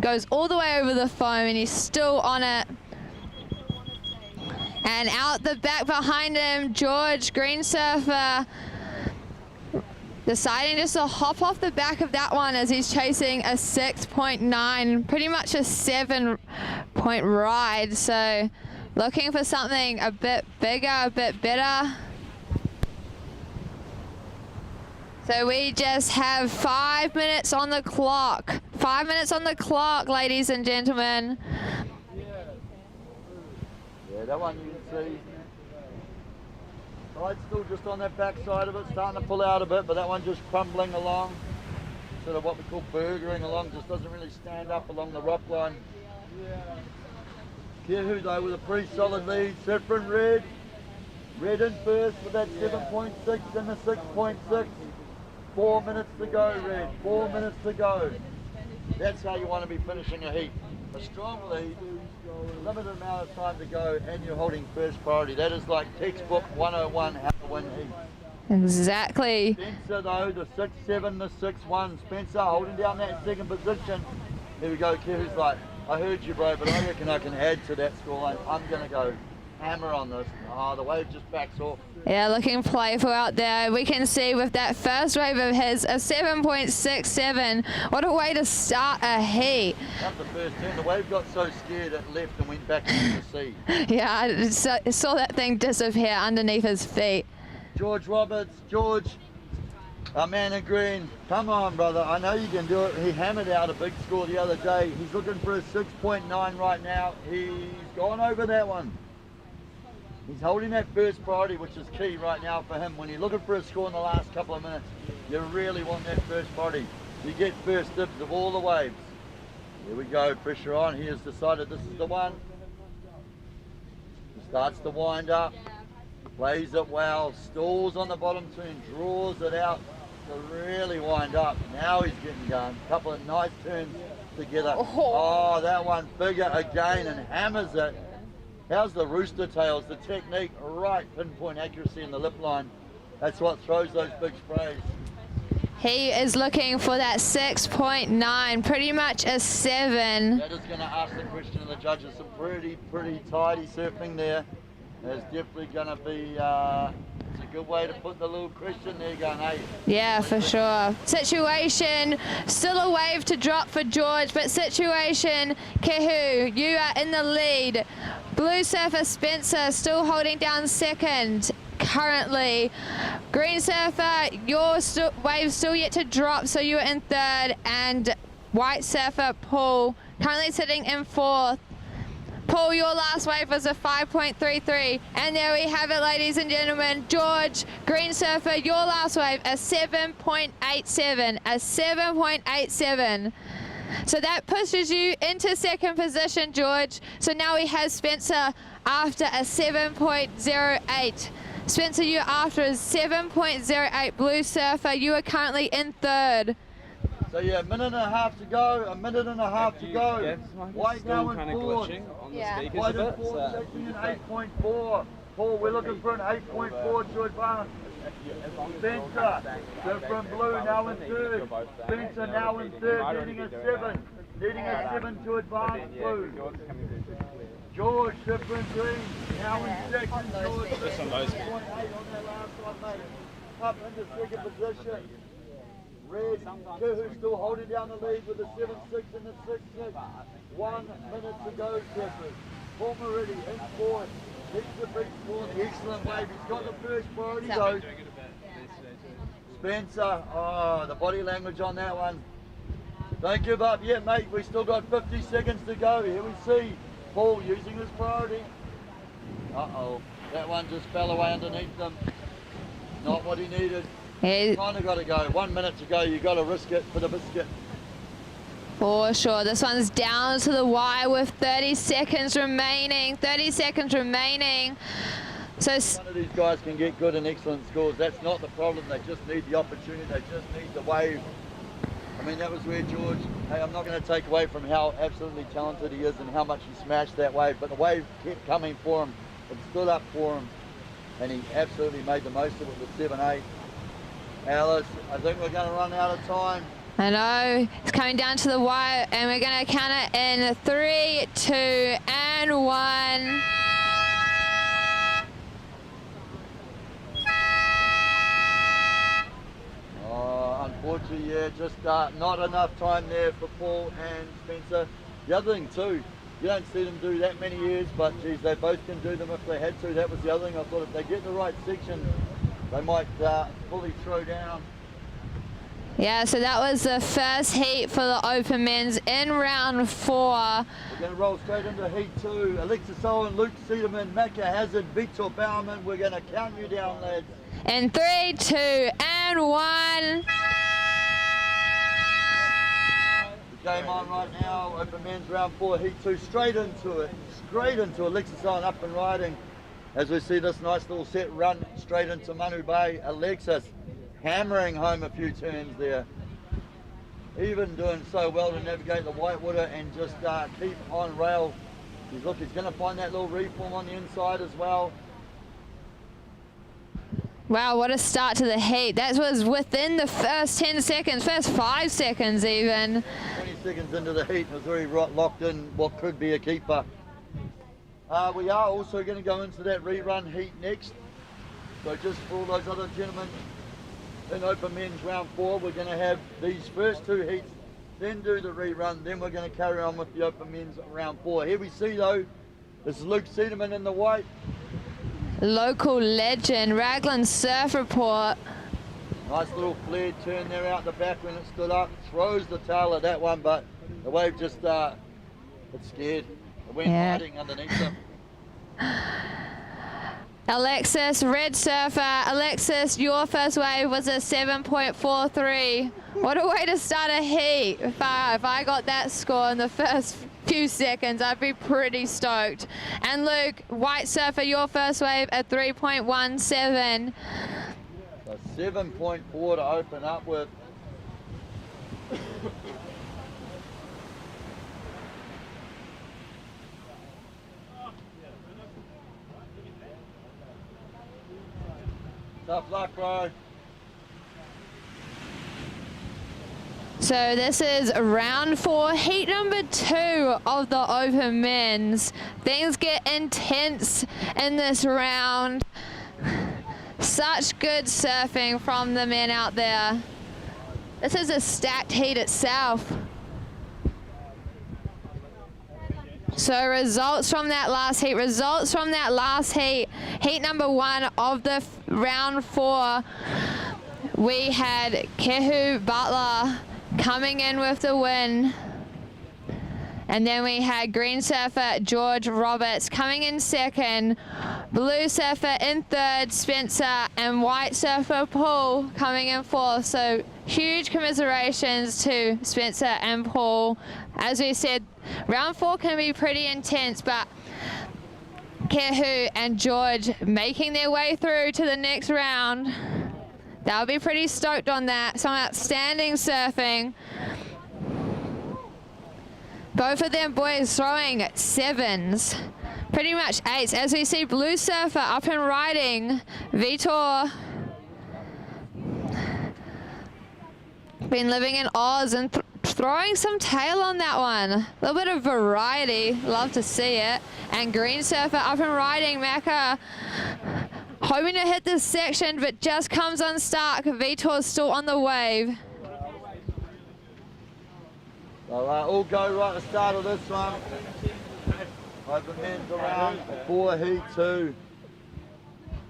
Goes all the way over the foam and he's still on it. And out the back behind him, George, Green Surfer, deciding just to hop off the back of that one as he's chasing a 6.9, pretty much a 7-point ride. So looking for something a bit bigger, a bit better. So we just have 5 minutes on the clock. 5 minutes on the clock, ladies and gentlemen. Yeah, that one you can see. Tide's still just on that back side of it, starting to pull out a bit, but that one just crumbling along. sort of what we call burgering along, just doesn't really stand up along the rock line. Kehu though with a pretty solid lead, Sifrin Red. Red in first with that 7.6 and the 6.6. 4 minutes to go, Red. 4 minutes to go. That's how you want to be finishing a heat. A strong lead, limited amount of time to go, and you're holding first priority. That is like textbook 101 how to win heat. Exactly. Spencer though, the 6-7, the 6-1. Spencer holding down that second position. Here we go, Kehu's like, I heard you, bro, but I reckon I can add to that scoreline. I'm going to go hammer on this. Oh, the wave just backs off. Yeah, looking playful out there. We can see with that first wave of his, a 7.67. What a way to start a heat. After the first turn, the wave got so scared it left and went back into the sea. Yeah, I saw that thing disappear underneath his feet. George Roberts, George, our man in green. Come on, brother. I know you can do it. He hammered out a big score the other day. He's looking for a 6.9 right now. He's gone over that one. He's holding that first priority, which is key right now for him. When you're looking for a score in the last couple of minutes, you really want that first priority. You get first dibs of all the waves. Here we go, pressure on. He has decided this is the one. He starts to wind up, plays it well, stalls on the bottom turn, draws it out to really wind up. Now he's getting going. A couple of nice turns together. Oh, that one bigger again and hammers it. How's the rooster tails, the technique, right pinpoint accuracy in the lip line. That's what throws those big sprays. He is looking for that 6.9, pretty much a 7. That is going to ask the question of the judges. Some pretty tidy surfing there. There's definitely going to be, it's a good way to put the little question there going, hey. Yeah, for sure. Situation, still a wave to drop for George, but situation, Kehu, you are in the lead. Blue surfer Spencer still holding down second currently. Green surfer, your wave's still yet to drop, so you're in third, and white surfer Paul currently sitting in fourth. Paul, your last wave was a 5.33, and there we have it, ladies and gentlemen. George, green surfer, your last wave, a 7.87, a 7.87. So that pushes you into second position, George. So now we have Spencer after a 7.08. Spencer, you're after a 7.08. Blue surfer, you are currently in third. So yeah, a minute and a half to go, a minute and a half to go. Yeah, White still now kind in of fourth. glitching on the Yeah. speakers White a in bit. fourth, taking an 8.4. Paul, we're looking for an 8.4 to advance. Spencer, so from blue now in third. Spencer now in third, needing a 7. Needing a 7 to advance blue. George, different green, now in second. George, 6.8 on that last one, mate. Up into second position. Red, Kuhu still holding down the lead with the 7.6 and the 6.6. 1 minute to go, Jeffrey. Paul Moretti in fourth. He's the big score, the excellent wave. He's got the first priority though. Spencer, oh, the body language on that one. Don't give up yet, mate. We still got 50 seconds to go. Here we see Paul using his priority. Uh-oh, that one just fell away underneath them. Not what he needed. Kind of got to go. 1 minute to go. You got to risk it for the biscuit. For sure. This one's down to the wire with 30 seconds remaining. 30 seconds remaining. So none of these guys can get good and excellent scores. That's not the problem. They just need the opportunity. They just need the wave. I mean, that was where George, hey, I'm not going to take away from how absolutely talented he is and how much he smashed that wave, but the wave kept coming for him. It stood up for him, and he absolutely made the most of it with 7.8. Alice, I think we're going to run out of time. I know, it's coming down to the wire, and we're going to count it in 3, 2, and 1. Unfortunately, yeah, just not enough time there for Paul and Spencer. The other thing too, you don't see them do that many years, but geez, they both can do them if they had to. That was the other thing I thought, if they get the right section, they might fully throw down. Yeah, so that was the first heat for the open men's in round 4. We're going to roll straight into heat 2. Alexis Owen, Luke Cederman, Macca Hazard, Victor Bauerman. We're going to count you down, lads. In 3, 2, and 1. game on right now. Open men's round 4, heat 2, straight into it. Alexis Owen up and riding. As we see this nice little set run straight into Manu Bay. Alexis hammering home a few turns there. Even doing so well to navigate the whitewater and just keep on rail. He's going to find that little reform on the inside as well. Wow, what a start to the heat. That was within the first 10 seconds, first 5 seconds even. 20 seconds into the heat, it was very locked in what could be a keeper. We are also going to go into that rerun heat next. So just for all those other gentlemen in open men's round 4, we're going to have these first 2 heats, then do the rerun, then we're going to carry on with the open men's round 4. Here we see though, this is Luke Cederman in the white. Local legend, Raglan Surf Report. Nice little flared turn there out the back when it stood up. Throws the tail of that one, but the wave just, it's scared. It went hiding underneath them. Alexis, red surfer. Alexis, your first wave was a 7.43. What a way to start a heat. If I got that score in the first few seconds, I'd be pretty stoked. And Luke, white surfer, your first wave at 3.17. So 7.4 to open up with. Tough luck, bro. So this is round 4, heat number 2 of the open men's. Things get intense in this round. Such good surfing from the men out there. This is a stacked heat itself. So results from that last heat, heat number 1 of the round 4, we had Kehu Butler coming in with the win. And then we had green surfer George Roberts coming in second, blue surfer in third, Spencer, and white surfer Paul coming in fourth. So huge commiserations to Spencer and Paul. As we said, round 4 can be pretty intense, but Kehu and George making their way through to the next round. They'll be pretty stoked on that. Some outstanding surfing. Both of them boys throwing 7s, pretty much 8s. As we see blue surfer up and riding, Vitor. Been living in Oz and throwing some tail on that one. A little bit of variety, love to see it. And green surfer up and riding, Macca. Hoping to hit this section, but just comes unstuck. Vitor's still on the wave. So all go right at the start of this one. Open men's around 4, heat 2.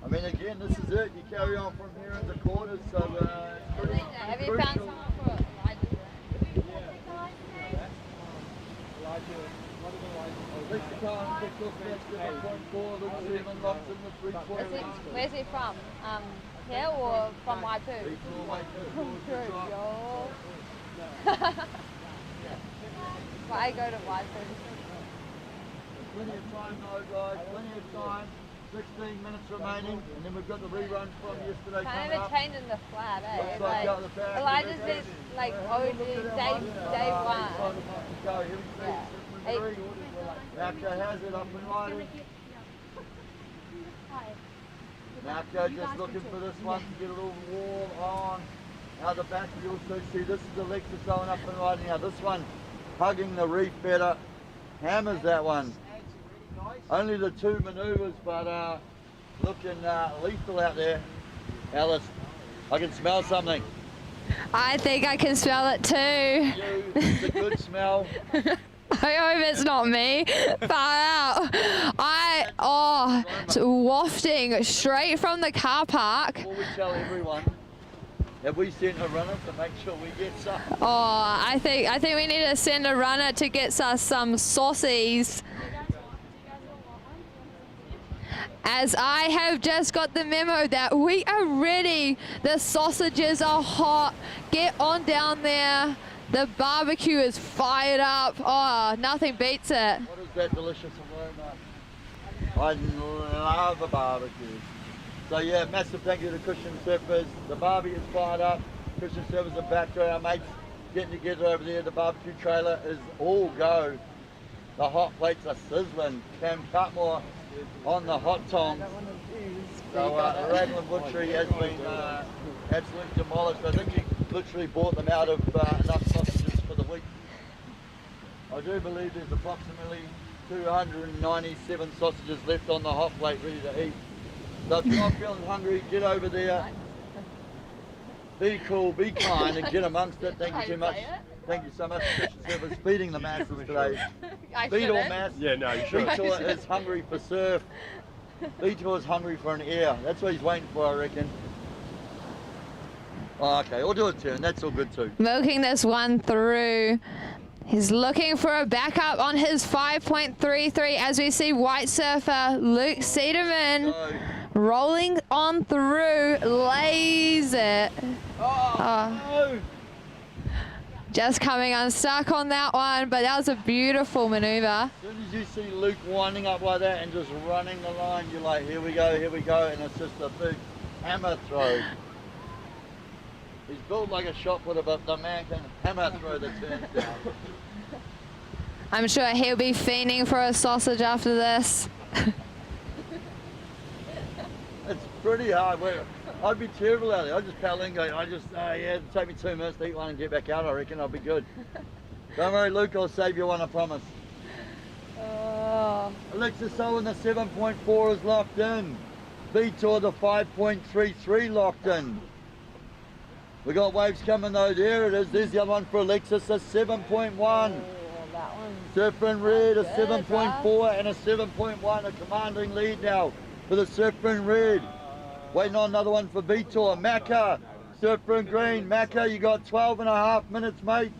I mean, again, this is it. You carry on from here into quarters, so it's pretty Have you found someone for it? Where's he from? Here or from Waipu? I go to Waipu. Plenty of time though, guys, plenty of time. 16 minutes remaining, and then we've got the rerun from yesterday Kind coming of up. changing the flat, eh? Looks like out the back. Elijah's is like OG, day 1. Go, here we see. Malco has it up and riding. Malco just looking for this one to get a little warm on. Out the back you also see this is Alexis going up and riding. Now this one hugging the reef better. Hammers that one. Only the 2 manoeuvres, but looking lethal out there. Alice, I can smell something. I think I can smell it too. It's a good smell. I hope it's not me. Far out. It's wafting straight from the car park. Before we tell everyone, have we sent a runner to make sure we get some? Oh, I think we need to send a runner to get us some saucies. As I have just got the memo that we are ready. The sausages are hot. Get on down there. The barbecue is fired up. Oh, nothing beats it. What is that delicious aroma? I love a barbecue. So yeah, massive thank you to Christian Surfers. The barbie is fired up. Christian Surfers are back to our mates getting together over there. The barbecue trailer is all go. The hot plates are sizzling. Cam Cutmore on the hot tongs. So Raglan Butchery has been absolutely demolished. I think he literally bought them out of enough sausages for the week. I do believe there's approximately 297 sausages left on the hot plate ready to eat. So if you're not feeling hungry, get over there. Be cool, be kind, and get amongst it. Thank you too much. Thank you so much, Christian Surfers, feeding the masses today. Feed all mass. Yeah, no, you should. Vitor is hungry for surf. Vitor is hungry for an air. That's what he's waiting for, I reckon. Oh, okay, we'll do a turn. That's all good too. Milking this one through. He's looking for a backup on his 5.33 as we see white surfer Luke Cederman rolling on through, lays it. Oh. Just coming unstuck on that one, but that was a beautiful maneuver. As soon as you see Luke winding up like that and just running the line, you're like, here we go, and it's just a big hammer throw. He's built like a shot putter, but the man can hammer throw the turns down. I'm sure he'll be fiending for a sausage after this. It's pretty hard. I'd be terrible out there. I just paddle in, go, yeah, it'll take me 2 minutes to eat one and get back out, I reckon. I'll be good. Don't worry, Luke, I'll save you one, I promise. Alexis Owen, the 7.4 is locked in. Vitor, the 5.33 locked in. We got waves coming though, there it is. There's the other one for Alexis, a 7.1. Surfer in red, a 7.4 and a 7.1, a commanding lead now for the Surfer in red. Waiting on another one for Vitor. Macca, surfer in green. Macca, you got 12.5 minutes, mate.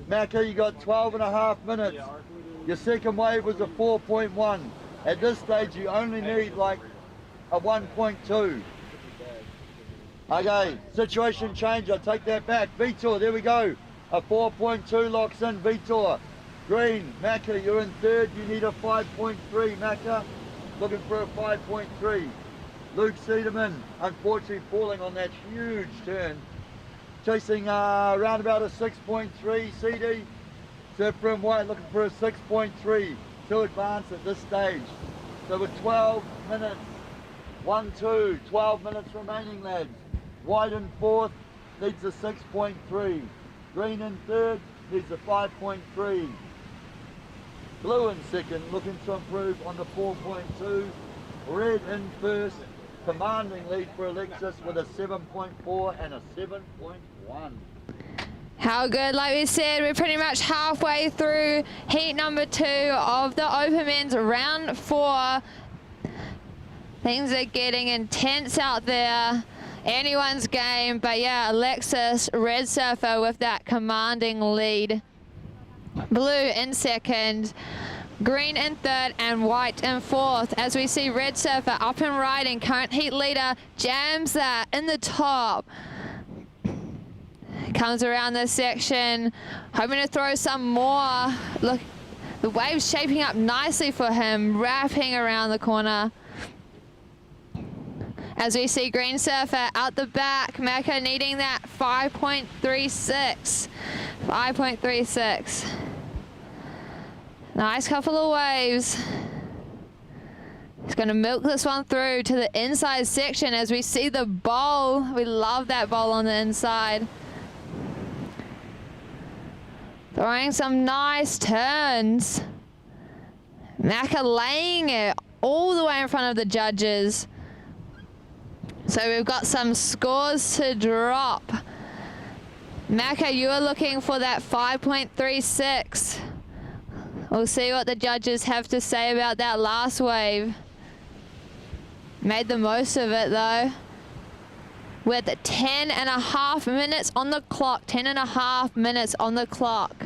Macca, you got 12.5 minutes. Your second wave was a 4.1. At this stage, you only need like a 1.2. Okay, situation change, I take that back. Vitor, there we go. A 4.2 locks in, Vitor. Green, Macca, you're in third. You need a 5.3, Macca. Looking for a 5.3. Luke Cederman, unfortunately falling on that huge turn. Chasing around about a 6.3 CD. Surfer in white looking for a 6.3 to advance at this stage. So with 12 minutes, 1-2, 12 minutes remaining, lads. White in fourth, needs a 6.3. Green in third, needs a 5.3. Blue in second, looking to improve on the 4.2. Red in first, commanding lead for Alexis with a 7.4 and a 7.1. How good, like we said, we're pretty much halfway through heat number 2 of the Open Men's round 4. Things are getting intense out there. Anyone's game, but yeah, Alexis, red surfer with that commanding lead. Blue in second, green in third, and white in fourth. As we see red surfer up and riding, current heat leader, jams that in the top. Comes around this section, hoping to throw some more. Look, the wave's shaping up nicely for him, wrapping around the corner. As we see green surfer out the back, Macca needing that 5.36. 5.36. Nice couple of waves. He's going to milk this one through to the inside section as we see the bowl. We love that bowl on the inside. Throwing some nice turns. Macca laying it all the way in front of the judges. So we've got some scores to drop. Macca, you are looking for that 5.36. We'll see what the judges have to say about that last wave. Made the most of it though. We're at 10.5 minutes on the clock. 10.5 minutes on the clock.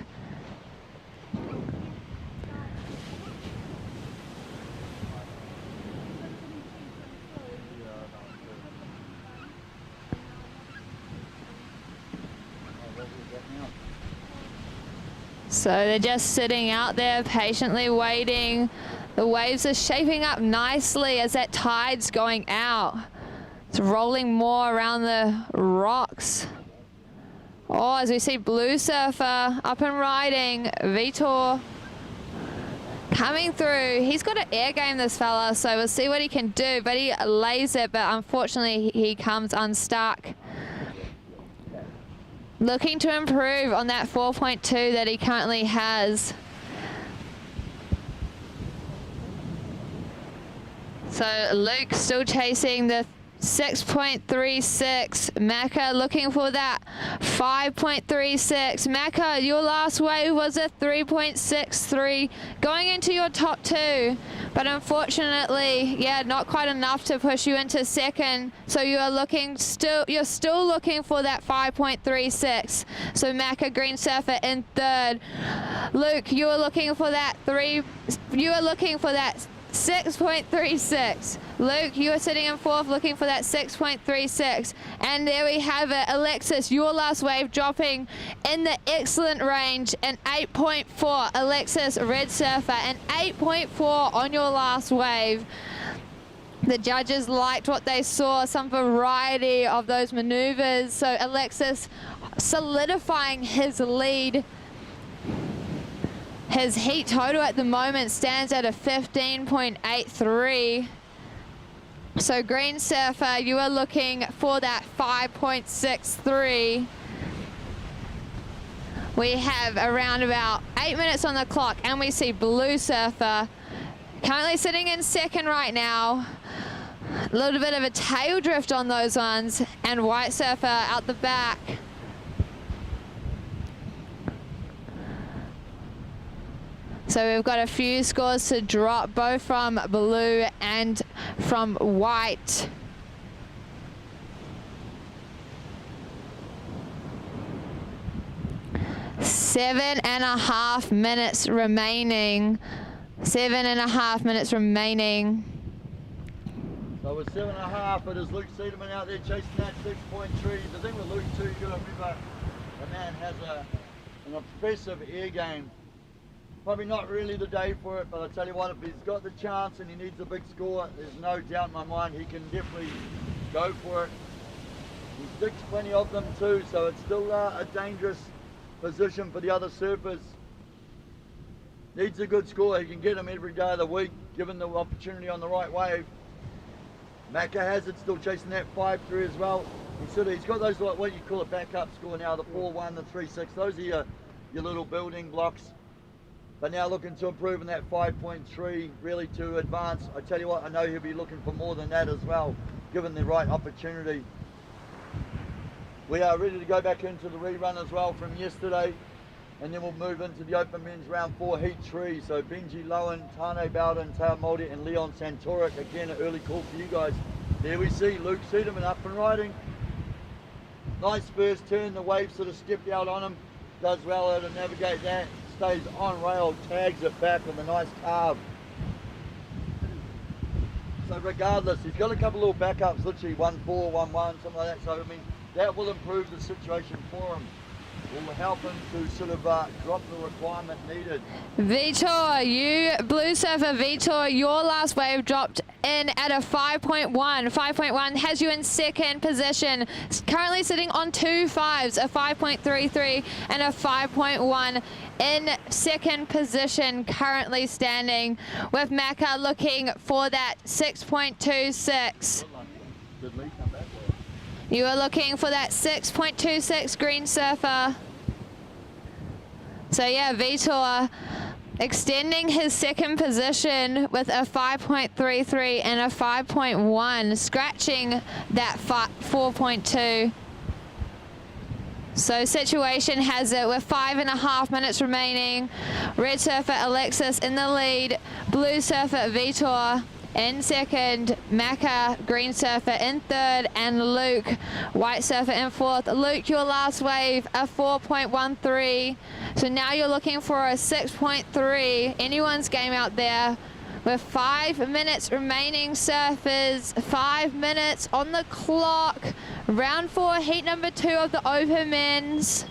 So they're just sitting out there patiently waiting. The waves are shaping up nicely as that tide's going out. It's rolling more around the rocks. Oh, as we see Blue Surfer up and riding, Vitor coming through. He's got an air game, this fella, so we'll see what he can do, but he lays it, but unfortunately he comes unstuck. Looking to improve on that 4.2 that he currently has. So Luke still chasing the 6.36. Macca looking for that 5.36. Macca, your last wave was a 3.63 going into your top two, but unfortunately, yeah, not quite enough to push you into second. So you are looking you're still looking for that 5.36. So Macca Green Surfer in third. Luke, you are looking for that 6.36. Luke, you are sitting in fourth looking for that 6.36. And there we have it. Alexis, your last wave dropping in the excellent range, an 8.4. Alexis Red Surfer, an 8.4 on your last wave. The judges liked what they saw, some variety of those maneuvers. So Alexis solidifying his lead. His heat total at the moment stands at a 15.83. So Green Surfer, you are looking for that 5.63. We have around about 8 minutes on the clock, and we see Blue Surfer currently sitting in second right now. A little bit of a tail drift on those ones, and White Surfer out the back. So we've got a few scores to drop, both from Blue and from White. Seven and a half minutes remaining. 7.5 minutes remaining. So with 7.5, it is Luke Sederman out there chasing that 6.3. The thing with Luke too, you got to remember, the man has an impressive air game. Probably not really the day for it, but I tell you what, if he's got the chance and he needs a big score, there's no doubt in my mind he can definitely go for it. He sticks plenty of them too, so it's still a dangerous position for the other surfers. Needs a good score, he can get them every day of the week, given the opportunity on the right wave. Macca has it, still chasing that 5.3 as well. He's got those, like, what you call a backup score now, the 4.1, the 3.6, those are your little building blocks. But now looking to improve in that 5.3, really to advance. I tell you what, I know he'll be looking for more than that as well, given the right opportunity. We are ready to go back into the rerun as well from yesterday, and then we'll move into the Open Men's Round 4 Heat 3. So Benji Lowen, Tane Bowden, Tao Moldy and Leon Santoric. Again, an early call for you guys. There we see Luke Sederman up and riding. Nice first turn, the wave sort of stepped out on him. Does well to navigate that. Stays on rail, tags it back with a nice carve. So regardless, he's got a couple little backups, literally 1.4, 1.1, something like that. So I mean, that will improve the situation for him. Will help him to sort of drop the requirement needed. Vitor, Blue Surfer Vitor, your last wave dropped in at a 5.1. 5.1 has you in second position. Currently sitting on 2 5s, a 5.33 and a 5.1 in second position, currently standing, with Macca looking for that 6.26. Good lead, come back. You are looking for that 6.26 Green Surfer. So yeah, Vitor extending his second position with a 5.33 and a 5.1, scratching that 4.2. So situation has it with 5.5 minutes remaining. Red Surfer Alexis in the lead, Blue Surfer Vitor in second, Macca Green Surfer in third, and Luke White Surfer in fourth. Luke, your last wave, a 4.13. So now you're looking for a 6.3. Anyone's game out there. With 5 minutes remaining, surfers, 5 minutes on the clock. Round 4, heat number 2 of the Open Men's.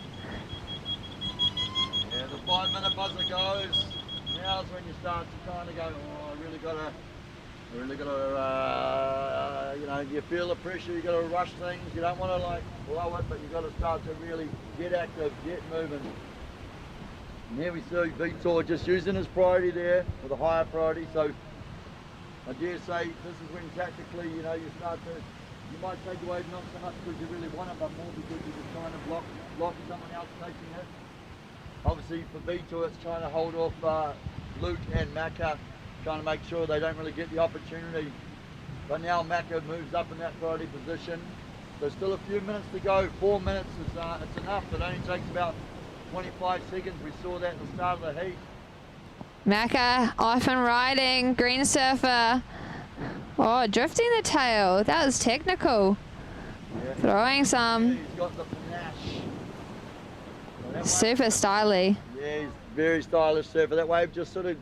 Yeah, the 5-minute buzzer goes. Now's when you start to kind of go, oh, I really gotta, you know, you feel the pressure, you gotta rush things, you don't want to like blow it, but you gotta start to really get active, get moving. And here we see Backdoor just using his priority there with a higher priority, so I dare say this is when tactically, you know, you start to, you might take the wave not so much because you really want it, but more because you're just trying to block someone else taking it. Obviously for Backdoor it's trying to hold off Luke and Macca, trying to make sure they don't really get the opportunity. But now Macca moves up in that priority position. There's still a few minutes to go. 4 minutes is it's enough. It only takes about 25 seconds. We saw that at the start of the heat. Macca off and riding, Green Surfer. Oh, drifting the tail. That was technical. Yeah. Throwing some. He's got the panache. So super styly. Yeah, he's very stylish surfer. That wave just sort of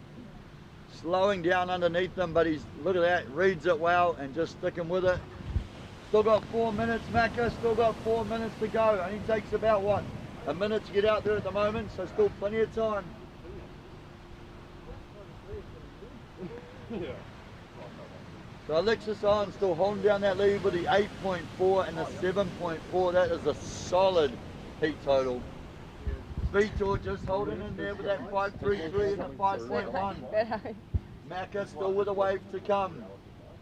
slowing down underneath them, but he's, look at that, reads it well and just sticking with it. Still got 4 minutes, Macca, still got 4 minutes to go. Only takes about, what, a minute to get out there at the moment, so still plenty of time. So Alexis Owen still holding down that lead with the 8.4 and the 7.4. That is a solid heat total. Backdoor just holding in there with that 5.33 and the 5.1. Macca still with a wave to come.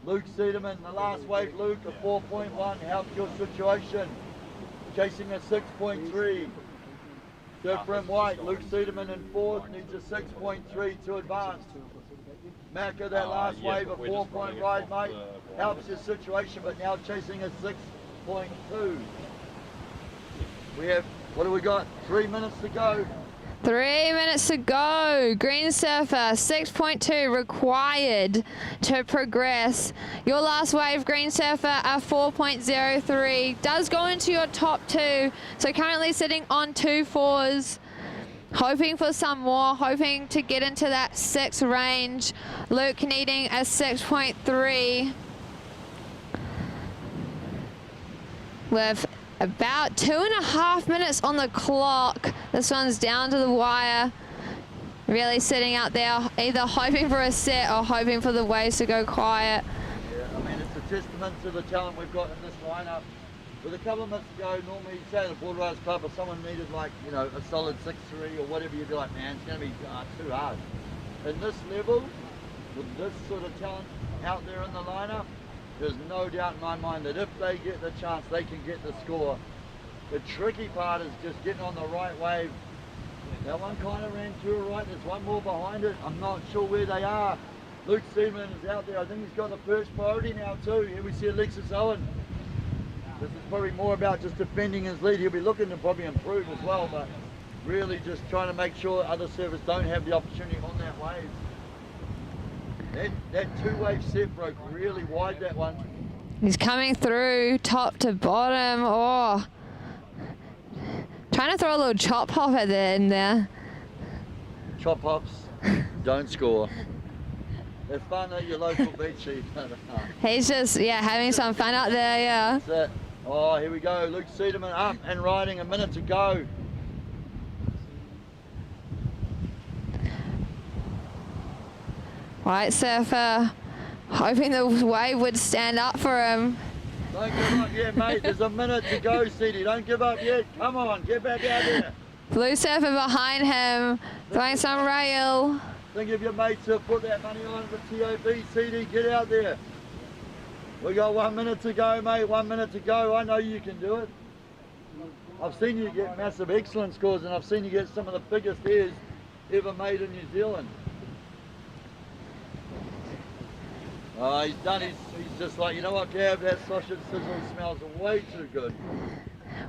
Luke Sederman, the last wave, Luke, a 4.1 helped your situation. Chasing a 6.3. Different white, Luke Sederman in fourth, needs a 6.3 to advance. Macca, that last wave, a 4-point ride, mate, helps your situation, but now chasing a 6.2. We have, what do we got? 3 minutes to go. 3 minutes to go. Green Surfer, 6.2 required to progress. Your last wave, Green Surfer, a 4.03. Does go into your top two. So currently sitting on 2 4s. Hoping for some more, hoping to get into that 6 range. Luke needing a 6.3. With about 2.5 minutes on the clock. This one's down to the wire. Really sitting out there, either hoping for a set or hoping for the waves to go quiet. Yeah, I mean, it's a testament to the talent we've got in this lineup. With a couple of minutes to go, normally, say at a Board Riders Club, if someone needed like, you know, a solid 6.3 or whatever, you'd be like, man, it's going to be too hard. In this level, with this sort of talent out there in the lineup, there's no doubt in my mind that if they get the chance, they can get the score. The tricky part is just getting on the right wave. That one kind of ran to a right, there's one more behind it. I'm not sure where they are. Luke Seaman is out there. I think he's got the first priority now too. Here we see Alexis Owen. This is probably more about just defending his lead. He'll be looking to probably improve as well, but really just trying to make sure other surfers don't have the opportunity on that wave. That 2-wave set broke really wide, that one. He's coming through top to bottom. Oh, trying to throw a little chop hop at the end there. Chop hops, don't score. They're fun at your local beach. He's just, yeah, having some fun out there, yeah. That's it. Oh, here we go. Luke Sederman up and riding, a minute to go. White Surfer, hoping the wave would stand up for him. Don't give up yet, mate. There's a minute to go, CD. Don't give up yet. Come on, get back out there. Blue Surfer behind him, throwing some rail. Think of your mates to put that money on the TOB, CD. Get out there. We got 1 minute to go, mate. 1 minute to go. I know you can do it. I've seen you get massive excellent scores, and I've seen you get some of the biggest airs ever made in New Zealand. Oh, he's done. He's just like, you know what, Gav, that sausage sizzle smells way too good.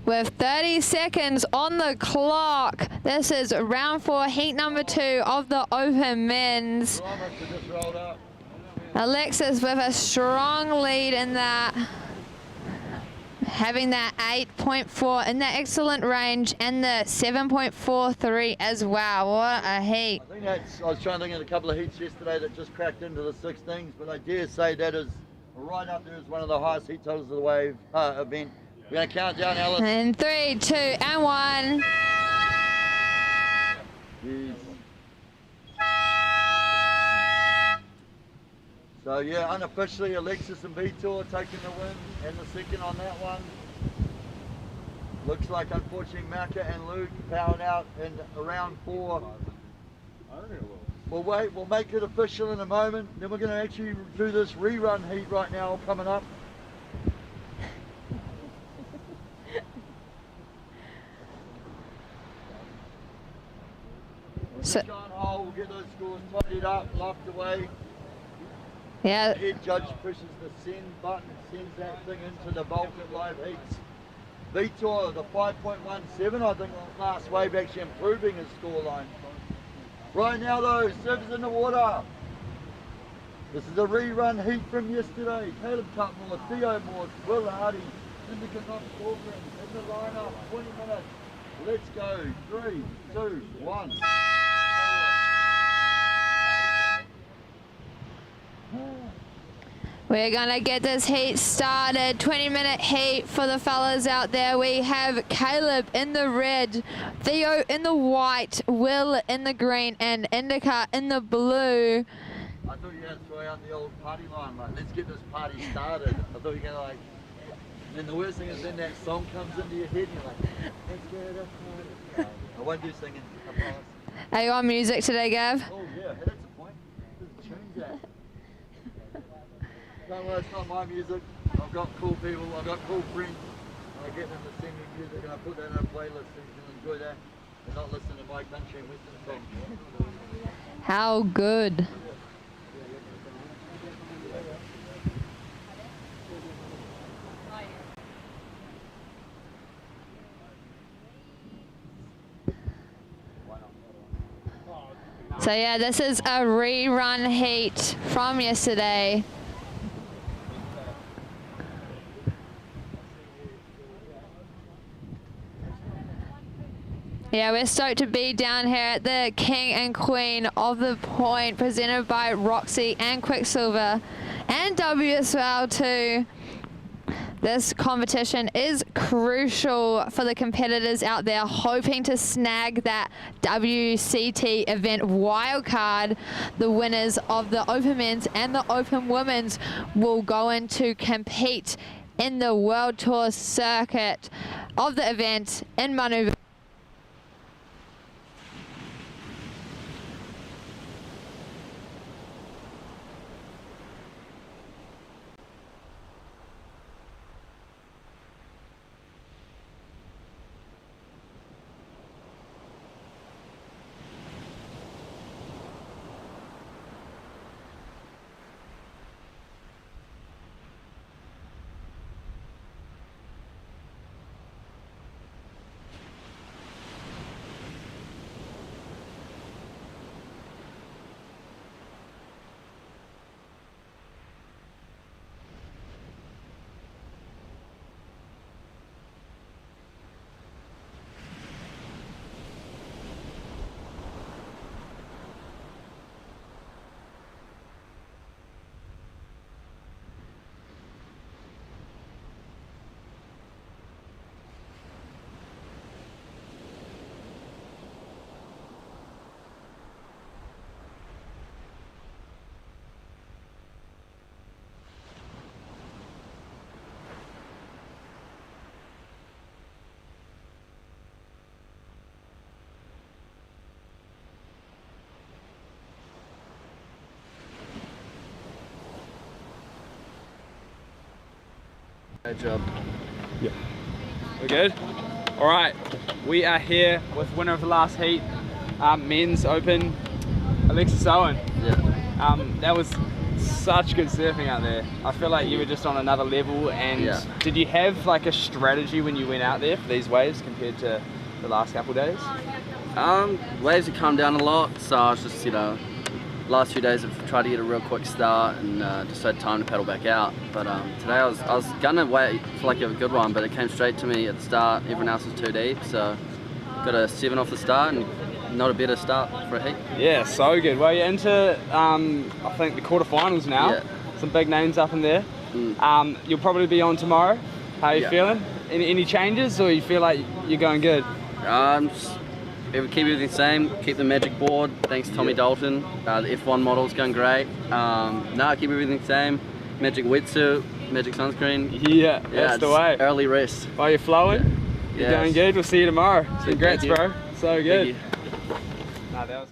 With 30 seconds on the clock, this is round 4, heat number 2 of the Open Men's. Just rolled up. Alexis with a strong lead in that. Having that 8.4 in the excellent range and the 7.43 as well. What a heat. I think that's, I was trying to think of a couple of heats yesterday that just cracked into the 16s, but I dare say that is right up there as one of the highest heat totals of the wave event. We're going to count down, Alice. In 3, 2, and 1. Jeez. So yeah, unofficially Alexis and Vitor taking the win and the second on that one. Looks like unfortunately Maka and Luke powered out in round 4. We'll wait, we'll make it official in a moment. Then we're going to actually do this rerun heat right now coming up. So, we'll get those scores tidied up, locked away. yeah. The head judge pushes the send button, sends that thing into the Vulcan live heats. Vitor, the 5.17, I think last wave actually improving his scoreline. Right now though, servers in the water. This is a rerun heat from yesterday. Caleb Cutmore, Theo Moore, Will Hardy, Indica Knox Corcoran in the lineup, 20 minutes. Let's go, 3, 2, 1. We're gonna get this heat started. 20-minute heat for the fellas out there. We have Caleb in the red, Theo in the white, Will in the green, and Indica in the blue. I thought you were going to throw out the old party line, like, let's get this party started. I thought you were going to like, and then the worst thing is then that song comes into your head and you're like, let's get it started. I won't do singing, I promise. Are you on music today, Gav? Oh yeah, that's the point. Just tunes that. Don't worry, it's not my music. I've got cool people, I've got cool friends. I get them to send me music and I put that in a playlist so you can enjoy that and not listen to my country and western songs. How good. So yeah, this is a rerun heat from yesterday. Yeah, we're stoked to be down here at the King and Queen of the Point, presented by Roxy and Quicksilver and WSL too. This competition is crucial for the competitors out there hoping to snag that WCT event wildcard. The winners of the Open Men's and the Open Women's will go in to compete in the World Tour circuit of the event in Manu Bay. Good job. Yeah. We're good? All right, we are here with winner of the last heat, men's open, Alexis Owen. Yeah. That was such good surfing out there. I feel like you were just on another level. And did you have like a strategy when you went out there for these waves compared to the last couple of days? Waves have come down a lot, so I was just, last few days I've tried to get a real quick start and just had time to paddle back out. But today I was gonna wait for like a good one, but it came straight to me at the start. Everyone else was too deep, so got a 7 off the start and not a better start for a heat. Yeah, so good. Well, you're into I think the quarterfinals now. Yeah. Some big names up in there. You'll probably be on tomorrow. How are you feeling? Any changes, or you feel like you're going good? Just keep everything the same. Keep the magic board. Thanks to Tommy Dalton. The F1 model's going great. No, keep everything the same. Magic wetsuit, magic sunscreen. Yeah, that's the way. Early rest. Are you flowing? You're doing good. We'll see you tomorrow. Congrats, bro. So good. Nah, that was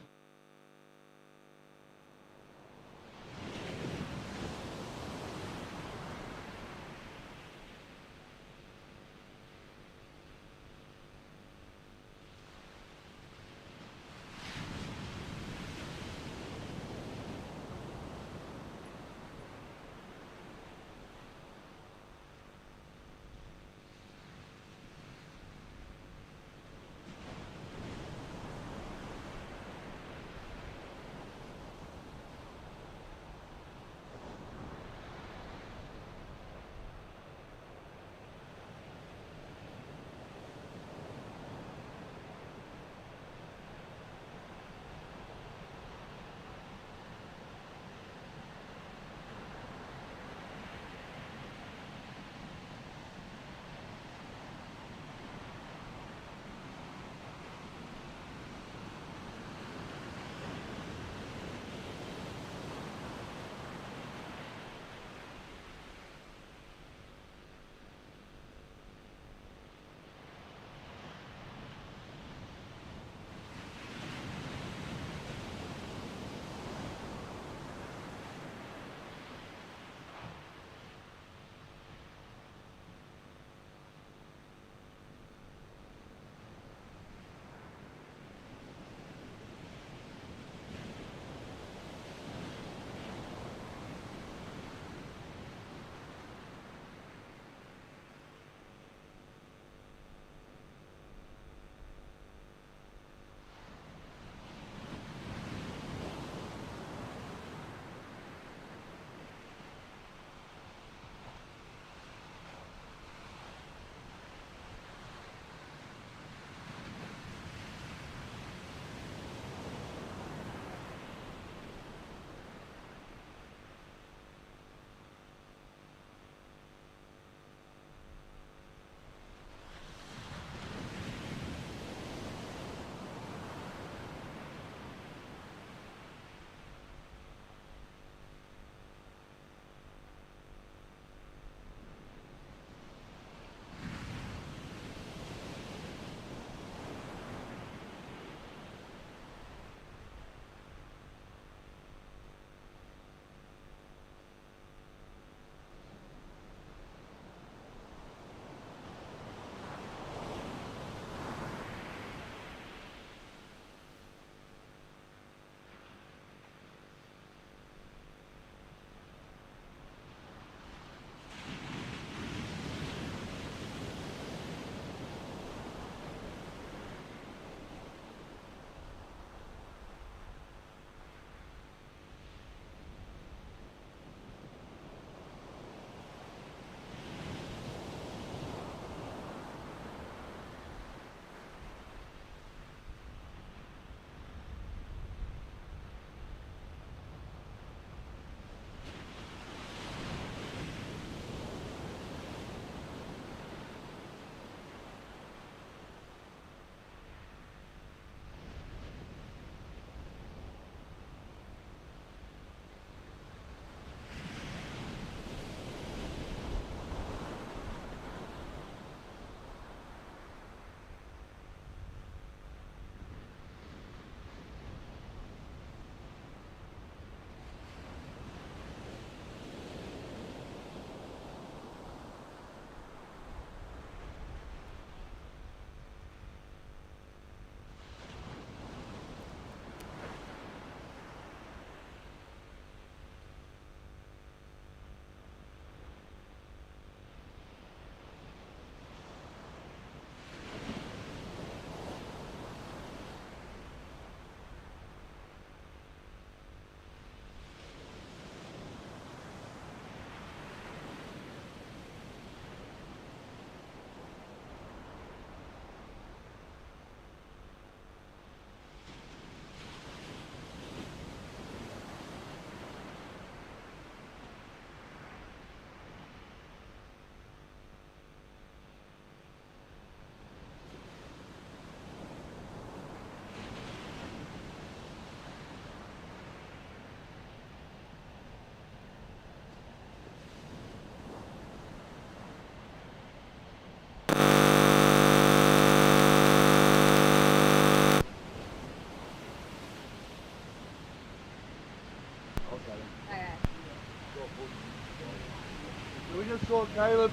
for Caleb.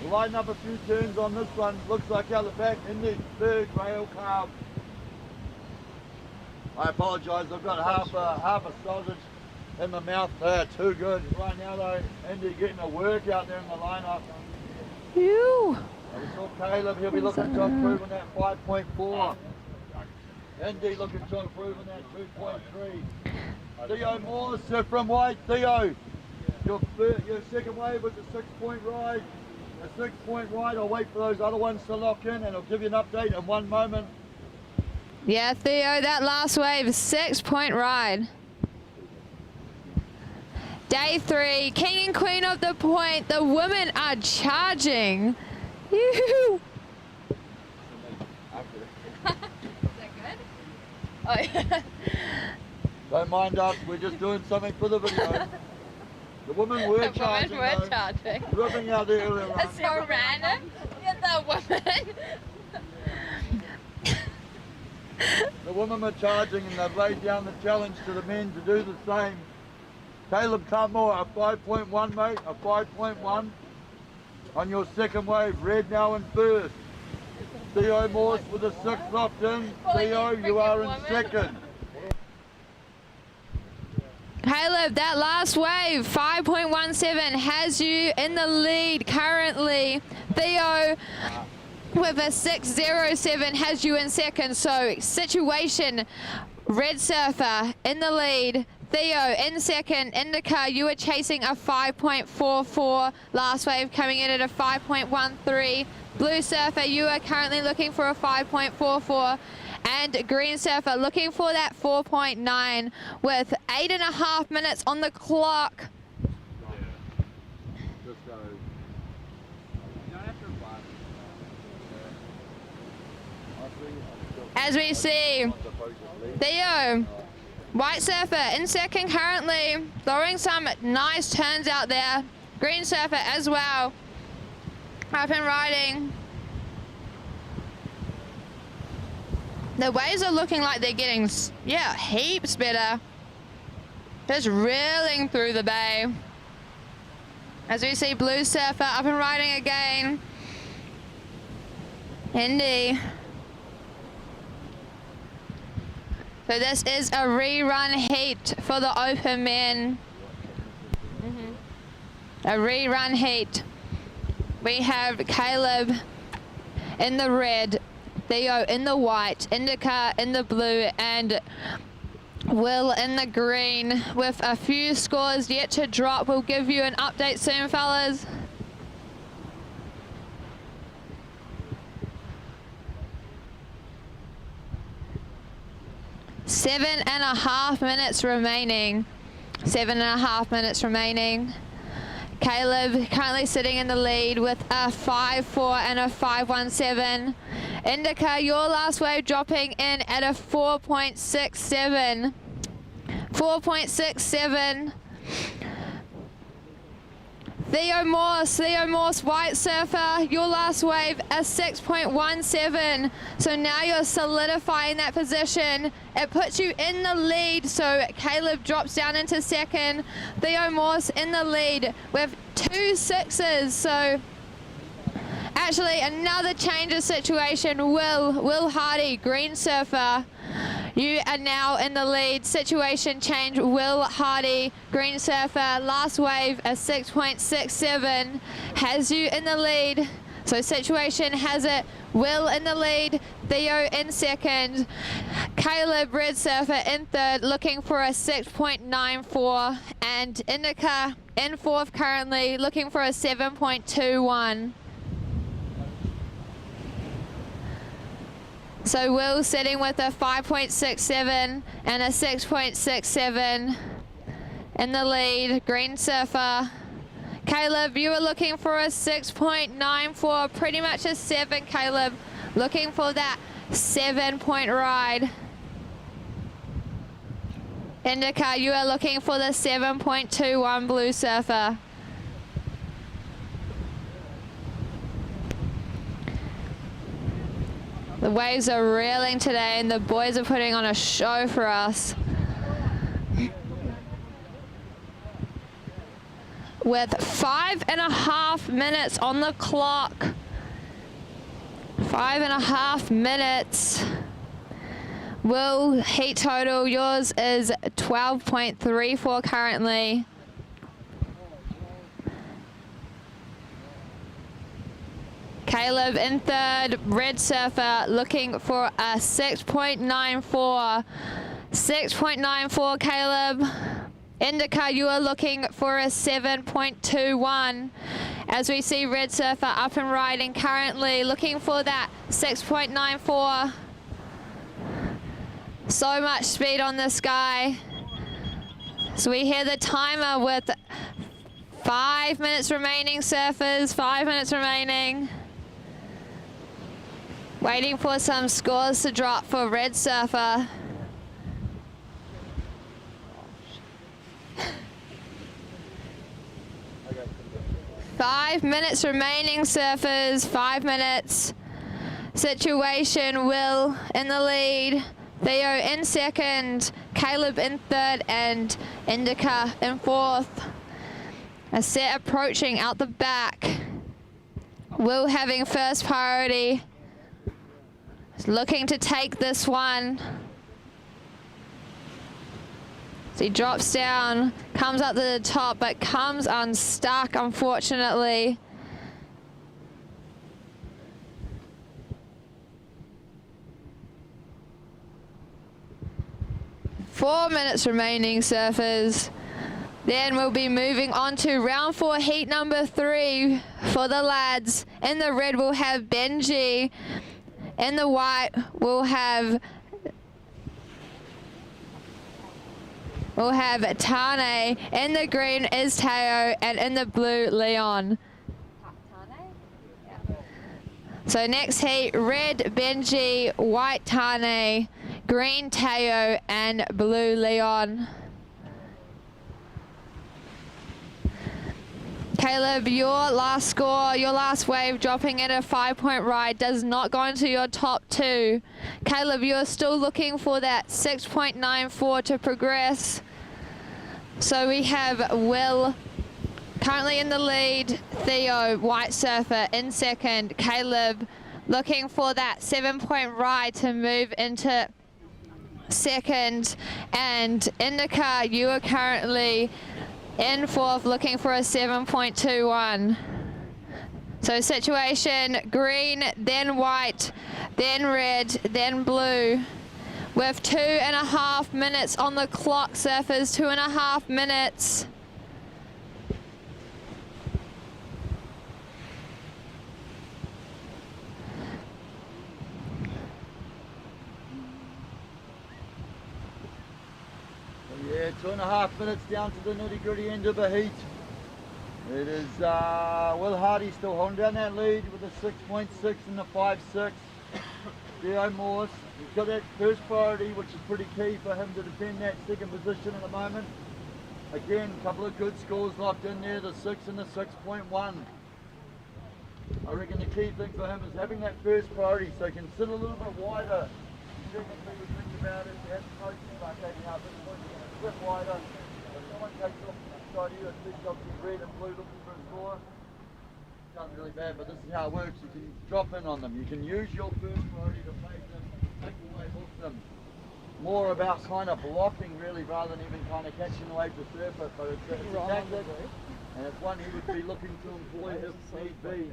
We'll line up a few turns on this one. Looks like out the back in the third rail carb. I apologise, I've got half a sausage in my mouth. They're too good. Right now though, Indy getting a work out there in the lineup. Phew. We saw Caleb, he'll be looking to improve on that 5.4. Indy looking to improve on that 2.3. Theo Morse from White. Theo, your second wave was a 6-point ride. A 6-point ride. I'll wait for those other ones to lock in and I'll give you an update in one moment. Yeah, Theo, that last wave, 6-point ride. Day 3, king and queen of the point. The women are charging. Yoo-hoo. Is that good? Oh, yeah. Don't mind us, we're just doing something for the video. The women were charging. Ripping out there earlier on. It's so random. Yeah, the women. The women are charging and they've laid down the challenge to the men to do the same. Caleb Tutmore, a 5.1 mate, a 5.1 on your second wave. Red now in first. Theo Morse with a 6 locked in. Theo, you are in second. Caleb, that last wave, 5.17, has you in the lead currently. Theo with a 6.07 has you in second. So situation, Red Surfer in the lead. Theo in second. Indica, you were chasing a 5.44. Last wave coming in at a 5.13. Blue Surfer, you are currently looking for a 5.44. And Green Surfer looking for that 4.9 with 8.5 minutes on the clock. As we see, Theo, White Surfer in second currently, throwing some nice turns out there. Green Surfer as well, up and riding. The waves are looking like they're getting, yeah, heaps better. Just reeling through the bay. As we see Blue Surfer up and riding again. Indy. So this is a rerun heat for the open men. A rerun heat. We have Caleb in the red, Theo in the white, Indica in the blue, and Will in the green, with a few scores yet to drop. We'll give you an update soon, fellas. Seven and a half minutes remaining. 7.5 minutes remaining. Caleb currently sitting in the lead with a 5.4 and a 5.17. Indica, your last wave dropping in at a 4.67. 4.67. Theo Morse, White Surfer, your last wave, a 6.17. So now you're solidifying that position. It puts you in the lead, so Caleb drops down into second. Theo Morse in the lead with 2 6s. So actually another change of situation. Will Hardy, Green Surfer, you are now in the lead. Situation change, Will Hardy, Green Surfer, last wave, a 6.67, has you in the lead. So situation has it, Will in the lead, Theo in second, Caleb, Red Surfer in third, looking for a 6.94, and Indica in fourth currently, looking for a 7.21. So Will sitting with a 5.67 and a 6.67 in the lead. Green Surfer. Caleb, you were looking for a 6.94, pretty much a 7, Caleb. Looking for that 7-point ride. Indica, you are looking for the 7.21 Blue Surfer. The waves are reeling today and the boys are putting on a show for us. with 5.5 minutes on the clock. 5.5 minutes. Will, heat total, yours is 12.34 currently. Caleb in third, red surfer looking for a 6.94. 6.94 Caleb. Indica, you are looking for a 7.21. As we see red surfer up and riding currently, looking for that 6.94. So much speed on this guy. So we hear the timer with 5 minutes remaining, surfers, 5 minutes remaining. Waiting for some scores to drop for red surfer. Five minutes remaining, surfers, 5 minutes. Situation, Will in the lead, Theo in second, Caleb in third, and Indica in fourth. A set approaching out the back. Will having first priority. Looking to take this one. So he drops down, comes up to the top, but comes unstuck, unfortunately. Four minutes remaining, surfers. Then we'll be moving on to round 4, heat number 3 for the lads. In the red, we'll have Benji. In the white, we'll have Tane. In the green is Teo, and in the blue, Leon. So next heat, red Benji, white Tane, green Teo, and blue Leon. Caleb, your last score, your last wave dropping at a 5-point ride does not go into your top 2. Caleb, you're still looking for that 6.94 to progress. So we have Will currently in the lead, Theo, white surfer, in second. Caleb looking for that 7-point ride to move into second. And Indica, you are currently in fourth, looking for a 7.21. So situation, green, then white, then red, then blue. With 2.5 minutes on the clock, surfers, 2.5 minutes. Yeah, 2.5 minutes down to the nitty-gritty end of the heat. It is Will Hardy still holding down that lead with a 6.6 and the 5.6. Theo Morse, he's got that first priority, which is pretty key for him to defend that second position at the moment. Again, a couple of good scores locked in there, the 6 and the 6.1. I reckon the key thing for him is having that first priority so he can sit a little bit wider. Secondly, we think about it, you have to coach start taking out this point, you're going to sit wider. If someone takes off the side of you, it sees obviously red and blue looking for a score. Sounds really bad, but this is how it works. You can drop in on them. You can use your first priority to play them, take away off them. More about kind of blocking really rather than even kind of catching the wave to surf it, but it's a tactic and it's one he would be looking to employ if need be.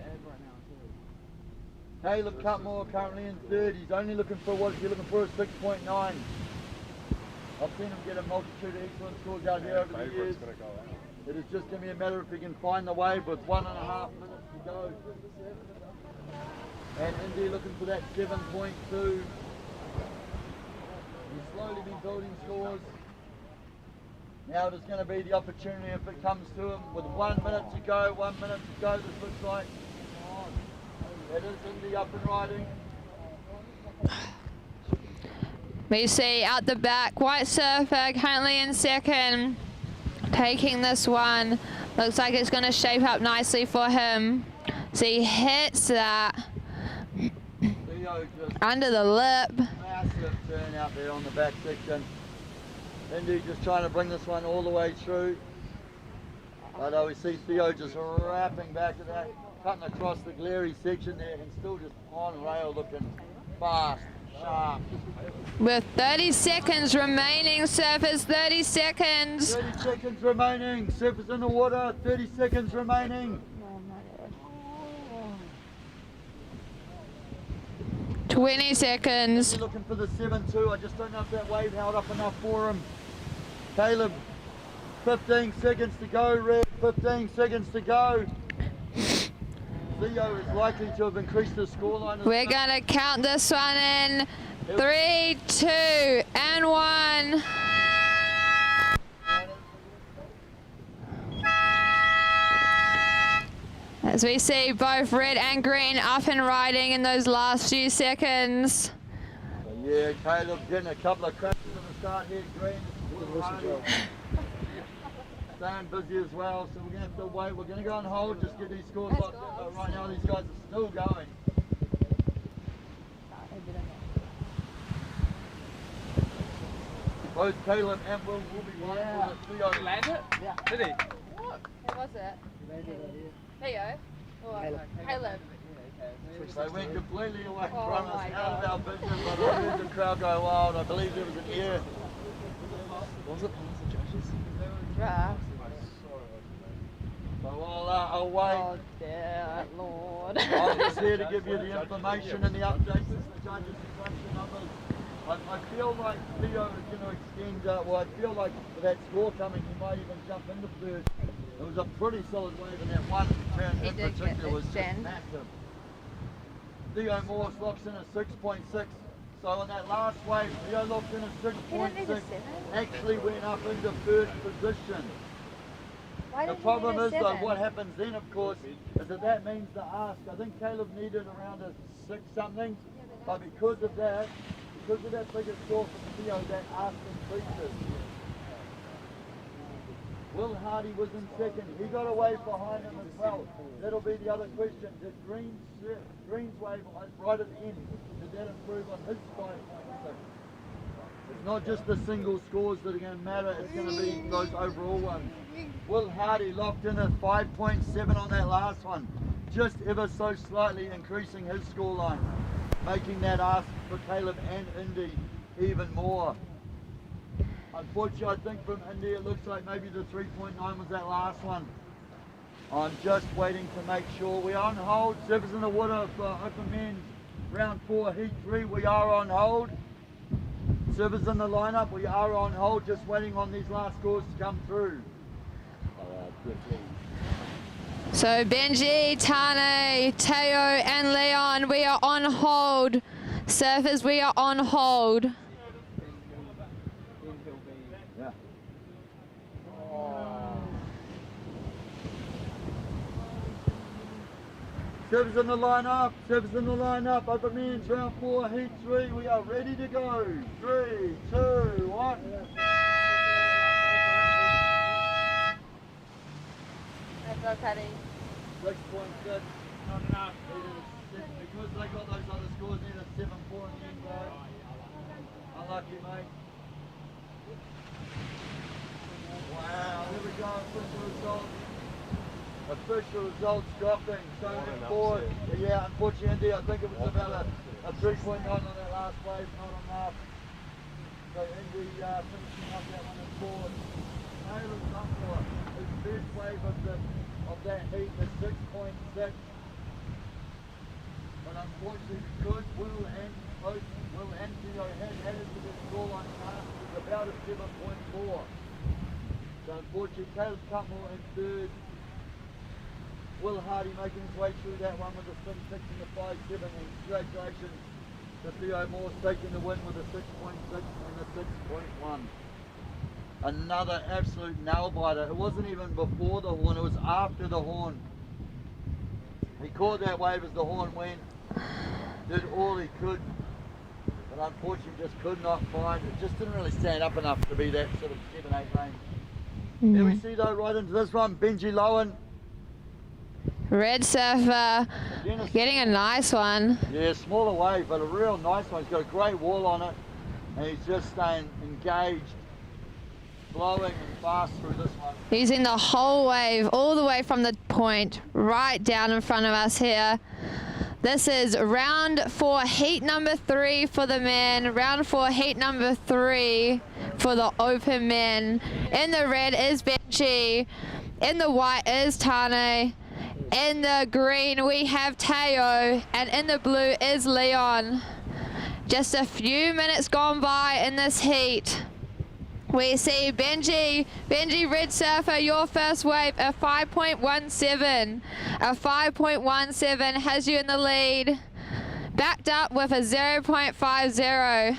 Caleb Cutmore currently in third. He's only looking for what is he looking for? A 6.9. I've seen him get a multitude of excellent scores out here over the years. It is just going to be a matter if he can find the wave with 1.5 minutes to go. And Indy looking for that 7.2. He's slowly been building scores. Now it is going to be the opportunity if it comes to him with 1 minute to go, 1 minute to go, this looks like. It is Indy up and riding. We see out the back, white surfer currently in second, taking this one. Looks like it's going to shape up nicely for him. So he hits that under the lip. Massive turn out there on the back section. Indy just trying to bring this one all the way through. I know we see Theo just wrapping back to that, cutting across the glary section there and still just on rail looking fast, sharp. With 30 seconds remaining, surfers, 30 seconds. 30 seconds remaining, surfers in the water, 30 seconds remaining. 20 seconds. He's looking for the 7-2, I just don't know if that wave held up enough for him. Caleb, 15 seconds to go, Red, 15 seconds to go. Theo is likely to have increased his scoreline. We're going to count this one in 3, 2, and 1. As we see both red and green up and riding in those last few seconds. Yeah, Caleb getting a couple of crashes at the start here, green. Staying busy as well, so we're going to have to wait. We're going to go on hold, just get these scores locked in. Right now these guys are still going. Both Caleb and Will be running for the Theo. Did he land it? Yeah. Did he? What was it? Theo? Or Caleb? They went completely away from us, out of our business, but I heard the crowd go wild. I believe there was an ear. Was it past the judges? Right. So I'll wait. Oh dear Lord. I'm just here to give you the information and the updates as the judges crunch the numbers. I feel like Theo is going to extend, well I feel like with that score coming he might even jump into third. It was a pretty solid wave and that one turn in particular was just massive. Theo Morse locks in a 6.6. So on that last wave, Theo locked in a 6.6, actually went up into first position. The problem is though, what happens then of course, is that means the ask, I think Caleb needed around a 6 something, but because of that bigger score from Theo, that ask increases. Will Hardy was in second, he got a wave behind him as well. That'll be the other question, did Green's wave right at the end, did that improve on his 5.6? It's not just the single scores that are going to matter, it's going to be those overall ones. Will Hardy locked in at 5.7 on that last one, just ever so slightly increasing his scoreline, making that ask for Caleb and Indy even more. Unfortunately, I think from Indy it looks like maybe the 3.9 was that last one. I'm just waiting to make sure. We are on hold. Surfers in the water for open men's round 4, heat 3. We are on hold. Surfers in the lineup, we are on hold. Just waiting on these last scores to come through. So Benji, Tane, Teo and Leon, we are on hold. Surfers, we are on hold. Surfers in the lineup, open men's round 4, heat 3, we are ready to go. 3, 2, 1. Let's go, Paddy. 6.6, not enough. Because they got those other scores, needed 7.4 in the end, bro. Unlucky, mate. Wow, here we go, official results. Official results dropping, so in forward. Yeah, unfortunately, I think it was about a 3.9 on that last wave, not enough. So Indy finishing up that one in forward. Taylor's up for his first wave of that heat is 6.6. But unfortunately, because Will and Theo had added to the scoreline pass, it was about a 7.4. So unfortunately, Caleb Cutmore in third. Will Hardy making his way through that one with a spin 6 and a 5.7, and congratulations to Theo Morse taking the win with a 6.6 and a 6.1. Another absolute nail biter. It wasn't even before the horn, it was after the horn. He caught that wave as the horn went, did all he could, but unfortunately just could not find it. Just didn't really stand up enough to be that sort of 7-8 range. Here we see though right into this one, Benji Lowen. Red surfer getting a nice one. Yeah, smaller wave, but a real nice one. He's got a great wall on it, and he's just staying engaged. blowing and fast through this one. Using the whole wave all the way from the point right down in front of us here. This is round 4, heat number 3 for the men. Round 4, heat number 3 for the open men. In the red is Benji. In the white is Tane. In the green we have Teo. And in the blue is Leon. Just a few minutes gone by in this heat. We see Benji Red Surfer, your first wave, a 5.17. A 5.17 has you in the lead. Backed up with a 0.50.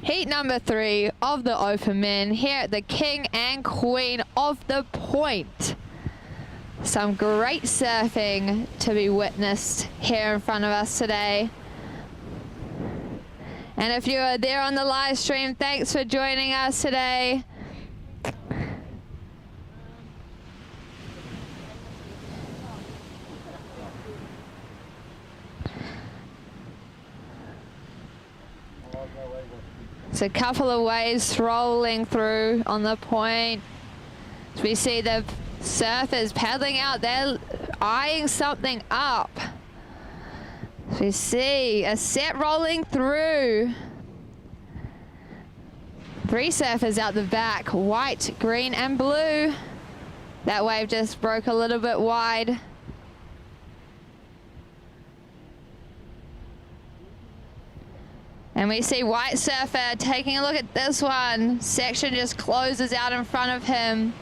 Heat number 3 of the open men here at the King and Queen of the Point. Some great surfing to be witnessed here in front of us today. And if you are there on the live stream, thanks for joining us today. It's a couple of waves rolling through on the point. So we see the surfers paddling out, they're eyeing something up. So we see a set rolling through. 3 surfers out the back, white, green and blue. That wave just broke a little bit wide. And we see white surfer taking a look at this one. Section just closes out in front of him,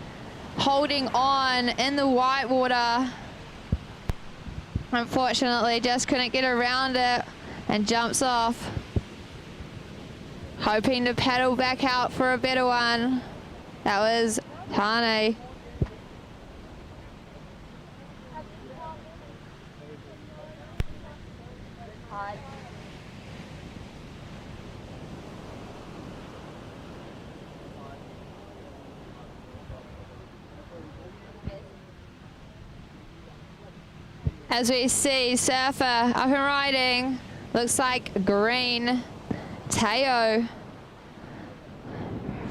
holding on in the white water. Unfortunately, just couldn't get around it and jumps off. Hoping to paddle back out for a better one. That was Tane. As we see, surfer up and riding, looks like green. Teo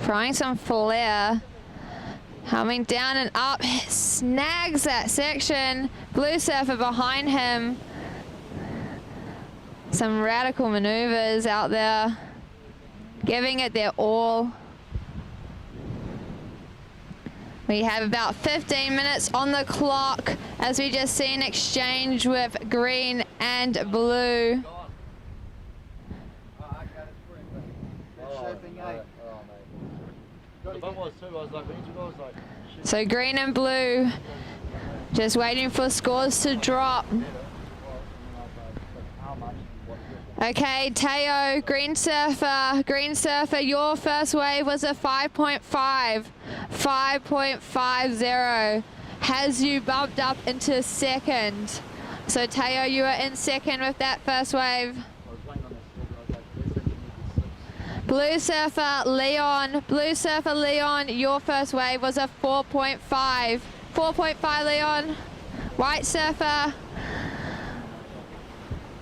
throwing some flare, coming down and up, snags that section. Blue surfer behind him. Some radical maneuvers out there, giving it their all. We have about 15 minutes on the clock as we just see an exchange with green and blue. So green and blue just waiting for scores to drop. Okay, Teo, green surfer, your first wave was a 5.50, has you bumped up into second. So Teo, you are in second with that first wave. Blue surfer Leon, your first wave was a 4.5. 4.5 Leon. White surfer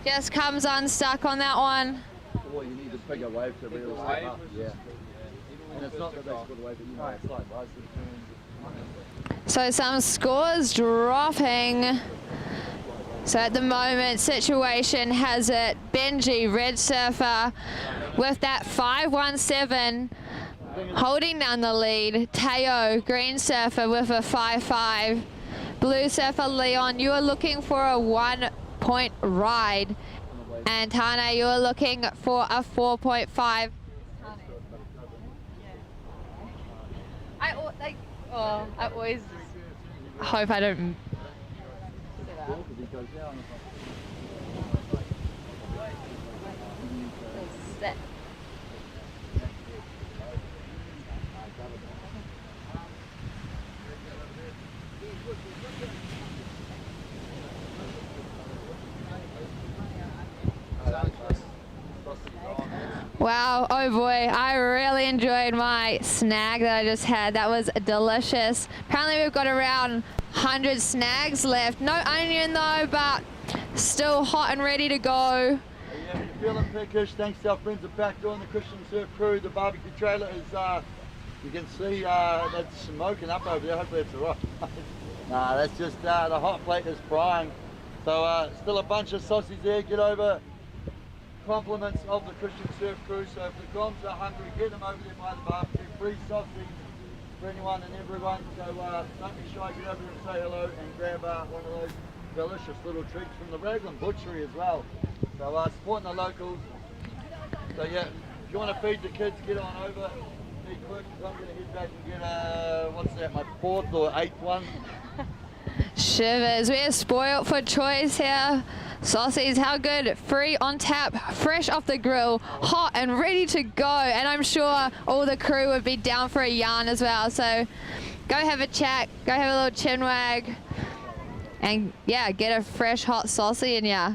just comes unstuck on that one. Well, you need a bigger wave to really step up. Yeah. And it's not the best good wave, but you know, it's like rise to the turn. So some scores dropping. So at the moment, situation has it Benji, red surfer, with that 5.17, holding down the lead. Teo, green surfer, with a 5.5. Blue surfer Leon, you are looking for a 1-point ride. And Tane, you are looking for a 4.5. I always hope I don't. Wow, oh boy, I really enjoyed my snag that I just had. That was delicious. Apparently we've got around 100 snags left. No onion though, but still hot and ready to go. feeling peckish. Thanks to our friends at Backdoor and the Christian Surf crew. The barbecue trailer is, you can see that's smoking up over there. Hopefully it's alright. Nah, that's just the hot plate is frying. So still a bunch of sausages there. Get over. Compliments of the Christian Surf crew. So if the Groms are hungry, get them over there by the barbecue. Free sausage for anyone and everyone. So don't be shy. Get over there and say hello and grab one of those delicious little treats from the Raglan butchery as well. So supporting the locals. So yeah, if you want to feed the kids, get on over. Be quick. I'm going to head back and get what's that? My 4th or 8th one. Shivers, we're spoiled for choice here. Saucies, how good? Free on tap, fresh off the grill, hot and ready to go. And I'm sure all the crew would be down for a yarn as well. So go have a chat, go have a little chin wag, and yeah, get a fresh hot saucy in ya.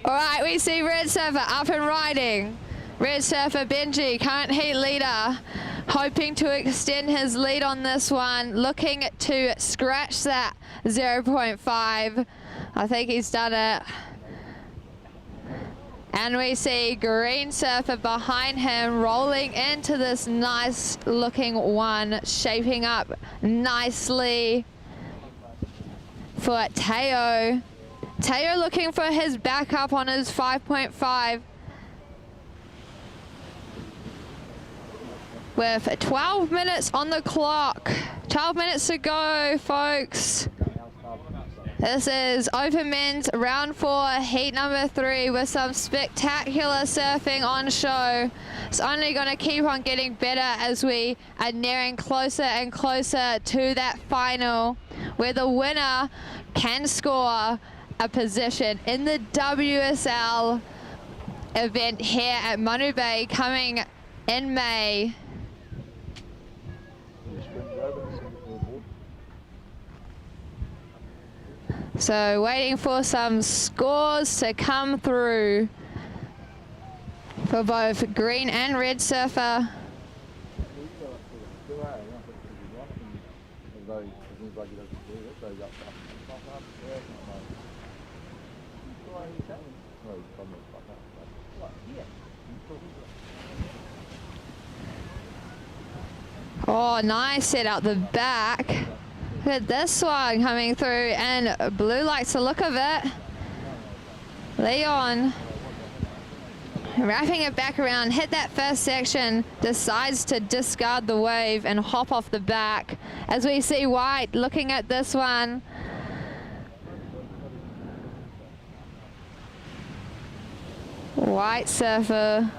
All right, we see Red Surfer up and riding. Red Surfer Benji, current heat leader, hoping to extend his lead on this one, looking to scratch that 0.5. I think he's done it. And we see Green Surfer behind him rolling into this nice looking one, shaping up nicely for Teo. Teo looking for his backup on his 5.5. With 12 minutes on the clock. 12 minutes to go, folks. This is Open Men's Round 4, Heat number 3 with some spectacular surfing on show. It's only going to keep on getting better as we are nearing closer and closer to that final where the winner can score a position in the WSL event here at Manu Bay coming in May. So waiting for some scores to come through for both Green and Red Surfer. Oh, nice set out the back. Look at this one coming through, and Blue likes the look of it. Leon wrapping it back around, hit that first section, decides to discard the wave and hop off the back. As we see White looking at this one. White Surfer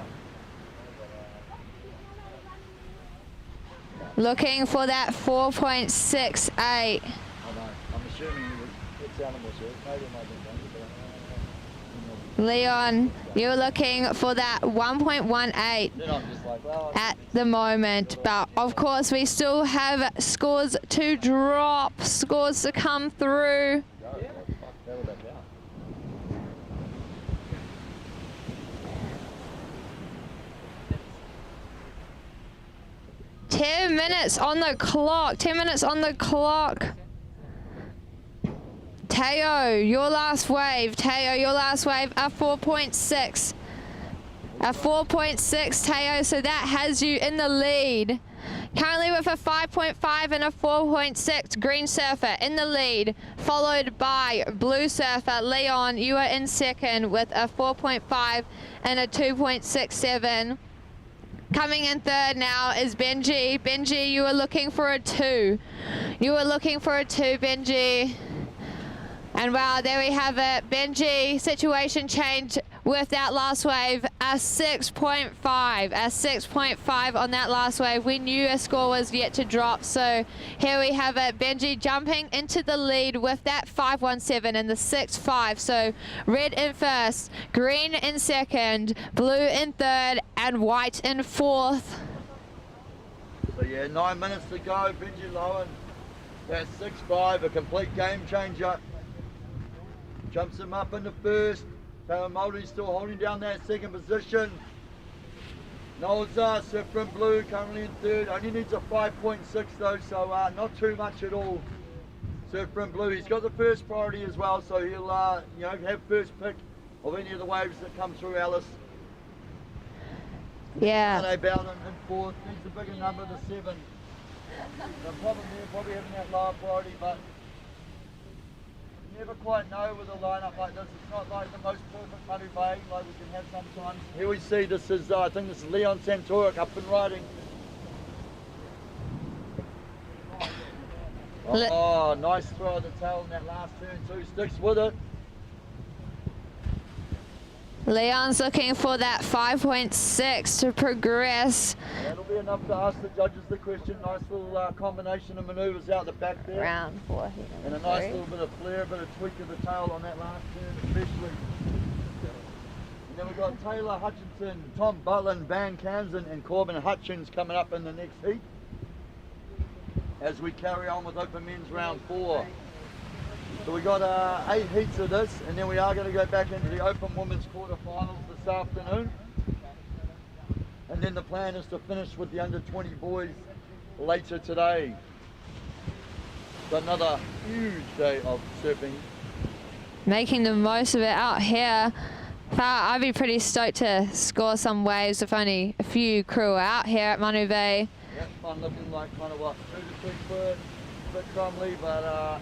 looking for that 4.68. I'm assuming it's animal surf. Maybe it might be Leon, you're looking for that 1.18 at the moment, but of course we still have scores to drop, scores to come through. 10 minutes on the clock, 10 minutes on the clock. Teo, your last wave. Teo, your last wave, a 4.6. A 4.6, Teo, so that has you in the lead. Currently with a 5.5 and a 4.6, Green Surfer in the lead, followed by Blue Surfer. Leon, you are in second with a 4.5 and a 2.67. Coming in third now is Benji. Benji, you are looking for a 2. You are looking for a 2, Benji. And wow, there we have it. Benji, situation change with that last wave, a 6.5. A 6.5 on that last wave. We knew a score was yet to drop, so here we have it. Benji jumping into the lead with that 5.17 and the 6.5. So red in first, green in second, blue in third, and white in fourth. So yeah, 9 minutes to go. Benji Lowen, that 6.5, a complete game changer. Jumps him up in the first. Taylor Mulder's still holding down that second position. Noel's Surfer in blue currently in third. Only needs a 5.6 though, so not too much at all. Surf from Blue. He's got the first priority as well, so he'll you know, have first pick of any of the waves that come through, Alice. Yeah. They Bowden in fourth. He's the bigger number, the 7. The problem there, probably having that lower priority, but you never quite know with a lineup like this. It's not like the most perfect Manu Bay like we can have sometimes. Here we see this is, I think this is Leon Santorik up and riding. Oh, nice throw of the tail in that last turn too. Sticks with it. Leon's looking for that 5.6 to progress. That'll be enough to ask the judges the question. Nice little combination of manoeuvres out the back there. Round 4 here. And a nice little bit of flair, a bit of tweak of the tail on that last turn especially. And then we've got Taylor Hutchinson, Tom Butlin, Van Kansen and Corbin Hutchins coming up in the next heat as we carry on with Open Men's round 4. So we got 8 heats of this, and then we are going to go back into the Open Women's quarterfinals this afternoon. And then the plan is to finish with the under 20 boys later today. So another huge day of surfing. Making the most of it out here. I'd be pretty stoked to score some waves with only a few crew out here at Manu Bay. Yep, I'm looking like kind of what, 2 to 3 foot, a bit crumbly, but I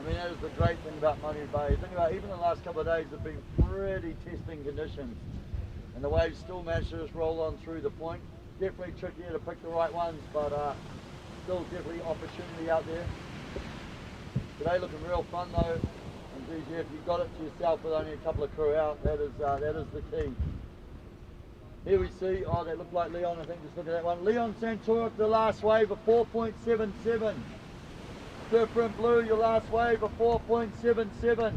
mean, that is the great thing about Manu Bay. Think about even the last couple of days have been pretty testing conditions. And the waves still managed to just roll on through the point. Definitely trickier to pick the right ones, but still definitely opportunity out there. Today looking real fun though. And geez, yeah, if you've got it to yourself with only a couple of crew out, that is the key. Here we see, oh, that looked like Leon, I think, just look at that one. Leon Santorik, the last wave of 4.77. Surf from Blue, your last wave of 4.77. Well,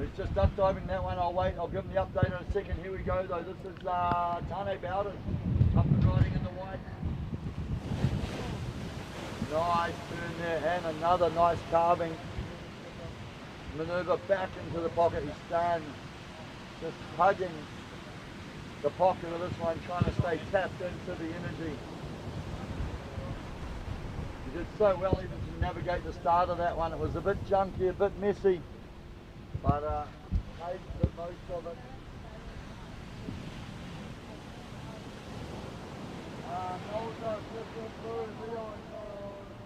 he's just duck diving that one. I'll wait, I'll give him the update in a second. Here we go though. This is Tane Bowden up and riding in the white. Nice turn there and another nice carving. Manoeuvre back into the pocket. He's staying, just hugging the pocket of this one, trying to stay tapped into the energy. He did so well even to navigate the start of that one. It was a bit junky, a bit messy, but made the most of it. Also,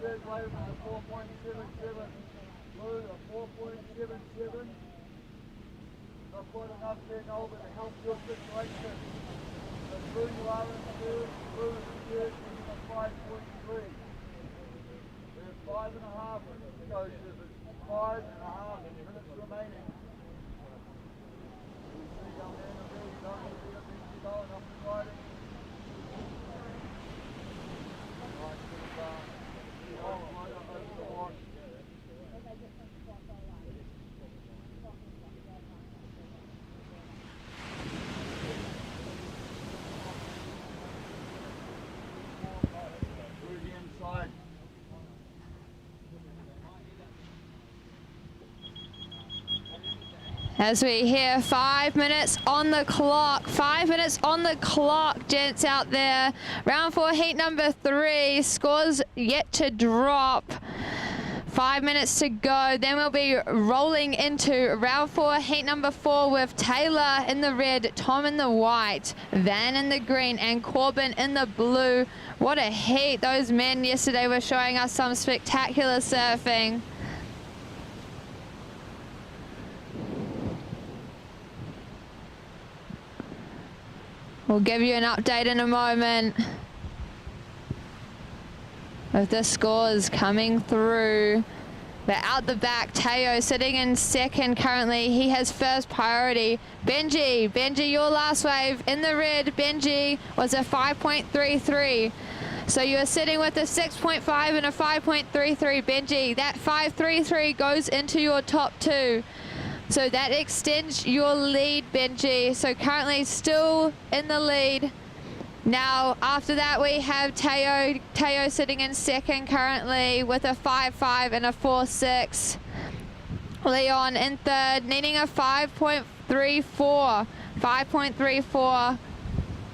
third wave was a 4.77. Blue, a 4.77. Not quite enough there, Noel, but to help your situation. So Blue, you are in third, Blue is in third, and a 5.3. There's 5.5 minutes to go, Shivers. 5.5 minutes remaining. We see young man and really don't want to be a big going up and riding. Nice little rider over the wash. Through the inside. As we hear 5 minutes on the clock, 5 minutes on the clock, gents out there. Round 4, heat number 3, scores yet to drop. 5 minutes to go, then we'll be rolling into round 4, heat number 4 with Taylor in the red, Tom in the white, Van in the green, and Corbin in the blue. What a heat. Those men yesterday were showing us some spectacular surfing. We'll give you an update in a moment with the scores coming through. But out the back, Teo sitting in second currently. He has first priority. Benji, your last wave in the red. Benji was a 5.33. So you are sitting with a 6.5 and a 5.33. Benji, that 5.33 goes into your top 2. So that extends your lead, Benji. So currently still in the lead. Now, after that, we have Teo sitting in second currently with a 5.5 and a 4.6. Leon in third, needing a 5.34. 5.34.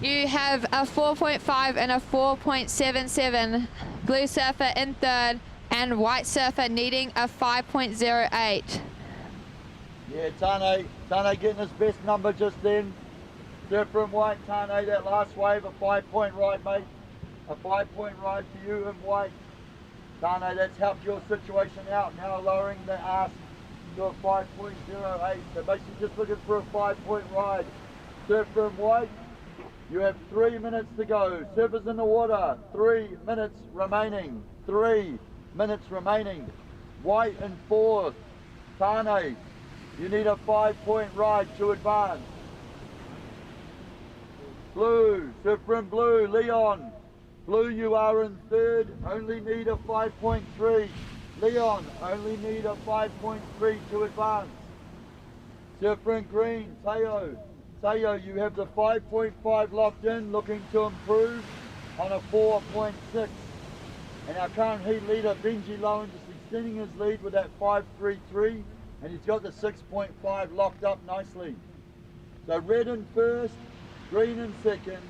You have a 4.5 and a 4.77. Blue Surfer in third. and white surfer needing a 5.08. Yeah, Tane getting his best number just then. Surfer in white, Tane, that last wave, a 5-point ride, mate. A 5-point ride for you in white. Tane, that's helped your situation out. Now lowering the ask to a 5.08. So basically just looking for a 5-point ride. Surfer in white, you have 3 minutes to go. Surfers in the water, 3 minutes remaining. 3 minutes remaining. White in fourth. Tane, you need a 5-point ride to advance. Blue, surfer in blue, Leon. Blue, you are in third, only need a 5.3. Leon, only need a 5.3 to advance. Surfer in green, Teo. Teo, you have the 5.5 locked in, looking to improve on a 4.6. And our current heat leader, Benji Lowen, just extending his lead with that 5.33, and he's got the 6.5 locked up nicely. So red in first, green in second,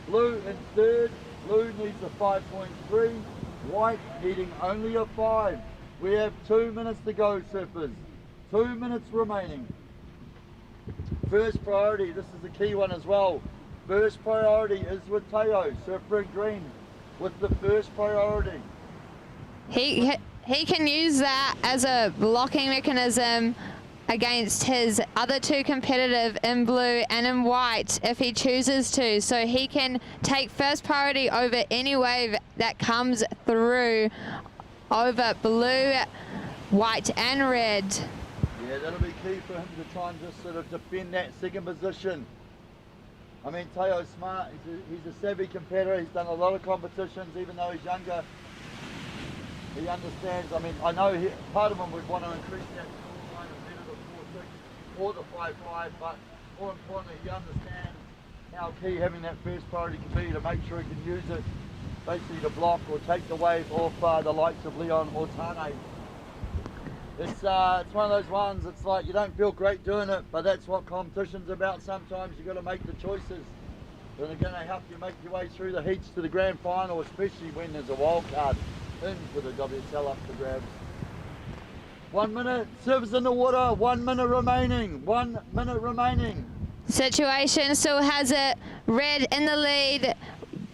blue in third. Blue needs a 5.3, white needing only a 5. We have 2 minutes to go, surfers. 2 minutes remaining. First priority, this is the key one as well. First priority is with Teo, surfer in green, with the first priority. He can use that as a blocking mechanism against his other two competitive in blue and in white if he chooses to. So he can take first priority over any wave that comes through over blue, white and red. Yeah, that'll be key for him to try and just sort of defend that second position. I mean, Teo's smart, he's a savvy competitor, he's done a lot of competitions even though he's younger. He understands, I mean, I know part of him would want to increase that scoreline and better the 4.6 or the 5.5, but more importantly, he understands how key having that first priority can be to make sure he can use it basically to block or take the wave off the likes of Leon or Tane. It's one of those ones, it's like you don't feel great doing it, but that's what competition's about. Sometimes you've got to make the choices that are going to help you make your way through the heats to the grand final, especially when there's a wild card into the WSL up for grabs. 1 minute, surfers in the water, 1 minute remaining, 1 minute remaining. Situation still has it red in the lead,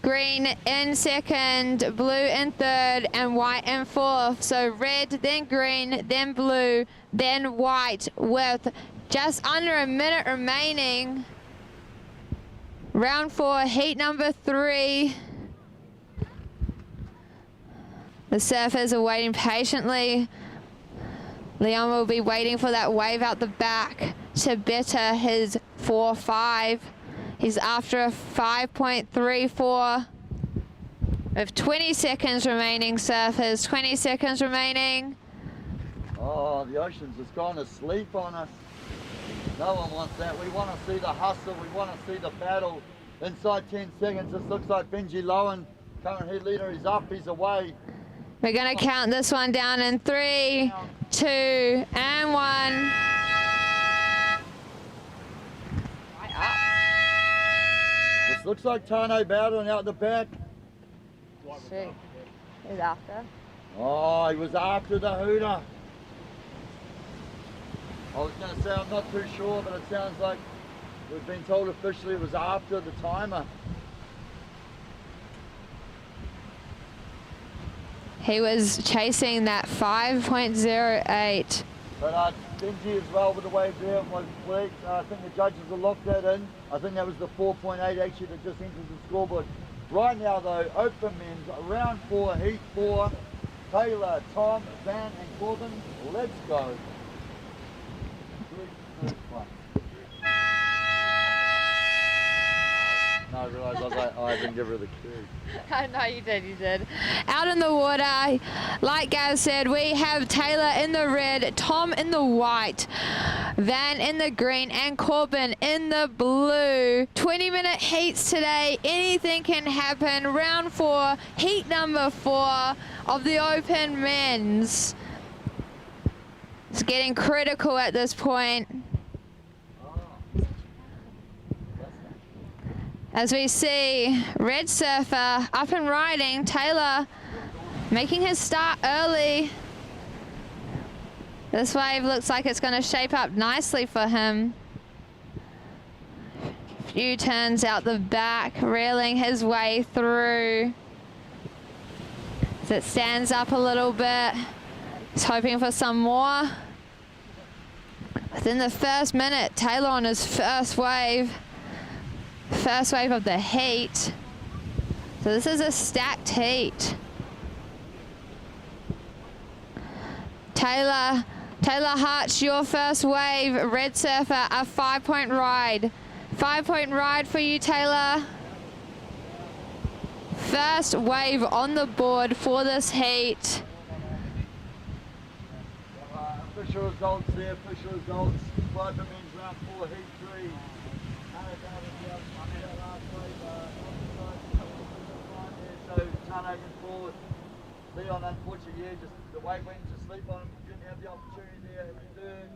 green in second, blue in third, and white in fourth. So red, then green, then blue, then white, with just under a minute remaining. Round 4, heat number 3. The surfers are waiting patiently. Leon will be waiting for that wave out the back to better his 4.5. He's after a 5.34 with 20 seconds remaining, surfers. 20 seconds remaining. Oh, the ocean's just gone to sleep on us. No one wants that. We want to see the hustle. We want to see the battle. Inside 10 seconds, this looks like Benji Lowen. Current heat leader is up, he's away. We're going to count this one down in 3, 2, and 1. This looks like Tane battling out the back. Shoot. Who's after? Oh, he was after the hooter. I was going to say I'm not too sure, but it sounds like we've been told officially it was after the timer. He was chasing that 5.08. But Benji as well with the wave there was fleet. I think the judges have locked that in. I think that was the 4.8 actually that just entered the scoreboard. Right now though, open men's, round 4, heat 4. Taylor, Tom, Van and Corbin, let's go. 3, 2, 1. No, I realised I was like, oh, I didn't give her the cue. No, you did. Out in the water, like Gav said, we have Taylor in the red, Tom in the white, Van in the green, and Corbin in the blue. 20-minute heats today. Anything can happen. Round 4, heat number 4 of the open men's. It's getting critical at this point. As we see red surfer up and riding, Taylor making his start early. This wave looks like it's going to shape up nicely for him. Few turns out the back, reeling his way through. As it stands up a little bit. He's hoping for some more. Within the first minute, Taylor on his first wave of the heat. So this is a stacked heat. Taylor Hutch, your first wave, Red Surfer, a 5-point ride. 5-point ride for you, Taylor. First wave on the board for this heat. Official results there, official results. Pride men's round 4, heat 3. So Tarnagan forward. Leon, unfortunately, yeah, just the wave went to sleep on him. Didn't have the opportunity there in third.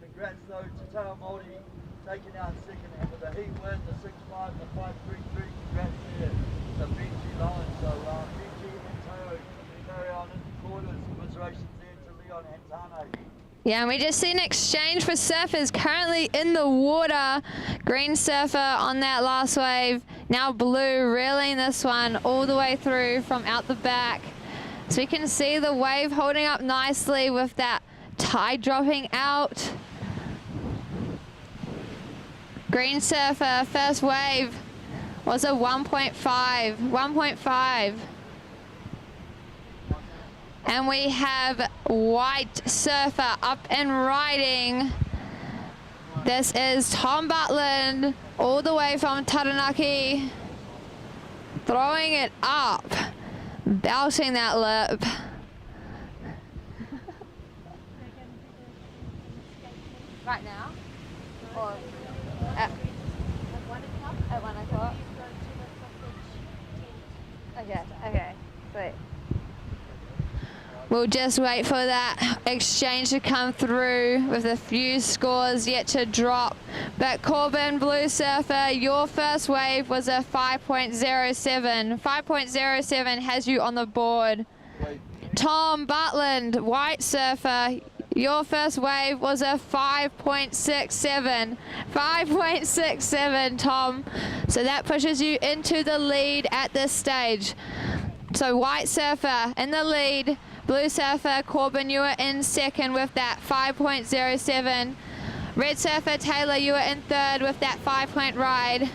Congrats though to Tao Māori, taking out second and with the heat win, the 6-5 and the 5-3-3. Congrats there to Benji Lowen. So Benji and Tao carry on in the quarters. Commiserations there to Leon and Tane. Yeah, and we just see an exchange for surfers currently in the water. Green surfer on that last wave. Now blue reeling this one all the way through from out the back. So we can see the wave holding up nicely with that tide dropping out. Green surfer, first wave was a 1.5. And we have white surfer up and riding. This is Tom Butland, all the way from Taranaki, throwing it up, belting that lip. Right now? Or at 1 o'clock? Okay, sweet. We'll just wait for that exchange to come through with a few scores yet to drop. But Corbin, blue surfer, your first wave was a 5.07. 5.07 has you on the board. Tom Butland, white surfer, your first wave was a 5.67. 5.67, Tom. So that pushes you into the lead at this stage. So white surfer in the lead. Blue surfer, Corbin, you were in second with that 5.07. Red surfer, Taylor, you were in third with that 5-point ride.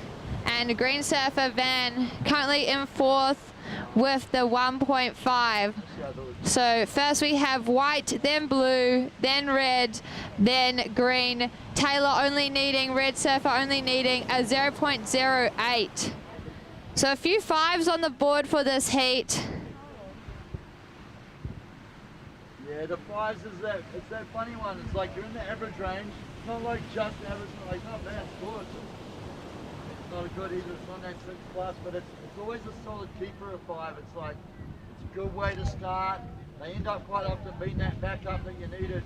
And green surfer, Van, currently in fourth with the 1.5. So first we have white, then blue, then red, then green. Taylor only needing, red surfer only needing a 0.08. So a few fives on the board for this heat. Yeah, the fives is that, it's that funny one. It's like you're in the average range. It's not like just average, like not bad score. It's not a good either, it's not that 6 plus, but it's always a solid keeper of 5. It's like, it's a good way to start. They end up quite often being that backup that you needed.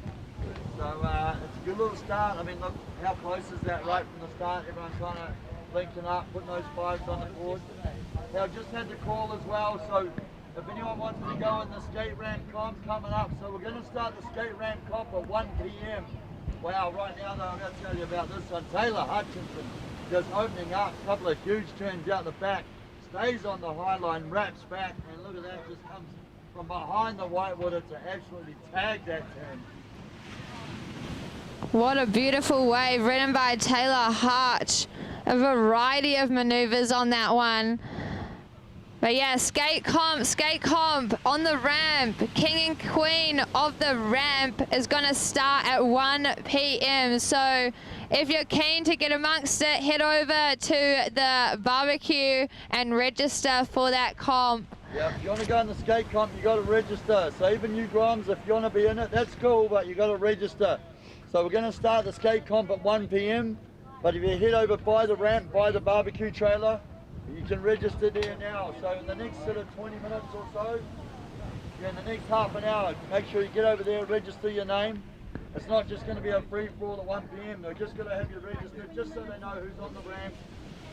So it's a good little start. I mean, look how close is that right from the start. Everyone kind of linking up, putting those 5s on the board. Now just had the call as well, so if anyone wants to go in the skate ramp comp coming up, so we're going to start the skate ramp comp at 1 p.m. Wow, right now though, I'm going to tell you about this one. Taylor Hutchinson just opening up, a couple of huge turns out the back, stays on the high line, wraps back, and look at that, just comes from behind the whitewater to absolutely tag that turn. What a beautiful wave ridden by Taylor Hutch. A variety of maneuvers on that one. But yeah, skate comp on the ramp. King and queen of the ramp is going to start at 1 p.m. So if you're keen to get amongst it, head over to the barbecue and register for that comp. Yeah, if you want to go in the skate comp, you got to register. So even you Groms, if you want to be in it, that's cool, but you got to register. So we're going to start the skate comp at 1 p.m. But if you head over by the ramp, by the barbecue trailer, you can register there now. So in the next sort of 20 minutes or so, yeah, in the next half an hour, make sure you get over there, register your name. It's not just going to be a free for all at 1 p.m. They're just going to have you registered just so they know who's on the ramp,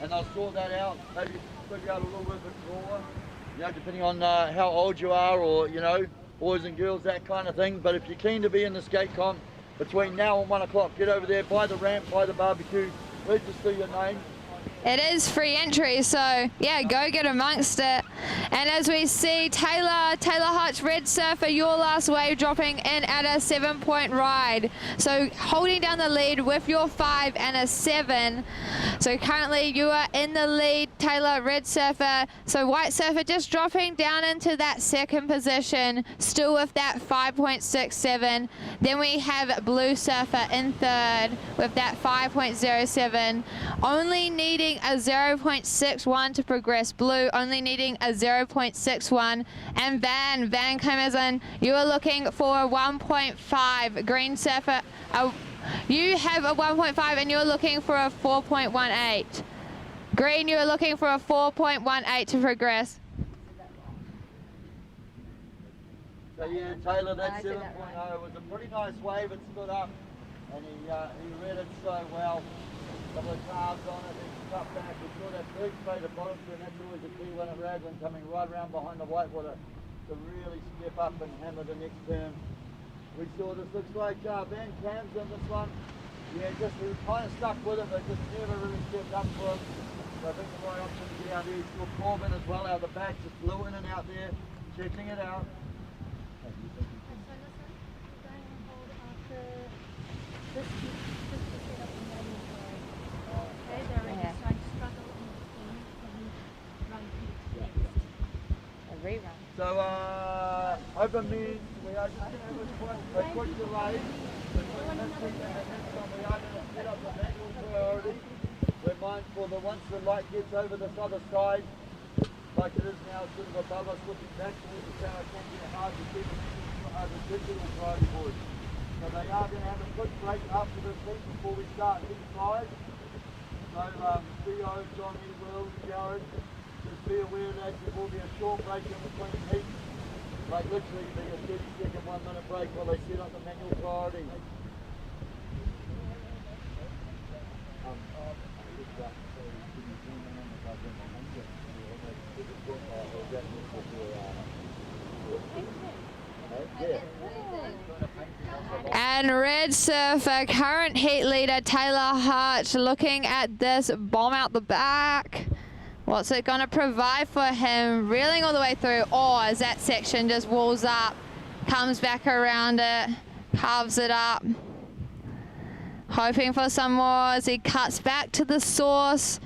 and they'll sort that out. Maybe put you out a little bit more. you know, depending on how old you are, or, you know, boys and girls, that kind of thing. But if you're keen to be in the skate comp between now and 1 o'clock, get over there, by the ramp, by the barbecue, register your name. It is free entry, so yeah, go get amongst it. And as we see, Taylor Hutch, Red Surfer, your last wave, dropping in at a 7-point ride. So holding down the lead with your 5 and a 7. So currently you are in the lead, Taylor, Red Surfer. So White Surfer just dropping down into that second position, still with that 5.67. Then we have Blue Surfer in third with that 5.07. Only needing a 0.61 to progress. Blue only needing a 0.61. And Van Comerson, you are looking for a 1.5. Green Surfer, you have a 1.5 and you're looking for a 4.18. Green, you are looking for a 4.18 to progress. So yeah, Taylor, that 7.0 was a pretty nice wave. It stood up and he read it so well. A couple of calves on it, then cut back. We saw that big straight at bottom two, and that's always a key one at Raglan, coming right around behind the whitewater to really step up and hammer the next turn. We saw this looks like Van Cam's on this one. Yeah, just he was kind of stuck with it, but just never really stepped up for him. So I think the right option to get out there. He saw Corbin as well out the back, just flew in and out there, checking it out. Rerun. So open means we are just going to have a quick delay. We are going to set up the manual priority. We're mindful that once the light gets over this other side, like it is now, sort of above us, looking back towards the tower, it can get hard to see the digital priority board. So they are going to have a quick break after this heat before we start heat 5. So Theo, Johnny, Will, Jared, just be aware that there will be a short break in between heats, like literally be a 30-second, 1 minute break while they set up the manual priority. And Red Surfer, current heat leader Taylor Hutch, looking at this bomb out the back. What's it going to provide for him? Reeling all the way through. Oh, as that section just walls up, comes back around it, carves it up. Hoping for some more as he cuts back to the source.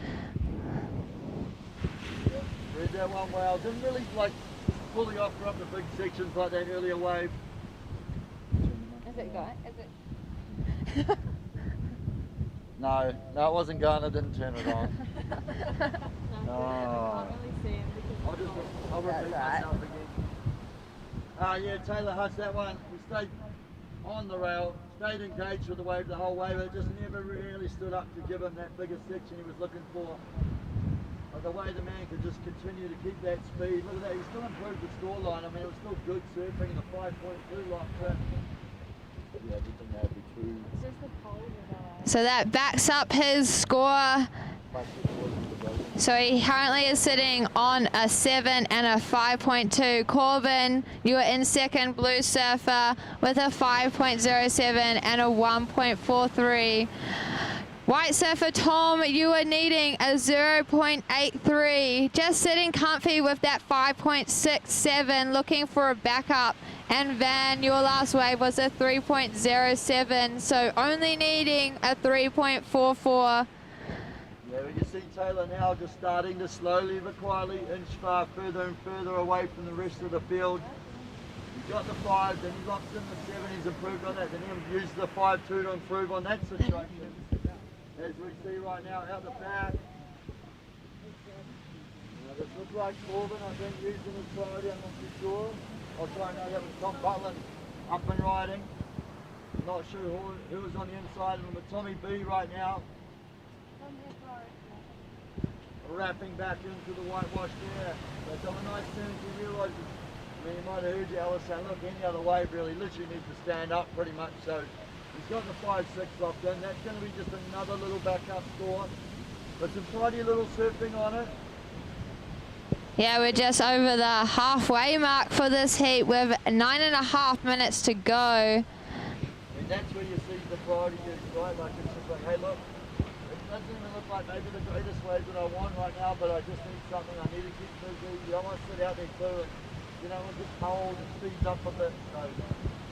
Read that one well. Didn't really like fully offer up the big sections like that earlier wave. Is it going? Is it? No, it wasn't going. I didn't turn it on. Can't really see him because I'll repeat myself again. Yeah, Taylor Hutch, that one, we stayed on the rail, stayed engaged with the wave the whole way, but it just never really stood up to give him that bigger section he was looking for. But the way the man could just continue to keep that speed, look at that, he still improved the scoreline. I mean, it was still good surfing in the 5.2 lock turn. Yeah, everything had to be true. So that backs up his score. So he currently is sitting on a 7 and a 5.2. Corbin, you are in second. Blue Surfer with a 5.07 and a 1.43. White Surfer Tom, you are needing a 0.83. Just sitting comfy with that 5.67, looking for a backup. And Van, your last wave was a 3.07, so only needing a 3.44. Yeah, well, you see Taylor now just starting to slowly but quietly inch far further and further away from the rest of the field. He's got the 5, then he locks in the 7, he's improved on that, then he'll use the 5.2 to improve on that situation. As we see right now out the back. Now this looks like Corbin, I think, using his priority, I'm not too sure. Oh, sorry, no, that was Tom Butland up and riding. Not sure who was on the inside of him, but Tommy B right now. Wrapping back into the whitewash there. That's on a nice turn he realises. I mean, you might have heard you, Alice, saying, look, any other wave really literally needs to stand up pretty much. So he's got the 5.6 locked in. That's going to be just another little backup score. But some tidy little surfing on it. Yeah, we're just over the halfway mark for this heat with 9.5 minutes to go. And that's where you see the priority is, right? Like it's just like, hey look, it doesn't even look like maybe the greatest wave that I want right now, but I just need something. I need to keep busy. You don't want to sit out there too, and you know, it gets cold and speeds up a bit. So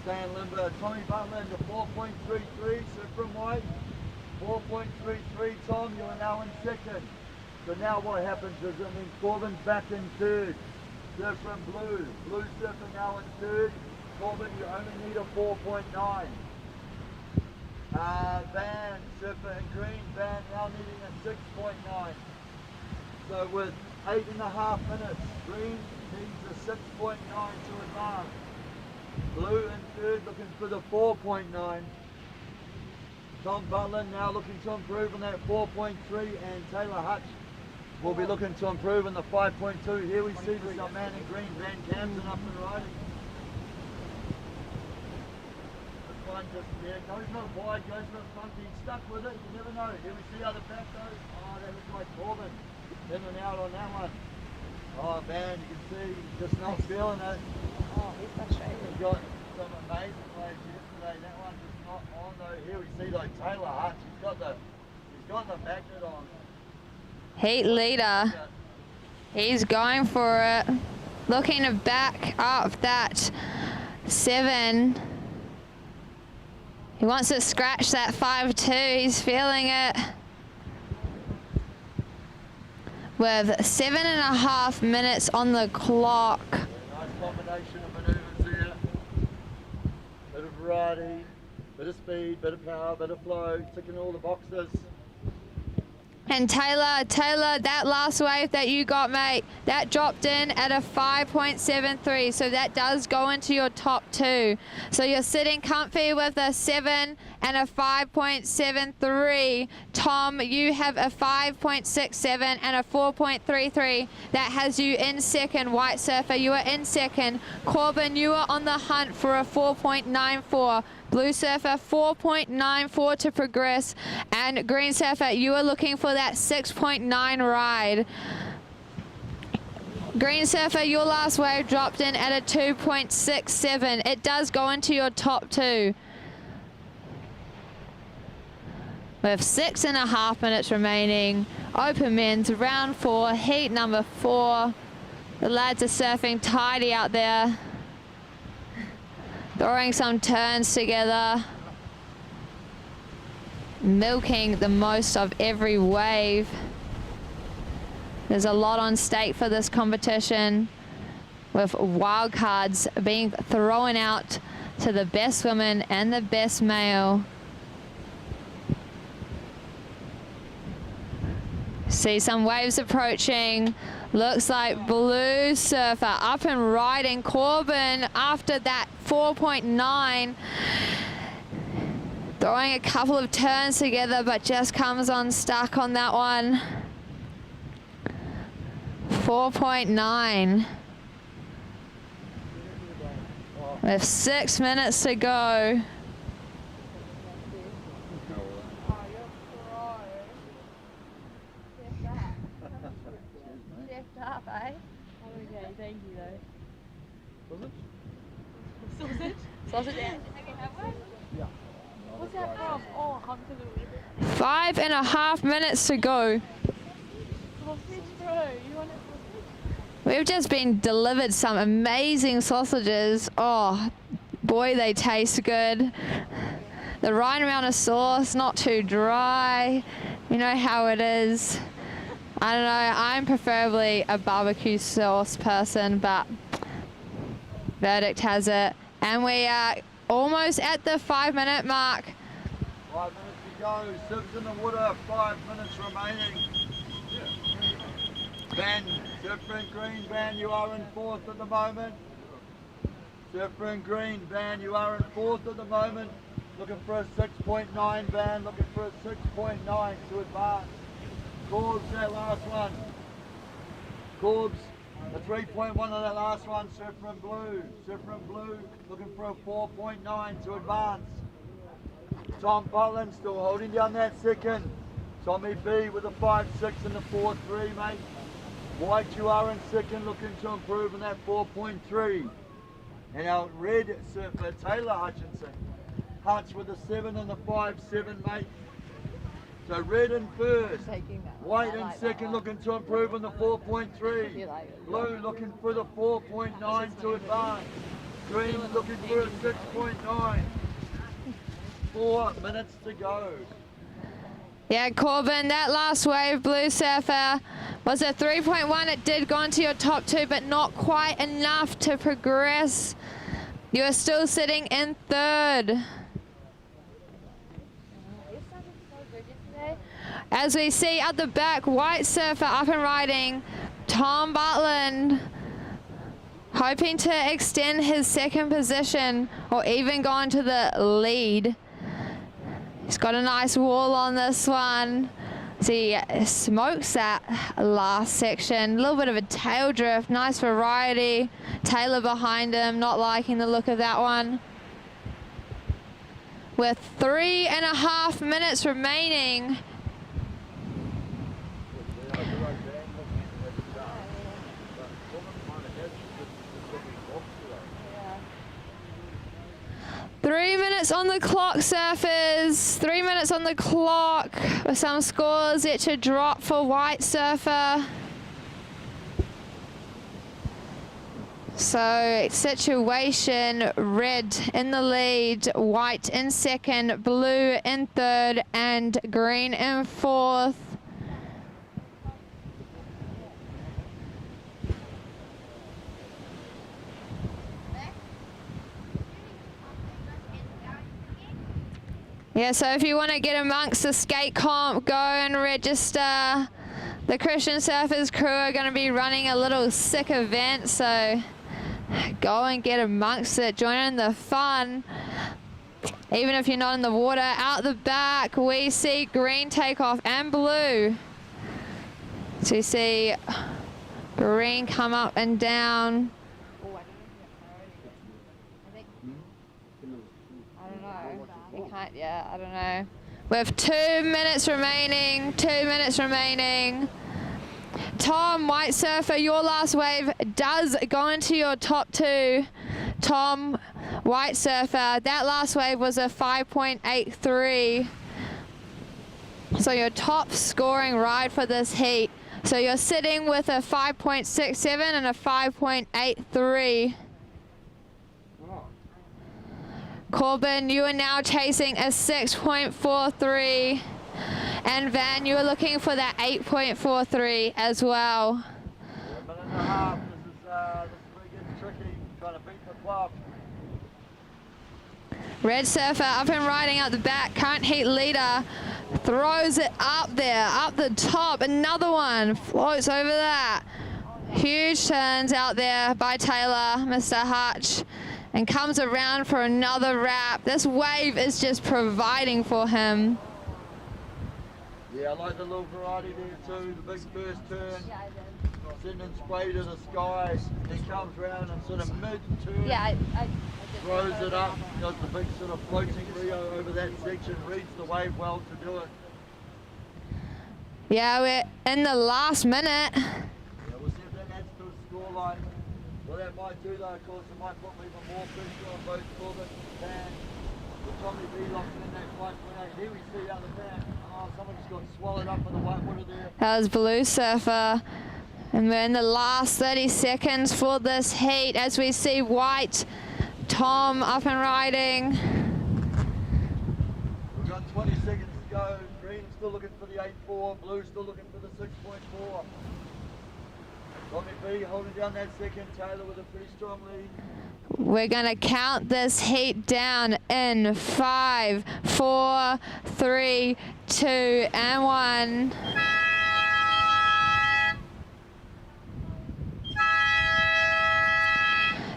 stay in limbo. Tommy Butler into 4.33, so from white, 4.33. Tom, you are now in second. So now what happens is, I mean, Corbin's back in third. Surf from blue. Blue surfer now in third. Corbin, you only need a 4.9. Van, surfer in green. Van now needing a 6.9. So with 8.5 minutes, green needs a 6.9 to advance. Blue in third looking for the 4.9. Tom Butler now looking to improve on that 4.3, and Taylor Hutch will be looking to improve on the 5.2. Here we see this young man in green, Van Camden up and riding. This one just, yeah, goes not wide, goes not funky, stuck with it, you never know. Here we see how the back goes. Oh, that looks like Corbin. In and out on that one. Oh man, you can see he's just not feeling it. Oh, he's frustrated. He's got some amazing waves yesterday. That one's just not on though. Here we see like Taylor Hutch. He's got the magnet on. Heat leader. He's going for it. Looking to back up that 7. He wants to scratch that 5.2. He's feeling it. With 7.5 minutes on the clock. Nice combination of maneuvers here. Bit of variety, bit of speed, bit of power, bit of flow, ticking all the boxes. And Taylor, that last wave that you got, mate, that dropped in at a 5.73, so that does go into your top 2. So you're sitting comfy with a 7 and a 5.73. Tom, you have a 5.67 and a 4.33. That has you in second. White Surfer, you are in second. Corbin, you are on the hunt for a 4.94. Blue Surfer, 4.94 to progress. And Green Surfer, you are looking for that 6.9 ride. Green Surfer, your last wave dropped in at a 2.67. It does go into your top 2. With 6.5 minutes remaining. Open men's round 4, heat number 4. The lads are surfing tidy out there. Throwing some turns together. Milking the most of every wave. There's a lot on stake for this competition, with wildcards being thrown out to the best women and the best male. See some waves approaching. Looks like Blue Surfer up and riding. Corbin after that 4.9. Throwing a couple of turns together, but just comes unstuck on that one. 4.9. With 6 minutes to go. Up, eh? Okay, thank you though. Sausage? Sausage? Yeah. What's that from? Oh, I'm 5.5 minutes to go. sausage, bro. You want it? We've just been delivered some amazing sausages. Oh, boy, they taste good. The right amount of sauce, not too dry. You know how it is. I don't know, I'm preferably a barbecue sauce person, but verdict has it. And we are almost at the 5 minute mark. 5 minutes to go, Sibs in the water, 5 minutes remaining. Van, Surfer in green, Van, you are in 4th at the moment. Surfer in green, Van, you are in 4th at the moment. Looking for a 6.9, Van, looking for a 6.9 to advance. Corbs, that last one. Corbs, a 3.1 on that last one. Surfer in blue. Surfer in blue, looking for a 4.9 to advance. Tom Butland still holding down that second. Tommy B with a 5.6 and the 4.3, mate. White, you are in second, looking to improve on that 4.3. And our red surfer, Taylor Hutchinson. Hutch with a 7 and a 5.7, mate. So red in first. White in second, looking to improve on the 4.3. Blue looking for the 4.9 to advance. Green looking for a 6.9. 4 minutes to go. Yeah, Corbin, that last wave, Blue Surfer, was a 3.1. It did go into your top 2, but not quite enough to progress. You are still sitting in third. As we see at the back, White Surfer up and riding. Tom Butland hoping to extend his second position or even go into the lead. He's got a nice wall on this one. See, smokes that last section. A little bit of a tail drift, nice variety. Taylor behind him, not liking the look of that one. With 3.5 minutes remaining. Three minutes on the clock, surfers. 3 minutes on the clock with some scores yet to drop for White Surfer. So situation, red in the lead, white in second, blue in third, and green in fourth. Yeah, so if you want to get amongst the skate comp, go and register. The Christian Surfers crew are going to be running a little sick event, so go and get amongst it, join in the fun. Even if you're not in the water, out the back we see green take off and blue. So you see green come up and down. Yeah, I don't know. We have 2 minutes remaining, 2 minutes remaining. Tom, White Surfer, your last wave does go into your top 2. Tom, White Surfer, that last wave was a 5.83. So your top scoring ride for this heat. So you're sitting with a 5.67 and a 5.83. Corbin, you are now chasing a 6.43. And Van, you are looking for that 8.43 as well. 1.5 minutes. This is where it gets tricky, trying to beat the clock. Red Surfer up and riding out the back, current heat leader, throws it up there, up the top, another one, floats over that. Huge turns out there by Taylor, Mr. Hutch, and comes around for another wrap. This wave is just providing for him. Yeah, I like the little variety there too, the big first turn, sitting in spray to the sky, he comes around and sort of mid-turn, throws it up, does the big sort of floating Rio over that section, reads the wave well to do it. Yeah, we're in the last minute. Yeah, we'll see if that adds to a scoreline. What that might do though, of course, it might put even more pressure on both Corbin and Van. With Tommy B locking in that 5.8. Here we see out the back. Oh, someone just got swallowed up in the white water there. That was Blue Surfer. And we're in the last 30 seconds for this heat as we see White, Tom up and riding. We've got 20 seconds to go. Green still looking for the 8.4. Blue still looking for the 6.4. Tommy B holding down that second. Taylor with a pretty strong lead. We're going to count this heat down in 5, 4, 3, 2, and 1.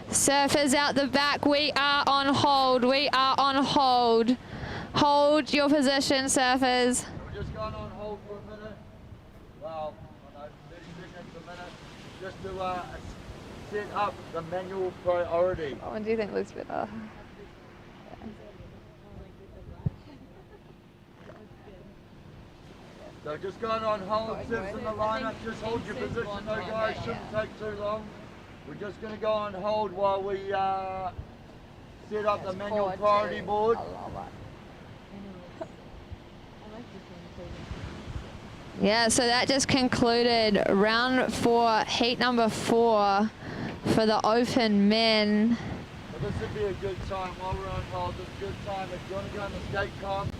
Surfers out the back, we are on hold, we are on hold. Hold your position, surfers. We're just going on hold for a minute. Well, I don't know, 30 seconds a minute. Just to set up the manual priority. What one do you think looks better? So just going on hold, Sibs in the lineup, just hold your position though guys, shouldn't take too long. We're just going to go on hold while we set up the manual priority board. Yeah, so that just concluded round 4, heat number 4 for the open men. So this would be a good time while we're on hold. This is a good time if you want to go on the skate comp,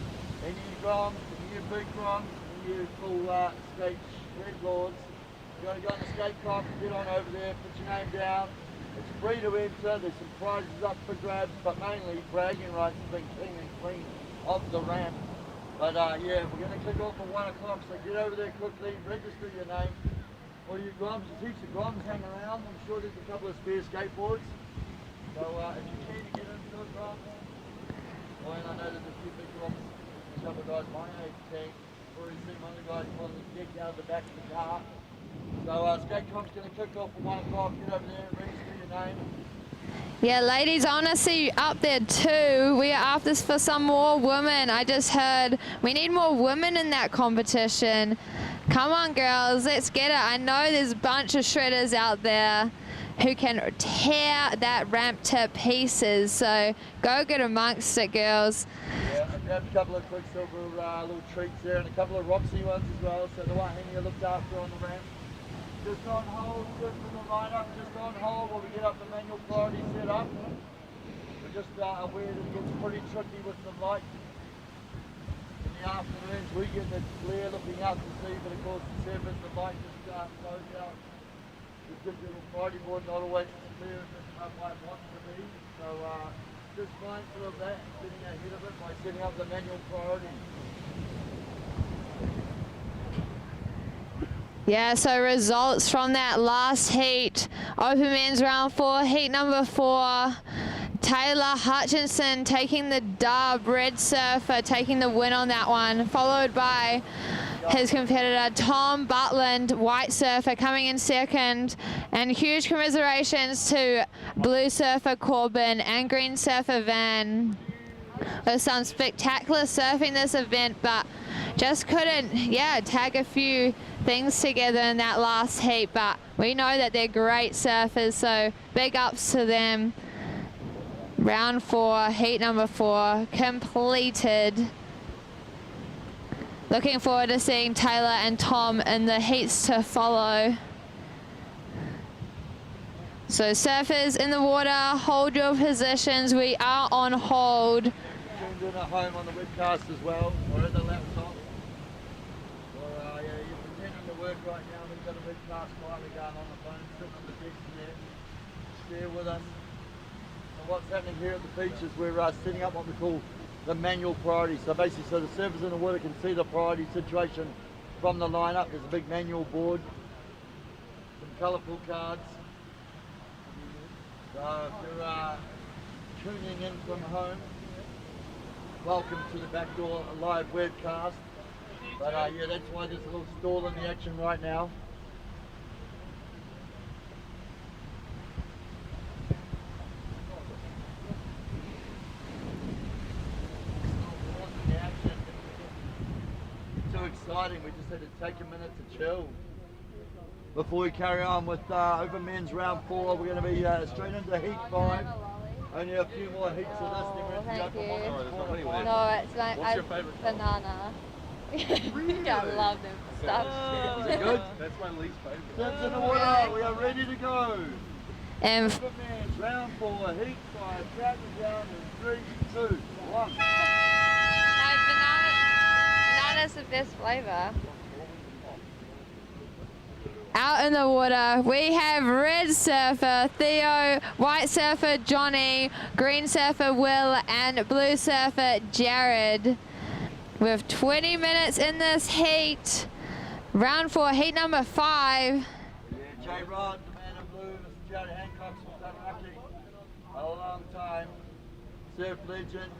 any groms, any big groms, any full skate red lords. If you want to go on the skate comp, get on over there, put your name down. It's free to enter. There's some prizes up for grabs, but mainly bragging rights has been king and queen of the ramp. But yeah, we're going to kick off at 1 o'clock, so get over there quickly, register your name. All you groms, there's heaps of groms hanging around. I'm sure there's a couple of spare skateboards. So if you can get into it, groms. Well, I know there's a few big groms, a couple of guys my age tank. Already seen one of the guys pulling the deck out of the back of the car. So skate comp's going to kick off at 1 o'clock, get over there and register your name. Yeah, ladies, I want to see you up there too. We are after for some more women. I just heard we need more women in that competition. Come on, girls, let's get it. I know there's a bunch of shredders out there who can tear that ramp to pieces. So go get amongst it, girls. Yeah, I grabbed a couple of Quicksilver little treats there and a couple of Roxy ones as well. So the one Henny looked after on the ramp. Just on hold, just in the lineup, just on hold while we get up the manual priority set up. We're just aware that it gets pretty tricky with the light. In the afternoons we get the glare looking out to sea, but of course the surface, the light just goes out. This digital priority board not always as clear as it might want to be. So just mindful of that, getting ahead of it by setting up the manual priority. Yeah, so results from that last heat. Open men's round 4, heat number 4. Taylor Hutchinson taking the dub, Red Surfer taking the win on that one, followed by his competitor Tom Butland, White Surfer, coming in second. And huge commiserations to Blue Surfer Corbin and Green Surfer Van. There's some spectacular surfing this event, but just couldn't, tag a few things together in that last heat. But we know that they're great surfers, so big ups to them. Round 4, heat number 4 completed. Looking forward to seeing Taylor and Tom in the heats to follow. So surfers in the water, hold your positions. We are on hold. Tuned in at home on the webcast as well, or at the laptop. Or yeah, you're pretending to work right now. We've got a webcast quietly going on the phone, sitting on the desk there. Share with us. So what's happening here at the beach is we're setting up what we call the manual priority. So basically, so the surfers in the water can see the priority situation from the lineup. There's a big manual board, some colourful cards. So if you're tuning in from home, welcome to the Backdoor live webcast. But yeah, that's why there's a little stall in the action right now. Too exciting, we just had to take a minute to chill. Before we carry on with open men's round 4, we're going to be straight into heat 5. Only a few more heats of this, then we're into the open one. No, it's like What's your favourite banana. Yeah, I love them stuff. Is it good? That's my least favourite. Steps in the water, we are ready to go. And Open men's round 4, heat 5, counting down in 3, 2, 1. Banana's the best flavour. out in the water, we have Red Surfer Theo, White Surfer Johnny, Green Surfer Will, and Blue Surfer Jared. With 20 minutes in this heat, round 4, heat number 5. Yeah, J Rod, the man in blue, Mr. Jared Hancock's from Tamaraki. A long time. Surf legend.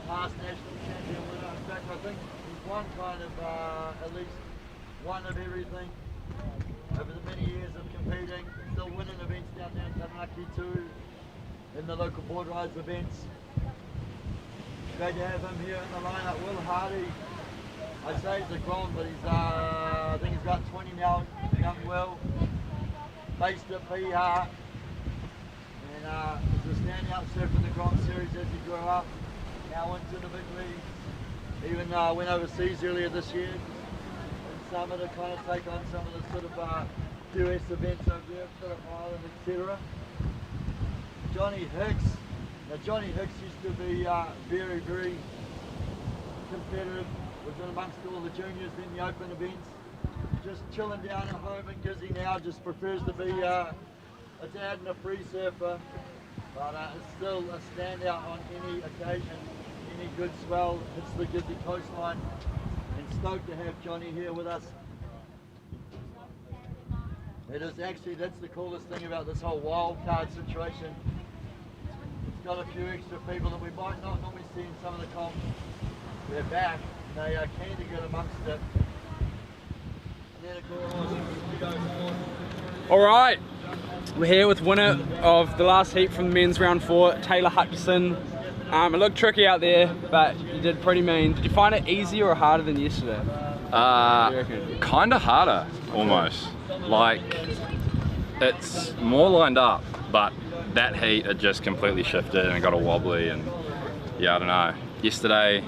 Past national champion winner. In fact, I think he's won kind of at least one of everything over the many years of competing. Still winning events down there in Tamaraki too, in the local board rides events. Great to have him here in the lineup. Will Hardy, I say he's a Grom, but he's I think he's got 20 now. Young Will, based at PR, and was a standout surfer in the Grom series as he grew up. Now into the big leagues. Even went overseas earlier this year in summer to kind of take on some of the sort of US events over there, Phillip Island, etc. Johnny Hicks. Now Johnny Hicks used to be very, very competitive. Was in amongst all the juniors in the open events. Just chilling down at home in Gizzy now. Just prefers to be a dad and a free surfer. But it's still a standout on any occasion. Any good swell hits the Gizzy coastline. And stoked to have Johnny here with us. It is actually, that's the coolest thing about this whole wildcard situation. It's got a few extra people that we might not normally see in some of the comps. They're back. They are keen to get amongst it. And then of course, All right, we're here with winner of the last heat from the men's round 4, Taylor Hutchison. It looked tricky out there, but you did pretty mean. Did you find it easier or harder than yesterday? Kind of harder, almost. Like, it's more lined up, but that heat, it just completely shifted and got all wobbly, and yeah, I don't know. Yesterday,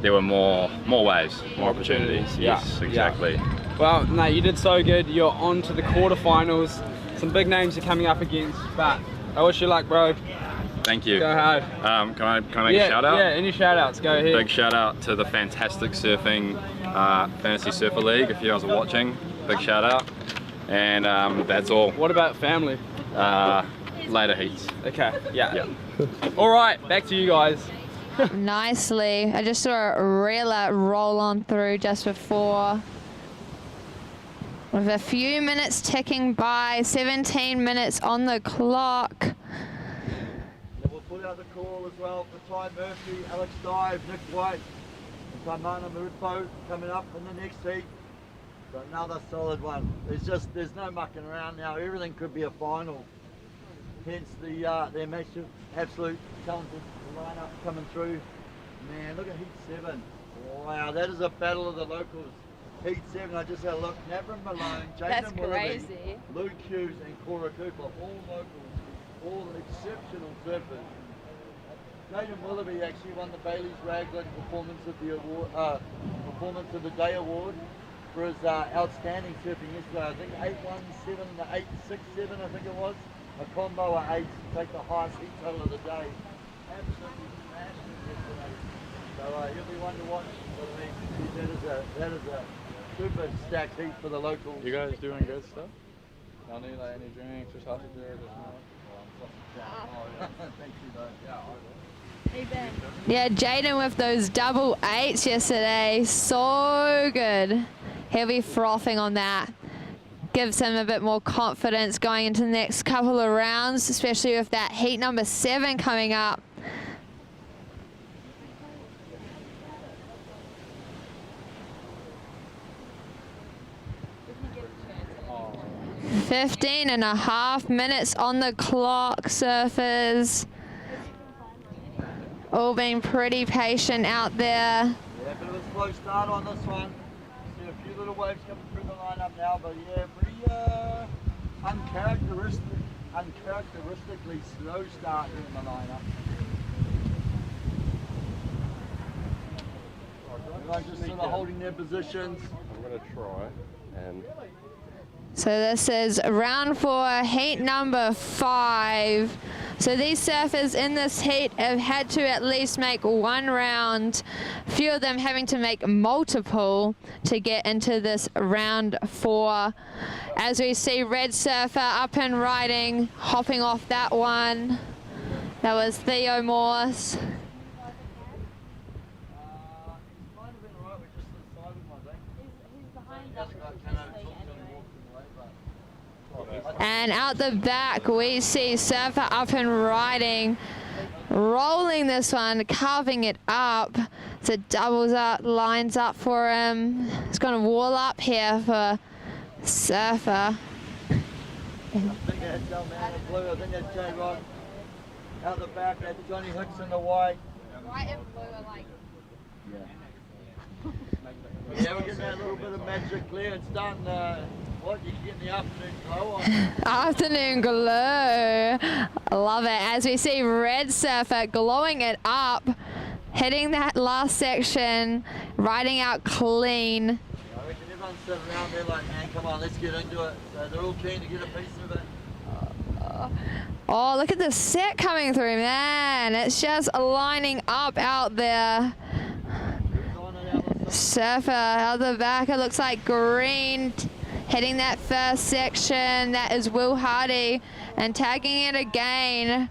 there were more waves, more opportunities. Yes, exactly. Yeah. Well, no, you did so good. You're on to the quarterfinals. Some big names you're coming up against, but I wish you luck, bro. Thank you. Go ahead. Can I make a shout out? Yeah, any shout outs, go ahead. Big shout out to the Fantastic Surfing Fantasy Surfer League, if you guys are watching. Big shout out. And that's all. What about family? Later heats. Okay, yeah. All right, back to you guys. Nicely. I just saw a reeler roll on through just before. With a few minutes ticking by, 17 minutes on the clock. We'll put out the call as well for Ty Murphy, Alex Dive, Nick White, and Taimana Marutpo coming up in the next heat. So another solid one. There's no mucking around now. Everything could be a final. Hence their massive, absolute talented lineup coming through. Man, look at heat 7. Wow, that is a battle of the locals. Heat 7, I just had a look. Navin Malone, Jaden Willoughby, Luke Hughes, and Cora Cooper, all locals, all exceptional surfers. Jaden Willoughby actually won the Bailey's Raglan Performance of the Day award for his outstanding surfing yesterday. I think 817 to 867, I think it was. A combo of 8s to take the highest heat total of the day. Absolutely smashed it yesterday. So he'll be one to watch. That is a super stacked heat for the locals. You guys doing good stuff? Y'all need like any drinks or sausage or Thank you though. Hey Ben. Yeah, Jaden with those double 8s yesterday. So good. He'll be frothing on that. Gives him a bit more confidence going into the next couple of rounds, especially with that heat number 7 coming up. "15.5 minutes on the clock, surfers. All being pretty patient out there. Yeah, bit of a slow start on this one. See a few little waves coming through the lineup now, but yeah, pretty uncharacteristically slow start in the lineup. Everyone's just sort of holding their positions. I'm going to try and... So this is round 4, heat number 5. So these surfers in this heat have had to at least make one round, a few of them having to make multiple to get into this round 4. As we see Red Surfer up and riding, hopping off that one. That was Theo Morse. And out the back, we see Surfer up and riding, rolling this one, carving it up. So doubles up, lines up for him. He's going to wall up here for Surfer. I think that's Delman in blue, I think that's J-Rod. Out the back, that's Johnny Hicks in the white. White and blue are like... Yeah. Yeah, we're getting that little bit of magic clear and starting what you get in the afternoon glow on. Afternoon glow. I love it. As we see Red Surfer glowing it up, hitting that last section, riding out clean. I reckon everyone's sitting around there like, man, come on, let's get into it. So they're all keen to get a piece of it. Oh, look at the set coming through, man. It's just lining up out there. Surfer out the back, it looks like Green hitting that first section. That is Will Hardy, and tagging it again.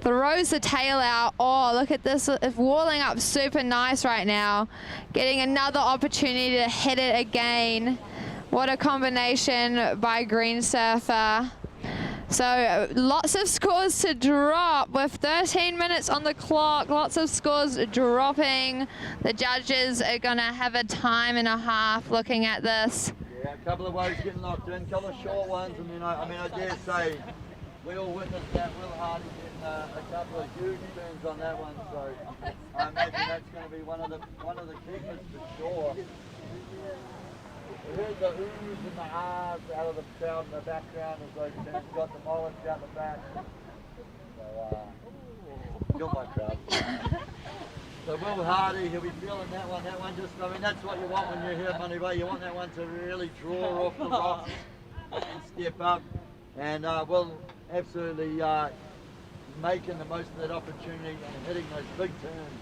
Throws the tail out. Oh, look at this. It's walling up super nice right now. Getting another opportunity to hit it again. What a combination by Green Surfer. So lots of scores to drop with 13 minutes on the clock. Lots of scores dropping. The judges are going to have a time and a half looking at this. Yeah, a couple of waves getting locked in, a couple of short ones, and then I dare say we all witnessed that Will Hardy getting a couple of huge turns on that one. So I imagine that's going to be one of the keepers for sure. We heard the oohs and the ahs out of the crowd in the background as those turns got demolished out the back. So, you're my crowd. So Will Hardy, he'll be feeling that one. That one just, I mean, that's what you want when you're here at Manu Bay. You want that one to really draw off the rocks and step up. And Will absolutely making the most of that opportunity and hitting those big turns.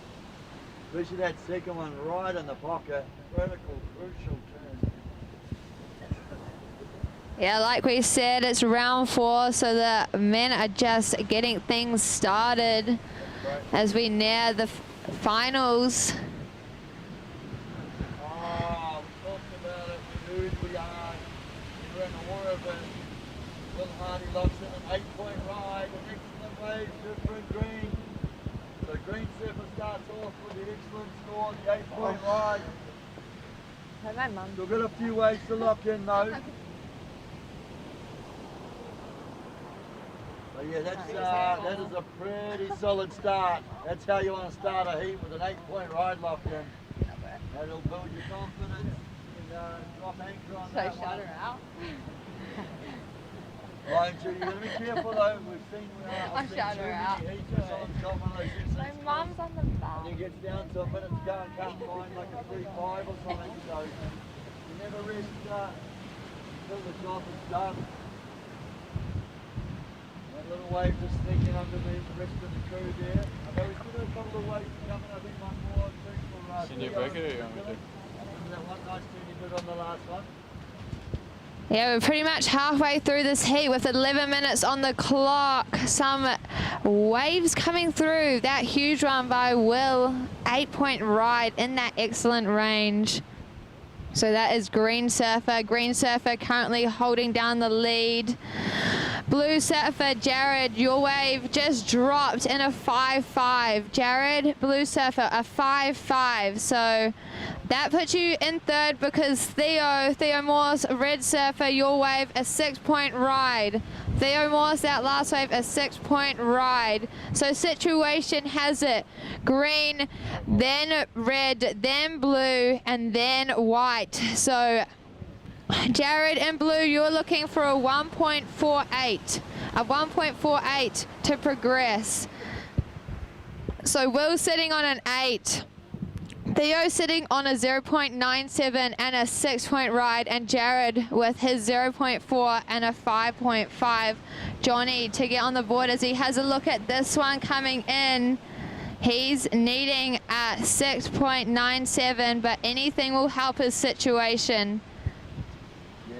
Especially that second one right in the pocket. Critical, crucial turn. Yeah, like we said, it's round 4, so the men are just getting things started as we near the finals. Oh, we talked about it, we knew we are. We're in the war of it. Will Hardy locks in an 8-point ride, an excellent wave, Surfer and Green. So Green Surfer starts off with the excellent score, the 8-point ride. Still got a few ways to lock in though. So yeah, that is a pretty solid start. That's how you want to start a heat, with an 8-point ride locked in. That'll build your confidence and drop anchor on that one. shut her out. Mind you, you've got to be careful though. We've seen I shut her out. My mom's on the back. And he gets down to a minute to go and can't find like a 3-5 or something. So you never rest until the job is done. That little wave just sneaking underneath the rest of the crew there. I know we've still got a couple of waves coming. I think one more, two for Can you break it or you want me to? Remember that one nice turn you did on the last one? Yeah, we're pretty much halfway through this heat with 11 minutes on the clock. Some waves coming through. That huge one by Will. 8-point ride in that excellent range. So that is Green Surfer. Green Surfer currently holding down the lead. Blue Surfer, Jared, your wave just dropped in a 5-5. Jared, Blue Surfer, a 5-5. So that puts you in third because Theo Morse, Red Surfer, your wave, a 6-point ride. Theo Morse, that last wave, a 6-point ride. So situation has it. Green, then red, then blue, and then white. So Jared and Blue, you're looking for a 1.48. A 1.48 to progress. So Will sitting on an 8. Theo sitting on a 0.97 and a 6-point ride, and Jared with his 0.4 and a 5.5. Johnny to get on the board as he has a look at this one coming in. He's needing a 6.97, but anything will help his situation. Yeah,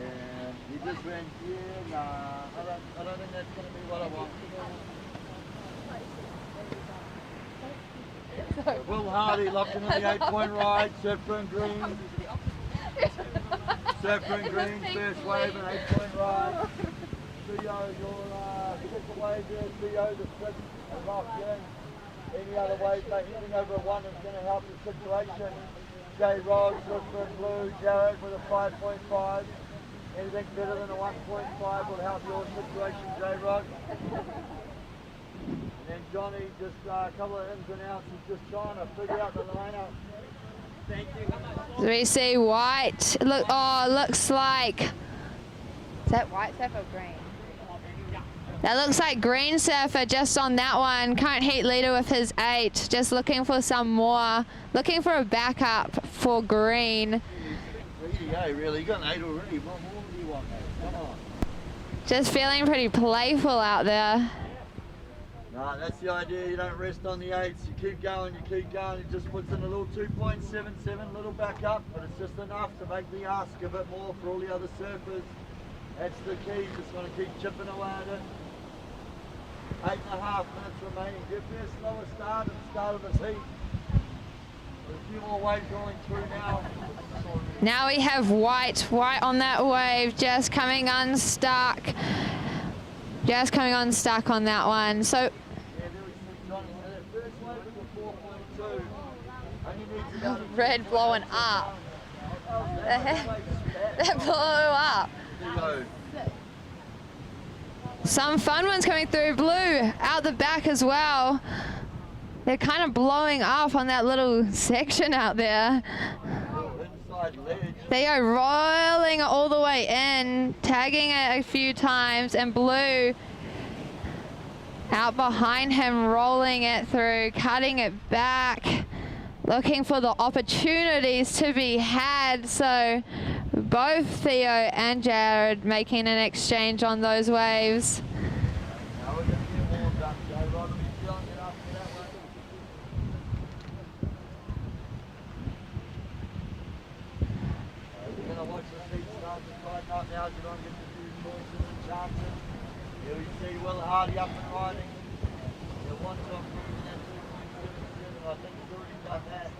he just went here. Nah, I don't think that's going to be what I want. Will Hardy locked into the 8-point ride, Surfer and Green. Surfer and Green, first wave, an 8-point ride. Theo, your second wave there, Theo, the 6 and locked in. Any other wave, anything over a 1 is going to help the situation. J Rod, Surfer and Blue, Jared with a 5.5. Anything better than a 1.5 will help your situation, J Rod. And then Johnny, just a couple of ins and outs, he's just trying to figure out the lineup. We see white. Look, oh, looks like. Is that white surfer or green? That looks like green surfer just on that one. Current heat leader with his 8. Just looking for some more. Looking for a backup for green. Really, you got an 8 already. What more do you want, mate? Come on. Just feeling pretty playful out there. No, that's the idea. You don't rest on the 8s. You keep going, you keep going. It just puts in a little 2.77, little back up, but it's just enough to make the ask a bit more for all the other surfers. That's the key. Just want to keep chipping away at it. 8.5 minutes remaining. Give me a slower start at the start of this heat. There's a few more waves rolling through now. Now we have white on that wave, just coming unstuck. Just coming unstuck on that one. So red blowing up. That blew up. Some fun ones coming through. Blue out the back as well. They're kind of blowing up on that little section out there. They are rolling all the way in, tagging it a few times, and Blue out behind him, rolling it through, cutting it back, looking for the opportunities to be had. So both Theo and Jared making an exchange on those waves. Now, you don't get to do choices and chances. Here we see Will Hardy up and riding. He wants to improve in that 2.77. I think he's already done that.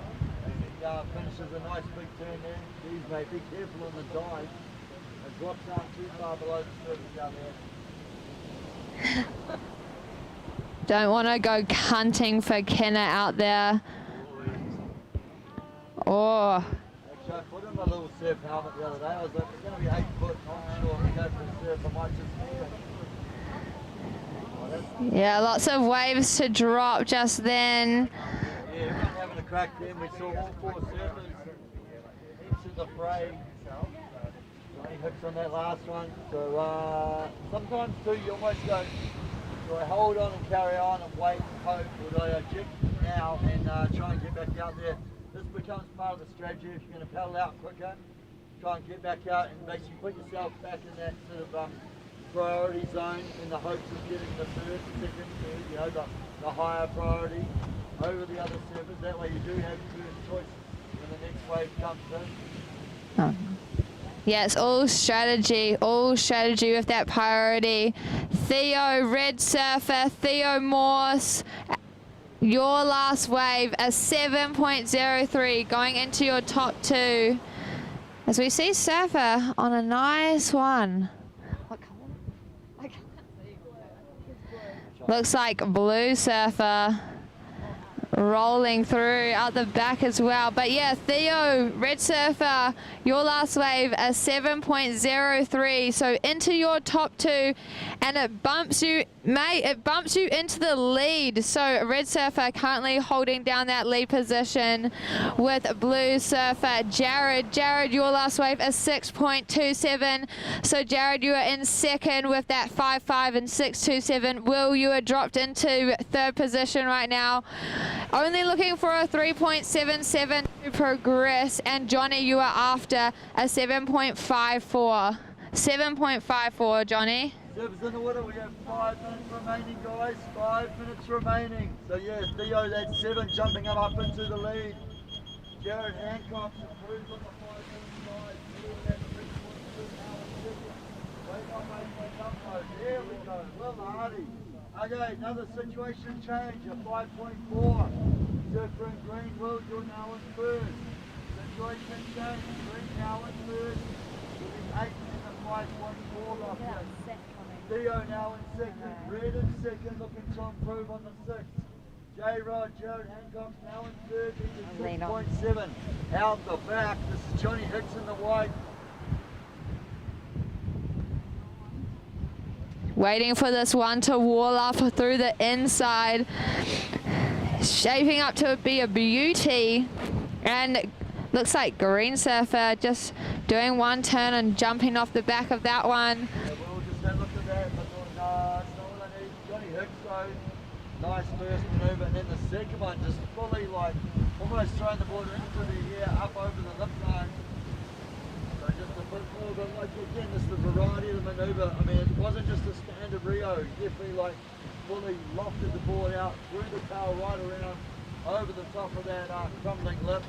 He finishes a nice big turn there. Geez, mate, be careful on the dive. The drops aren't too far below the surface down there. Don't want to go hunting for Kenna out there. Oh. I put him a little surf helmet the other day. I was like, it's going to be 8 foot. I'm sure if we go for a surf, I might just move it. Yeah, lots of waves to drop just then. Yeah, everyone having a crack then. We saw all 4 surfers. Heaps in the fray. Johnny hooks on that last one. So sometimes too, you almost go, do I hold on and carry on and wait and hope, or do I eject now and try and get back out there? This becomes part of the strategy. If you're going to paddle out quicker, try and get back out and basically put yourself back in that sort of priority zone in the hopes of getting the first, second, third, you know, the higher priority over the other surfers. That way you do have first choice when the next wave comes in. Yeah, it's all strategy with that priority. Theo, red surfer, Theo Morse. Your last wave, a 7.03 going into your top 2. As we see Surfer on a nice one. What color? I can't see. Looks like Blue Surfer rolling through out the back as well. But yeah, Theo, red surfer, your last wave, a 7.03. So into your top 2, and it bumps you, mate, it bumps you into the lead. So red surfer currently holding down that lead position with blue surfer Jared. Jared, your last wave, a 6.27. So Jared, you are in second with that 5.5 and 6.27. Will, you are dropped into third position right now. Only looking for a 3.77 to progress, and Johnny, you are after a 7.54. 7.54, Johnny. Servers in the water, we have 5 minutes remaining, guys. 5 minutes remaining. So yeah, Theo, that's 7, jumping up into the lead. Jared Hancock's improved on the 5 minute side. That's 3.2 now in second. Wait on, wait up, mode. There we go. Well, Hardy. Okay, another situation change, a 5.4. Surfer in green, Will, you're now in first. Situation change, green now in first. With 8 in the 5.4 off here. Theo now in second, red in second, looking to improve on the 6th. J-Rod, Jared Hancock's now in third, he's at 6.7. Out the back, this is Johnny Hicks in the white. Waiting for this one to wall up through the inside. Shaping up to be a beauty. And Looks like green surfer just doing one turn and jumping off the back of that one. Yeah, we'll just have a look at that, but nah, it's not what I need. Johnny Hicks though, nice first manoeuvre, and then the second one just fully like, almost throwing the board into the air, up over the lip line. So just a bit more, but like again, just the variety of the manoeuvre. I mean, it wasn't just a standard Rio, definitely like fully lofted the board out, threw the tail right around, over the top of that crumbling lip,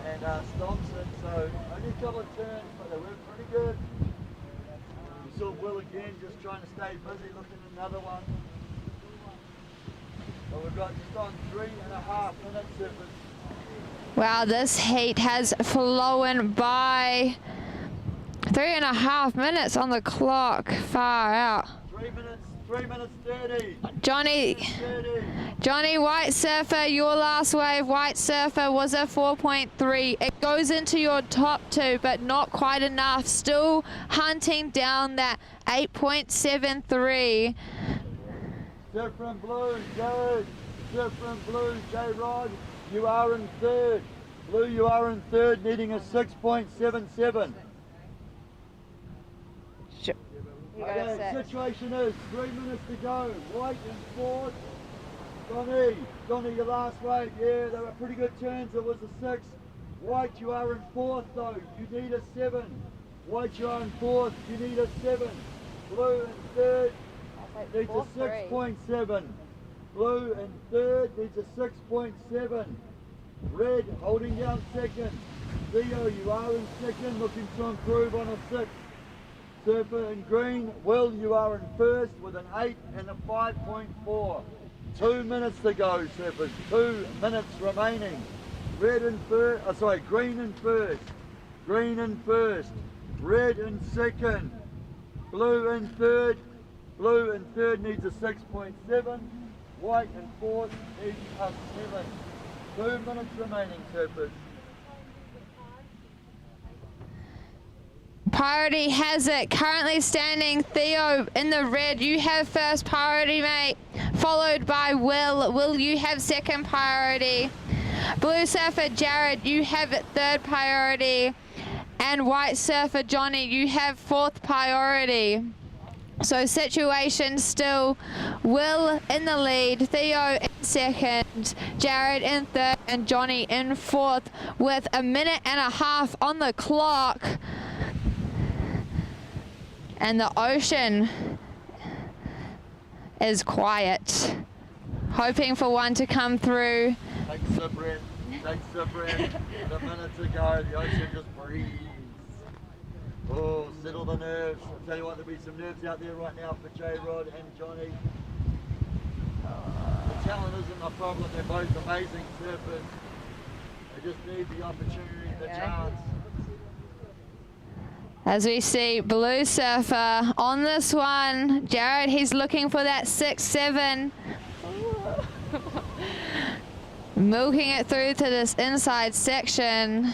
and stomps it. So only a couple of turns, but they were pretty good. We saw Will again just trying to stay busy looking at another one. So we've got just on 3.5 minutes surface. Wow, this heat has flown by. 3.5 minutes on the clock, far out. 3 minutes 30. Johnny White Surfer, your last wave, White Surfer was a 4.3. It goes into your top two, but not quite enough. Still hunting down that 8.73. Surf from blue, Jared. Surf from blue, J-Rod. You are in third. Blue, you are in third, needing a 6.77. Okay, situation is 3 minutes to go. White in fourth. Johnny, your last wave. Yeah, they were pretty good turns. It was a 6. White, you are in fourth though. You need a 7. White, you are in fourth. You need a 7. Blue in third. Needs a 6.7. Blue in third. Needs a 6.7. Red holding down second. Theo, you are in second. Looking to improve on a 6. Surfer in green. Will, you are in first with an 8 and a 5.4. 2 minutes to go, surfers. 2 minutes remaining. Red in first. Green in first. Green in first. Red in second. Blue in third. Blue in third needs a 6.7. White in fourth needs a 7. 2 minutes remaining, surfers. Priority has it. Currently standing Theo in the red. You have first priority, mate. Followed by Will. Will, you have second priority. Blue Surfer Jared, you have third priority. And White Surfer Johnny, you have fourth priority. So situation still Will in the lead, Theo in second, Jared in third, and Johnny in fourth with 1.5 minutes on the clock. And the ocean is quiet. Hoping for one to come through. Takes a breath. Takes a breath. The minute to go, the ocean just breathes. Oh, settle the nerves. I'll tell you what, there'll be some nerves out there right now for J-Rod and Johnny. The talent isn't a problem. They're both amazing surfers. They just need the opportunity, the chance. As we see Blue Surfer on this one. Jared, he's looking for that 6-7. Milking it through to this inside section.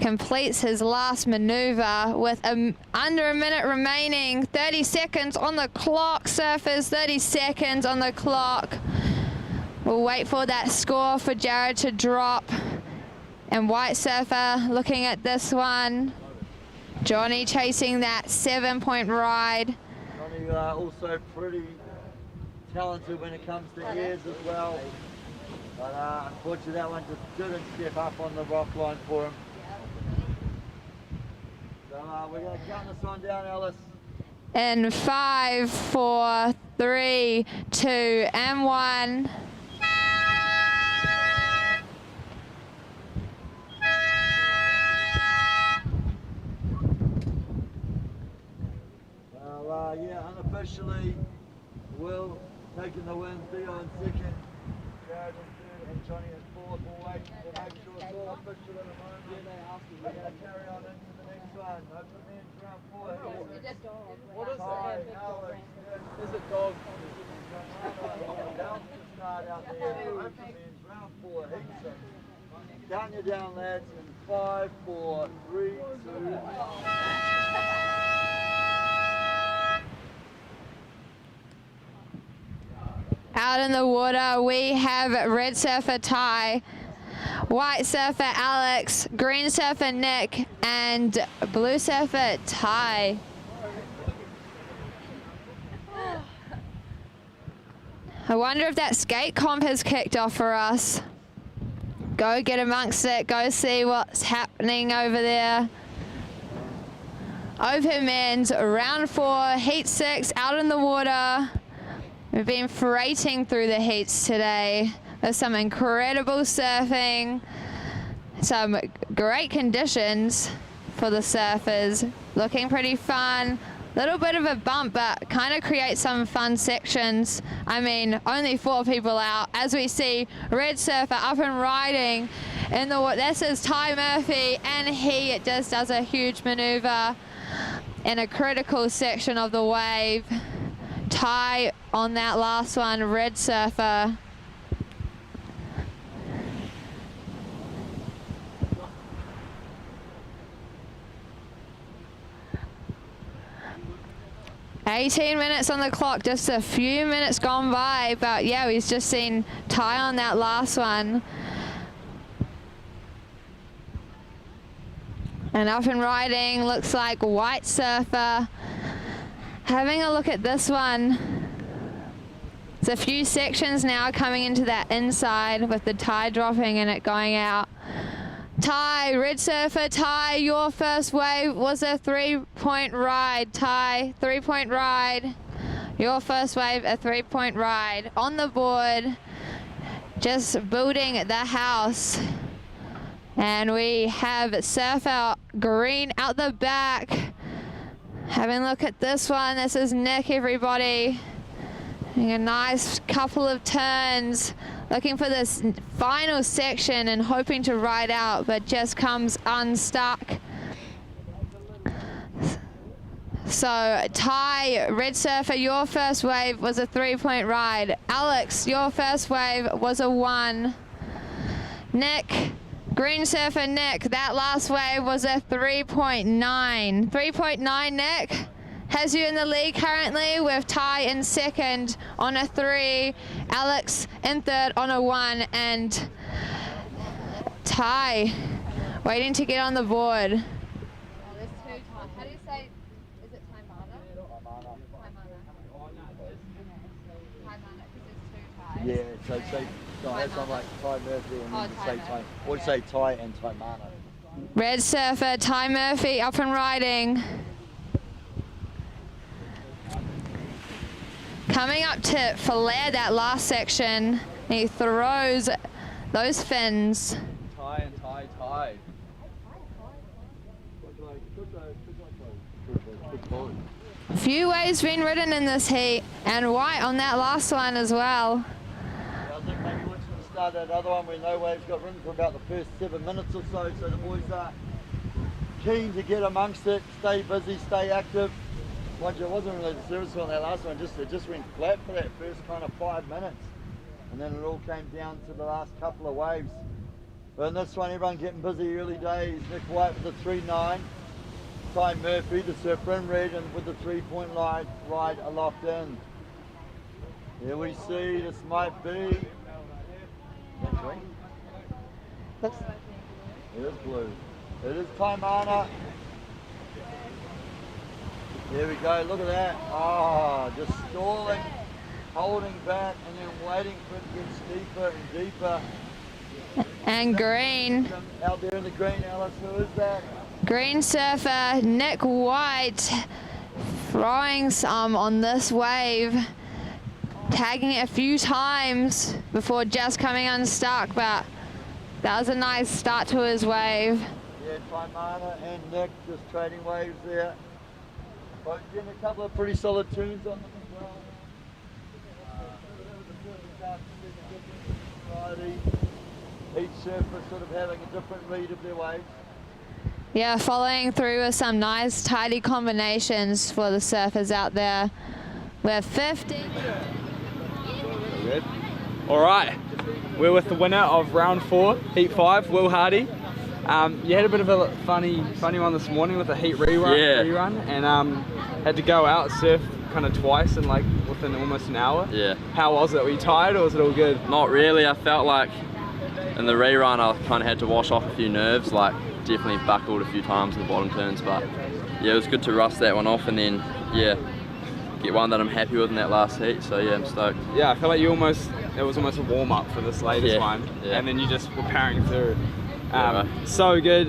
Completes his last maneuver with under 1 minute remaining. 30 seconds on the clock, surfers. 30 seconds on the clock. We'll wait for that score for Jared to drop. And White Surfer looking at this one. Johnny chasing that 7-point ride. Johnny also pretty talented when it comes to airs as well. But unfortunately that one just didn't step up on the rock line for him. So we're going to count this one down, Alice. In 5, 4, 3, 2, and 1. Yeah, unofficially, Will taking the win, Theo in second, Jared in third, and Johnny in fourth. We'll wait to make sure it's all official in a moment. We're going to carry on into the next one. Open men's round 4. What is Ty, it? Alex, Is it dog? down to start out there. Open men's round 4. Heats. Down you down, lads. In 5, 4, 3, 2, 1. Out in the water, we have Red Surfer Ty white surfer Alex, green surfer Nick, and blue surfer Ty. I wonder if that skate comp has kicked off for us. Go get amongst it, go see what's happening over there. Open men's round 4, heat 6 out in the water. We've been freighting through the heats today. There's some incredible surfing, some great conditions for the surfers. Looking pretty fun. Little bit of a bump, but kind of creates some fun sections. I mean, only 4 people out. As we see, red surfer up and riding in the water. This is Ty Murphy, and he just does a huge maneuver in a critical section of the wave. Ty on that last one, red surfer. $18 minutes on the clock, just a few minutes gone by, but yeah, we've just seen Ty on that last one. And up and riding, looks like white surfer. Having a look at this one. There's a few sections now coming into that inside with the tide dropping and it going out. Ty, red surfer, Ty, your first wave was a 3-point ride. Ty, 3-point ride. Your first wave, a 3-point ride. On the board, just building the house. And we have surfer green out the back. Having a look at this one, this is Nick, everybody. Doing a nice couple of turns. Looking for this final section and hoping to ride out, but just comes unstuck. So Ty, red surfer, your first wave was a 3-point ride. Alex, your first wave was a 1. Nick, green surfer Nick, that last wave was a 3.9. 3.9 Nick has you in the lead currently, with Ty in second on a 3, Alex in third on a 1, and Ty waiting to get on the board. Oh, there's 2 Ty. How do you say, is it Taimana? Taimana, because there's 2 Ties. Yeah, so say, that's not like Ty Murphy and then say Ty, or say Ty and Taimana. Red surfer, Ty Murphy up and riding. Coming up to fillet that last section, he throws those fins. Ty and Ty, Ty. A few waves been ridden in this heat, and white on that last one as well. I think maybe once we start that other one where no waves got ridden for about the first 7 minutes or so the boys are keen to get amongst it, stay busy, stay active. Mind you, it wasn't really serviceable on that last one, it just went flat for that first kind of 5 minutes. And then it all came down to the last couple of waves. But in this one, everyone getting busy early days. Nick White with the 3.9. Ty Murphy, the surfer in red, and with the 3-point ride locked in. Here we see, this might be... Is that green? It is blue. It is Taimana. There we go, look at that. Ah, just stalling, holding back, and then waiting for it to get steeper and deeper. And green. Out there in the green, Alice, who is that? Green surfer Nick White throwing some on this wave, tagging it a few times before just coming unstuck, but that was a nice start to his wave. Yeah, Taimana and Nick just trading waves there. Both getting a couple of pretty solid tunes on them as well. Each surfer sort of having a different read of their waves. Yeah, following through with some nice tidy combinations for the surfers out there. We're 50. Good. All right, we're with the winner of round 4, heat 5, Will Hardy. You had a bit of a funny one this morning with a heat rerun, and had to go out surf kind of twice in like within almost an hour. Yeah. How was it? Were you tired or was it all good? Not really. I felt like in the rerun I kind of had to wash off a few nerves, like definitely buckled a few times in the bottom turns, but yeah, it was good to rust that one off and then yeah, get one that I'm happy with in that last heat. So yeah, I'm stoked. Yeah, I feel like it was almost a warm up for this latest one, yeah. and then you just were powering through. Right. So good.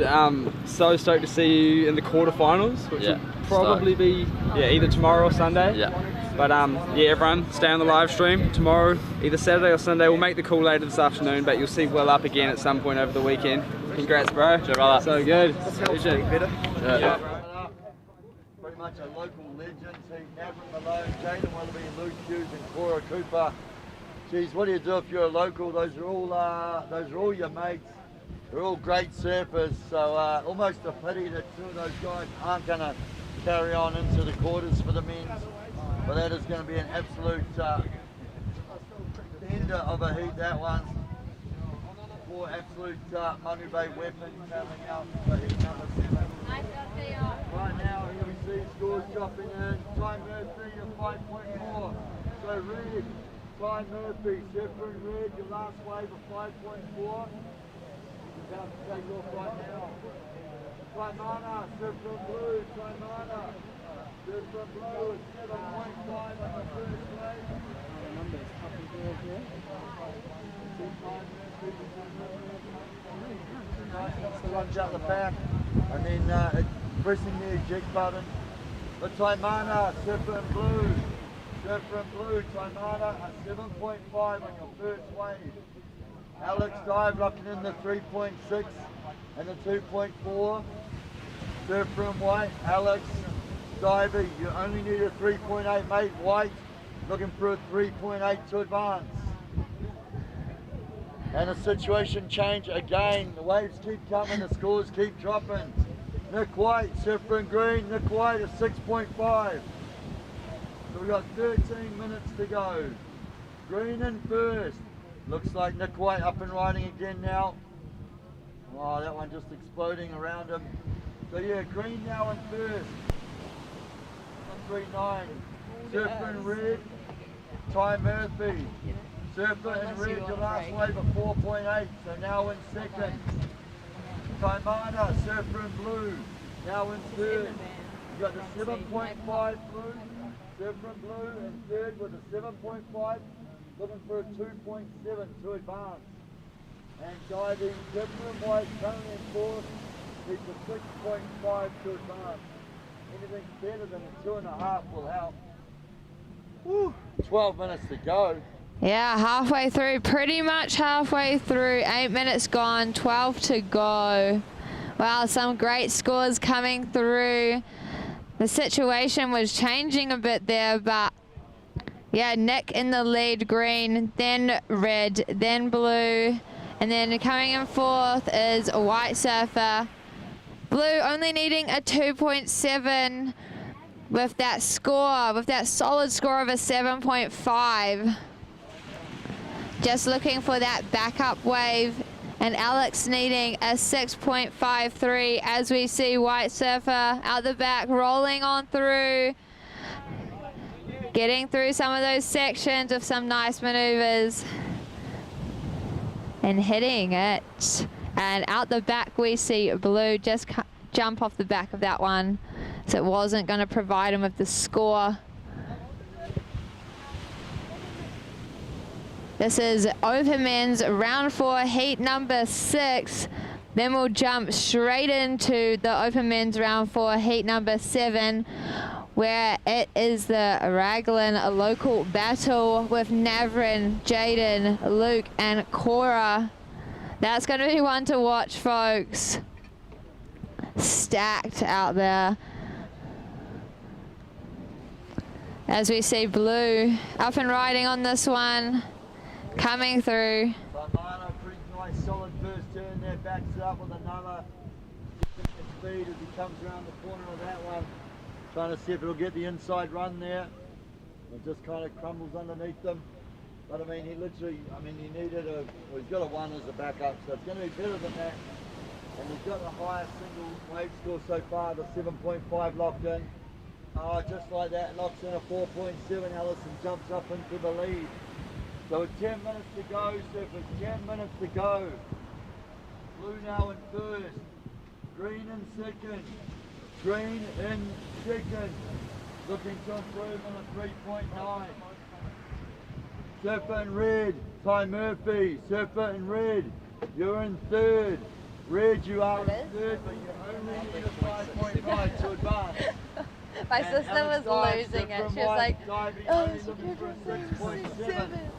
So stoked to see you in the quarterfinals, which will probably be either tomorrow or Sunday. Yeah. But yeah, everyone stay on the live stream tomorrow, either Saturday or Sunday. We'll make the call later this afternoon, but you'll see Will up again at some point over the weekend. Congrats, bro. Sure, brother. So good. Better. Yeah. Pretty much a local legend. See Navin Malone, Jaden Willoughby, Luke Hughes, and Cora Cooper. Geez, what do you do if you're a local? Those are all your mates. They're all great surfers. So almost a pity that two of those guys aren't going to carry on into the quarters for the men's. But that is going to be an absolute ender of a heat, that one. Four absolute Manu Bay weapons coming out for heat number 7. Right now, here we see scores dropping in. Ty Murphy, your 5.4. So Red, Ty Murphy, Surfer and Red, your last wave of 5.4. You're about to take off right now. Taimana, Surfer and Blue, Taimana. Surfer and Blue is 7.5 on the first wave. Runs out the back and then pressing the eject button. But Taimana, Surfer and Blue, Taimana, a 7.5 on your first wave. Alex Dive locking in the 3.6 and the 2.4. Surfer and White, Alex Diver, you only need a 3.8, mate. White looking for a 3.8 to advance. And the situation change again. The waves keep coming, the scores keep dropping. Nick White, Surfer and Green, Nick White is 6.5. So we've got 13 minutes to go. Green in first. Looks like Nick White up and riding again now. Oh, that one just exploding around him. So yeah, Green now in first. 139. Surfer and Red, Ty Murphy. Surfer and Red, your last wave of 4.8, so now in second. Taimana, Surfer and Blue, now in third. You've got the 7.5 Blue, Surfer and Blue in third with a 7.5, looking for a 2.7 to advance. And diving, Surfer and White currently in fourth, needs a 6.5 to advance. Anything better than a 2.5 will help. Woo, 12 minutes to go. Yeah, halfway through, pretty much halfway through. 8 minutes gone, 12 to go. Wow, some great scores coming through. The situation was changing a bit there, but yeah, Nick in the lead, Green, then Red, then Blue, and then coming in fourth is a White Surfer. Blue only needing a 2.7 with that score, with that solid score of a 7.5. Just looking for that backup wave, and Alex needing a 6.53 as we see White Surfer out the back rolling on through, getting through some of those sections with some nice maneuvers and hitting it. And out the back we see Blue just jump off the back of that one, so it wasn't going to provide him with the score. This is Open Men's round 4, heat number 6. Then we'll jump straight into the Open Men's round 4, heat number 7, where it is the Raglan local battle with Navrin, Jaden, Luke, and Cora. That's going to be one to watch, folks. Stacked out there. As we see Blue up and riding on this one. Coming through. Taimana, pretty nice solid first turn there, backs it up with another speed as he comes around the corner of that one. Trying to see if it'll get the inside run there. It just kind of crumbles underneath them. But I mean, he literally, he needed well, he's got a 1 as a backup, so it's going to be better than that. And he's got the highest single wave score so far, the 7.5 locked in. Oh, just like that, locks in a 4.7. Allison jumps up into the lead. So with 10 minutes to go, Surfers, 10 minutes to go. Blue now in first. Green in second. Green in second. Looking to improve on a 3.9. Surfer in red, Ty Murphy. Surfer in red, you're in third. Red, you are in third, but you only need a 5.9 to advance. My sister was losing it. She was like, oh, looking for a 6.7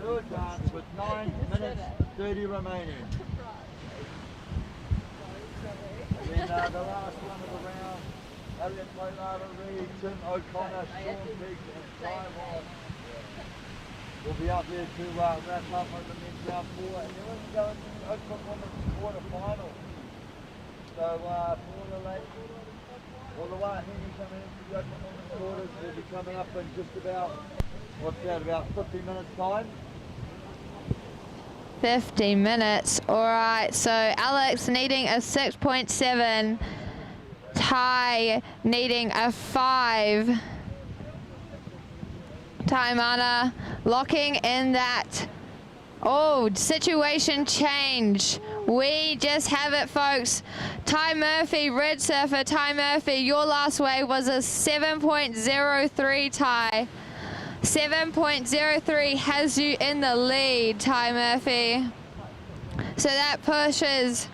to advance with 9 minutes 30 remaining. Then the last one of the round, Elliot Molara Reed, Tim O'Connor, Sean Biggs and Ty Wallace will be up there to wrap up on the men's round 4, and then we're going to open on the quarterfinal. So for the ladies, all the white Henry coming in for the open on the quarters will be coming up in just about, what's that, about 50 minutes time. 50 minutes. All right, so Alex needing a 6.7, Ty needing a 5. Taimana locking in that. Oh, situation change. We just have it, folks. Ty Murphy, red surfer, Ty Murphy, your last wave was a 7.03, Ty. 7.03 has you in the lead, Ty Murphy. So that pushes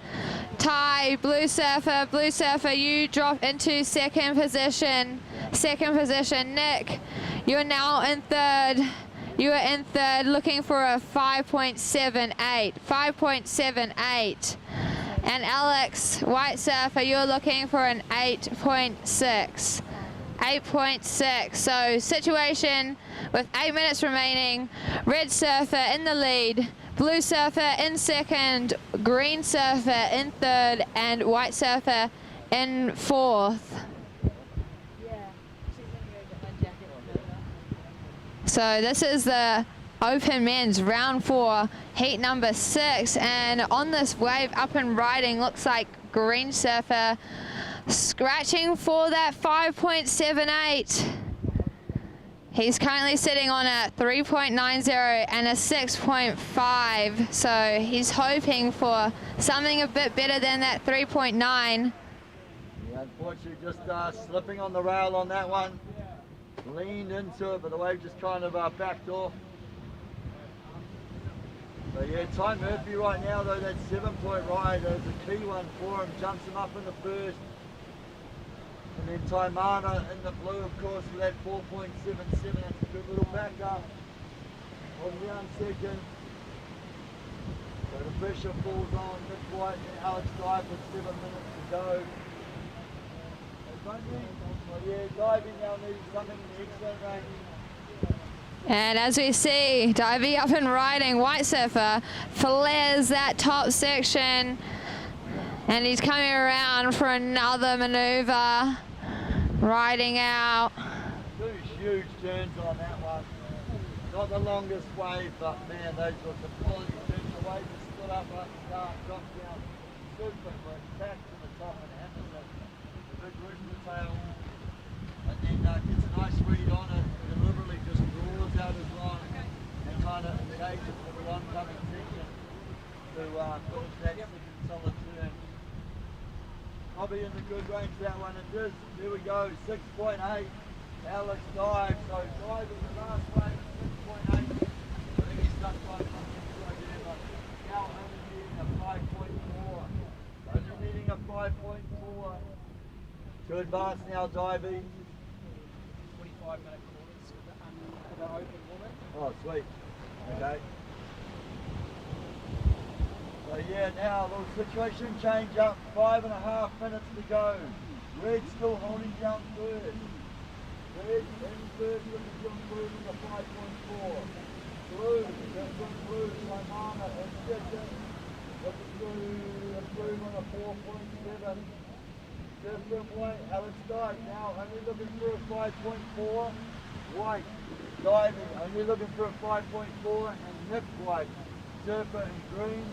Ty, blue surfer, you drop into second position. Nick, you're now in third. You are in third, looking for a 5.78. And Alex, white surfer, you're looking for an 8.6. 8.6. So situation with 8 minutes remaining. Red surfer in the lead, blue surfer in second, green surfer in third, and white surfer in fourth. So this is the Open Men's round 4, heat number 6, and on this wave up and riding looks like green surfer scratching for that 5.78. He's currently sitting on a 3.90 and a 6.5, so he's hoping for something a bit better than that 3.9. Yeah, unfortunately just slipping on the rail on that one. Leaned into it, but the wave just kind of backdoor. So yeah, Ty Murphy right now though, that 7-point ride is a key one for him, jumps him up in the first. And then Taimana in the blue, of course, with that 4.77, that's a good little backup. On down second. So the pressure falls on Nick White and Alex Dive with 7 minutes to go. So yeah, diving now needs something in the excellent range. And as we see, diving up and riding, white surfer flares that top section. And he's coming around for another maneuver, riding out. Two huge turns on that one. Not the longest wave, but man, those were some quality turns. The wave is stood up, start, drops down, super quick, back to the top and Anderson. The big rooster tail. And then gets a nice read on it, deliberately just draws out his line and kind of engages with the oncoming section to finish that second solid turn. Probably in the good range that one, and just, here we go, 6.8, Alex dive, so dive is the last wave, 6.8, I think he's done quite something right there, but now only needing a 5.4, to advance now diving. 25-minute quarters for the open woman. Oh sweet, okay. So yeah, now a little situation change up, 5.5 minutes to go. Red still holding down third. Red in third looking to improve with a 5.4. Blue, that's on blue, Taimana in second. Looking to improve on a 4.7. Different white, Alex Dyke now only looking for a 5.4. White, diving, only looking for a 5.4. And Nick White, surfer in green.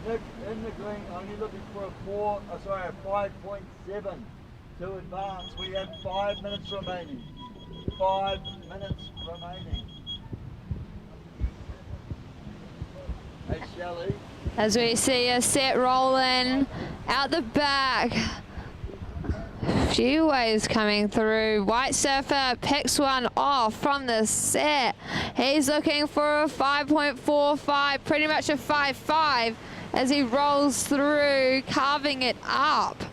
Nick in the green, only looking for a 5.7 to advance. We have 5 minutes remaining. 5 minutes remaining. Hey Shelley, As we see a set rolling out the back. Few waves coming through. White Surfer picks one off from the set. He's looking for a 5.45, pretty much a 5.5 as he rolls through, carving it up.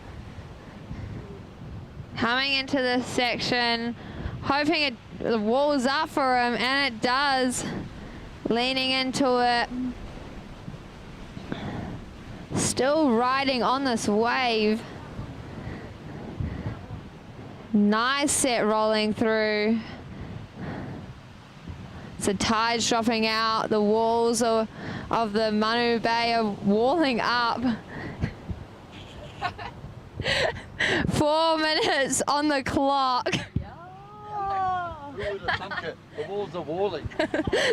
Coming into this section, hoping the wall's up for him, and it does. Leaning into it. Still riding on this wave. Nice set rolling through. So tide's dropping out. The walls of the Manu Bay are walling up. 4 minutes on the clock. The walls are walling.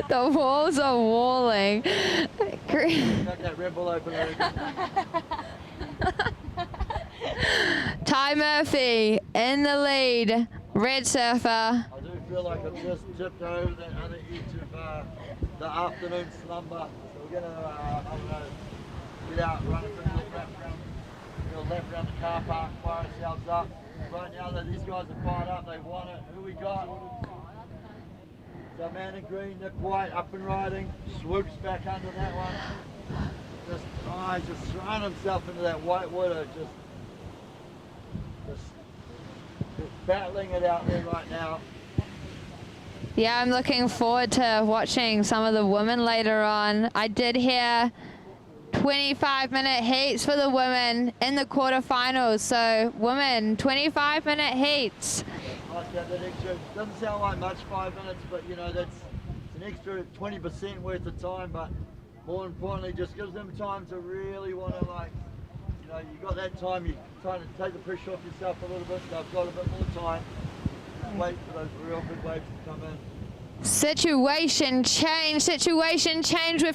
The walls are walling. Got that Red Bull open. Ty Murphy in the lead. Red Surfer. I do feel like I've just tipped over that other edge of the afternoon slumber. So we're going to, I don't know, get out, run a bit of a lap around the car park, fire ourselves up. Right now that these guys are fired up, they want it. Who we got? So man in green, Nick White up and riding, swoops back under that one. Just throwing himself into that white water, just battling it out there right now. Yeah, I'm looking forward to watching some of the women later on. I did hear 25-minute heats for the women in the quarterfinals. So women, 25-minute heats. Nice to have that extra. Doesn't sound like much, 5 minutes, but you know it's an extra 20% worth of time. But more importantly, just gives them time to really want to, like, you know, you got that time. You're trying to take the pressure off yourself a little bit. So I've got a bit more time. Just wait for those real good waves to come in. Situation change with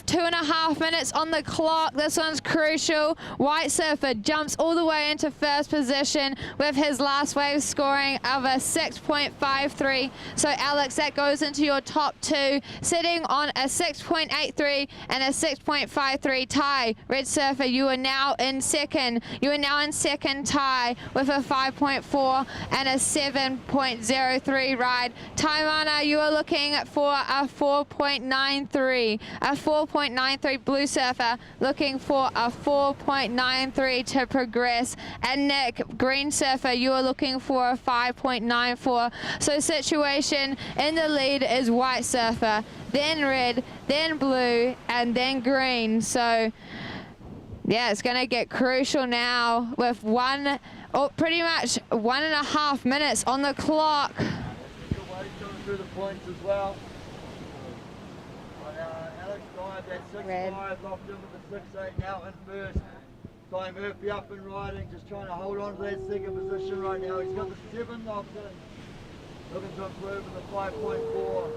2.5 minutes on the clock. This one's crucial. White Surfer jumps all the way into first position with his last wave scoring of a 6.53. So Alex, that goes into your top two, sitting on a 6.83 and a 6.53 tie. Red Surfer, you are now in second. You are now in second tie with a 5.4 and a 7.03 ride. Taimana, you are looking for a 4.93. A 4.93. Blue Surfer looking for a 4.93 to progress. And Nick, Green Surfer, you are looking for a 5.94. So situation in the lead is White Surfer, then red, then blue, and then green. So yeah, it's going to get crucial now with pretty much 1.5 minutes on the clock. Through the points as well. Alex Dive, that 6.5 locked in with the 6.8 now in first. Ty Murphy up and riding, just trying to hold on to that second position right now. He's got the 7 locked in. Looking to improve with the 5.4.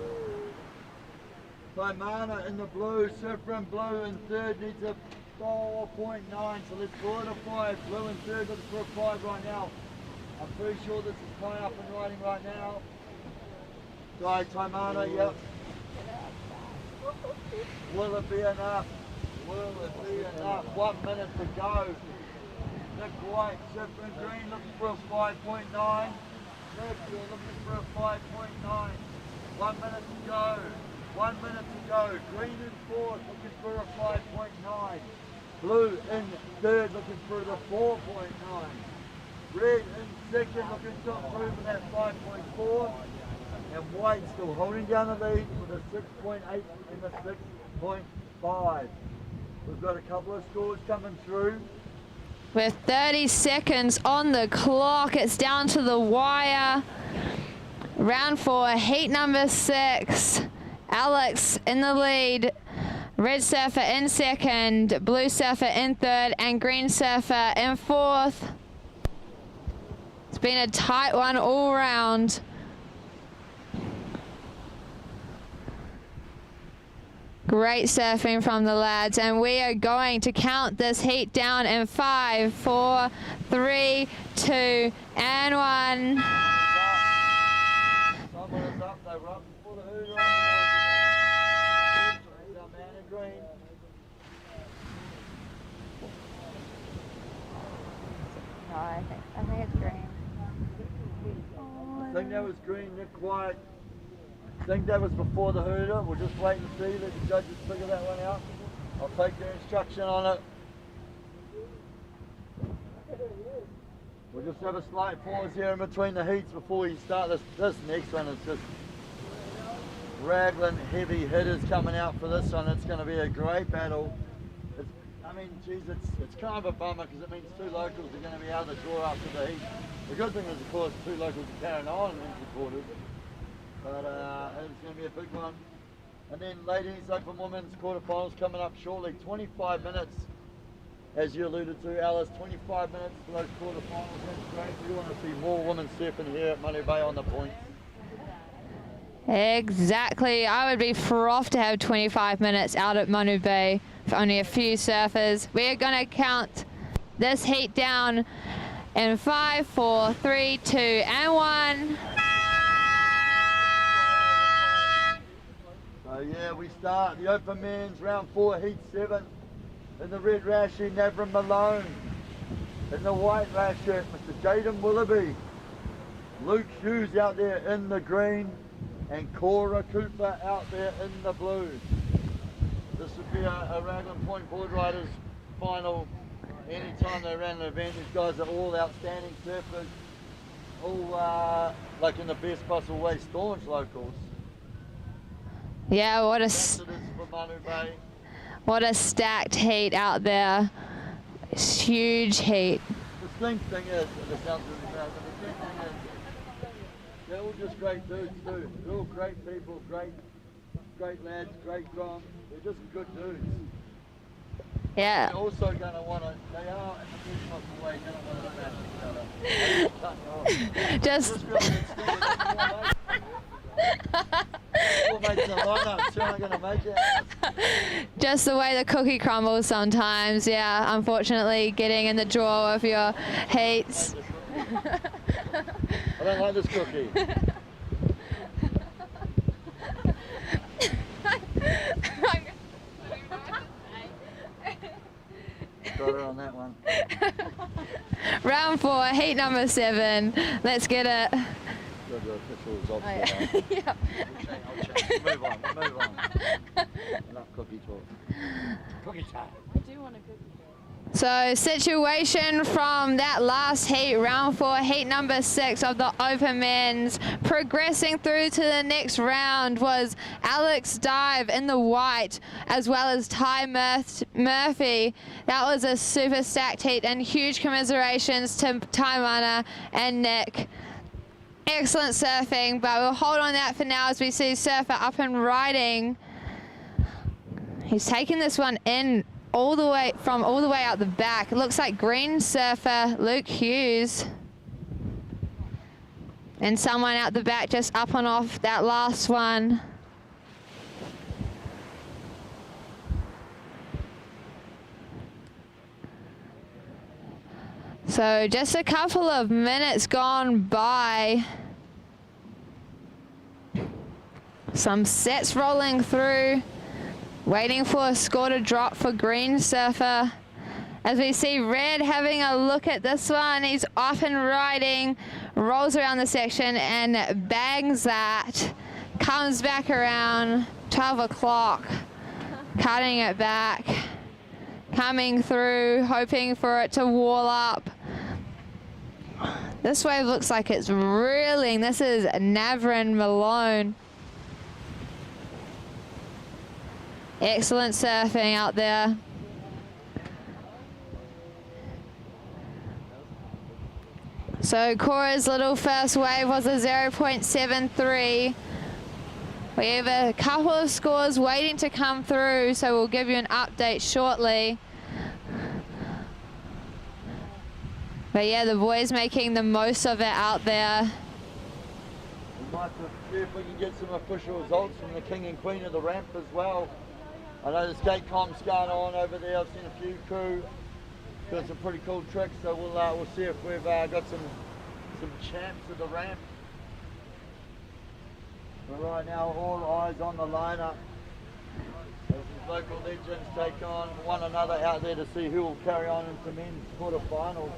Taimana in the blue, Surfer in blue in third needs a 4.9, so let's go to 5. Blue in third, looking for a 5 right now. I'm pretty sure this is Ty up and riding right now. Taimana, yep. Will it be enough? Will it be enough? 1 minute to go. Nick White, Surfer in green, looking for a 5.9. Nick, you're looking for a 5.9. 1 minute to go. 1 minute to go. Green in fourth, looking for a 5.9. Blue in third, looking for the 4.9. Red in second, looking to improve in that 5.4. And White still holding down the lead with a 6.8 and a 6.5. We've got a couple of scores coming through. With 30 seconds on the clock, it's down to the wire. Round 4, heat number 6. Alex in the lead. Red Surfer in second, Blue Surfer in third, and Green Surfer in fourth. It's been a tight one all round. Great surfing from the lads, and we are going to count this heat down in 5, 4, 3, 2, and 1. Someone is up, they were up before the hoorah. Man in green. I think it's green. I think that was green, Nick White. I think that was before the hooter. We'll just wait and see. Let the judges figure that one out. I'll take their instruction on it. We'll just have a slight pause here in between the heats before we start this next one. It's just Raglan heavy hitters coming out for this one. It's going to be a great battle. I mean, geez, it's kind of a bummer because it means two locals are going to be out of the draw after the heat. The good thing is, of course, two locals are carrying on in the quarters. But it's going to be a big one. And then ladies, open women's quarterfinals coming up shortly. 25 minutes, as you alluded to, Alice. 25 minutes for those quarterfinals. That's great. We want to see more women surfing here at Manu Bay on the points. Exactly. I would be frothed to have 25 minutes out at Manu Bay for only a few surfers. We're going to count this heat down in 5, 4, 3, 2, and 1. So yeah, we start the open men's round 4, heat 7. In the red rash shirt, Navrin Malone. In the white rash shirt, Mr. Jaden Willoughby. Luke Hughes out there in the green. And Cora Cooper out there in the blue. This would be a Raglan Point board riders final. Anytime they ran an event, these guys are all outstanding surfers, all like in the best possible way, staunch locals. Yeah, what a stacked heat out there. It's huge heat. The thing is, it sounds really bad, but the thing is, they're all just great dudes too. They're all great people, great lads, great grom. They're just good dudes. Yeah. They're also going to want to, they are in the best possible way going to want to smash each other. Just just the way the cookie crumbles sometimes. Yeah, unfortunately getting in the draw of your heats. I don't like this cookie. Got her on that one. Round 4, heat number 7. Let's get it. Got the official results. Oh, yeah. Yep. I'll change. Move on. Enough cookie talk. Cookie time. I do want a cookie. So situation from that last heat, round 4, heat number 6 of the open men's. Progressing through to the next round was Alex Dive in the white, as well as Ty Murphy. That was a super stacked heat, and huge commiserations to Ty Mana and Nick. Excellent surfing, but we'll hold on that for now as we see Surfer up and riding. He's taking this one in all the way out the back. It looks like green surfer Luke Hughes. And someone out the back just up and off that last one. So just a couple of minutes gone by. Some sets rolling through. Waiting for a score to drop for green surfer. As we see Red having a look at this one. He's off and riding, rolls around the section and bangs that. Comes back around 12 o'clock, cutting it back. Coming through, hoping for it to wall up. This wave looks like it's reeling. This is Navrin Malone. Excellent surfing out there. So Cora's little first wave was a 0.73. We have a couple of scores waiting to come through, so we'll give you an update shortly. But yeah, the boys making the most of it out there. We might see if we can get some official results from the King and Queen of the ramp as well. I know the skate comp's going on over there. I've seen a few crew doing some pretty cool tricks, so we'll see if we've got some champs of the ramp. But right now, all eyes on the lineup. As these local legends take on one another out there to see who will carry on into men's quarterfinals.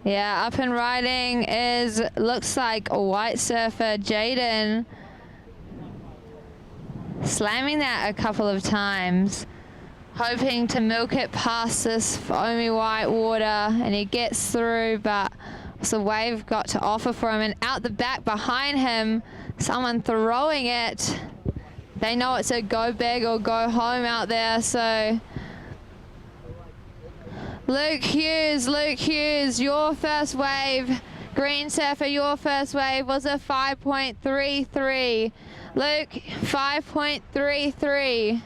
Yeah, up and riding is, looks like a white surfer, Jaden. Slamming that a couple of times. Hoping to milk it past this foamy white water, and he gets through, but what's the wave got to offer for him? And out the back behind him, someone throwing it. They know it's a go big or go home out there, so Luke Hughes, your first wave. Green surfer, your first wave was a 5.33. Luke, 5.33.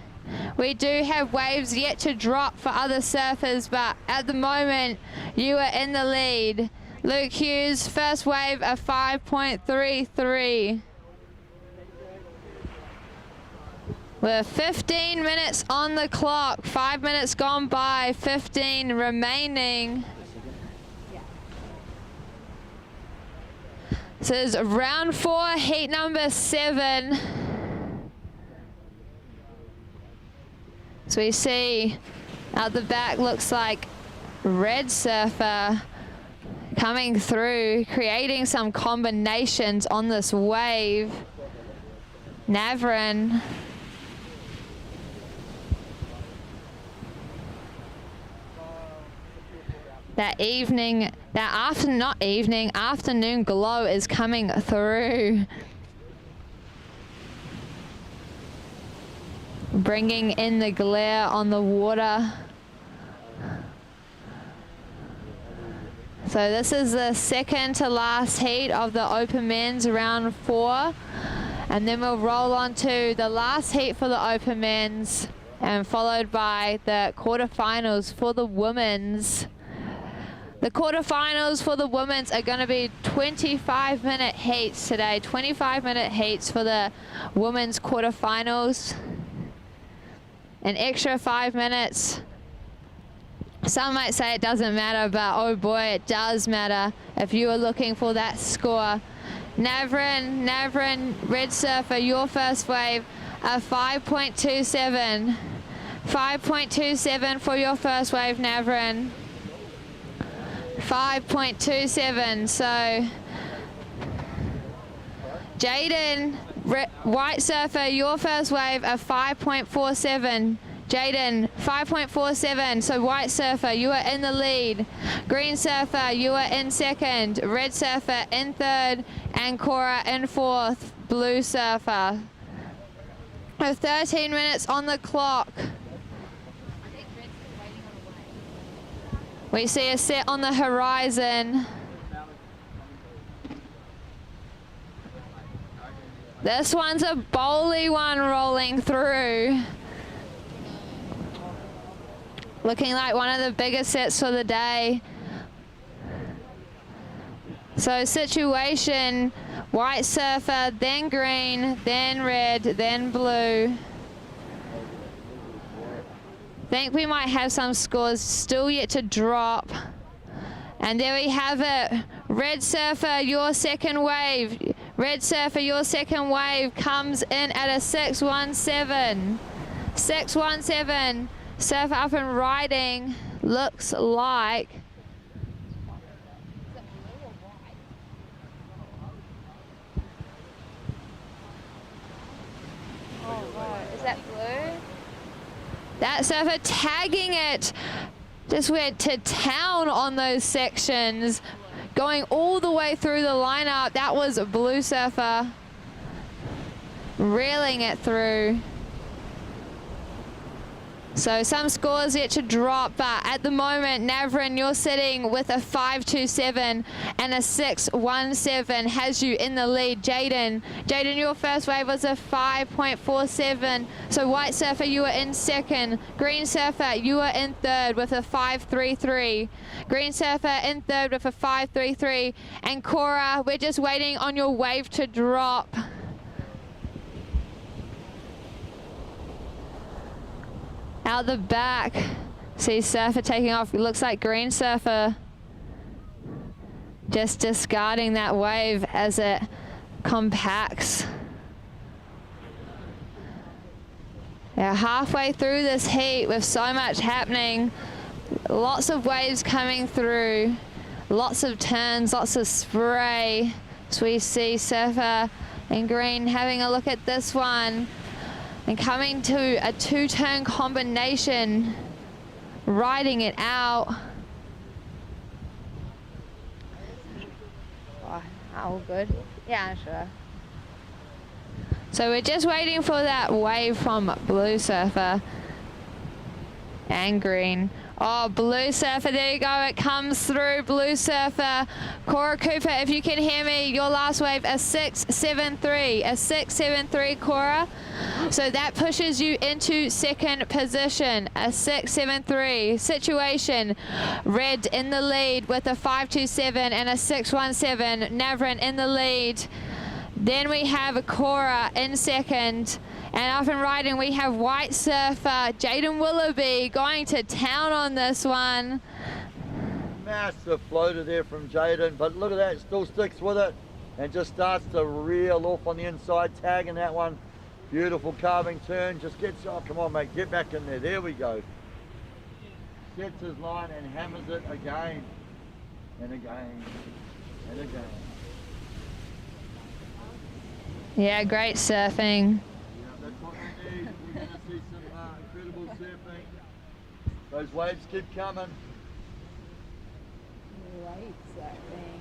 We do have waves yet to drop for other surfers, but at the moment, you are in the lead. Luke Hughes, first wave, a 5.33. We're 15 minutes on the clock, 5 minutes gone by, 15 remaining. This is round 4, heat number 7. So we see out the back, looks like red surfer coming through, creating some combinations on this wave. Navrin. Afternoon glow is coming through. Bringing in the glare on the water. So this is the second to last heat of the Open Men's round 4. And then we'll roll on to the last heat for the Open Men's, and followed by the quarterfinals for the women's. The quarterfinals for the women's are going to be 25-minute heats today. 25-minute heats for the women's quarterfinals. An extra 5 minutes. Some might say it doesn't matter, but oh boy, it does matter if you are looking for that score. Navrin, red surfer, your first wave, a 5.27. 5.27 for your first wave, Navrin. 5.27, so Jaden, white surfer, your first wave, a 5.47. Jaden, 5.47, so white surfer, you are in the lead. Green surfer, you are in second. Red surfer in third, and Cora in fourth. Blue surfer. 13 minutes on the clock. We see a set on the horizon. This one's a bowly one rolling through. Looking like one of the biggest sets for the day. So situation, white surfer, then green, then red, then blue. Think we might have some scores still yet to drop. And there we have it. Red surfer, your second wave. Red surfer, your second wave comes in at a 6.17. 6.17. Surfer up and riding. Looks like. Oh, wow. Is that blue? That surfer tagging it. Just went to town on those sections. Going all the way through the lineup. That was a blue surfer. Reeling it through. So some scores yet to drop, but at the moment, Navrin, you're sitting with a 5.27 and a 6.17 has you in the lead. Jaden, your first wave was a 5.47. So white surfer, you are in second. Green surfer, you are in third with a 5.33. Green surfer in third with a 5.33. And Cora, we're just waiting on your wave to drop. Out the back, see surfer taking off. It looks like green surfer just discarding that wave as it compacts. They're halfway through this heat with so much happening. Lots of waves coming through. lots of turns, lots of spray. So we see Surfer in green having a look at this one and coming to a 2-turn combination, riding it out. Oh, all good. Yeah, sure. So we're just waiting for that wave from Blue Surfer and green. Oh, Blue Surfer, there you go, it comes through. Blue Surfer, Cora Cooper, if you can hear me, your last wave, a 6.73, a 6.73, Cora. So that pushes you into second position, a 6.73 situation. Red in the lead with a 5.27 and a 6.17, Navrin in the lead. Then we have Cora in second. And up and riding, we have White Surfer, Jaden Willoughby going to town on this one. Massive floater there from Jaden, but look at that, still sticks with it and just starts to reel off on the inside, tagging that one. Beautiful carving turn, just gets, oh come on mate, get back in there, there we go. Sets his line and hammers it again, and again, and again. Yeah, great surfing. That's what we need. We're going to see some incredible surfing. Those waves keep coming. Great surfing.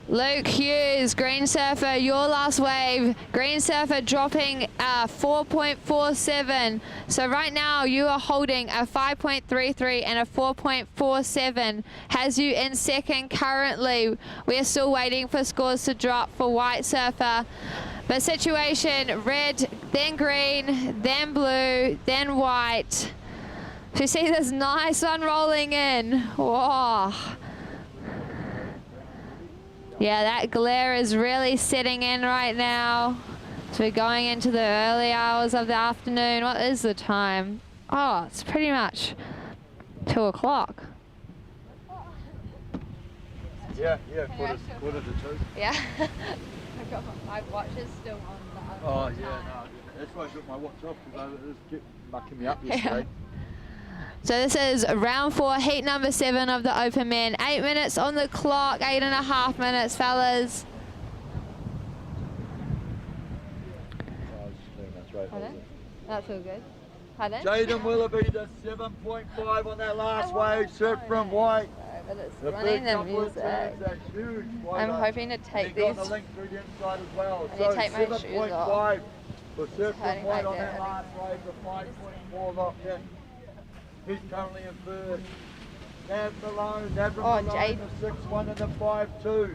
Luke Hughes, Green Surfer, your last wave. Green Surfer dropping 4.47. So right now you are holding a 5.33 and a 4.47. Has you in second currently. We're still waiting for scores to drop for White Surfer. But situation, red, then green, then blue, then white. So you see this nice one rolling in. Whoa. Yeah, that glare is really setting in right now. So we're going into the early hours of the afternoon. What is the time? Oh, it's pretty much 2 o'clock. Yeah, quarter to 2. Yeah. My watch is still on the other Oh time. yeah, no, that's why I took my watch off because it just kept mucking me up yesterday. So this is round 4, heat number 7 of the open men. 8 minutes on the clock, 8.5 minutes, fellas. That's all good. Pardon? Jaden Willoughby to 7.5 on that last wave, surf from white. But it's The running first the couple of music. turns, that huge I'm floater. hoping to take He got these. the link through the inside as well. I need to take my shoes 7.5 for surf from hurting white my on that dad. last wave, the 5.4 locked in. He's currently in third. Nav Malone, Malone, Jade. the 6.1 and the 5.2.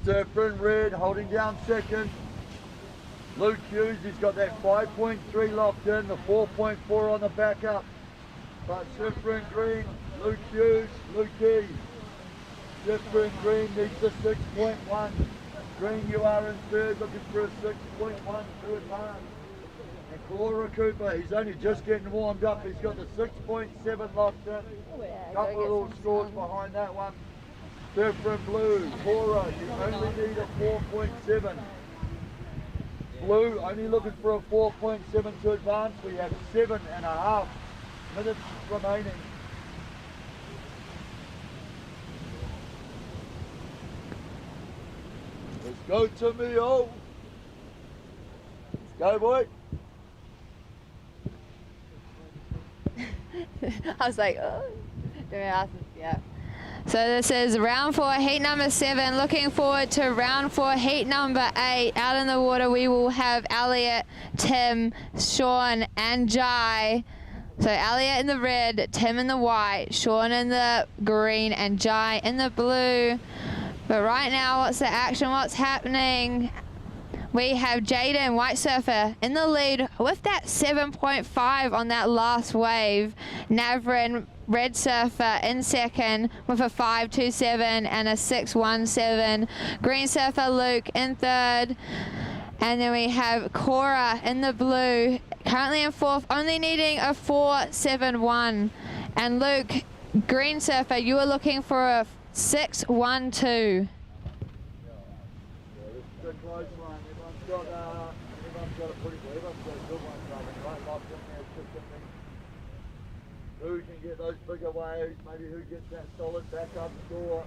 Surfer in red, holding down second. Luke Hughes, he's got that 5.3 locked in, the 4.4 on the back up. But Surfer in green, Luke Hughes, Luke Hughes. Surfer in green needs the 6.1. Green, you are in third, looking for a 6.1 to advance. And Cora Cooper, he's only just getting warmed up. He's got the 6.7 locked in. Couple of little scores behind that one. Surfer in blue, Cora, you only need a 4.7. Blue, only looking for a 4.7 to advance. We have 7.5 minutes remaining. Let's go to me, oh. Let's go, boy. I was like, oh. Yeah. So this is round 4, heat number 7. Looking forward to round 4, heat number 8. Out in the water we will have Elliot, Tim, Sean and Jai. So Elliot in the red, Tim in the white, Sean in the green and Jai in the blue. But right now, what's the action? What's happening? We have Jaden, White Surfer, in the lead with that 7.5 on that last wave. Navrin, Red Surfer, in second with a 5.27 and a 6.17. Green Surfer, Luke, in third. And then we have Cora in the blue, currently in fourth, only needing a 4.71. And Luke, Green Surfer, you are looking for a 6.12. Close one. Everyone's got a pretty good one, so a good one. Right locked in there, just Who can get those bigger waves? Maybe who gets that solid backup score?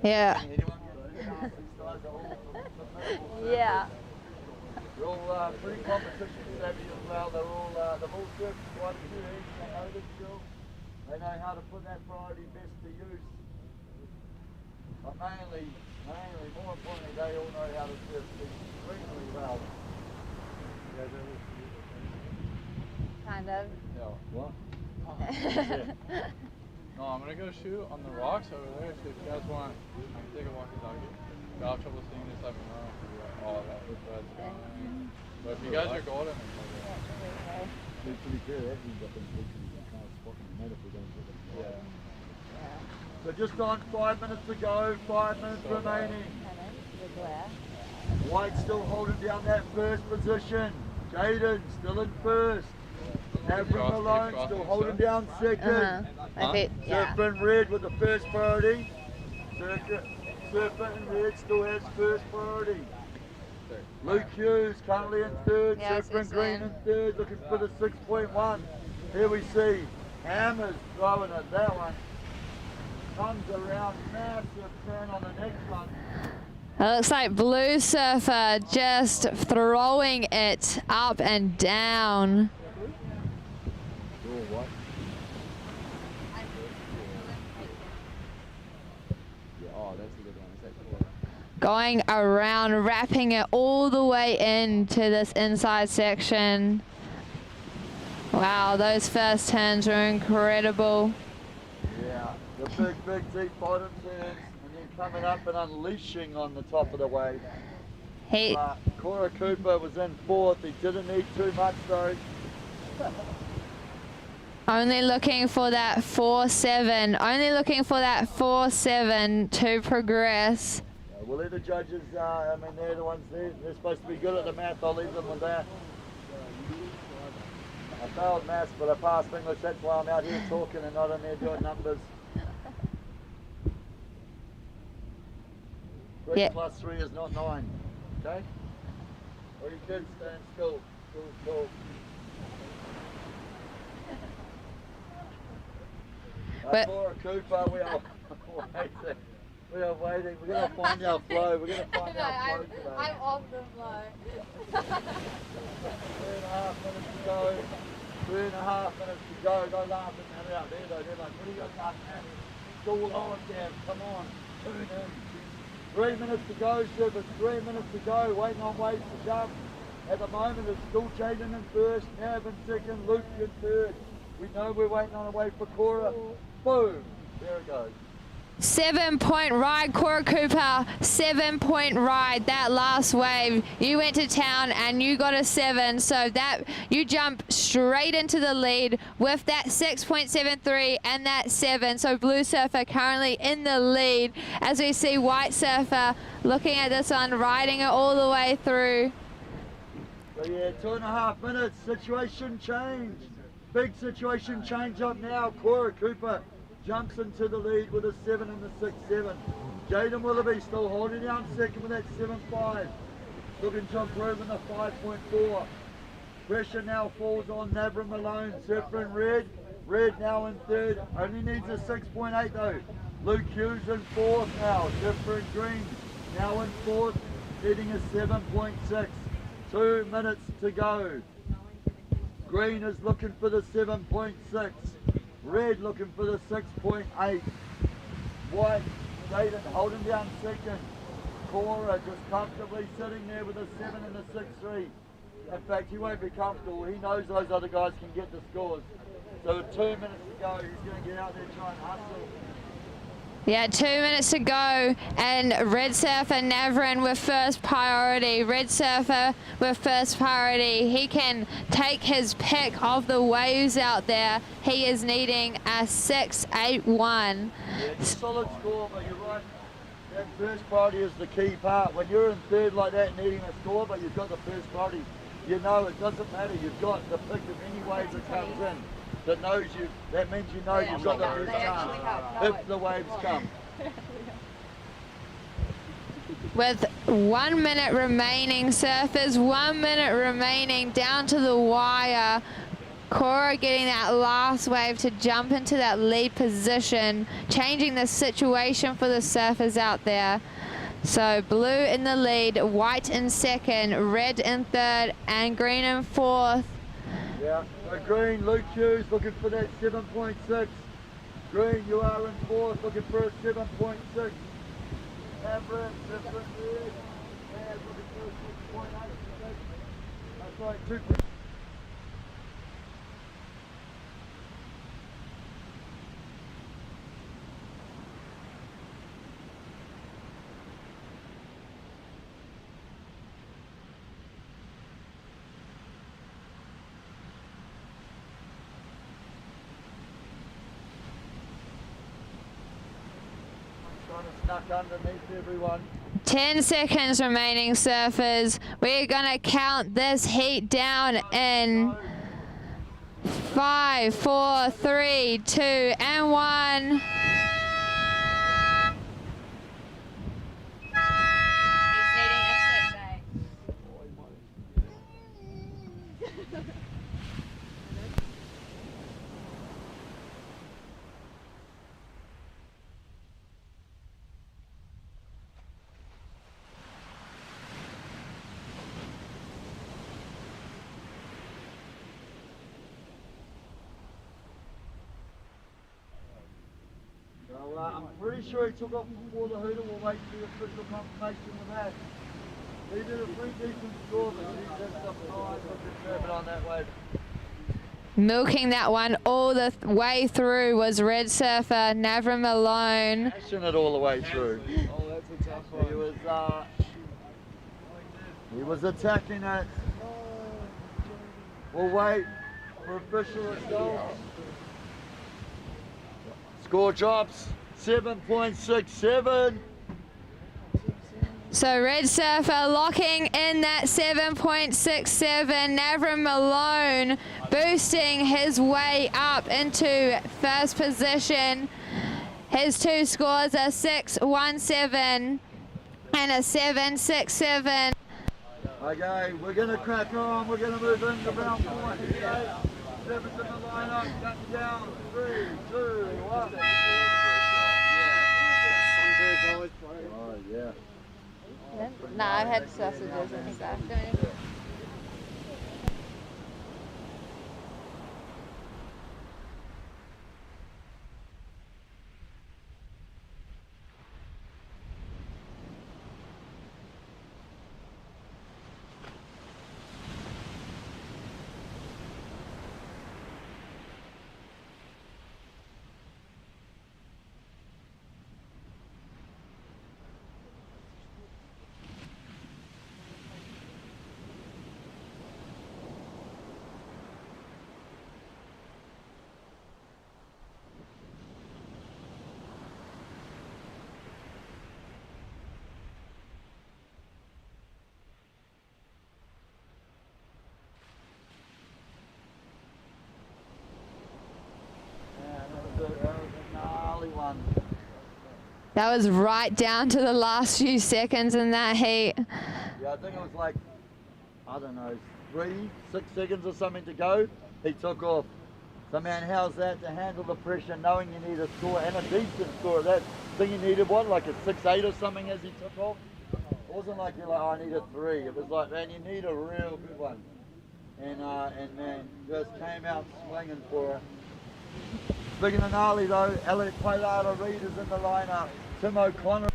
Yeah. Yeah. They're all pretty competition savvy as well. They've all surfed quite a few heats. They know this skill. They know how to put that priority best to use. But mainly, more importantly, they all know how to surf extremely well. Kind of. Yeah. What? No, I'm gonna go shoot on the rocks over there. So if you guys want, I can take a walkie-talkie. If you have trouble seeing this, let me know. Oh, that's but if you guys are golden, To be fair, that means I think we can spot in the net if we don't put them. Yeah. So just on 5 minutes to go, 5 minutes remaining. White still holding down that first position. Jaden still in first. Navrin Malone still holding down second. Surfer in red with the first priority. Surfer in red still has first priority. Luke Hughes currently in third. Surfer in green in third, looking for the 6.1. Here we see Hammers throwing it. That one comes around, massive turn on the next one. It looks like Blue Surfer just throwing it up and down. Going around, wrapping it all the way into this inside section. Wow, those first turns were incredible. Yeah, the big deep bottom turns, and then coming up and unleashing on the top of the wave. Cora Cooper was in fourth. He didn't need too much though. Only looking for that 4-7. Only looking for that 4-7 to progress. We'll let the judges, I mean, they're the ones, they're supposed to be good at the math. I'll leave them with that. I failed maths, but I passed English. That's why I'm out here talking and not in there doing numbers. 3 plus 3 is not 9. Okay? All you kids stay in school. School. Cora Cooper, we are waiting. We are waiting. We're going to find our flow. We're going to find our flow today. I'm off the flow. 3.5 minutes to go. 3.5 minutes to go. Don't laugh at them out there though. They're like, what are you guys laughing at? It's all on, Dad. Come on. Tune in. 3 minutes to go, Surfers. 3 minutes to go. Waiting on waves to jump. At the moment, it's still Jaden in first, Nav in second, Luke in third. We know we're waiting on a wave for Cora. Boom. There it goes. 7-point ride, Cora Cooper, 7-point ride. That last wave, you went to town and you got a 7, so that you jump straight into the lead with that 6.73 and that 7. So Blue Surfer currently in the lead as we see White Surfer looking at this one, riding it all the way through. So yeah, 2.5 minutes, situation change. Big situation change up now. Cora Cooper jumps into the lead with a 7 and the 6.7. Jaden Willoughby still holding down second with that 7.5. Looking to improve in the 5.4. Pressure now falls on Navrin Malone, surfer in red. Red now in third, only needs a 6.8 though. Luke Hughes in fourth now, surfer in green, now in fourth, needing a 7.6. 2 minutes to go. Green is looking for the 7.6. Red looking for the 6.8. White, Jaden holding down second. Cora just comfortably sitting there with a 7 and a 6.3. In fact, he won't be comfortable. He knows those other guys can get the scores. So with 2 minutes to go, he's going to get out there and try and hustle. Yeah, 2 minutes to go, and Red Surfer Navrin with first priority. Red Surfer with first priority. He can take his pick of the waves out there. He is needing a 6.81. Yeah, it's a solid score, but you're right. That first priority is the key part. When you're in third like that needing a score, but you've got the first priority, you know it doesn't matter. You've got the pick of any waves that comes in. That knows you, that means you know you've got the best chance if the waves come. With 1 minute remaining, surfers, 1 minute remaining down to the wire. Cora getting that last wave to jump into that lead position, changing the situation for the surfers out there. So blue in the lead, white in second, red in third, and green in fourth. Yeah, so green, Luke Hughes looking for that 7.6. Green, you are in fourth, looking for a 7.6. Average, different red. Red looking for a 6.8. That's like 2. Stuck underneath everyone. 10 seconds remaining, surfers. We're gonna count this heat down in 5, 4, 3, 2, and 1. I'm pretty sure he took off before the hooter. We'll wait for the official confirmation of that. He did a pretty decent score, but he did some time looking on that wave. Milking that one all the way through was red surfer Navra Malone. Pushing it all the way through. Oh, that's a tough one. He was attacking it. We'll wait for official results. Score drops 7.67. So red surfer locking in that 7.67. Navra Malone boosting his way up into first position. His two scores are 6.17 and a 7.67. Okay, we're going to crack on. We're going to move into round 4. Seven's in the lineup. Cutting down. 3, 2, 1. Oh, yeah. No, I've had sausages and stuff. That was right down to the last few seconds in that heat. Yeah, I think it was like, I don't know, 3, 6 seconds or something to go. He took off. So man, how's that to handle the pressure, knowing you need a score and a decent score? That thing you needed, what, like a 6.8 or something as he took off? It wasn't like you're like, oh, I need a 3. It was like, man, you need a real good one. And man, just came out swinging for it. Speaking of gnarly though, Elliot Paylada Reed is in the lineup. Tim O'Connor.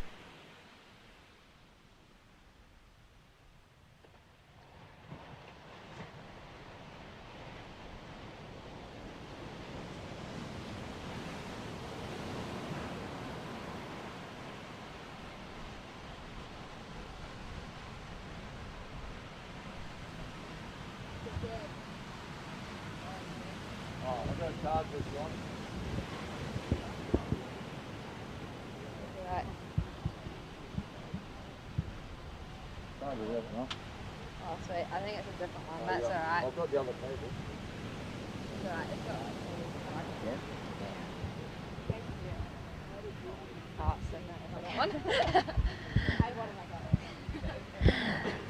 Oh, I'm going to charge this one. Right. Oh, sweet. I think it's a different one. That's yeah. alright. I've got the other table. It's alright. It's alright. Yeah. Oh, so that one.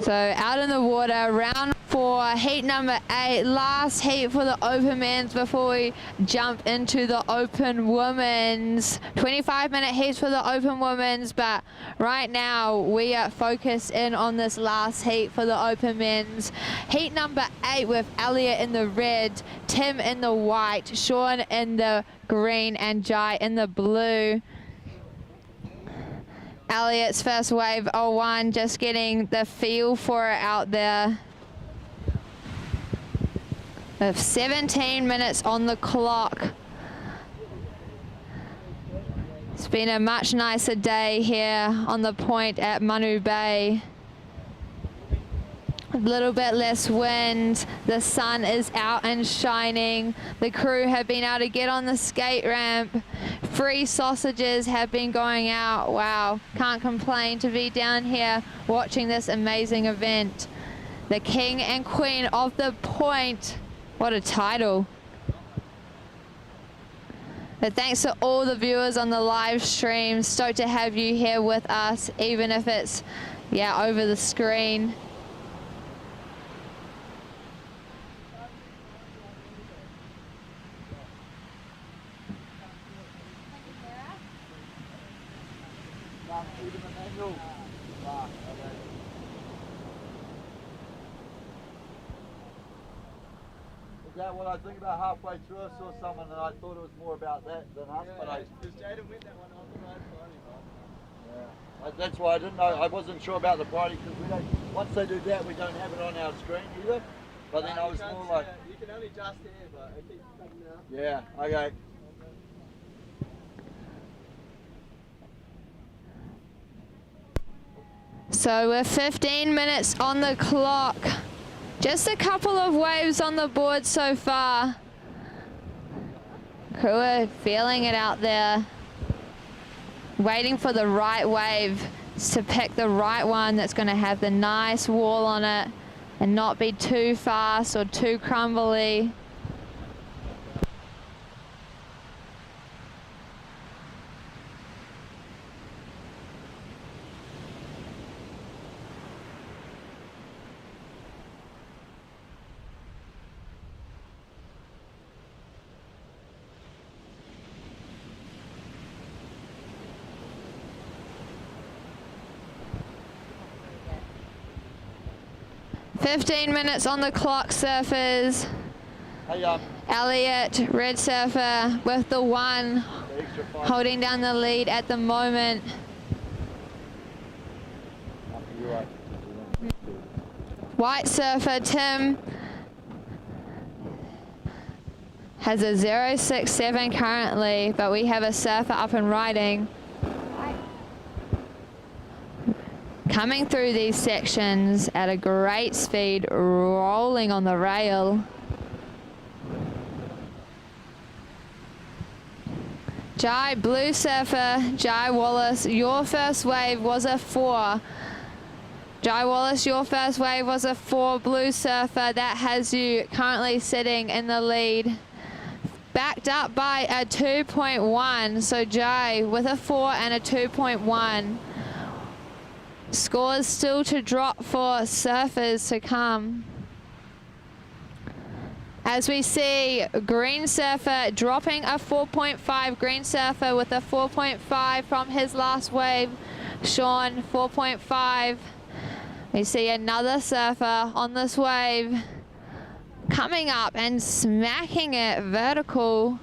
So out in the water, round for heat number 8, last heat for the open men's before we jump into the open women's. 25-minute heats for the open women's, but right now we are focused in on this last heat for the open men's. Heat number 8 with Elliot in the red, Tim in the white, Sean in the green, and Jai in the blue. Elliot's first wave 01, just getting the feel for it out there. With 17 minutes on the clock. It's been a much nicer day here on the point at Manu Bay. A little bit less wind, the sun is out and shining. The crew have been able to get on the skate ramp. Free sausages have been going out. Wow, can't complain to be down here watching this amazing event. The king and queen of the point. What a title. But thanks to all the viewers on the live stream. Stoked to have you here with us, even if it's, yeah, over the screen. Is that what I think about halfway through? I saw someone and I thought it was more about that than us, but Because Jaden went that one on the right side. yeah. That's why I didn't know. I wasn't sure about the party because we don't. Once they do that, we don't have it on our screen either. But then I was more like, you can only just hear, but it keeps cutting out. yeah, okay. So we're 15 minutes on the clock. Just a couple of waves on the board so far. Crew are feeling it out there. Waiting for the right wave to pick the right one that's going to have the nice wall on it and not be too fast or too crumbly. "15 minutes on the clock, surfers." Hey, Elliot, red surfer, with the 1, holding down the lead at the moment. White surfer Tim has a 067 currently, but we have a surfer up and riding. Coming through these sections at a great speed, rolling on the rail. Jai, blue surfer, Jai Wallace, your first wave was a 4. Jai Wallace, your first wave was a 4, blue surfer. That has you currently sitting in the lead. Backed up by a 2.1, so Jai with a 4 and a 2.1. Scores still to drop for surfers to come. As we see, green surfer dropping a 4.5. Green surfer with a 4.5 from his last wave. Sean, 4.5. We see another surfer on this wave coming up and smacking it vertical,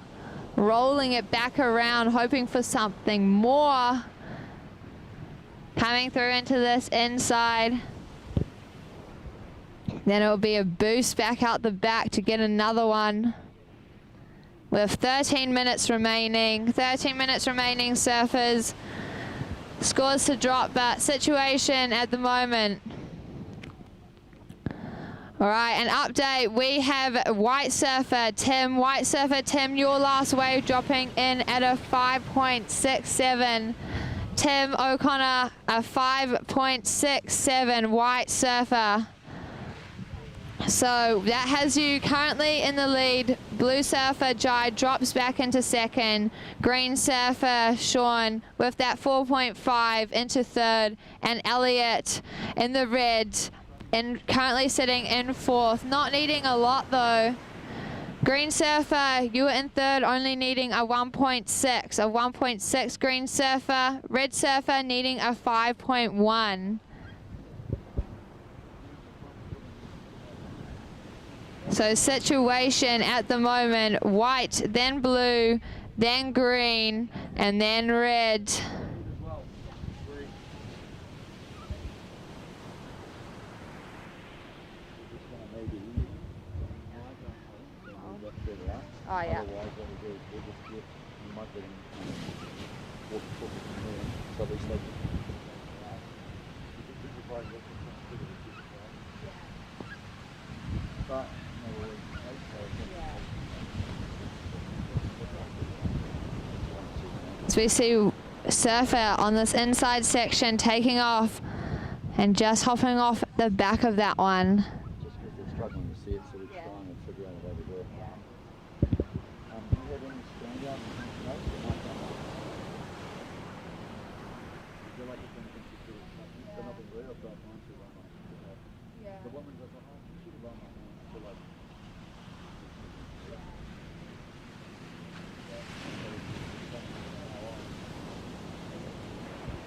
rolling it back around, hoping for something more. Coming through into this inside. Then it'll be a boost back out the back to get another one. With 13 minutes remaining. 13 minutes remaining, surfers. Scores to drop, but situation at the moment. All right, an update. We have white surfer Tim. White surfer Tim, your last wave dropping in at a 5.67. Tim O'Connor, a 5.67 white surfer. So that has you currently in the lead. Blue surfer Jai drops back into second. Green surfer Sean with that 4.5 into third. And Elliot in the red currently sitting in 4th. Not needing a lot though. Green Surfer, you were in 3rd, only needing a 1.6. A 1.6 Green Surfer. Red Surfer needing a 5.1. So situation at the moment, white, then blue, then green, and then red. Oh yeah. So we see Surfer on this inside section taking off and just hopping off the back of that one. Just because they're struggling to see it, so we're trying to figure out a way to do it. You had any stand out? No? You feel like it's been come up in red or black on to run on? Yeah. The woman goes, oh, she should run on. I feel like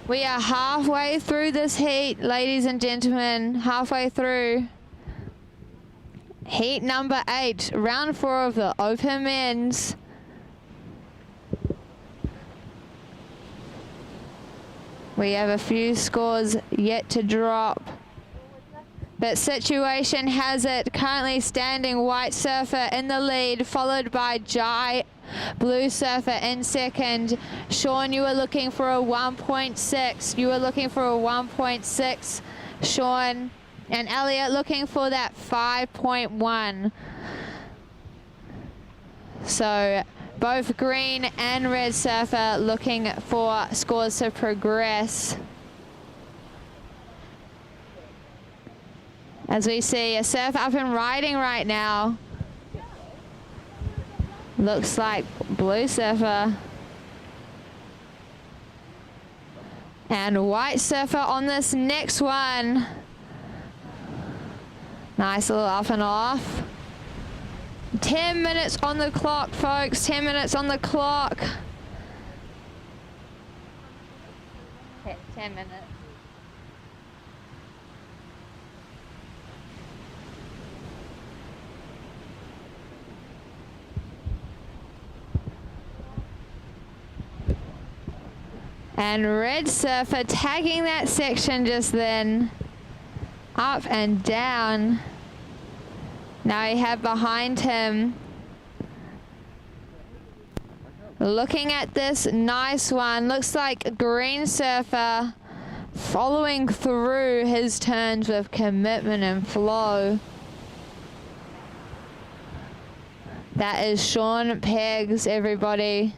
we are halfway through this heat, ladies and gentlemen, halfway through. Heat number 8, round 4 of the Open Men's. We have a few scores yet to drop. But situation has it currently standing White Surfer in the lead, followed by Jai Blue Surfer in second. Sean, you were looking for a 1.6. You were looking for a 1.6, Sean. And Elliot looking for that 5.1. So both green and red surfer looking for scores to progress. As we see a surf up and riding right now. Looks like blue surfer. And white surfer on this next one. Nice little up and off. 10 minutes on the clock, folks. 10 minutes on the clock. 10 minutes. And red surfer tagging that section just then. Up and down. Now we have behind him. Looking at this nice one. Looks like green surfer following through his turns with commitment and flow. That is Sean Peggs, everybody.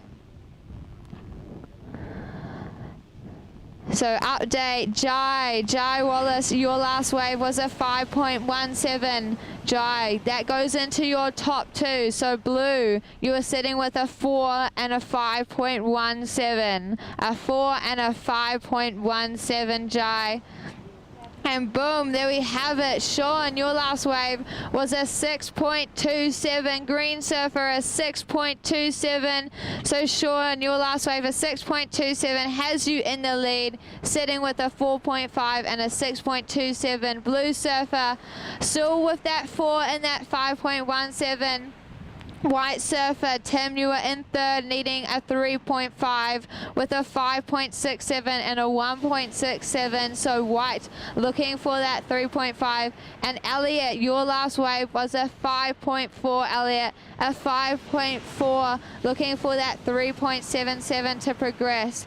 So update, Jai Wallace, your last wave was a 5.17. Jai, that goes into your top 2. So blue, you were sitting with a 4 and a 5.17. A 4 and a 5.17, Jai. And boom, there we have it. Sean, your last wave was a 6.27. Green surfer, a 6.27. So Sean, your last wave, a 6.27, has you in the lead, sitting with a 4.5 and a 6.27. Blue surfer, still with that 4 and that 5.17. White surfer, Tim, you were in third, needing a 3.5 with a 5.67 and a 1.67. So white looking for that 3.5. And Elliot, your last wave was a 5.4. Elliot, a 5.4, looking for that 3.77 to progress.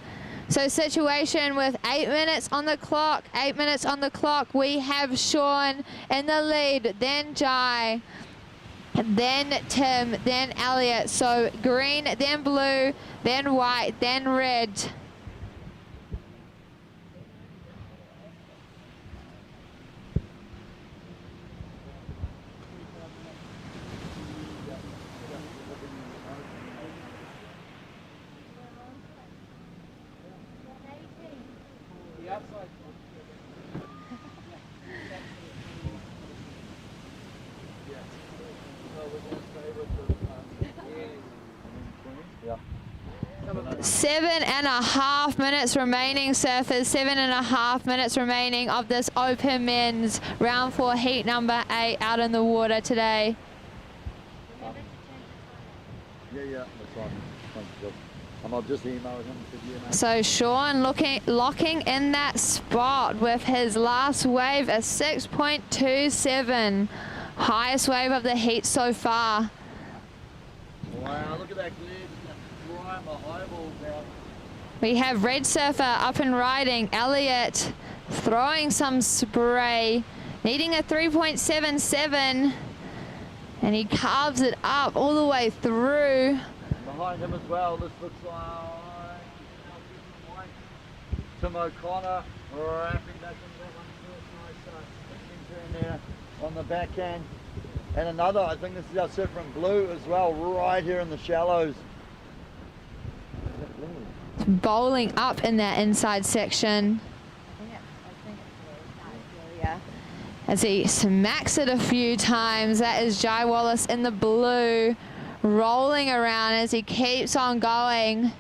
So situation with 8 minutes on the clock. 8 minutes on the clock. We have Sean in the lead, then Jai, then Tim, then Elliot. So green, then blue, then white, then red. Yeah. 7.5 minutes remaining, surfers. 7.5 minutes remaining of this open men's round 4 heat number 8 out in the water today. Yeah, that's right. I'll just email him. So Sean locking in that spot with his last wave, a 6.27. Highest wave of the heat so far. Wow, look at that glare. Dry my eyeballs out. We have Red Surfer up and riding. Elliot throwing some spray, needing a 3.77, and he carves it up all the way through. Behind him as well, this looks like Tim O'Connor wrapping back into that one. Nice turn there on the backhand. And another, I think this is our surfer in blue as well, right here in the shallows. Bowling up in that inside section. As he smacks it a few times. That is Jai Wallace in the blue, rolling around as he keeps on going.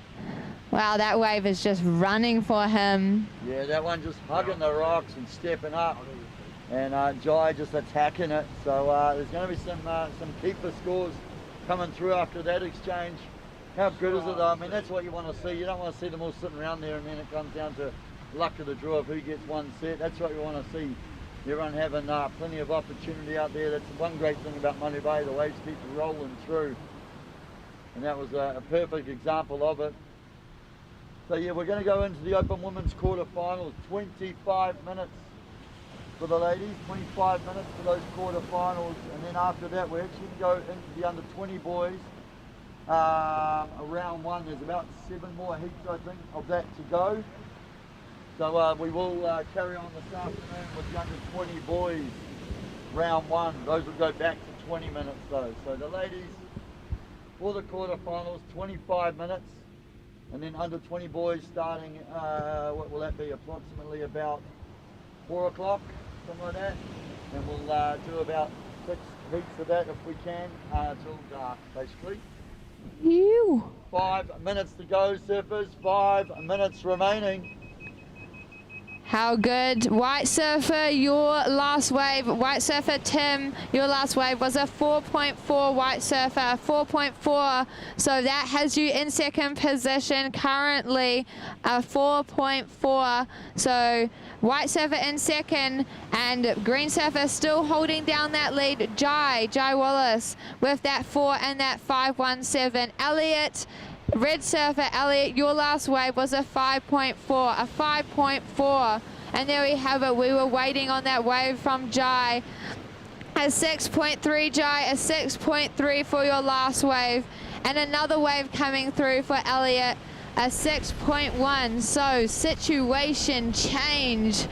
Wow, that wave is just running for him. Yeah, that one just hugging the rocks and stepping up. And Jai just attacking it. So there's going to be some keeper scores coming through after that exchange. How good is it though? I mean, that's what you want to see. You don't want to see them all sitting around there and then it comes down to luck of the draw of who gets one set. That's what you want to see. Everyone having plenty of opportunity out there. That's one great thing about Manu Bay. The waves keep rolling through. And that was a perfect example of it. So yeah, we're going to go into the Open Women's quarterfinals. 25 minutes for the ladies, 25 minutes for those quarterfinals, and then after that we're actually going to go into the under 20 boys. Round 1, there's about 7 more heats I think of that to go. So we will carry on this afternoon with the under 20 boys, round 1. Those will go back to 20 minutes though. So the ladies for the quarterfinals, 25 minutes. And then under 20 boys starting, what will that be, approximately about 4 o'clock, something like that. And we'll do about 6 heats of that if we can, till dark basically. 5 minutes to go, surfers, 5 minutes remaining. How good. White Surfer, your last wave. White Surfer Tim, your last wave was a 4.4. White Surfer, 4.4. So that has you in second position currently, a 4.4. So White Surfer in second and Green Surfer still holding down that lead. Jai Wallace with that 4 and that 5.17. Elliot, Red Surfer, Elliot, your last wave was a 5.4, a 5.4. And there we have it. We were waiting on that wave from Jai. A 6.3, Jai, a 6.3 for your last wave. And another wave coming through for Elliot, a 6.1. So situation change.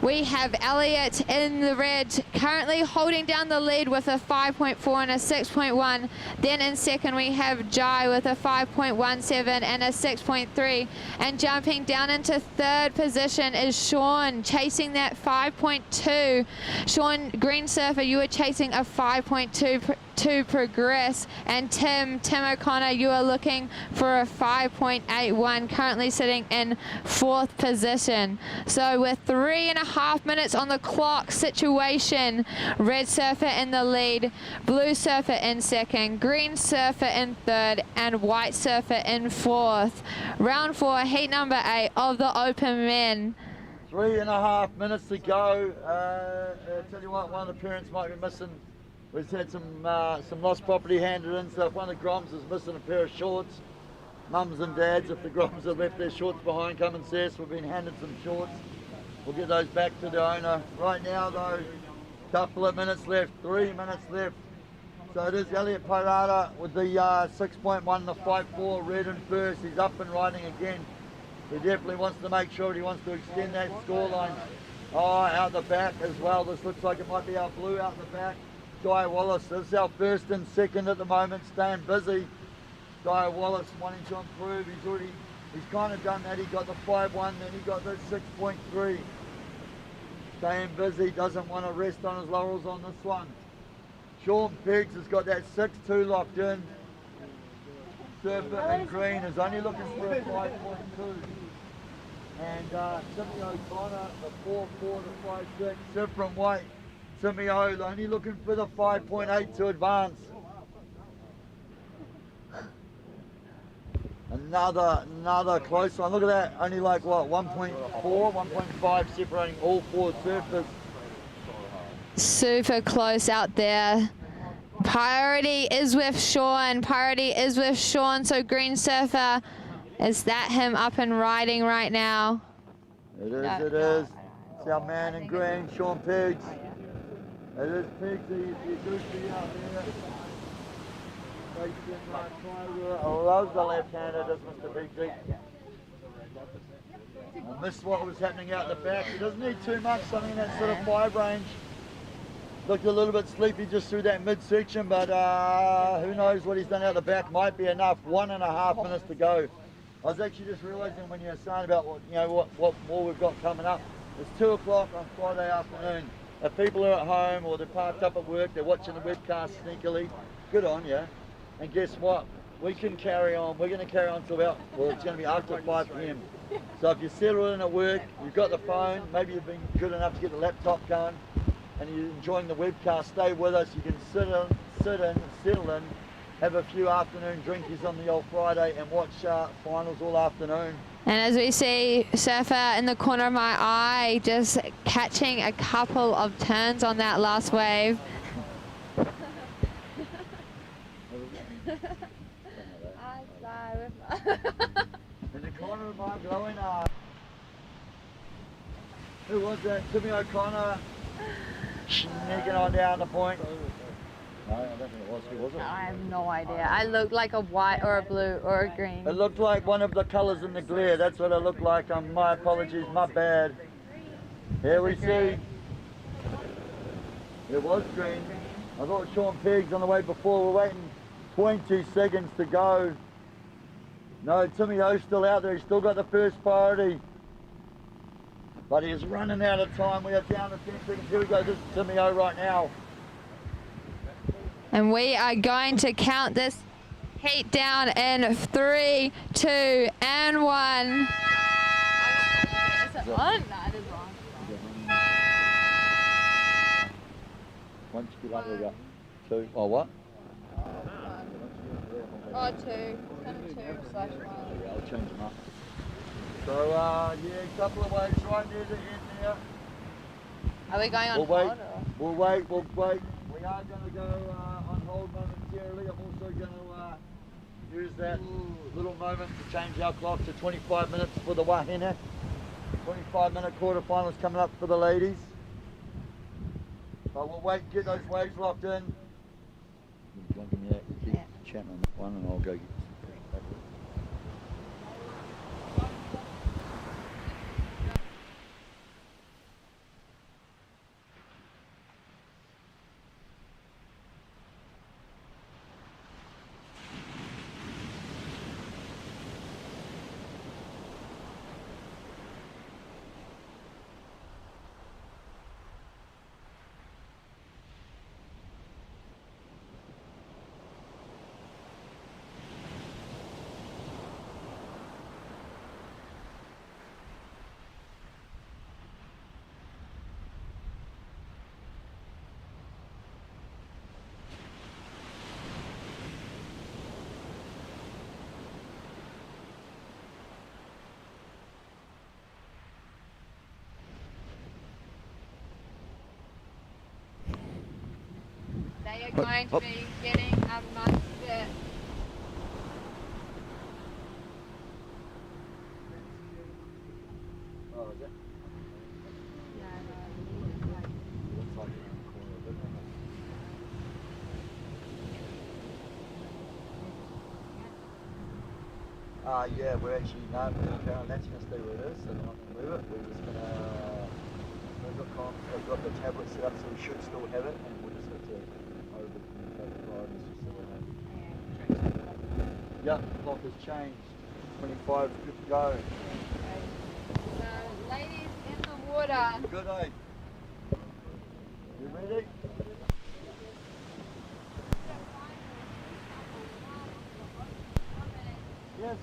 We have Elliot in the red, currently holding down the lead with a 5.4 and a 6.1. Then in second we have Jai with a 5.17 and a 6.3. And jumping down into third position is Sean, chasing that 5.2. Sean, Green Surfer, you were chasing a 5.2 to progress, and Tim O'Connor, you are looking for a 5.81, currently sitting in fourth position. So with 3.5 minutes on the clock, situation, Red Surfer in the lead, Blue Surfer in second, Green Surfer in third, and White Surfer in fourth. Round 4, heat number 8 of the Open Men. 3.5 minutes to go. I tell you what, one of the parents might be missing. We've had some lost property handed in, so if one of the Groms is missing a pair of shorts, mums and dads, if the Groms have left their shorts behind, come and see us. We've been handed some shorts. We'll get those back to the owner. Right now though, couple of minutes left, 3 minutes left. So it is Elliot Parada with the 6.1, the 5.4, red and first. He's up and riding again. He definitely wants to make sure he wants to extend that scoreline. Oh, out the back as well. This looks like it might be our blue out the back. Jai Wallace, this is our first and second at the moment, staying busy. Jai Wallace wanting to improve. He's kind of done that. He got the 5.1, then he got the 6.3. Staying busy, doesn't want to rest on his laurels on this one. Sean Piggs has got that 6-2 locked in. Surfer in green is only looking for a 5.2. And Timmy O'Connor, the 4-4 to 5-6. Surfer in white. Timmy O only looking for the 5.8 to advance. Another close one. Look at that. Only like what, 1.4, 1.5 separating all four surfers. Super close out there. Priority is with Sean. Priority is with Sean. So Green Surfer, is that him up and riding right now? It is. It's our man in green, Sean Piggs. It is Piggs. He's good to be out there. I love the left-hander, does Mr. Piggsy. I missed what was happening out the back. He doesn't need too much, something in that sort of 5 range. Looked a little bit sleepy just through that midsection, but who knows what he's done out the back. Might be enough. 1.5 minutes to go. I was actually just realising when you were saying about what more we've got coming up. It's 2 o'clock on Friday afternoon. If people are at home or they're parked up at work, they're watching the webcast sneakily, good on you. And guess what? We can carry on. We're going to carry on till about, well, it's going to be after 5 p.m. So if you settle in at work, you've got the phone, maybe you've been good enough to get the laptop going, and you're enjoying the webcast, stay with us. You can settle in, have a few afternoon drinkies on the old Friday and watch finals all afternoon. And as we see Surfer in the corner of my eye, just catching a couple of turns on that last wave. In the corner of my glowing eye. Who was that? Timmy O'Connor sneaking on down the point. No, I don't think it was. Who was it? I have no idea. I looked like a white or a blue or a green. It looked like one of the colours in the glare. That's what it looked like. My apologies, my bad. Here we see. It was green. I thought Sean Piggs on the way before. We're waiting 22 seconds to go. No, Timmy O's still out there. He's still got the first priority. But he's running out of time. We are down to 10 seconds. Here we go. This is Timmy O right now. And we are going to count this heat down in 3, 2, and 1. Is it on? No, it is on. Once you get up, we got 2. Oh, what? Oh, 2. 2/1. Yeah, I'll change them up. So, yeah, a couple of waves right near the end there. Are we going on We'll hold? wait. We'll wait. We are going to go on hold momentarily. I'm also going to use that little moment to change our clock to 25 minutes for the wahine. 25-minute quarterfinals coming up for the ladies. But we'll wait, get those waves locked in. You want to give me that? Keep chatting on that one and I'll go get some fresh paper. They are going to be getting a must fit. Oh, is it? Looks like you're in the corner of it, doesn't it? Yeah, we're actually, no, that's going to stay where it is, so we're not going to move it. We're just going to move it on. We've got the tablet set up, so we should still have it, and we'll just have to over-communicate the priorities just so we know. Yeah, the clock has changed. 25, good to go. So, ladies in the water. Good day. You ready? Yes.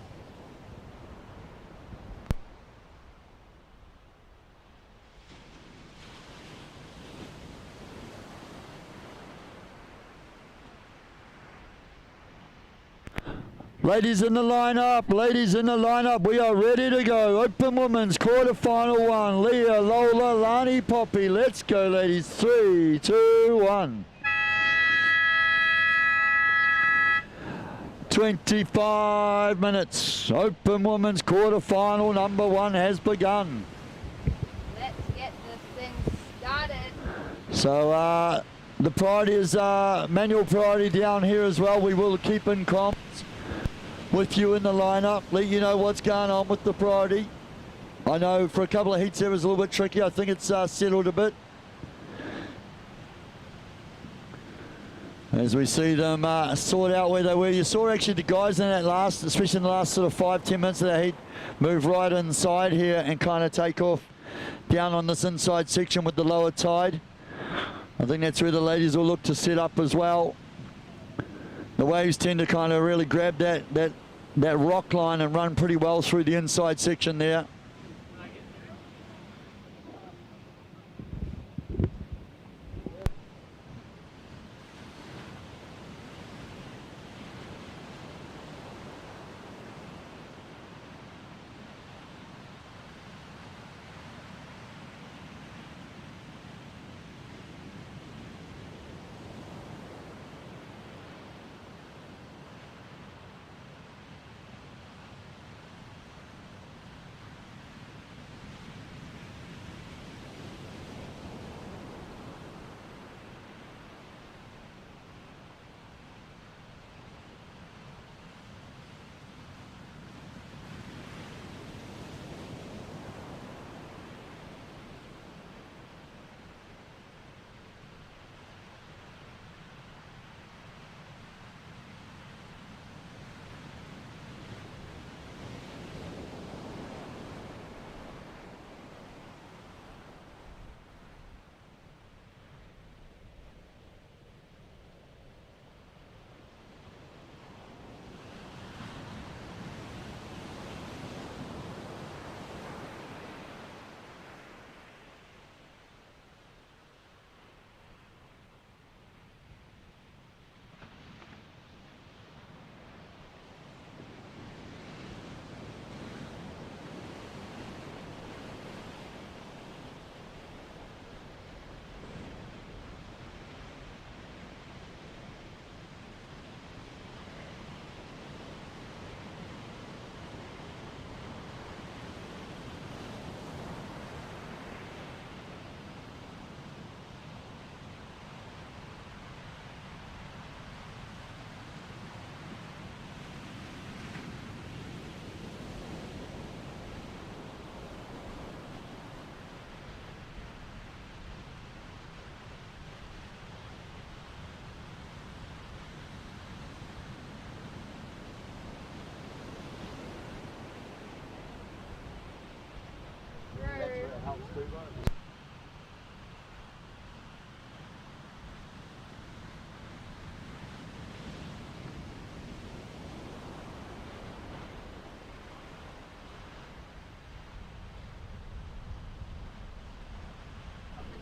Ladies in the lineup, we are ready to go. Open women's quarterfinal one. Leah, Lola, Lani, Poppy. Let's go, ladies. 3, 2, 1. 25 minutes. Open women's quarterfinal number 1 has begun. Let's get this thing started. So the priority is manual priority down here as well. We will keep in comms with you in the lineup, let you know what's going on with the priority. I know for a couple of heats it was a little bit tricky. I think it's settled a bit. As we see them sort out where they were. You saw actually the guys in that last, especially in the last sort of 5-10 minutes of the heat, move right inside here and kind of take off down on this inside section with the lower tide. I think that's where the ladies will look to set up as well. The waves tend to kind of really grab that rock line and run pretty well through the inside section there.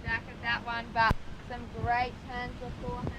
Back of that one, but some great turns beforehand.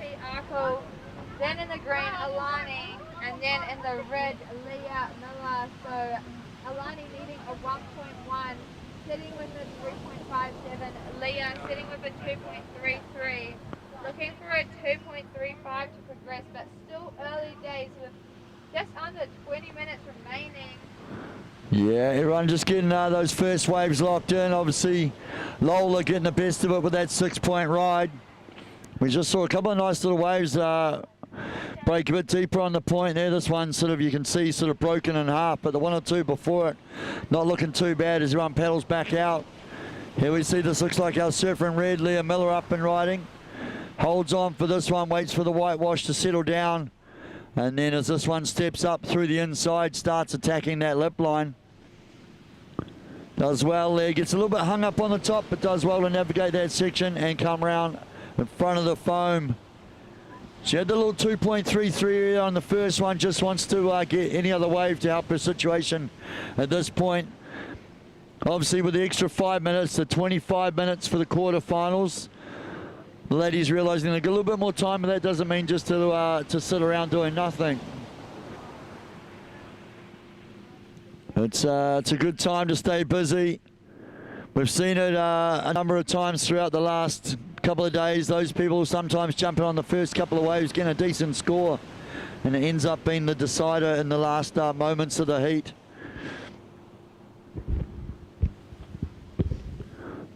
Poppy, Arkle, then in the green, Alani, and then in the red, Leah Miller. So Alani needing a 1.1, sitting with a 3.57, Leah sitting with a 2.33, looking for a 2.35 to progress, but still early days with just under 20 minutes remaining. Yeah, everyone just getting those first waves locked in. Obviously, Lola getting the best of it with that 6-point ride. We just saw a couple of nice little waves break a bit deeper on the point there. This one sort of, you can see, sort of broken in half, but the one or two before it not looking too bad as everyone paddles back out. Here we see this looks like our surfer in red, Leah Miller up and riding. Holds on for this one, waits for the whitewash to settle down. And then as this one steps up through the inside, starts attacking that lip line. Does well there, gets a little bit hung up on the top, but does well to navigate that section and come around in front of the foam. She had the little 2.33 on the first one, just wants to get any other wave to help her situation at this point. Obviously with the extra 5 minutes, the 25 minutes for the quarterfinals. The ladies realizing they got a little bit more time, but that doesn't mean just to sit around doing nothing. It's a good time to stay busy. We've seen it a number of times throughout the last couple of days. Those people sometimes jumping on the first couple of waves, getting a decent score, and it ends up being the decider in the last moments of the heat.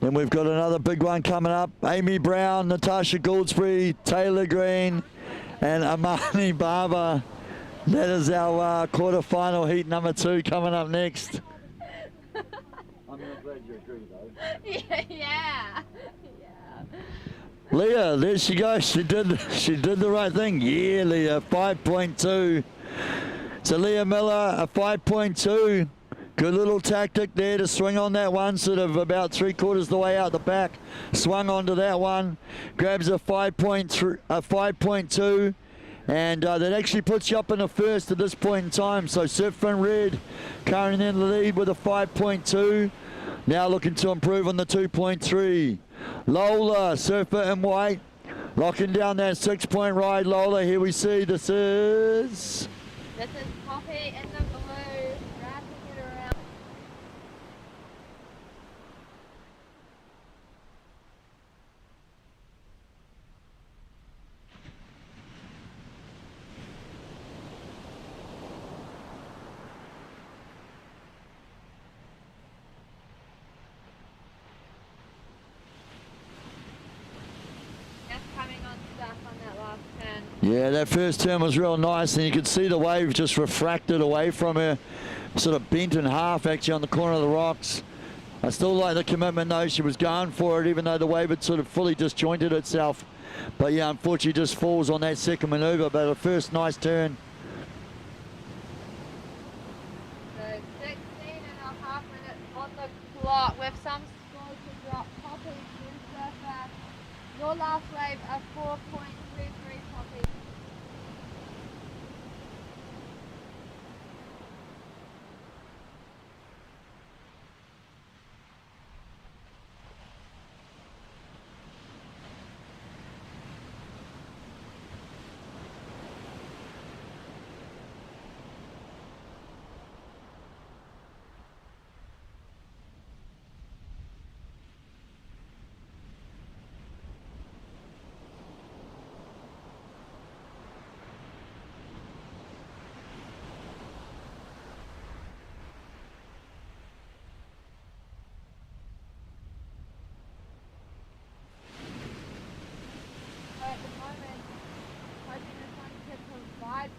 Then we've got another big one coming up. Amy Brown, Natasha Goldsbury, Taylor Green, and Amani Barber. That is our quarterfinal heat number 2 coming up next. I'm glad you agree, though. Yeah. Leah, there she goes. She did the right thing. Yeah, Leah, 5.2. So Leah Miller, a 5.2. Good little tactic there to swing on that one, sort of about 3/4 the way out the back. Swung onto that one, grabs a 5.2, and that actually puts you up in the first at this point in time. So Surfer in red currently in the lead with a 5.2. Now looking to improve on the 2.3. Lola, Surfer in white, locking down that 6-point ride. Lola, here we see this is Poppy in the blue, wrapping it around. Yeah, that first turn was real nice, and you could see the wave just refracted away from her, sort of bent in half actually on the corner of the rocks. I still like the commitment though. She was going for it even though the wave had sort of fully disjointed itself. But yeah, unfortunately just falls on that second maneuver, but a first nice turn. So 16.5 minutes on the clock with some scores to drop. Poppy, Blue Surfer, your last wave a 4.33 Poppy.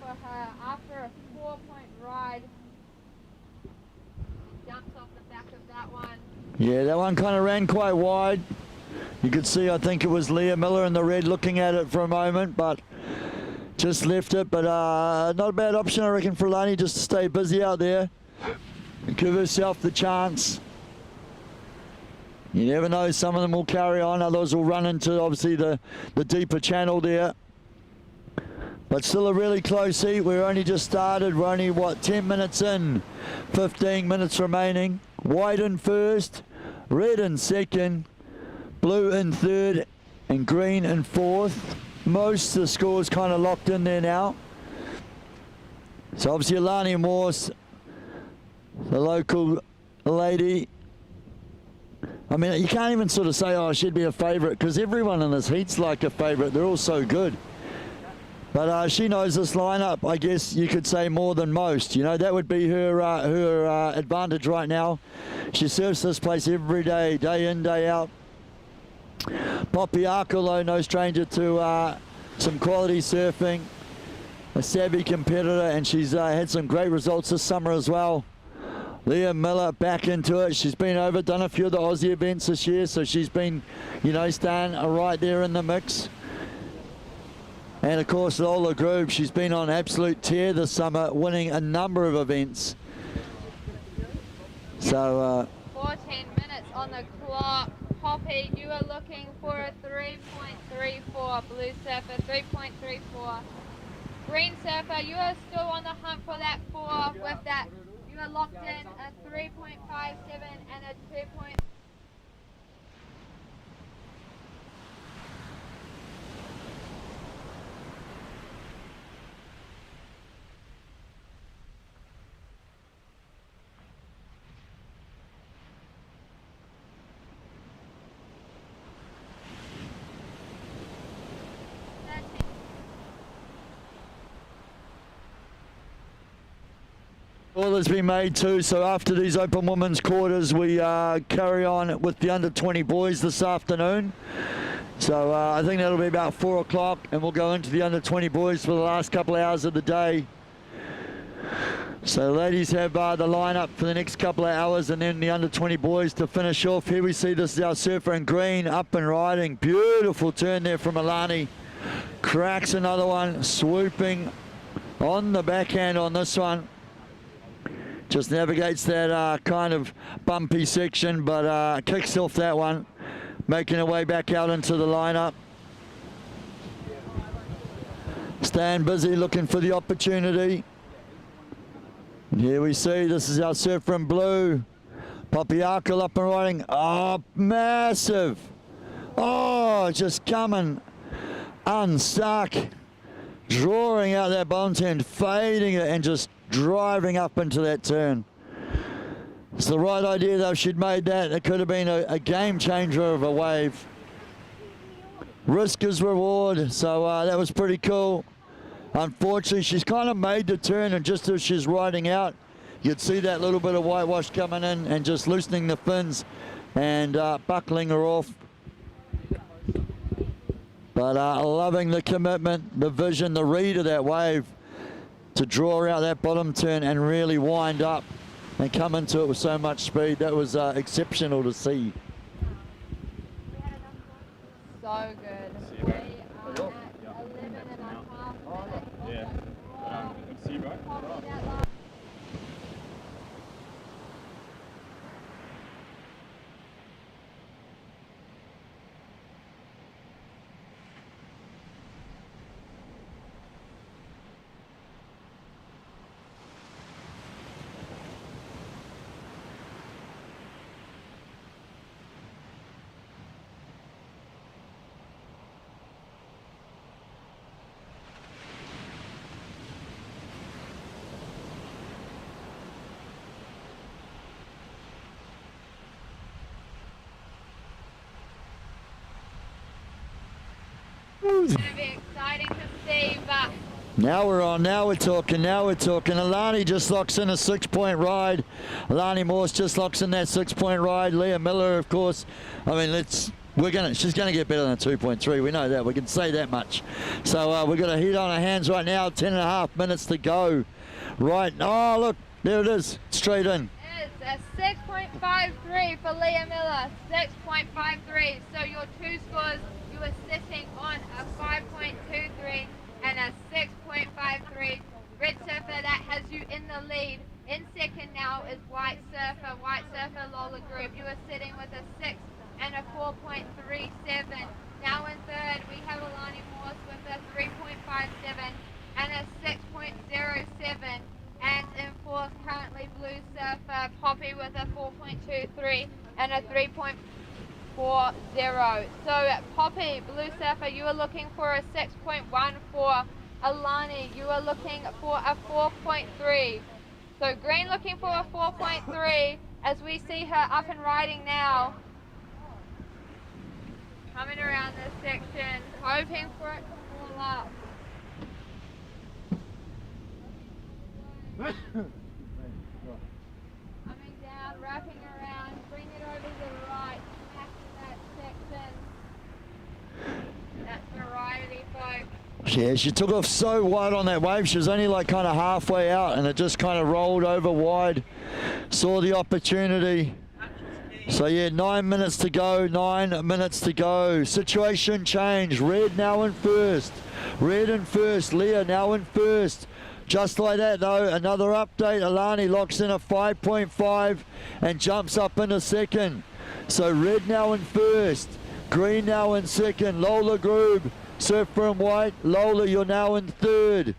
For her after a 4-point ride. Jumps off the back of that one. Yeah, that one kind of ran quite wide. You could see, I think it was Leah Miller in the red looking at it for a moment, but just left it. But not a bad option, I reckon, for Lani, just to stay busy out there and give herself the chance. You never know, some of them will carry on, others will run into obviously the deeper channel there. But still a really close heat. We're only just started. We're only, what, 10 minutes in, 15 minutes remaining. White in first, red in second, blue in third, and green in fourth. most of the scores kind of locked in there now. So obviously Alani Morse, the local lady. I mean, you can't even sort of say, oh, she'd be a favourite, because everyone in this heat's like a favourite. They're all so good. But she knows this lineup, I guess you could say, more than most. You know, that would be her advantage right now. She serves this place every day, day in, day out. Poppy Arkle, no stranger to some quality surfing. A savvy competitor, and she's had some great results this summer as well. Leah Miller back into it. She's been over, done a few of the Aussie events this year, so she's been, you know, staying right there in the mix. And of course, Lola Groove, she's been on absolute tear this summer, winning a number of events. So 14 minutes on the clock. Poppy, you are looking for a 3.34. Blue Surfer, 3.34. Green Surfer, you are still on the hunt for that 4 with that. You are locked in a 3.57 and a 2. All has been made too, so after these open women's quarters, we carry on with the under 20 boys this afternoon. So I think that'll be about 4 o'clock, and we'll go into the under 20 boys for the last couple of hours of the day. So ladies have the lineup for the next couple of hours, and then the under 20 boys to finish off. Here we see this is our surfer in green, up and riding. Beautiful turn there from Alani. Cracks another one, swooping on the backhand on this one. Just navigates that kind of bumpy section, but kicks off that one, making her way back out into the lineup. Staying busy, looking for the opportunity. And here we see, this is our surfer in blue. Poppy Arkle up and riding. Oh, massive. Oh, just coming unstuck. Drawing out that bottom turn, fading it, and just driving up into that turn. It's the right idea though. She'd made that. It could have been a game changer of a wave. Risk is reward, so that was pretty cool. Unfortunately, she's kind of made the turn, and just as she's riding out, you'd see that little bit of whitewash coming in and just loosening the fins and buckling her off. But loving the commitment, the vision, the read of that wave to draw out that bottom turn and really wind up and come into it with so much speed. That was exceptional to see. So good. We are at 11 and a half minutes. Yeah. Good to see you, bro. It's going to be exciting to see, but Now we're on, now we're talking, Alani just locks in a 6-point ride. Alani Morse just locks in that 6-point ride. Leah Miller, of course, I mean, she's gonna get better than 2.3. We know that, we can say that much. So we've got a heat on our hands right now, 10.5 minutes to go. Right, oh look, there it is, straight in. it's a 6.53 for Leah Miller, 6.53. So your two scores, you were sitting on a 5.23 and a 6.53. Red Surfer, that has you in the lead. In second now is White Surfer, Lola Group. You are sitting with a 6 and a 4.37. Now in third, we have Alani Morse with a 3.57 and a 6.07. And in fourth, currently Blue Surfer, Poppy with a 4.23 and a 3. 6.40. So Poppy, Blue Surfer, you are looking for a 6.14. Alani, you are looking for a 4.3. So Green looking for a 4.3 as we see her up and riding now. Coming around this section, hoping for it to fall up. Coming down, wrapping around, bring it over to the right, back to that section. That's variety, folks. Yeah, she took off so wide on that wave. She was only like kind of halfway out and it just kind of rolled over wide. Saw the opportunity. So yeah, 9 minutes to go, 9 minutes to go. Situation change. Red now in first. Red in first. Leah now in first. Just like that though, another update. Alani locks in a 5.5 and jumps up in a second. So red now in first. Green now in second. Lola Groob, Surfer in white. Lola, you're now in third.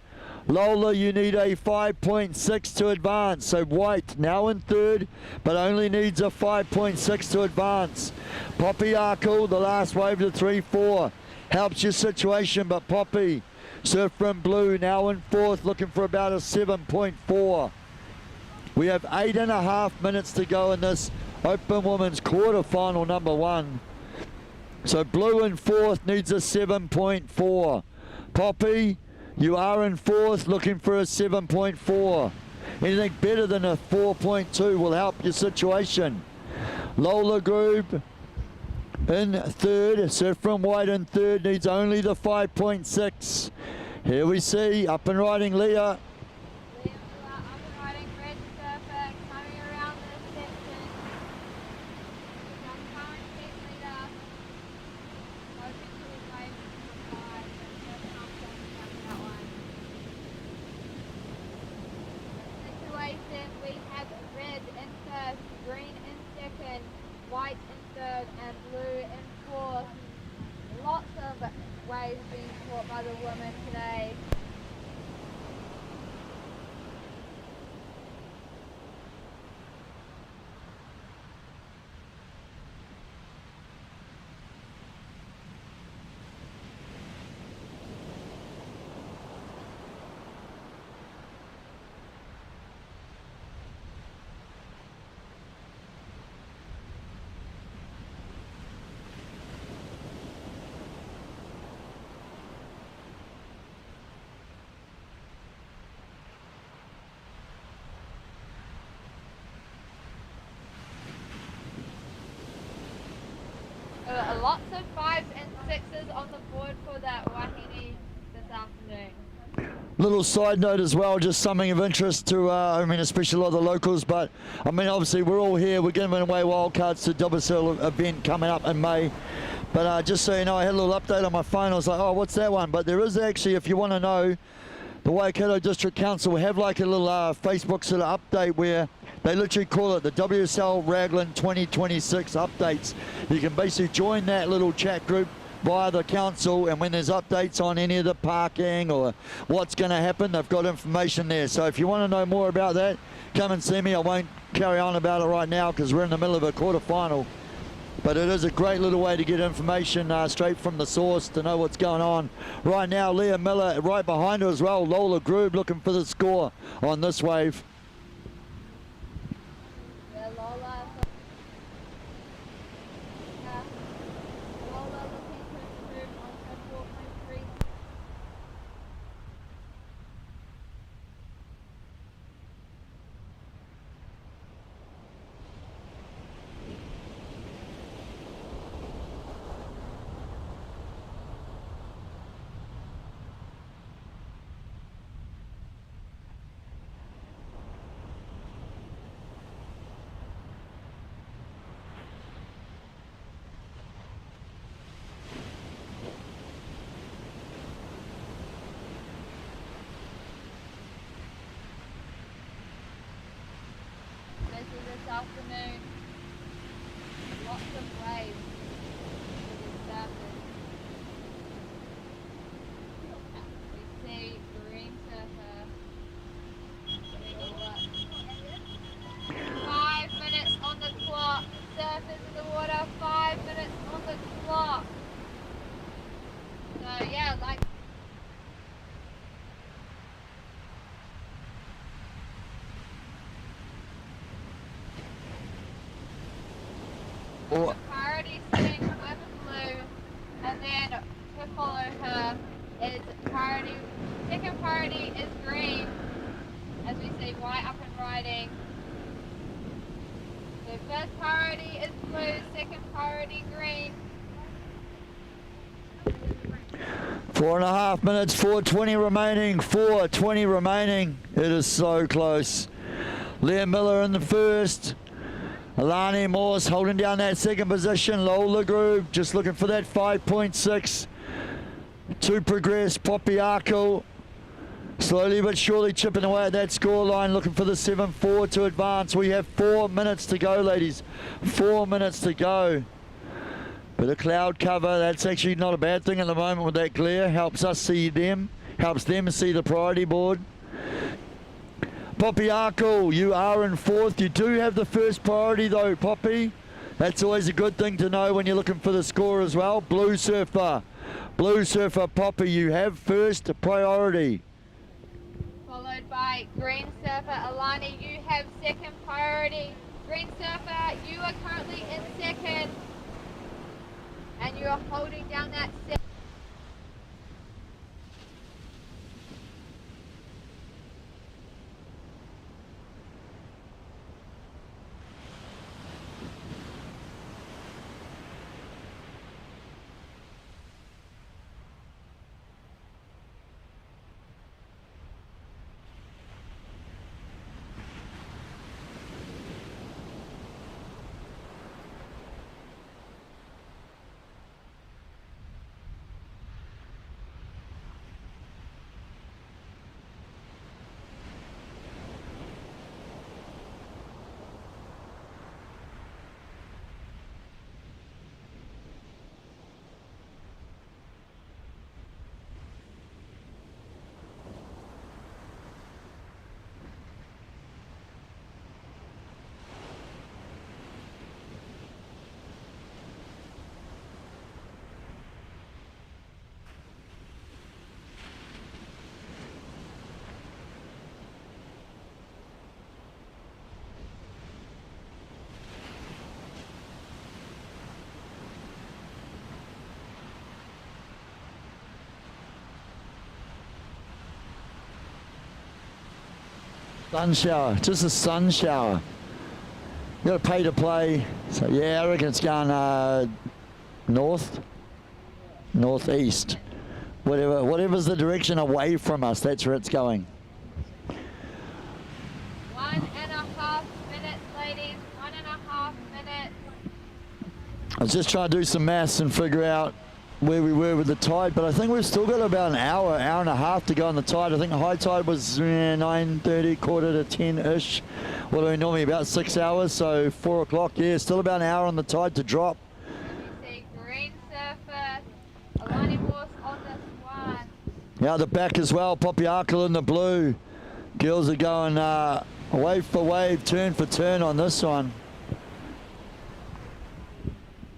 Lola, you need a 5.6 to advance. So white now in third, but only needs a 5.6 to advance. Poppy Arkle, the last wave to 3-4. Helps your situation, but Poppy, Surfer in blue, now in fourth, looking for about a 7.4. We have 8.5 minutes to go in this Open Women's quarterfinal number 1. So blue in fourth needs a 7.4. Poppy, you are in fourth, looking for a 7.4. Anything better than a 4.2 will help your situation. Lola Groob in third, Surfer in white in third, needs only the 5.6. Here we see up and riding Leah. White in third and blue in fourth. Lots of waves being caught by the women today. Lots of 5s and 6s on the board for that Wahine this afternoon. Little side note as well, just something of interest to, I mean, especially a lot of the locals, but I mean, obviously we're all here. We're giving away wildcards to WSL event coming up in May. But just so you know, I had a little update on my phone. I was like, oh, what's that one? But there is actually, if you want to know, the Waikato District Council have like a little Facebook sort of update where they literally call it the WSL Raglan 2026 updates. You can basically join that little chat group via the council, and when there's updates on any of the parking or what's going to happen, they've got information there. So if you want to know more about that, come and see me. I won't carry on about it right now because we're in the middle of a quarterfinal. But it is a great little way to get information straight from the source to know what's going on. Right now, Leah Miller right behind her as well. Lola Groob looking for the score on this wave. This afternoon, lots of waves we see green surfer. 5 minutes on the clock. Surfers in the water. 5 minutes Oh. Priority sitting with blue, and then to follow her is priority. Second priority is green, as we see white up and riding. So first priority is blue, second priority green. 4.5 minutes, 4:20 remaining, 4:20 remaining. It is so close. Leah Miller in the first. Alani Morse holding down that second position. Lola Groove just looking for that 5.6 to progress. Poppy Arkle slowly but surely chipping away at that scoreline, looking for the 7.4 to advance. We have 4 minutes to go, ladies. 4 minutes to go. Bit of cloud cover, that's actually not a bad thing at the moment with that glare. Helps us see them, helps them see the priority board. Poppy Arkle, you are in fourth. You do have the first priority though, Poppy. That's always a good thing to know when you're looking for the score as well. Blue Surfer, Poppy, you have first priority. Followed by Green Surfer. Alani, you have second priority. Green Surfer, you are currently in second. And you are holding down that second. Sun shower, just a sun shower. You got to pay to play. So yeah, I reckon it's going northeast. Whatever's the direction away from us, that's where it's going. 1.5 minutes, ladies. 1.5 minutes. I was just trying to do some maths and figure out where we were with the tide, but I think we've still got about an hour and a half to go on the tide. I think the high tide was 9:30, quarter to 10-ish. What are we normally, about 6 hours, so 4 o'clock, yeah, still about an hour on the tide to drop. We see Green Surfer, Alani Morse on this one. Yeah, the back as well, Poppy Arkle in the blue. Girls are going wave for wave, turn for turn on this one.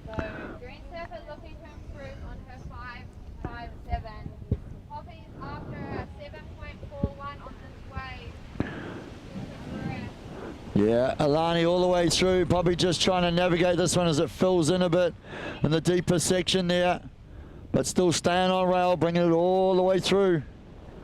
So Green Surfer looking to improve on her 5.57. Poppy's after a 7.41 on this wave. Yeah, Alani all the way through. Poppy just trying to navigate this one as it fills in a bit in the deeper section there. But still staying on rail, bringing it all the way through.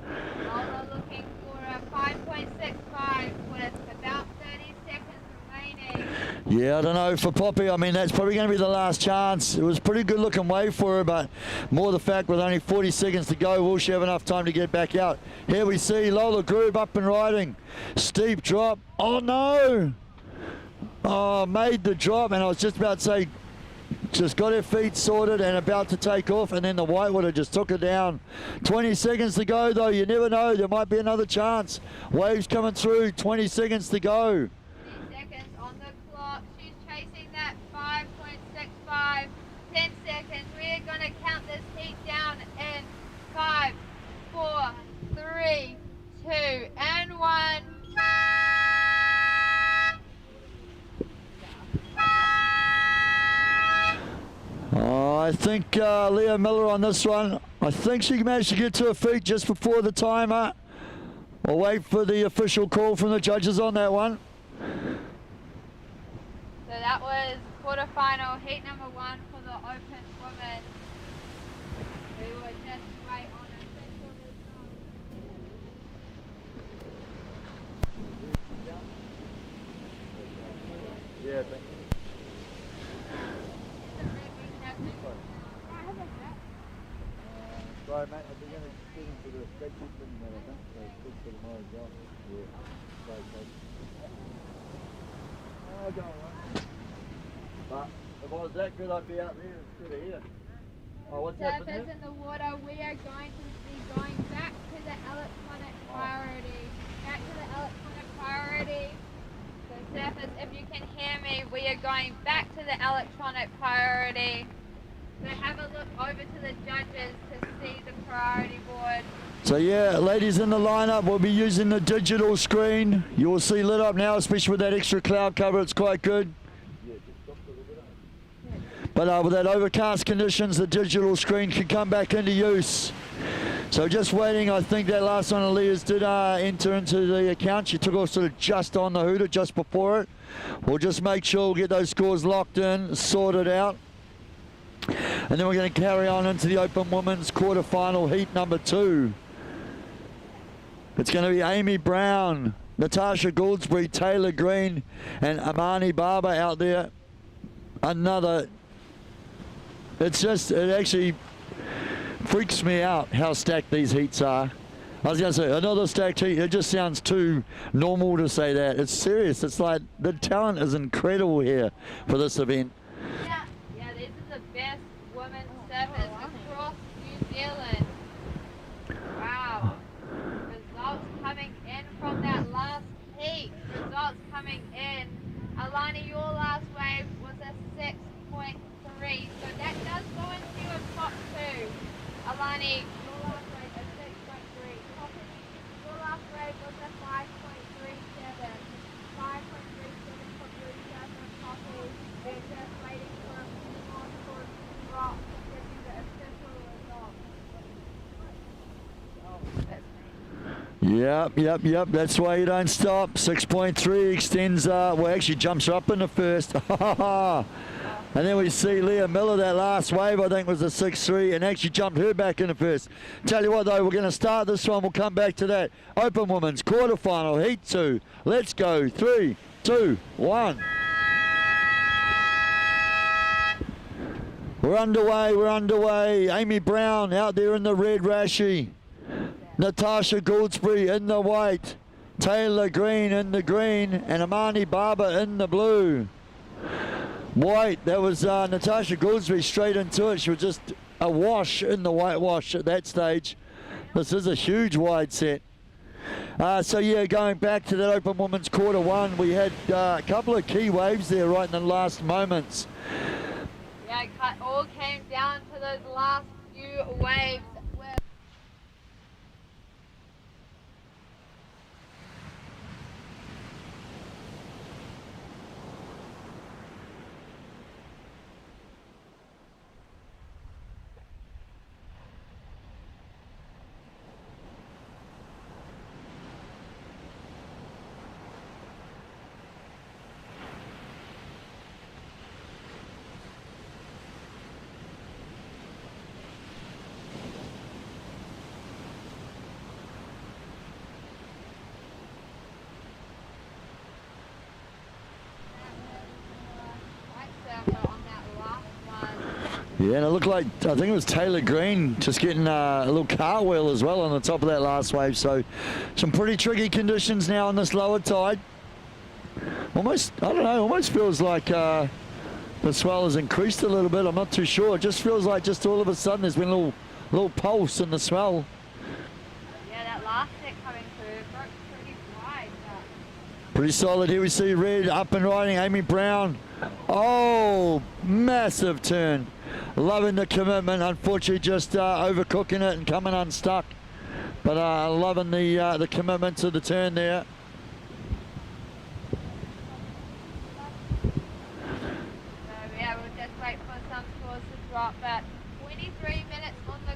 Lola looking for a 5.65 with about 30 seconds remaining. Yeah, I don't know for Poppy. I mean, that's probably going to be the last chance. It was a pretty good looking wave for her, but more the fact with only 40 seconds to go, will she have enough time to get back out? Here we see Lola Groove up and riding. Steep drop. Oh no! Oh, made the drop, and I was just about to say, just got her feet sorted and about to take off, and then the whitewater just took her down. 20 seconds to go though, you never know, there might be another chance. Waves coming through, 20 seconds to go. 10 seconds on the clock, she's chasing that 5.65. 10 seconds, we're going to count this heat down in 5, 4, 3, 2, and 1. Oh, I think Leah Miller on this one, I think she managed to get to her feet just before the timer. We'll wait for the official call from the judges on that one. So that was quarterfinal heat number 1 for the open women. We will just wait on a official result. Yeah, thank you. Sorry, mate, I've been going to get into the spreadsheet thing, I think, so it's good for tomorrow as well. Yeah, great, great. Oh, go on. But if I was that good, I'd be out there instead of here. Oh, what's happening? Surfers in the water, we are going to be going back to the electronic priority. Back to the electronic priority. So surfers, if you can hear me, we are going back to the electronic priority. So have a look over to the judges to see the priority board. So yeah, ladies in the lineup, we'll be using the digital screen. You will see lit up now, especially with that extra cloud cover, it's quite good. But with that overcast conditions, the digital screen can come back into use. So just waiting, I think that last one of Leah's did enter into the account. She took off sort of just on the hooter, just before it. We'll just make sure we'll get those scores locked in, sorted out. And then we're going to carry on into the open women's quarterfinal heat number 2. It's going to be Amy Brown, Natasha Goldsbury, Taylor Green, and Amani Barber out there. Another, it actually freaks me out how stacked these heats are. I was going to say, another stacked heat, it just sounds too normal to say that. It's serious, it's like the talent is incredible here for this event. Yeah, this is the best women's surfers across New Zealand. Wow. Results coming in from that last heat. Results coming in. Alani, your last wave was a 6.3. So that does go into your top 2. Alani, your last wave is 6.3. Your last wave was a 5.37. 5.37 for Blue Surfer Coffee. We're just waiting for a few more scores to drop to give you the official result. Yep. That's why you don't stop. 6.3 extends, well, actually jumps up in the first. And then we see Leah Miller, that last wave, I think was a 6.3, and actually jumped her back in the first. Tell you what, though, we're going to start this one. We'll come back to that. Open women's quarterfinal, heat 2. Let's go. 3, 2, 1. We're underway. Amy Brown out there in the red rashie. Natasha Goldsbury in the white. Taylor Green in the green. And Amani Barber in the blue. White, that was Natasha Goldsbury straight into it. She was just awash in the whitewash at that stage. This is a huge wide set. So yeah, going back to that open women's quarter 1, we had a couple of key waves there right in the last moments. Yeah, it all came down to those last few waves. Yeah, and it looked like, I think it was Taylor Green just getting a little cartwheel as well on the top of that last wave. So some pretty tricky conditions now on this lower tide. Almost, I don't know, almost feels like the swell has increased a little bit. I'm not too sure. It just feels like just all of a sudden there's been a little pulse in the swell. Yeah, that last set coming through, it broke pretty wide. Pretty solid. Here we see red up and riding. Amy Brown. Oh, massive turn. Loving the commitment. Unfortunately, just overcooking it and coming unstuck. But loving the commitment to the turn there. Yeah, we'll just wait for some scores to drop. But 23 minutes on the.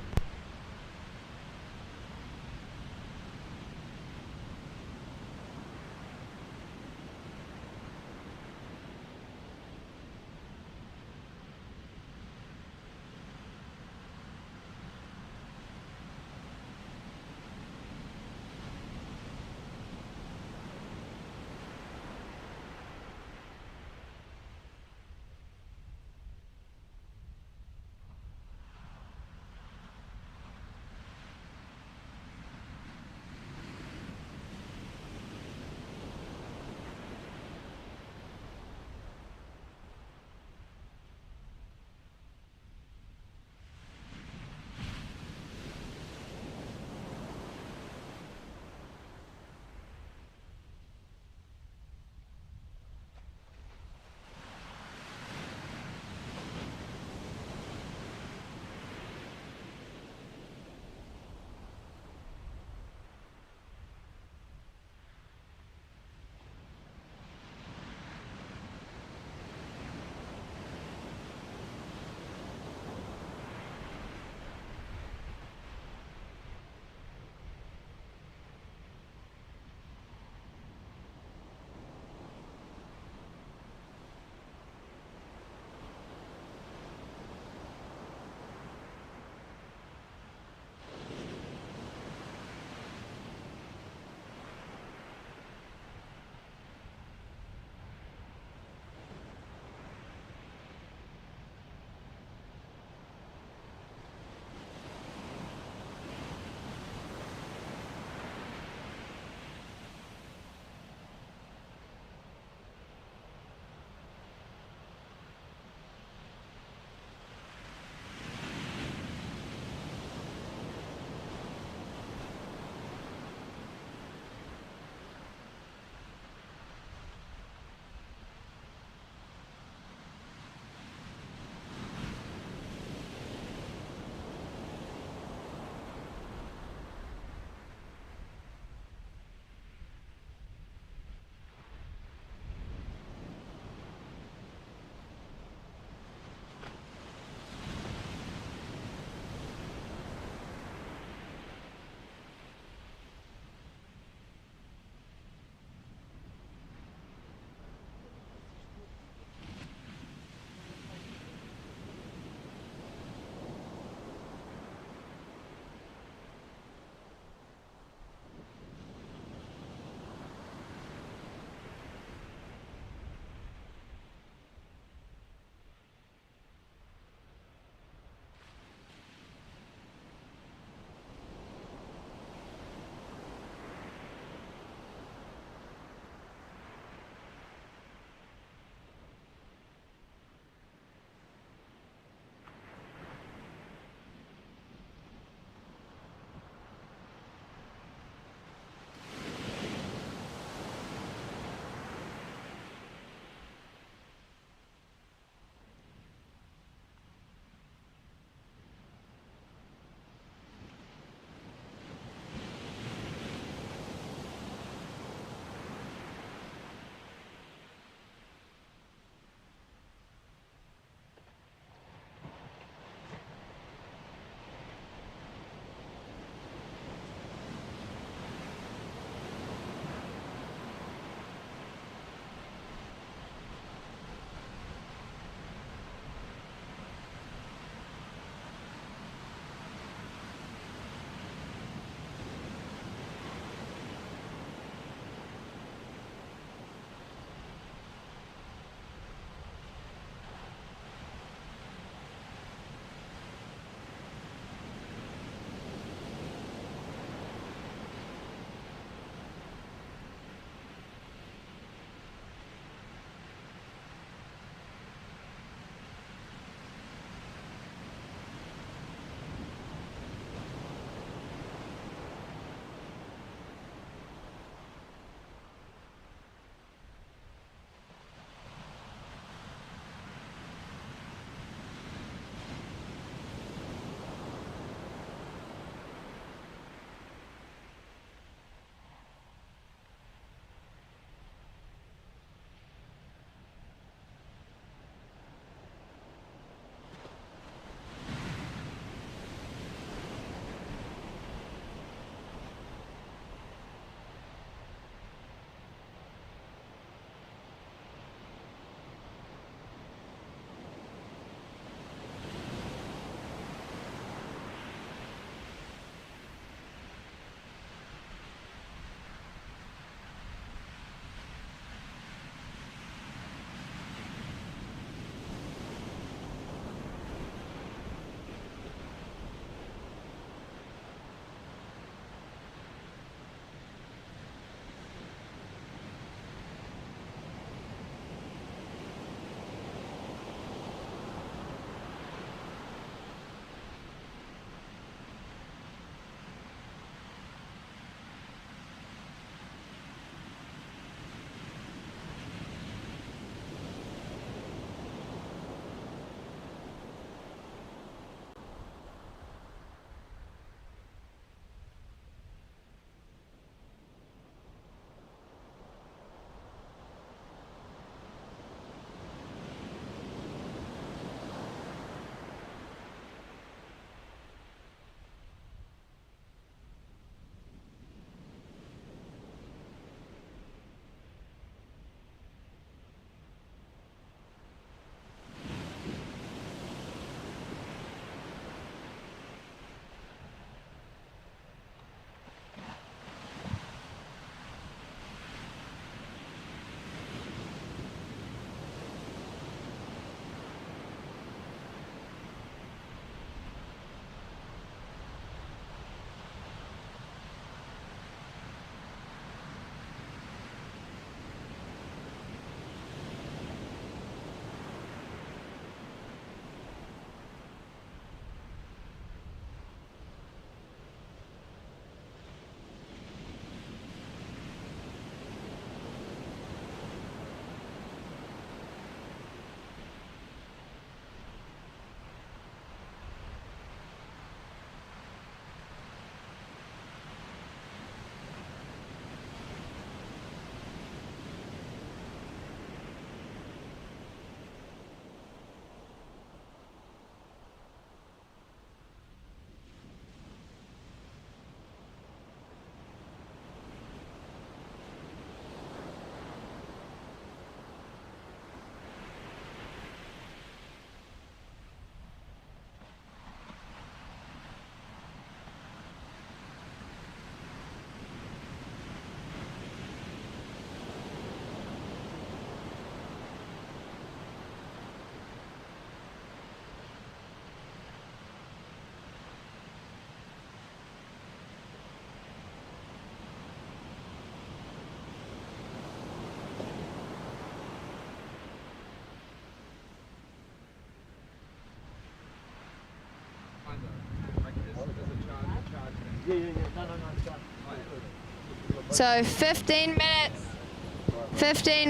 So 15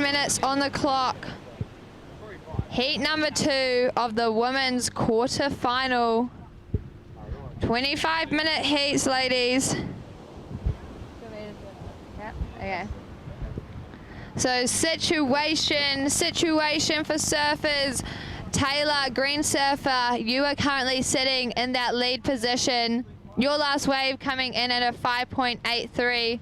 minutes on the clock. Heat number 2 of the women's quarter-final. 25-minute heats, ladies. Okay. So situation for surfers. Taylor, green surfer, you are currently sitting in that lead position. Your last wave coming in at a 5.83.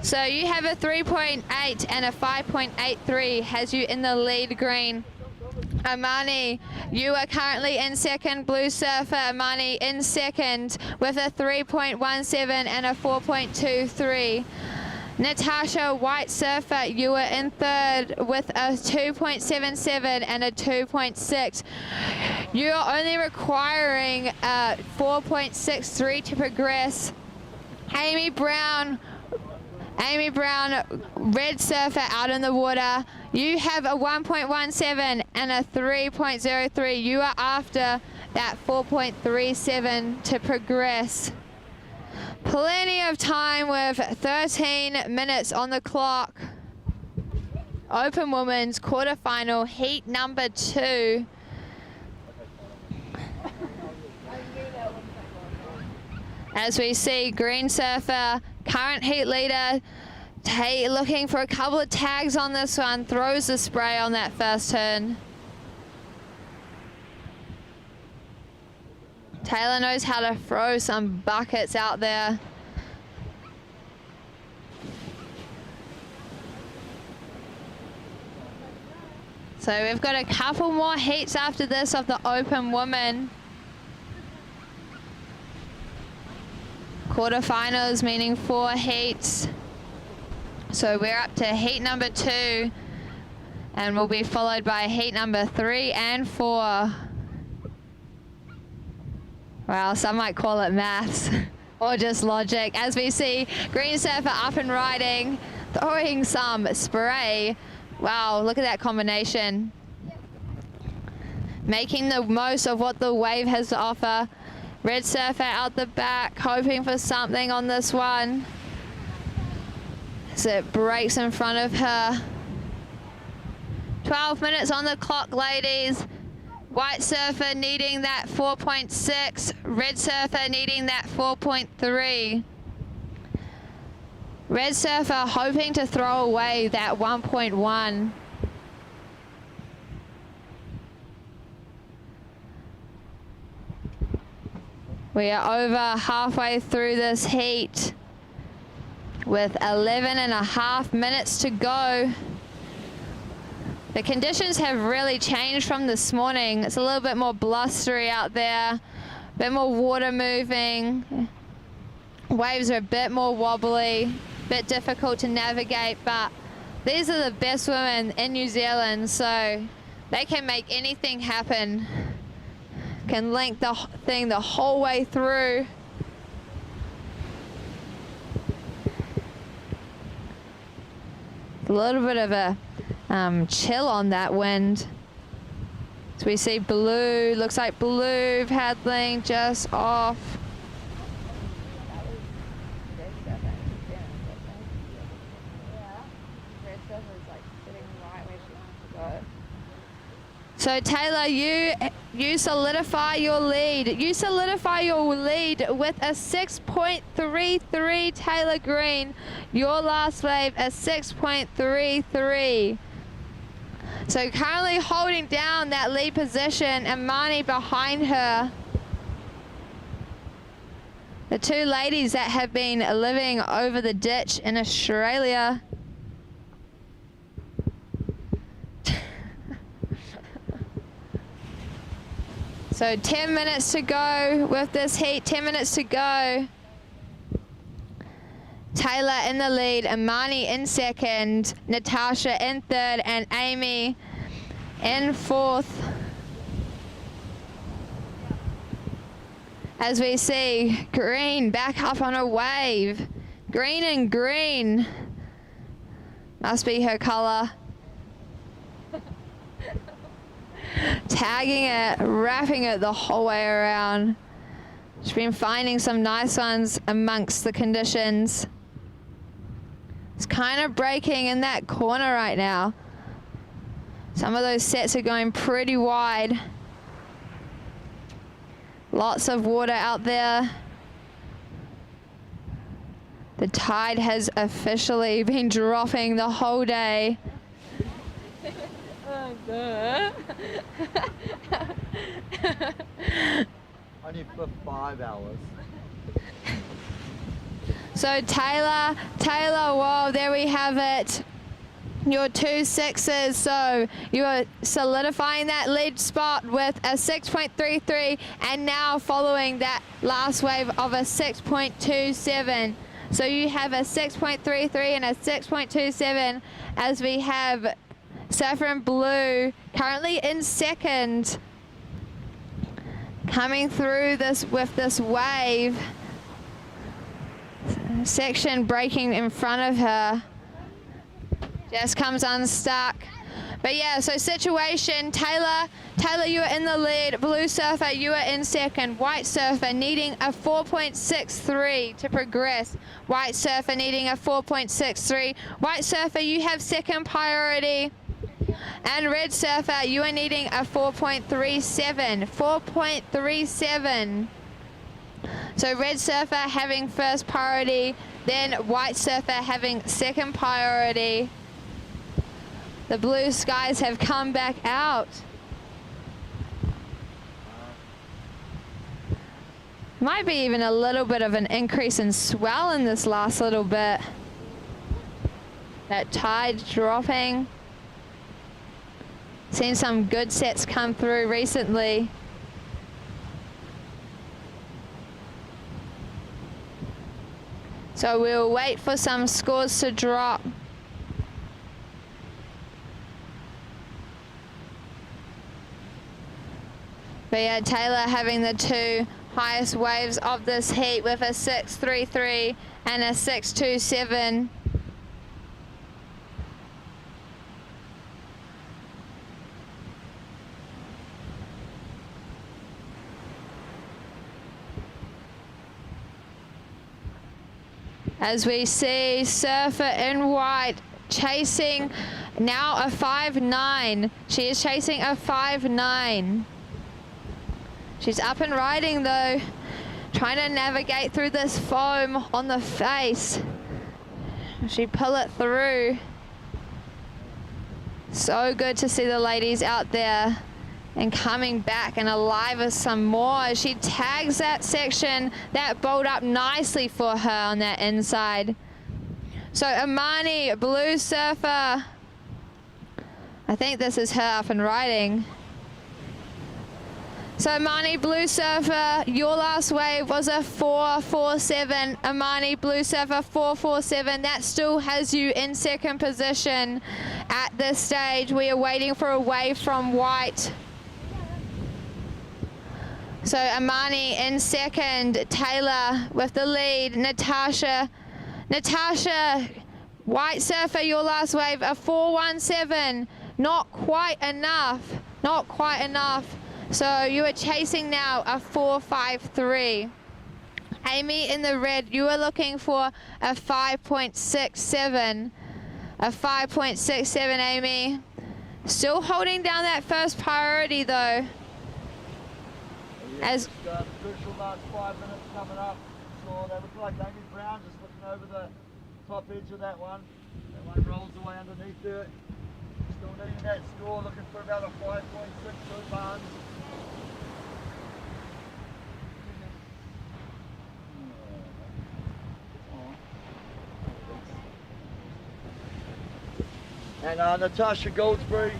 So you have a 3.8 and a 5.83 has you in the lead green. Amani, you are currently in second. Blue surfer, Amani in second with a 3.17 and a 4.23. Natasha, white surfer, you are in third with a 2.77 and a 2.6. You are only requiring a 4.63 to progress. Amy Brown, red surfer out in the water. You have a 1.17 and a 3.03. You are after that 4.37 to progress. Plenty of time with 13 minutes on the clock. Open women's quarterfinal heat number 2. As we see, green surfer, current heat leader, looking for a couple of tags on this one, throws the spray on that first turn. Taylor knows how to throw some buckets out there. So we've got a couple more heats after this of the open woman. Quarterfinals meaning 4 heats. So we're up to heat number 2 and we'll be followed by heat number 3 and 4. Well, some might call it maths or just logic. As we see, green surfer up and riding, throwing some spray. Wow, look at that combination. Making the most of what the wave has to offer. Red surfer out the back, hoping for something on this one. As it breaks in front of her. 12 minutes on the clock, ladies. White surfer needing that 4.6. Red surfer needing that 4.3. Red surfer hoping to throw away that 1.1. We are over halfway through this heat with 11.5 minutes to go. The conditions have really changed from this morning. It's a little bit more blustery out there, a bit more water moving. Waves are a bit more wobbly, a bit difficult to navigate, but these are the best women in New Zealand, so they can make anything happen. Can link the thing the whole way through. A little bit of a chill on that wind. So we see blue, looks like blue paddling just off. So Taylor, you solidify your lead. You solidify your lead with a 6.33 Taylor Green. Your last wave, a 6.33. So currently holding down that lead position and Mani behind her. The two ladies that have been living over the ditch in Australia. So 10 minutes to go with this heat, 10 minutes to go. Taylor in the lead, Amani in second, Natasha in third, and Amy in fourth. As we see, green back up on a wave. Green and green. Must be her color. Tagging it, wrapping it the whole way around. She's been finding some nice ones amongst the conditions. It's kind of breaking in that corner right now. Some of those sets are going pretty wide. Lots of water out there. The tide has officially been dropping the whole day. Oh, good. Only for 5 hours. So Taylor, whoa, there we have it. Your 2 6s, so you are solidifying that lead spot with a 6.33 and now following that last wave of a 6.27. So you have a 6.33 and a 6.27 as we have Surfer in Blue currently in second, coming through this with this wave. Section breaking in front of her. Just comes unstuck. But yeah, so situation, Taylor, you are in the lead. Blue Surfer, you are in second. White Surfer needing a 4.63 to progress. White Surfer needing a 4.63. White Surfer, you have second priority. And Red Surfer, you are needing a 4.37. 4.37. So Red Surfer having first priority, then White Surfer having second priority. The blue skies have come back out. Might be even a little bit of an increase in swell in this last little bit. That tide dropping. Seen some good sets come through recently. So we'll wait for some scores to drop. But yeah, Taylor having the 2 highest waves of this heat with a 6.33 and a 6.27. As we see Surfer in white chasing now a 5.9. She is chasing a 5.9. She's up and riding though, trying to navigate through this foam on the face. She pull it through. So good to see the ladies out there and coming back and alive with some more. She tags that section, that bolt up nicely for her on that inside. So Amani, Blue Surfer, I think this is her up and riding. So Amani, Blue Surfer, your last wave was a 4.47. Amani, Blue Surfer, 4.47. That still has you in second position at this stage. We are waiting for a wave from White. So Amani in second, Taylor with the lead, Natasha, White Surfer, your last wave, a 4.17. Not quite enough, not quite enough. So you are chasing now a 4.53. Amy in the red, you are looking for a 5.67. A 5.67, Amy. Still holding down that first priority though. As crucial last 5 minutes coming up. So they look like Amy Brown just looking over the top edge of that one. That one rolls away underneath her. Still needing that score, looking for about a 5.62 barns. And Natasha Goldsbury,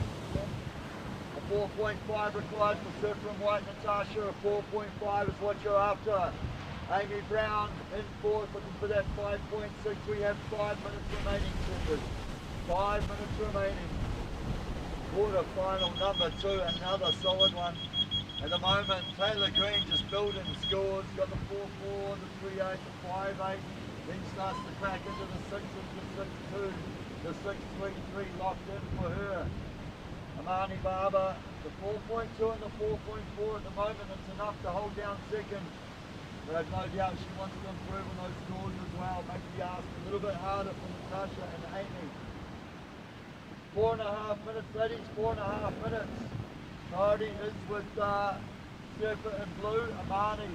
a 4.5 required for Surfer in White. Natasha, a 4.5 is what you're after. Amy Brown in fourth, looking for that 5.6. We have 5 minutes remaining, Surfers. 5 minutes remaining. Quarter final number 2, another solid one. At the moment, Taylor Green just building scores. Got the 4.4, the 3.8, the 5.8. Then starts to crack into the 6s, the 6.2. The 6.33 locked in for her. Amani Barber, the 4.2 and the 4.4 at the moment. It's enough to hold down second. But I've no doubt she wants to improve on those scores as well. Make the ask a little bit harder for Natasha and Amy. 4.5 minutes, ladies, 4.5 minutes. Priority is with Surfer in blue, Amani.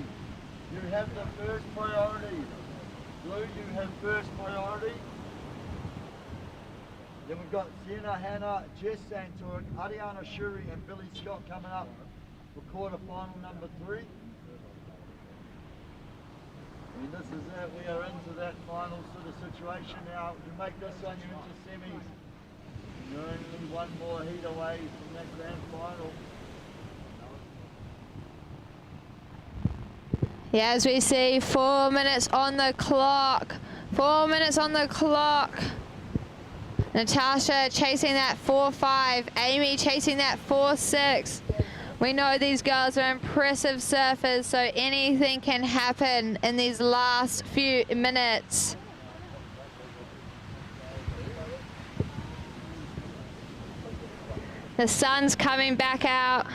You have the first priority. Blue, you have first priority. Then we've got Sienna Hanna, Jess Santoric, Ariana Shuri and Billy Scott coming up for quarterfinal number 3. I mean, this is it. We are into that final sort of situation now. You make this one, you're into semis. You're only one more heat away from that grand final. Yeah, as we see, 4 minutes on the clock. 4 minutes on the clock. Natasha chasing that 4.5. Amy chasing that 4.6. We know these girls are impressive surfers, so anything can happen in these last few minutes. The sun's coming back out.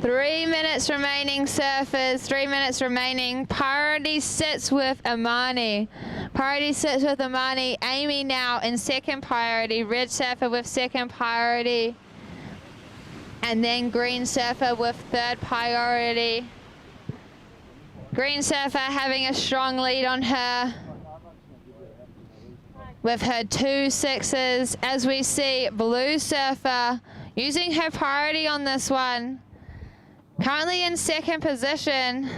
Three minutes remaining, surfers. 3 minutes remaining. Priority sits with Amani. Priority sits with Amani. Amy now in second priority. Red surfer with second priority. And then green surfer with third priority. Green surfer having a strong lead on her with her 2.6s. As we see, blue surfer using her priority on this one. Currently in second position.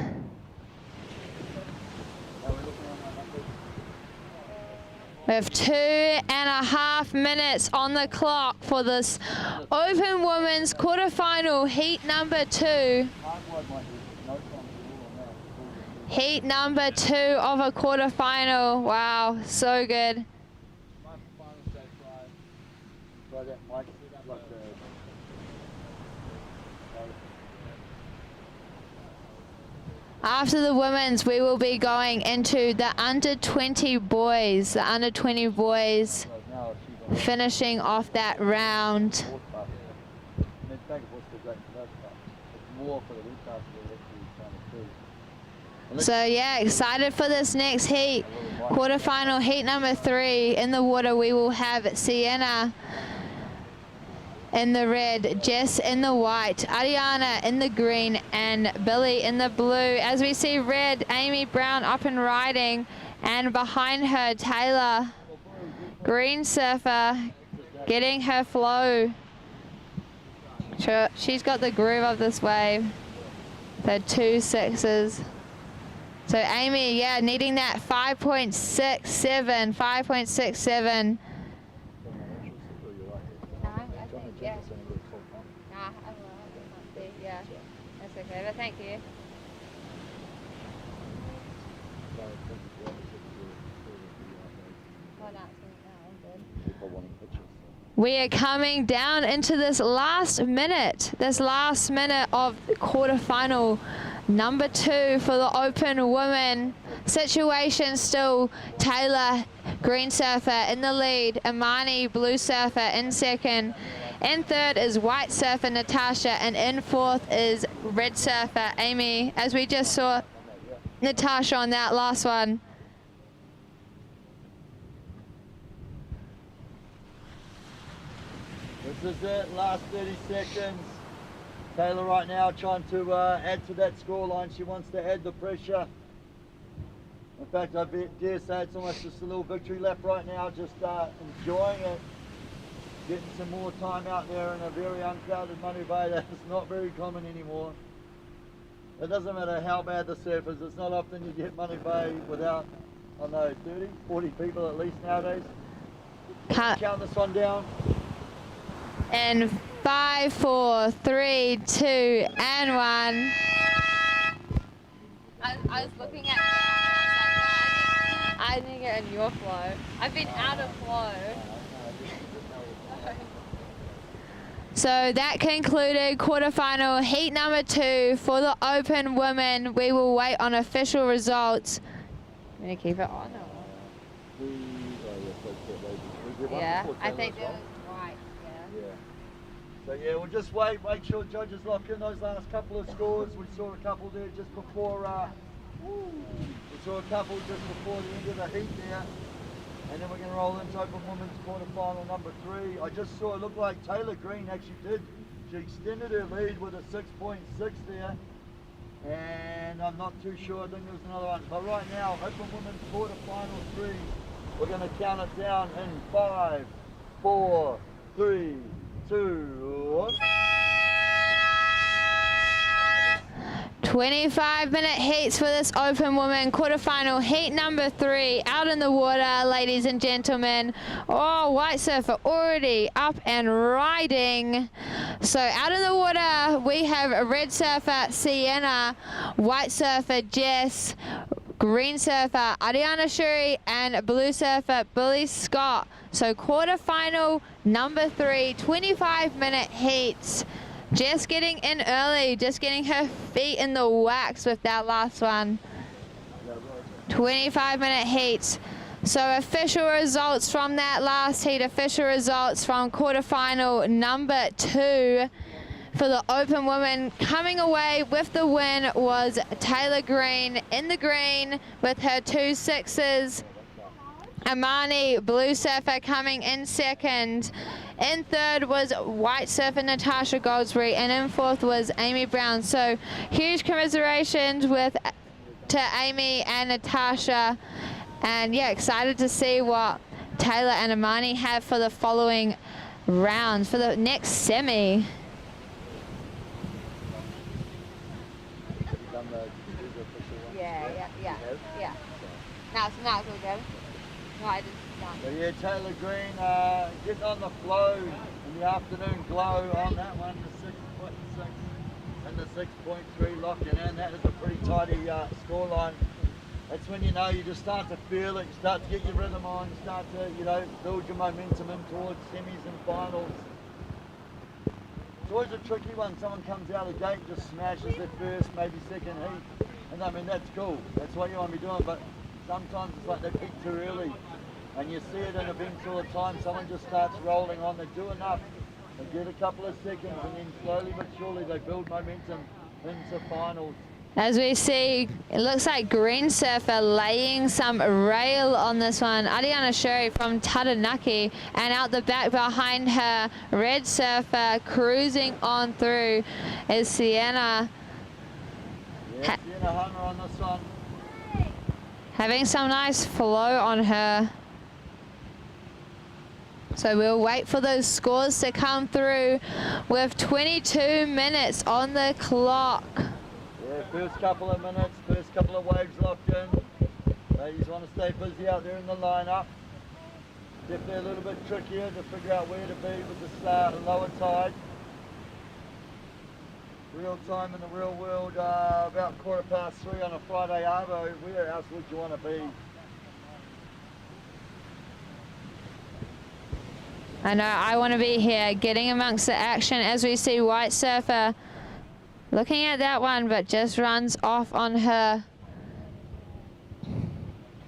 With 2.5 minutes on the clock for this Open Women's quarterfinal heat number 2. Heat number 2 of a quarterfinal. Wow, so good. After the women's, we will be going into the under 20 boys. The under 20 boys finishing off that round. So yeah, excited for this next heat. Quarterfinal heat number 3. In the water we will have Sienna in the red, Jess in the white, Ariana in the green, and Billy in the blue. As we see red, Amy Brown up and riding, and behind her, Taylor, green surfer, getting her flow. She's got the groove of this wave. The 2.6s. So Amy, yeah, needing that 5.67, 5.67. Yeah. Nah, I will. Yeah, that's okay, but thank you. We are coming down into this last minute of quarterfinal number 2 for the Open Women. Situation still Taylor, green surfer in the lead, Amani, blue surfer in second. In third is white surfer Natasha, and in fourth is red surfer Amy, as we just saw Natasha on that last one. This is it, last 30 seconds. Taylor right now trying to add to that scoreline. She wants to add the pressure. In fact, I dare say it's almost just a little victory lap right now, just enjoying it. Getting some more time out there in a very uncrowded Manu Bay. That's not very common anymore. It doesn't matter how bad the surf is. It's not often you get Manu Bay without, I don't know, 30, 40 people at least nowadays. Count this one down. And 5, 4, 3, 2, and 1. I was looking at that and I was like, no, I need to get in your flow. I've been out of flow. So that concluded quarterfinal heat number 2 for the Open Women. We will wait on official results I'm gonna keep it on. Yeah, I think that was right. Yeah. So yeah, we'll just wait, make sure judges lock in those last couple of scores. We saw a couple there just before, we saw a couple just before the end of the heat there. And then we're going to roll into open women's quarterfinal number 3. I just saw it looked like Taylor Green actually did. She extended her lead with a 6.6 there. And I'm not too sure, I think there was another one. But right now, open women's quarterfinal 3. We're going to count it down in 5, 4, 3, 2, 25-minute heats for this open women quarterfinal heat number 3. Out in the water, ladies and gentlemen. Oh, white surfer already up and riding. So out in the water, we have red surfer Sienna, white surfer Jess, green surfer Ariana Shuri, and blue surfer Billy Scott. So quarterfinal number 3, 25-minute heats. Just getting in early, just getting her feet in the wax with that last one. 25-minute heats. So official results from that last heat, official results from quarterfinal number 2 for the open women. Coming away with the win was Taylor Green in the green with her 2 6s. Amani, blue surfer, coming in second. In third was white surfer Natasha Goldsbury, and in fourth was Amy Brown. So huge commiserations to Amy and Natasha, and yeah, excited to see what Taylor and Amani have for the following rounds, for the next semi. Yeah. Now it's all good. No, I didn't. So yeah, Taylor Green getting on the flow in the afternoon glow on that one, the 6.6 and the 6.3 locking in. That is a pretty tidy scoreline. That's when you know you just start to feel it, you start to get your rhythm on, you start to, you know, build your momentum in towards semis and finals. It's always a tricky one. Someone comes out of the gate, just smashes their first, maybe second heat. And I mean, that's cool. That's what you want to be doing. But sometimes it's like they peak too early. And you see it in events all the time. Someone just starts rolling on. They do enough. They get a couple of seconds, and then slowly but surely they build momentum into finals. As we see, it looks like green surfer laying some rail on this one. Ariana Shuri from Taranaki, and out the back behind her, red surfer cruising on through is Sienna. Yeah, Sienna Hunter on this one. Having some nice flow on her. So we'll wait for those scores to come through with 22 minutes on the clock. Yeah, first couple of minutes, first couple of waves locked in. Ladies want to stay busy out there in the lineup. Definitely a little bit trickier to figure out where to be with the start and lower tide. Real time in the real world, about 3:15 on a Friday arvo. Where else would you want to be? I know I want to be here, getting amongst the action as we see white surfer looking at that one, but just runs off on her.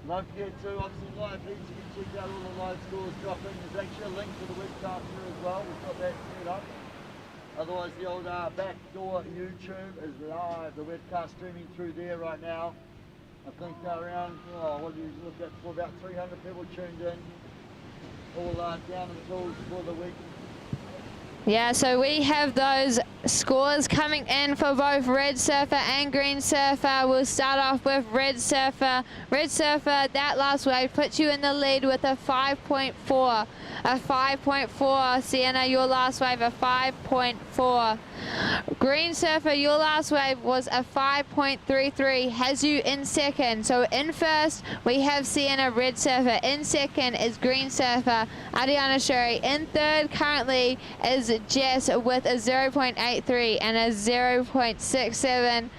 Don't forget to, obviously, live heats, you can check out all the live scores dropping. There's actually a link to the webcast here as well. We've got that set up. Otherwise, the old Backdoor YouTube is live. The webcast streaming through there right now. I think around, what do you look at, for about 300 people tuned in. All down and tools for the week. Yeah, so we have those scores coming in for both red surfer and green surfer. We'll start off with red surfer. Red surfer, that last wave puts you in the lead with a 5.4. A 5.4. Sienna, your last wave, a 5.4. Green surfer, your last wave was a 5.33. Has you in second. So in first, we have Sienna, red surfer. In second is green surfer, Ariana Shuri. In third currently is Jess with a 0.83 and a 0.67.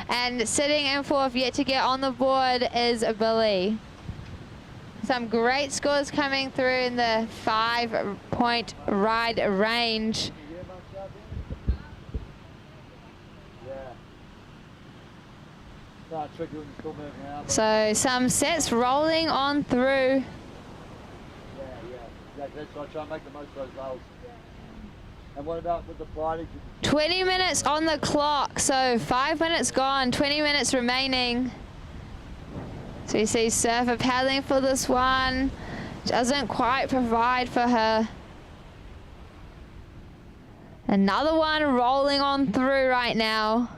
And sitting in fourth, yet to get on the board, is Billy. Some great scores coming through in the 5-point ride range. tricky when you're still moving around. So some sets rolling on through. Yeah, exactly. So I try and make the most of those rolls. And what about with the Friday? 20 minutes on the clock, so 5 minutes gone, 20 minutes remaining. So you see Surfer paddling for this one. Doesn't quite provide for her. Another one rolling on through right now.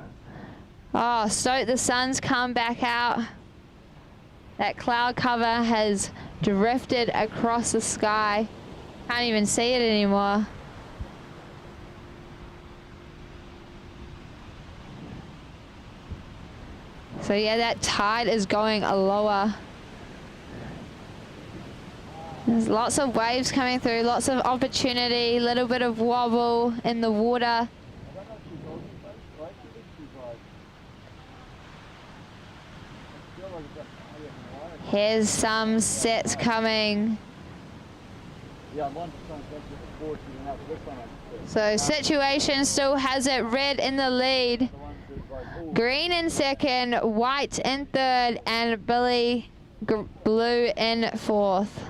Oh, so the sun's come back out. That cloud cover has drifted across the sky. Can't even see it anymore. So yeah, that tide is going lower. There's lots of waves coming through, lots of opportunity, little bit of wobble in the water. Here's some sets coming. So Situation still has it, red in the lead. Green in second, white in third, and Billy blue in fourth.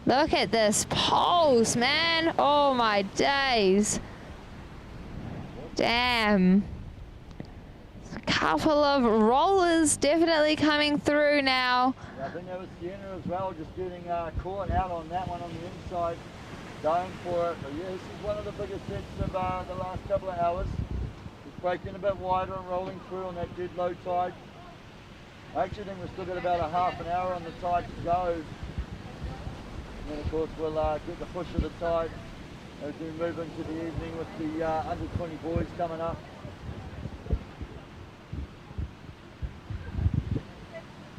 Look at this pulse, man. Oh my days. Damn. A couple of rollers definitely coming through now. Yeah, I think that was Sienna as well, just getting caught out on that one on the inside, going for it. But yeah, this is one of the biggest sets of the last couple of hours. It's breaking a bit wider and rolling through on that dead low tide. I actually think we've still got about a half an hour on the tide to go. And then of course we'll get the push of the tide as we move into the evening with the under 20 boys coming up.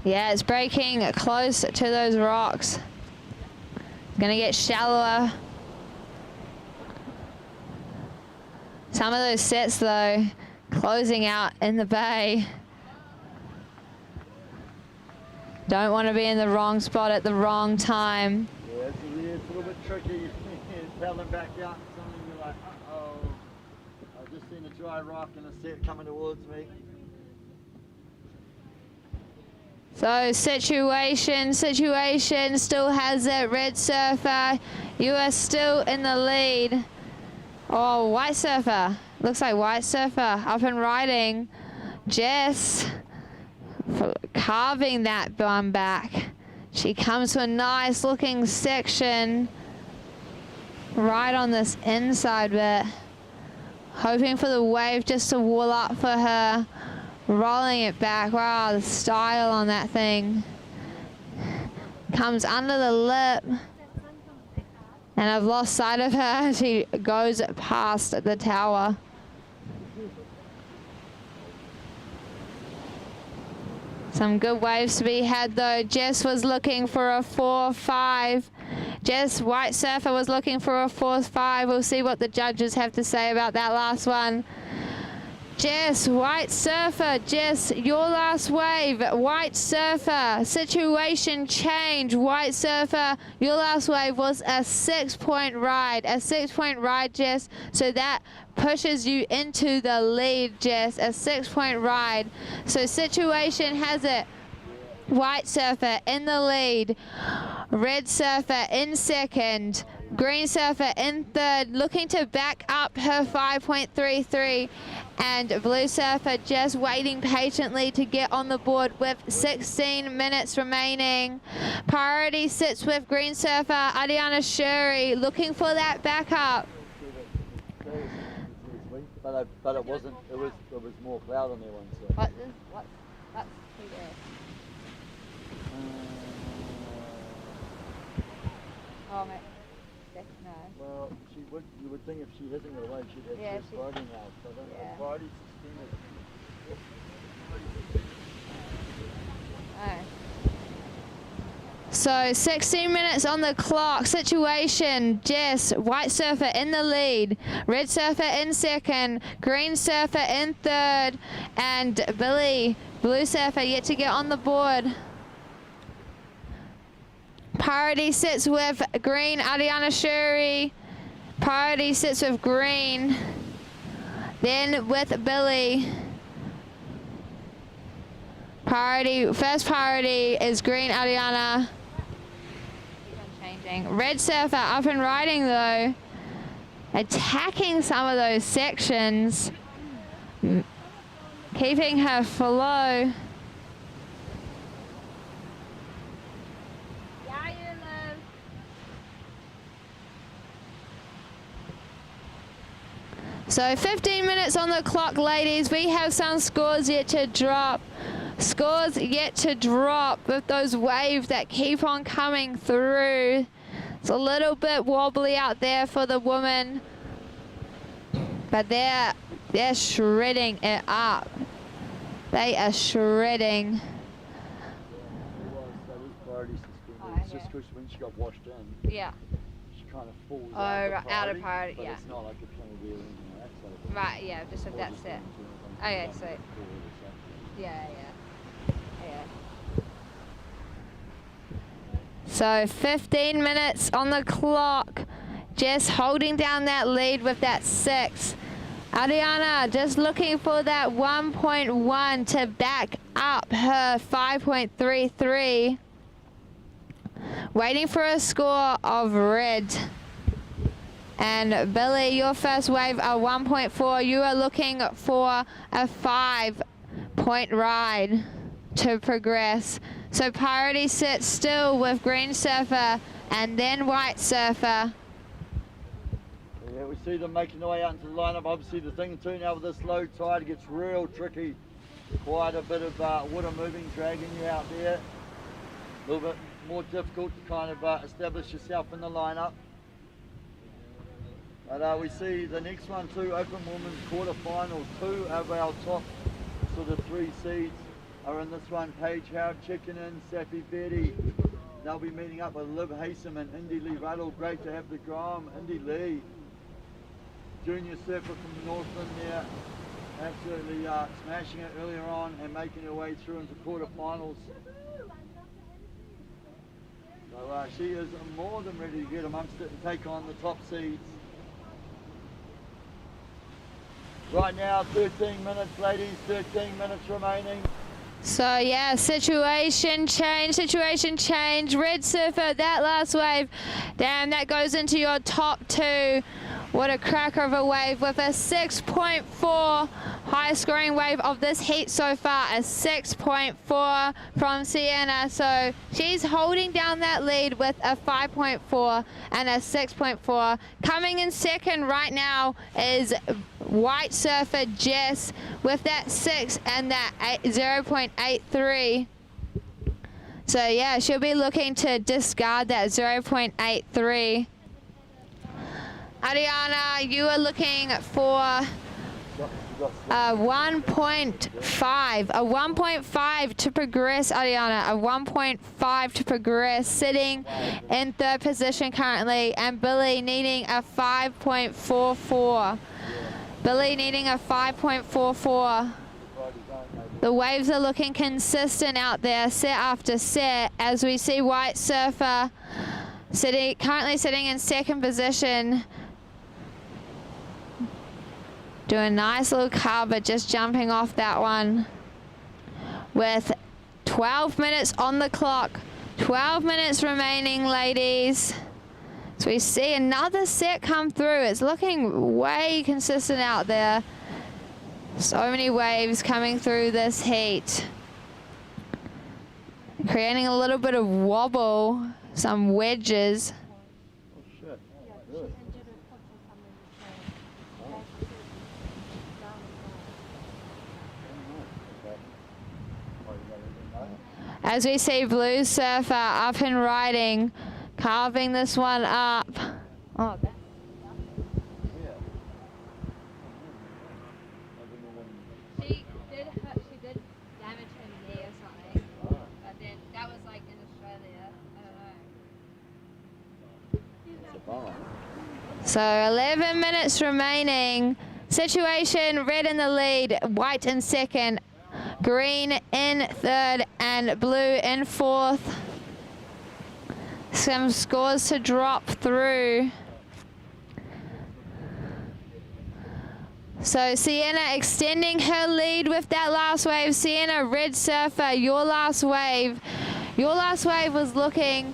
Yeah, it's breaking close to those rocks. It's gonna get shallower. Some of those sets though, closing out in the bay. Don't want to be in the wrong spot at the wrong time. Yeah, it's a little bit tricky. Paddling back out and something you're like, uh-oh. I've just seen a dry rock and a set coming towards me. So Situation still has it. Red Surfer, you are still in the lead. Oh, White Surfer, looks like White Surfer up and riding. Jess carving that one back. She comes to a nice looking section right on this inside bit, hoping for the wave just to wall up for her. Rolling it back. Wow, the style on that thing. Comes under the lip. And I've lost sight of her as she goes past the tower. Some good waves to be had though. Jess was looking for a 4-5. Jess White Surfer was looking for a 4-5. We'll see what the judges have to say about that last one. Jess, White Surfer, Jess, your last wave, White Surfer, Situation change, White Surfer, your last wave was a 6-point ride, Jess, so that pushes you into the lead, Jess, a 6-point ride. So Situation has it, White Surfer in the lead, Red Surfer in second, Green Surfer in third, looking to back up her 5.33, and Blue Surfer just waiting patiently to get on the board with 16 minutes remaining. Priority sits with Green Surfer, Ariana Shuri, looking for that backup. But it wasn't, it was more cloud on their one. So. That's too bad. Oh, mate. No. Well, you would think if she hasn't got away, she'd have first Friday now. So I don't know. Friday 16 So 16 minutes on the clock. Situation, Jess, White Surfer in the lead, Red Surfer in second, Green Surfer in third, and Billy, Blue Surfer yet to get on the board. Priority sits with Green, Ariana Shuri. Priority sits with Green. Then with Billy. First priority is green Ariana. Changing. Red Surfer up and riding though. Attacking some of those sections. Keeping her flow. So 15 minutes on the clock, ladies. We have some scores yet to drop. Scores yet to drop with those waves that keep on coming through. It's a little bit wobbly out there for the women, but they're shredding it up. They are shredding. It's just because when she got washed in, Yeah. she kind of falls out of priority, but yeah. it's not like a penalty or anything like that. So Right, yeah, just if that's it. Okay, sweet. Yeah. So 15 minutes on the clock. Jess holding down that lead with that 6. Ariana just looking for that 1.1 to back up her 5.33. Waiting for a score of red. And Billy, your first wave a 1.4. You are looking for a 5-point ride to progress. So priority sits still with green surfer and then white surfer. Yeah, we see them making their way out into the lineup. Obviously the thing too now with this low tide, it gets real tricky. Quite a bit of water moving, dragging you out there. A little bit more difficult to kind of establish yourself in the lineup. But we see the next one too, Open Women's quarterfinal. 2 of our top sort of 3 seeds are in this one. Paige Howard checking in, Safi Betty. They'll be meeting up with Liv Haysom and Indy Lee Ruddle. Great to have the Graham, Indy Lee. Junior surfer from Northland there. Absolutely smashing it earlier on and making her way through into quarterfinals. So she is more than ready to get amongst it and take on the top seeds. Right now, 13 minutes, ladies, 13 minutes remaining. So yeah, situation change. Red surfer, that last wave. Damn, that goes into your top 2. What a cracker of a wave with a 6.4 highest scoring wave of this heat so far, a 6.4 from Sienna. So she's holding down that lead with a 5.4 and a 6.4. Coming in second right now is white surfer Jess with that 6 and that 0.83. So yeah, she'll be looking to discard that 0.83. Ariana, you are looking for a 1.5. A 1.5 to progress, Ariana. A 1.5 to progress, sitting in 3rd position currently. And Billy needing a 5.44. Billy needing a 5.44. The waves are looking consistent out there, set after set, as we see white surfer currently sitting in 2nd position. Doing a nice little cover, just jumping off that one. With 12 minutes on the clock. 12 minutes remaining, ladies. So we see another set come through. It's looking way consistent out there. So many waves coming through this heat. Creating a little bit of wobble, some wedges. Oh shit, really? As we see blue surfer up and riding, carving this one up. Oh, she did damage her knee or something, but then that was like in Australia. I don't know. So 11 minutes remaining. Situation, red in the lead, white in second, green in third, and blue in fourth. Some scores to drop through. So Sienna extending her lead with that last wave. Sienna, red surfer, your last wave. Your last wave was looking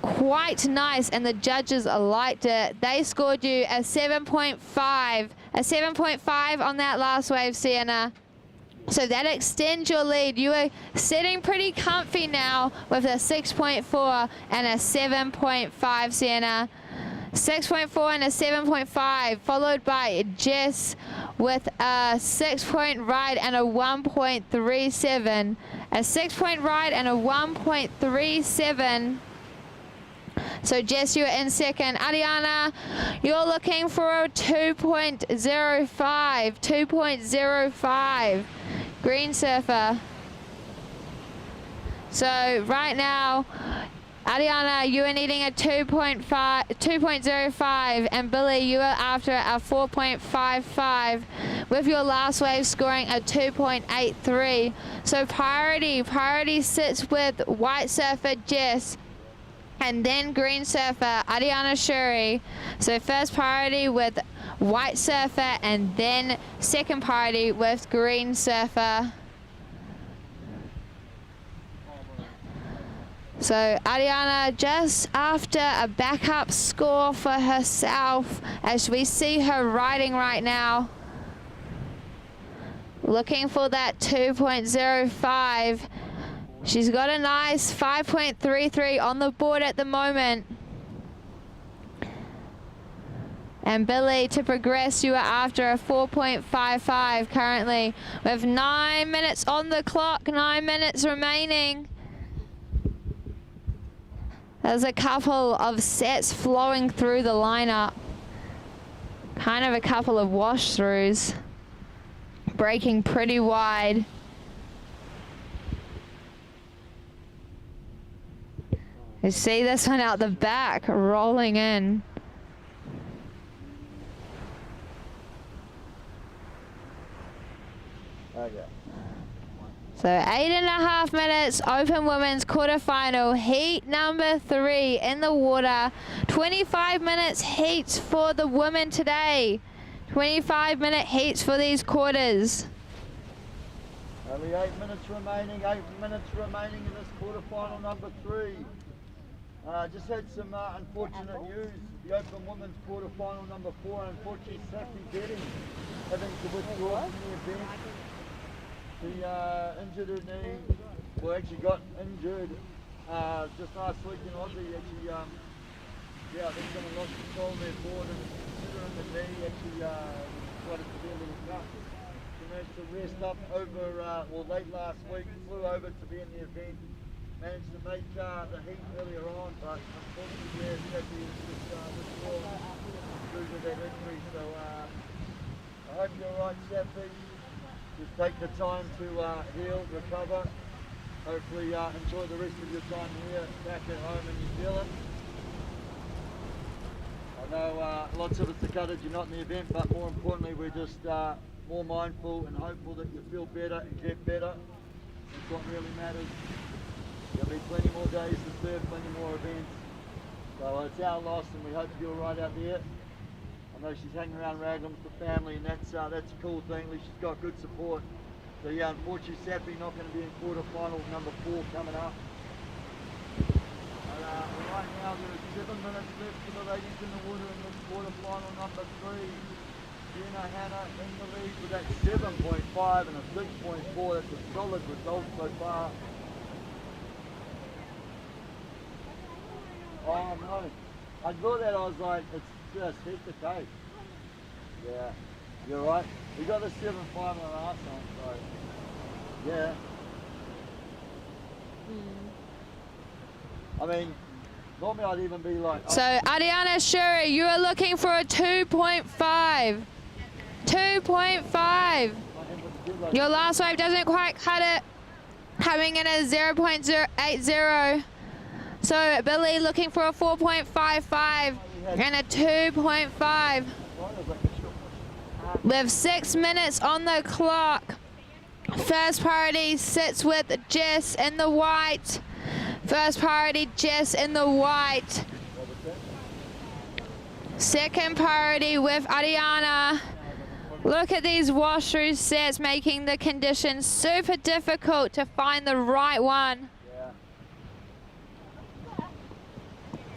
quite nice and the judges liked it. They scored you a 7.5. A 7.5 on that last wave, Sienna. So that extends your lead. You are sitting pretty comfy now with a 6.4 and a 7.5, Sienna. 6.4 and a 7.5, followed by Jess with a 6-point ride and a 1.37. A 6-point ride and a 1.37. So Jess, you're in second. Ariana, you're looking for a 2.05. 2.05. Green surfer. So right now, Ariana, you are needing a 2.05, and Billy, you are after a 4.55, with your last wave scoring a 2.83. So priority sits with white surfer Jess, and then green surfer Ariana Shuri. So first priority with white surfer, and then second priority with green surfer. So Ariana just after a backup score for herself, as we see her riding right now. Looking for that 2.05. She's got a nice 5.33 on the board at the moment. And Billy, to progress, you are after a 4.55 currently, with 9 minutes on the clock, 9 minutes remaining. There's a couple of sets flowing through the lineup. Kind of a couple of wash-throughs. Breaking pretty wide. You see this one out the back, rolling in. Okay. So 8.5 minutes, open women's quarterfinal, heat number 3 in the water. 25 minutes heats for the women today. 25-minute heats for these quarters. Only 8 minutes remaining, 8 minutes remaining in this quarterfinal number 3. Just had some unfortunate news. The open women's quarterfinal number 4, unfortunately Safi Betting having to withdraw from the event. She injured her knee, well actually got injured just last week in Aussie. Actually, yeah, I think someone lost control on their board and hit her in the knee. Actually, quite a severe little cut. She managed to rest up over, late last week, flew over to be in the event. Managed to make the heat earlier on, but unfortunately, yeah, Safi was just withdrawn due to that injury. So I hope you're right, Safi. Just take the time to heal, recover. Hopefully enjoy the rest of your time here back at home in New Zealand. I know lots of us are gutted you're not in the event, but more importantly we're just more mindful and hopeful that you feel better and get better. That's what really matters. There'll be plenty more days to serve, plenty more events. So it's our loss and we hope you're right out there. I know she's hanging around Raglan with the family, and that's a cool thing. At least she's got good support. So yeah, unfortunately Safi not going to be in quarterfinal number 4 coming up. But, right now there is 7 minutes left for the ladies in the water in this quarterfinal number 3. Gina Hanna in the lead with that 7.5 and a 6.4. That's a solid result so far. Oh no, I thought that, I was like, it's just hit the tape. Yeah, you're right. We got the 7.5 on our last one, so yeah. I mean, normally I'd even be like. So Ariana Shuri, you are looking for a 2.5. 2.5. Your last wave doesn't quite cut it. Coming in at 0.080. So Billy looking for a 4.55 and a 2.5. With 6 minutes on the clock. First priority sits with Jess in the white. First priority Jess in the white. Second priority with Ariana Look at these wash through sets, making the conditions super difficult to find the right one.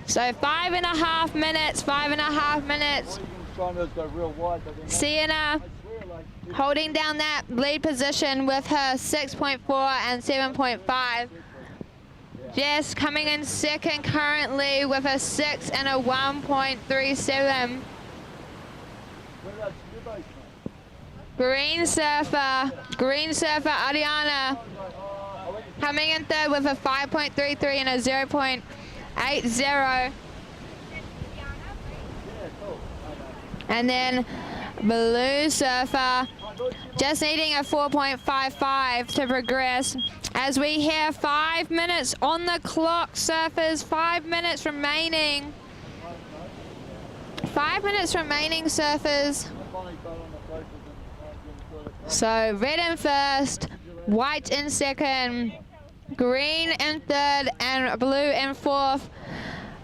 So 5.5 minutes, 5.5 minutes. Sienna holding down that lead position with her 6.4 and 7.5. Jess coming in second currently with a 6 and a 1.37. Green surfer Ariana coming in third with a 5.33 and a 0.80. And then blue surfer just needing a 4.55 to progress. As we have 5 minutes on the clock, surfers, 5 minutes remaining. 5 minutes remaining, surfers. So red in first, white in second, green in third, and blue in fourth.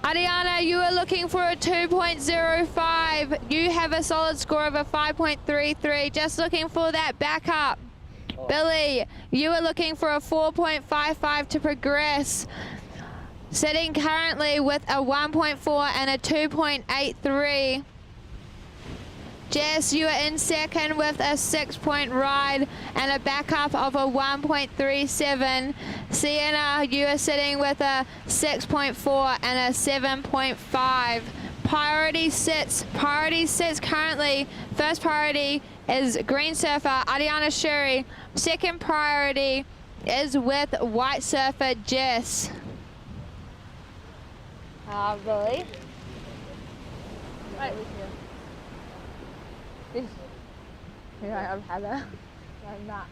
Ariana, you are looking for a 2.05. You have a solid score of a 5.33. Just looking for that backup. Billy, you are looking for a 4.55 to progress. Sitting currently with a 1.4 and a 2.83. Jess, you are in second with a 6-point ride and a backup of a 1.37. Sienna, you are sitting with a 6.4 and a 7.5. Priority sits currently. First priority is green surfer Ariana Shuri. Second priority is with white surfer Jess. Really? Right. Here I have Heather. I'm not.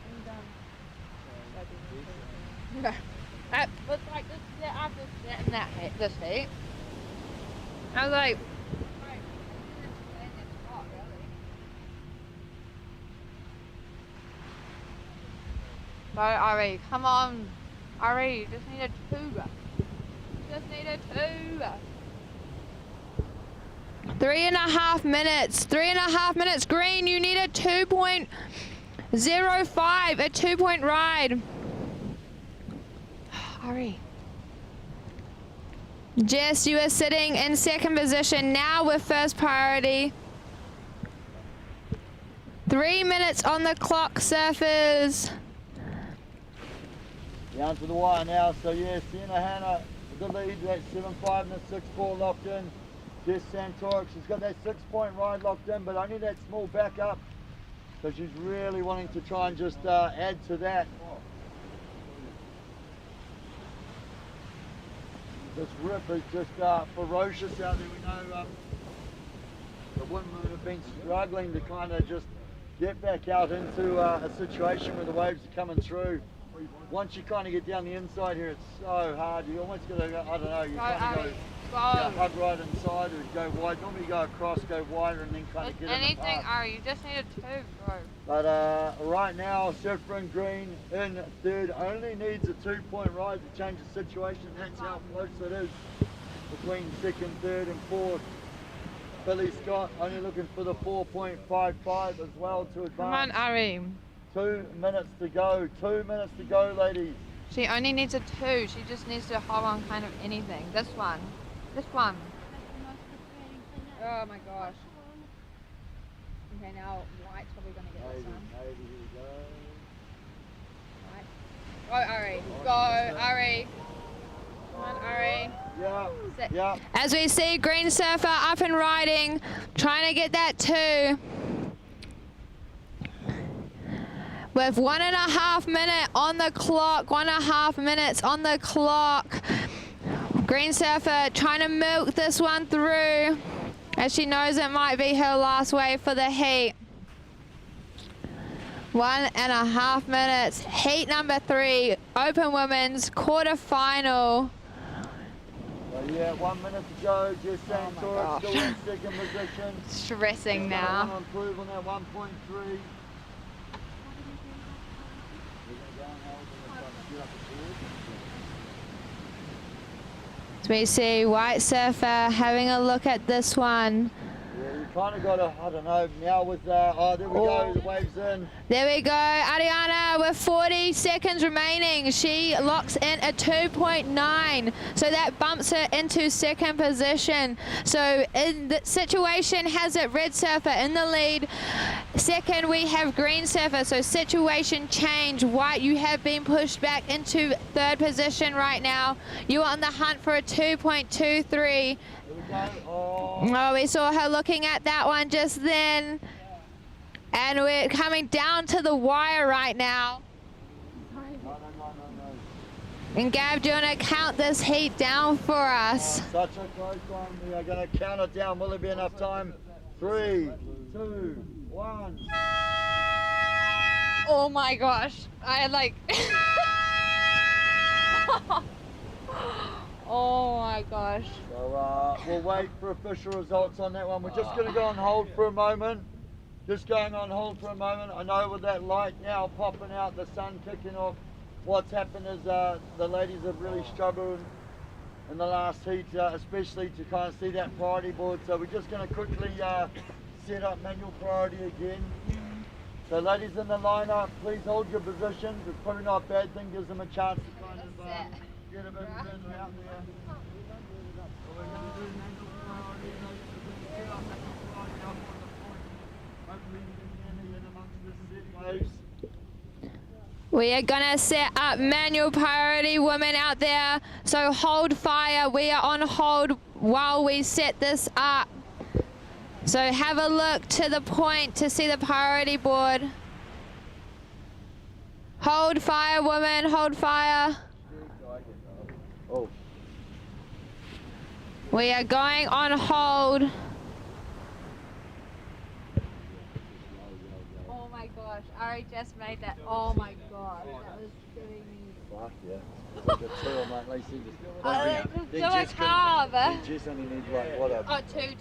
Okay. Looks like this set after set in that heat, this heat. I was like, so Ari, come on. Ari, you just need a 2. Just need a 2. 3.5 minutes. 3.5 minutes. Green, you need a 2.05, a 2-point ride. Ari. Jess, you are sitting in second position now with first priority. 3 minutes on the clock, surfers. Down to the wire now, so yeah, Sienna Hannah, the lead, that 7.5 and a 6.4 locked in. Jess Santorix, she's got that 6-point ride locked in, but only that small backup. So she's really wanting to try and just add to that. This rip is just ferocious out there. We know the windmen have been struggling to kind of just get back out into a situation where the waves are coming through. Once you kind of get down the inside here, it's so hard. You almost got to go, I don't know, you kind of go hug right inside or go wide. Normally you go across, go wider, and then kind of get in the path. Ari, you just need a 2, bro. But right now, surfer in green in third only needs a 2-point ride to change the situation. That's how close it is between second, third, and fourth. Billy Scott only looking for the 4.55 as well to advance. Come on, Ari. 2 minutes to go. 2 minutes to go, ladies. She only needs a 2. She just needs to hold on kind of anything. This one. This one. Oh my gosh. Okay, now white's probably going to get this one. Maybe, here we go. White. Go, Ari. Go, Ari. Come on, Ari. Yeah. Sit. Yeah. As we see green surfer up and riding, trying to get that 2. With 1.5 minutes on the clock, 1.5 minutes on the clock. Green surfer trying to milk this one through as she knows it might be her last wave for the heat. 1.5 minutes. Heat number 3, open women's quarterfinal. So yeah, 1 minute to go. Jess Santorix still in second position. Stressing now. On improve on that 1.3. So we see white surfer having a look at this one. Yeah, you're kind of got a, I don't know, now with, oh, there we go, the wave's in. There we go, Ariana with 40 seconds remaining. She locks in a 2.9, so that bumps her into second position. So in the situation has it red surfer in the lead. Second we have green surfer, so situation change. White, you have been pushed back into third position right now. You are on the hunt for a 2.23. Oh, we saw her looking at that one just then. And we're coming down to the wire right now. And Gab, do you want to count this heat down for us? Such a close one. We are going to count it down. Will there be enough time? 3, 2, 1. Oh my gosh. I had like... Oh my gosh. So we'll wait for official results on that one. We're just going to go on hold for a moment. Just going on hold for a moment. I know with that light now popping out, the sun kicking off, what's happened is the ladies have really struggled in the last heat, especially to kind of see that priority board. So we're just going to quickly set up manual priority again. So ladies in the lineup, please hold your positions. It's probably not a bad thing, gives them a chance to kind of get a bit further out there. So we're going to do manual priority, and we're going to set up manual priority up on the point. Hopefully we can get in amongst the set waves. We are gonna set up manual priority, women out there. So hold fire, we are on hold while we set this up. So have a look to the point to see the priority board. Hold fire, women, hold fire. Oh. We are going on hold. Oh my gosh, Ari just made that. Oh my gosh, that was killing me. Fuck yeah. Like a two, mate. Lacey just Do a carve. Jess only needs like what a two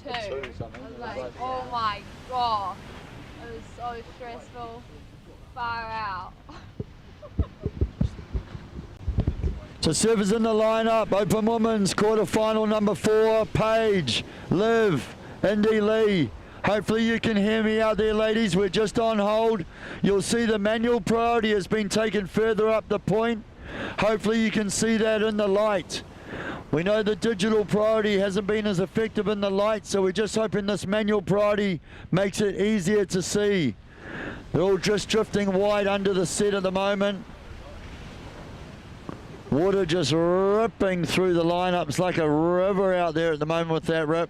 something. I was like, oh my god. It was so stressful. Far out. So surfers in the lineup, Open Women's quarterfinal number 4, Paige, Liv, Indy Lee. Hopefully you can hear me out there, ladies. We're just on hold. You'll see the manual priority has been taken further up the point. Hopefully you can see that in the light. We know the digital priority hasn't been as effective in the light, so we're just hoping this manual priority makes it easier to see. They're all just drifting wide under the set at the moment. Water just ripping through the lineup. It's like a river out there at the moment with that rip.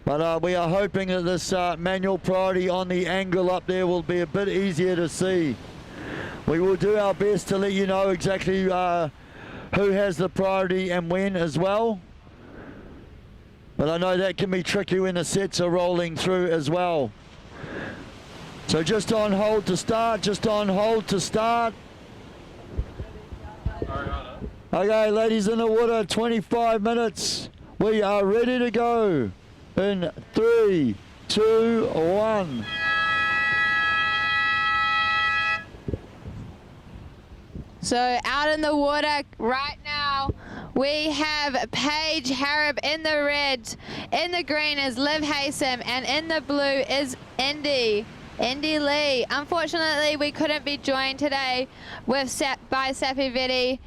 But we are hoping that this manual priority on the angle up there will be a bit easier to see. We will do our best to let you know exactly who has the priority and when as well. But I know that can be tricky when the sets are rolling through as well. So just on hold to start, just on hold to start. Okay, ladies in the water, 25 minutes. We are ready to go in 3, 2, 1. So out in the water right now, we have Paige Harrop in the red. In the green is Liv Haysom, and in the blue is Indy Lee. Unfortunately, we couldn't be joined today by Safi Vetti.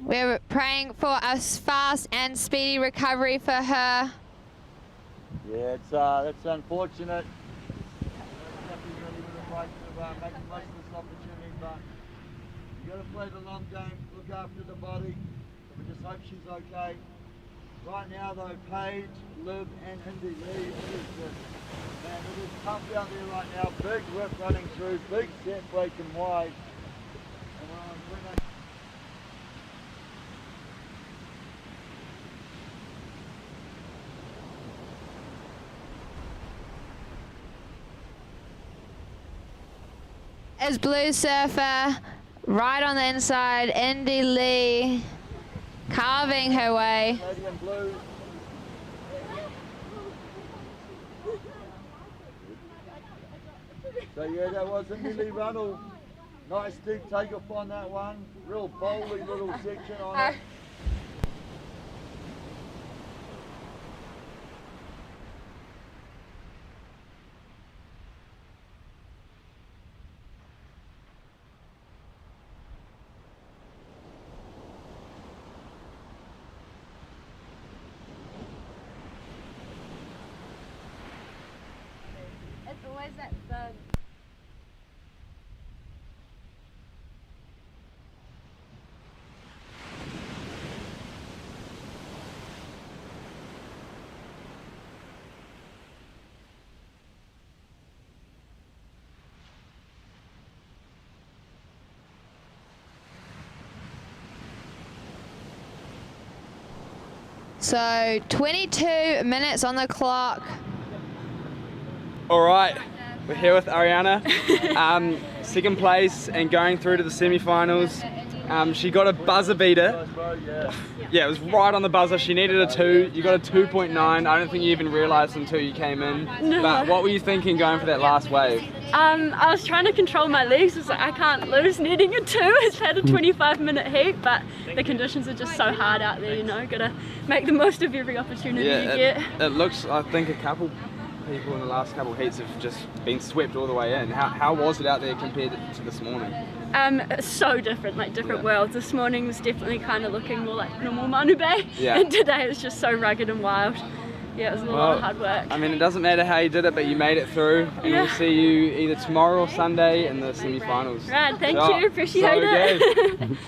We're praying for a fast and speedy recovery for her. Yeah, it's unfortunate. Safi really would have liked to make the most of this opportunity, but you got to play the long game, look after the body. So we just hope she's okay. Right now though, Paige, Liv and Indy Lee, man, it is tough out there right now. Big rip running through, big set breaking wide. And when they Is Blue Surfer right on the inside. Indy Lee carving her way. Canadian Blue. So yeah, that was Indy Lee Runnell. Nice deep takeoff on that one. Real bowly little section on it. always that bug. So 22 minutes on the clock. All right, we're here with Ariana, second place and going through to the semi-finals. She got a buzzer beater. Yeah, it was right on the buzzer. She needed a 2. You got a 2.9. I don't think you even realised until you came in. No. But what were you thinking going for that last wave? I was trying to control my legs. I was like, I can't lose, needing a 2. It's had a 25-minute heat, but the conditions are just so hard out there, you know. Got to make the most of every opportunity you get. It looks, I think a couple people in the last couple heats have just been swept all the way in. How was it out there compared to this morning? So different, like different worlds. This morning was definitely kind of looking more like normal Manu Bay, and today it's just so rugged and wild. Yeah, it was a lot of hard work. I mean, it doesn't matter how you did it, but you made it through, and we'll see you either tomorrow or Sunday in the semi-finals. Right, thank you, appreciate it.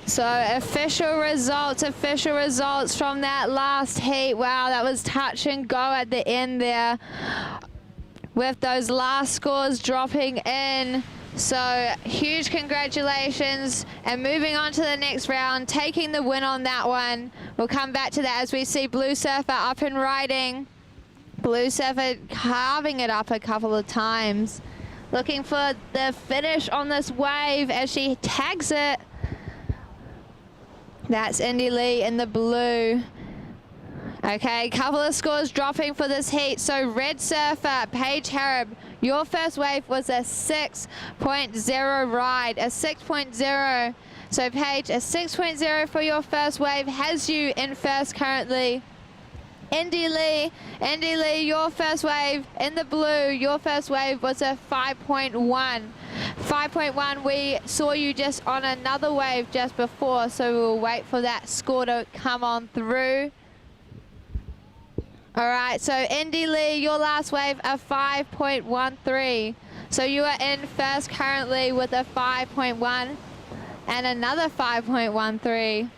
So official results from that last heat. Wow, that was touch and go at the end there with those last scores dropping in. So huge congratulations, and moving on to the next round, taking the win on that one. We'll come back to that as we see Blue Surfer up and riding. Blue Surfer carving it up a couple of times. Looking for the finish on this wave as she tags it. That's Indy Lee in the blue. Okay, couple of scores dropping for this heat. So Red Surfer, Paige Harab, your first wave was a 6.0 ride, a 6.0. So Paige, a 6.0 for your first wave has you in first currently. Indy Lee, your first wave in the blue, your first wave was a 5.1. 5.1, we saw you just on another wave just before, so we'll wait for that score to come on through. All right, so Indy Lee, your last wave, a 5.13. So you are in first currently with a 5.1 and another 5.13.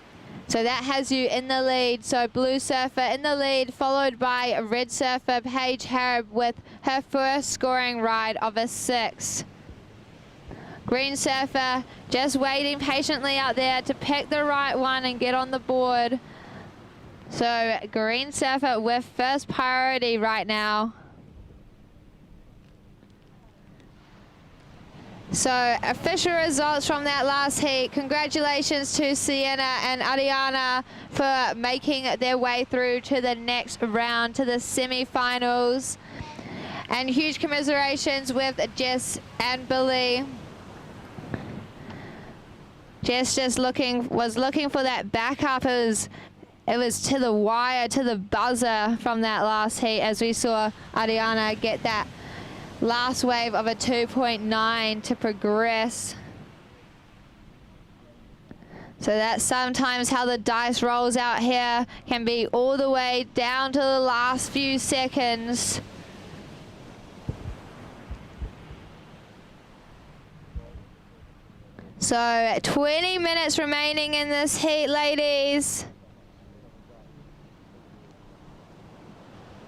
So that has you in the lead. So Blue Surfer in the lead, followed by Red Surfer, Paige Harab, with her first scoring ride of a 6. Green Surfer just waiting patiently out there to pick the right one and get on the board. So Green Surfer with first priority right now. So official results from that last heat. Congratulations to Sienna and Ariana for making their way through to the next round, to the semi-finals. And huge commiserations with Jess and Billy. Jess was looking for that backup. It was to the wire, to the buzzer from that last heat, as we saw Ariana get that last wave of a 2.9 to progress. So that's sometimes how the dice rolls out here, can be all the way down to the last few seconds. So 20 minutes remaining in this heat, ladies.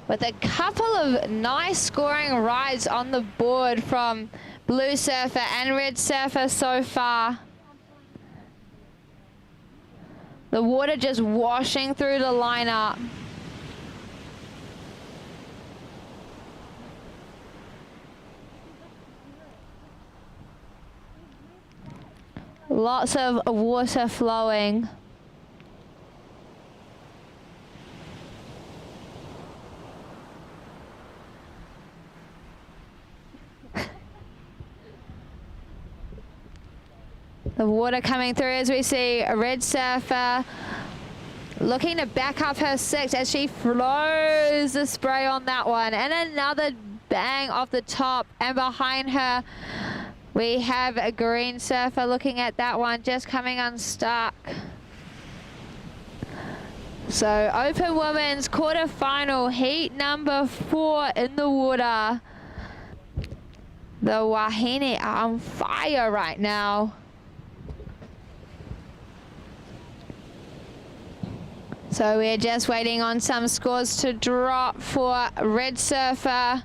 With a couple of nice scoring rides on the board from Blue Surfer and Red Surfer so far. The water just washing through the lineup. Lots of water flowing. The water coming through as we see a Red Surfer looking to back up her 6 as she flows the spray on that one. And another bang off the top, and behind her we have a Green Surfer looking at that one, just coming unstuck. So Open Women's quarterfinal heat number 4 in the water. The Wahine are on fire right now. So we're just waiting on some scores to drop for Red Surfer.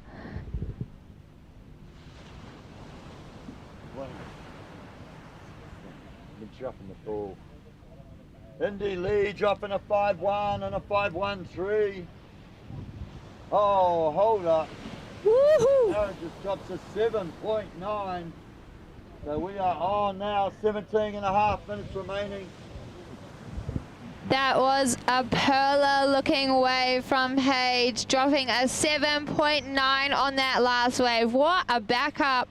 Dropping the ball. Indy Lee dropping a 5-1 and a 5-1-3. Oh, hold up. Woohoo! Now it just drops a 7.9. So we are on now, 17.5 minutes remaining. That was a Perla looking wave from Paige, dropping a 7.9 on that last wave. What a backup.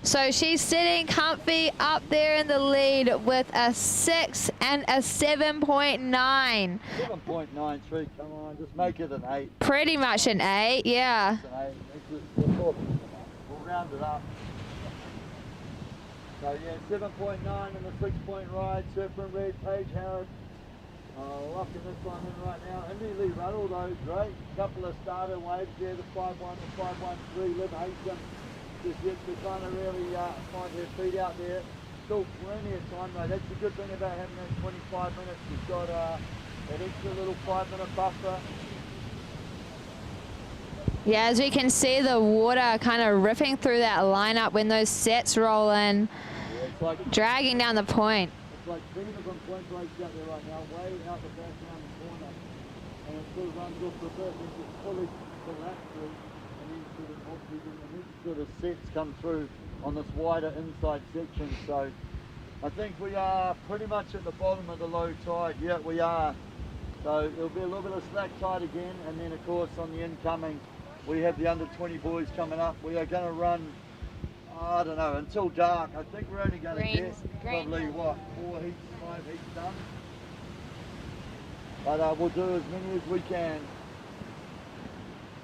So she's sitting comfy up there in the lead with a 6 and a 7.9. 7.93, come on, just make it an 8. Pretty much an 8, yeah. It's an 8. We'll round it up. So yeah, 7.9 and a 6-point ride. Surfer in red, Paige Harris. Locking this one in right now. Indy Lee Ruddle though, great. Couple of starter waves there, the 5-1 and 5-1-3. Liv Hastings just yet to kind of really find her feet out there. Still plenty of time though. That's the good thing about having that 25 minutes. You've got that extra little 5-minute buffer. Yeah, as we can see the water kind of ripping through that lineup when those sets roll in, Yeah, it's like dragging down the point. It's like Venus on point breaks out there right now, way out the back around the corner. And it sort of runs off the bit and just fully collapses through. And then sort of obviously the next sort of sets come through on this wider inside section. So I think we are pretty much at the bottom of the low tide. Yeah, we are. So there'll be a little bit of slack tide again. And then of course on the incoming, we have the under 20 boys coming up. We are going to run, I don't know, until dark. I think we're only going to get probably, what, 4 heats, 5 heats done. But we'll do as many as we can.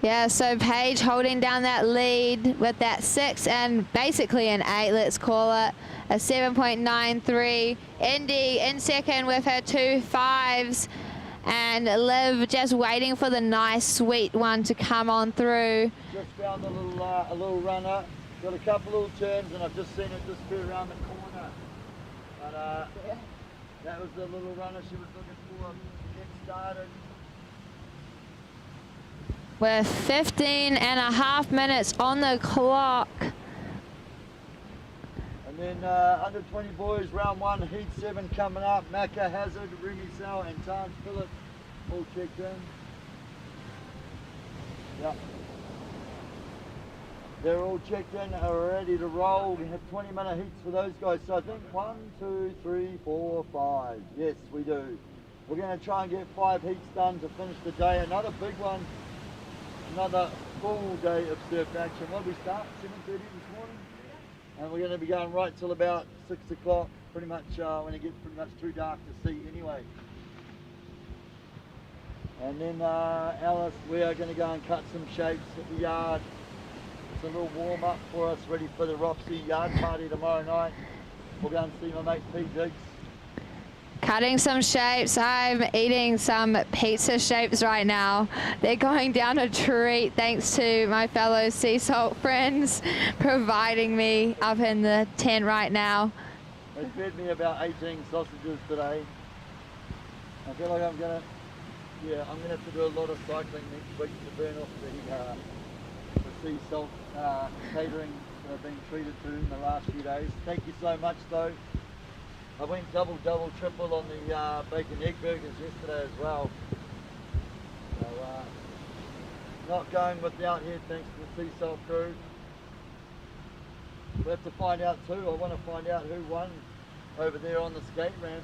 Yeah, so Paige holding down that lead with that 6 and basically an 8, let's call it. A 7.93. Indy in second with her 2 5s. And Liv just waiting for the nice sweet one to come on through. Just found a little runner. Got a couple little turns and I've just seen it disappear around the corner. But that was the little runner she was looking for to get started. With 15.5 minutes on the clock. And then under 20 boys, round 1, heat 7 coming up. Macca Hazard, Remy Sal and Tans Phillips all checked in. Yep. They're all checked in, are ready to roll. We have 20-minute heats for those guys. So I think 1, 2, 3, 4, 5. Yes, we do. We're going to try and get 5 heats done to finish the day. Another big one. Another full day of surf action. What did we start? 7:30 this morning? And we're going to be going right till about 6 o'clock, pretty much when it gets pretty much too dark to see anyway. And then Alice, we are going to go and cut some shapes at the yard. It's a little warm up for us, ready for the Roxy yard party tomorrow night. We'll go and see my mate Pete Diggs. Cutting some shapes. I'm eating some pizza shapes right now. They're going down a treat thanks to my fellow sea salt friends providing me up in the tent right now. They fed me about 18 sausages today. I feel like I'm gonna have to do a lot of cycling next week to burn off the sea salt catering that I've been treated to in the last few days. Thank you so much though. I went double, triple on the bacon egg burgers yesterday as well. So not going without here thanks to the sea salt crew. We have to find out too. I want to find out who won over there on the skate ramp.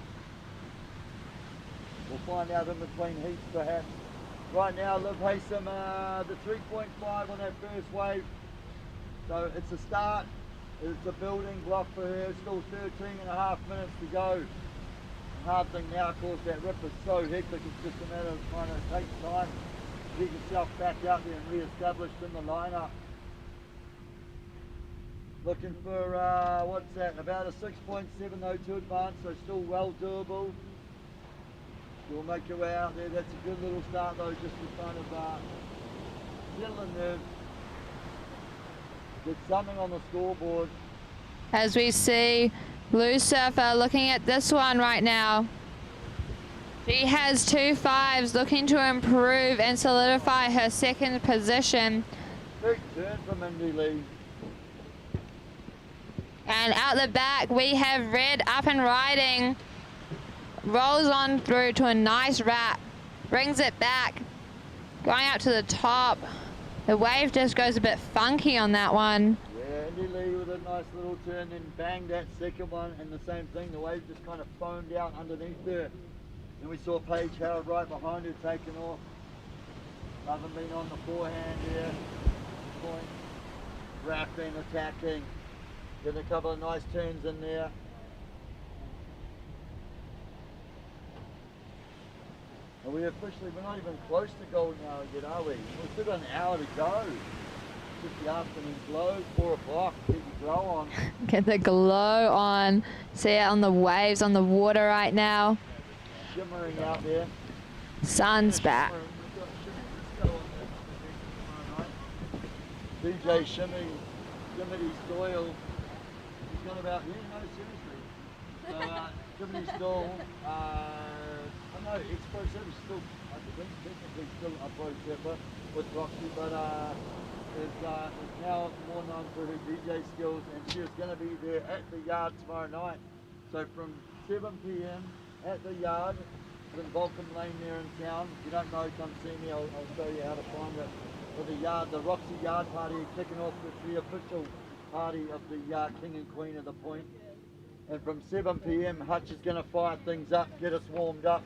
We'll find out in between heats perhaps. Right now Liv Haysom, the 3.5 on that first wave. So it's a start. It's a building block for her, still 13.5 minutes to go. The hard thing now, of course, that rip is so hectic, it's just a matter of trying to take time to get yourself back out there and re-established in the lineup. Looking for, what's that, about a 6.702 advance, so still well doable. You'll make your way out there. That's a good little start though, just to kind of settle in there. Get something on the scoreboard. As we see Blue Surfer looking at this one right now. She has 2 5s, looking to improve and solidify her second position. Big turn from Indy Lee. And out the back we have Red up and riding. Rolls on through to a nice wrap. Brings it back. Going out to the top. The wave just goes a bit funky on that one. Yeah, Indy Lee with a nice little turn, then banged that second one, and the same thing, the wave just kind of foamed out underneath her. Then we saw Paige Howard right behind her taking off. Haven't been on the forehand here. Point. Wrapping, attacking. Getting a couple of nice turns in there. And we're not even close to golden hour yet, are we? We've still got an hour to go. Just the afternoon glow, 4 o'clock, get your glow on. Get the glow on. See it on the waves, on the water right now. Shimmering out there. Sun's back. DJ Shimmy Doyle. He's got about, yeah, no, seriously. So, Shimmy's Doyle, no, Expo Service still, I think, technically still a pro surfer with Roxy, but is now more known for her DJ skills, and she is going to be there at the yard tomorrow night. So from 7 p.m. at the yard, in Vulcan Lane there in town. If you don't know, come see me, I'll show you how to find it. For the yard, the Roxy Yard Party, kicking off with the official party of the King and Queen of the Point. And from 7 p.m, Hutch is going to fire things up, get us warmed up,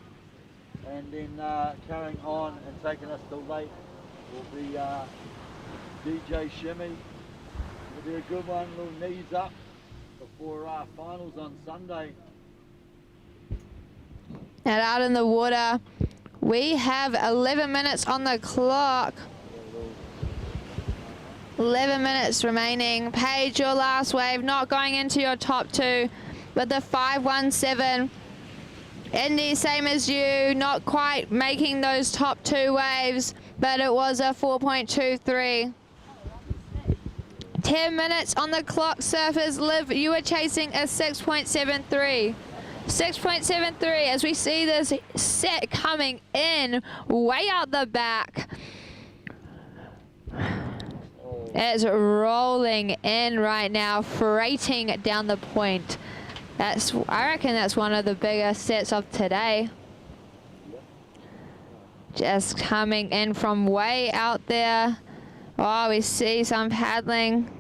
and then carrying on and taking us till late will be DJ Shimmy. It'll be a good one, little knees up before finals on Sunday. And out in the water, we have 11 minutes on the clock. 11 minutes remaining. Paige, your last wave, not going into your top 2, but the 517. Indy, same as you, not quite making those top 2 waves, but it was a 4.23. 10 minutes on the clock, surfers. Liv, you were chasing a 6.73. 6.73 as we see this set coming in way out the back. It's rolling in right now, freighting down the point. I reckon that's one of the biggest sets of today. Just coming in from way out there. Oh, we see some paddling.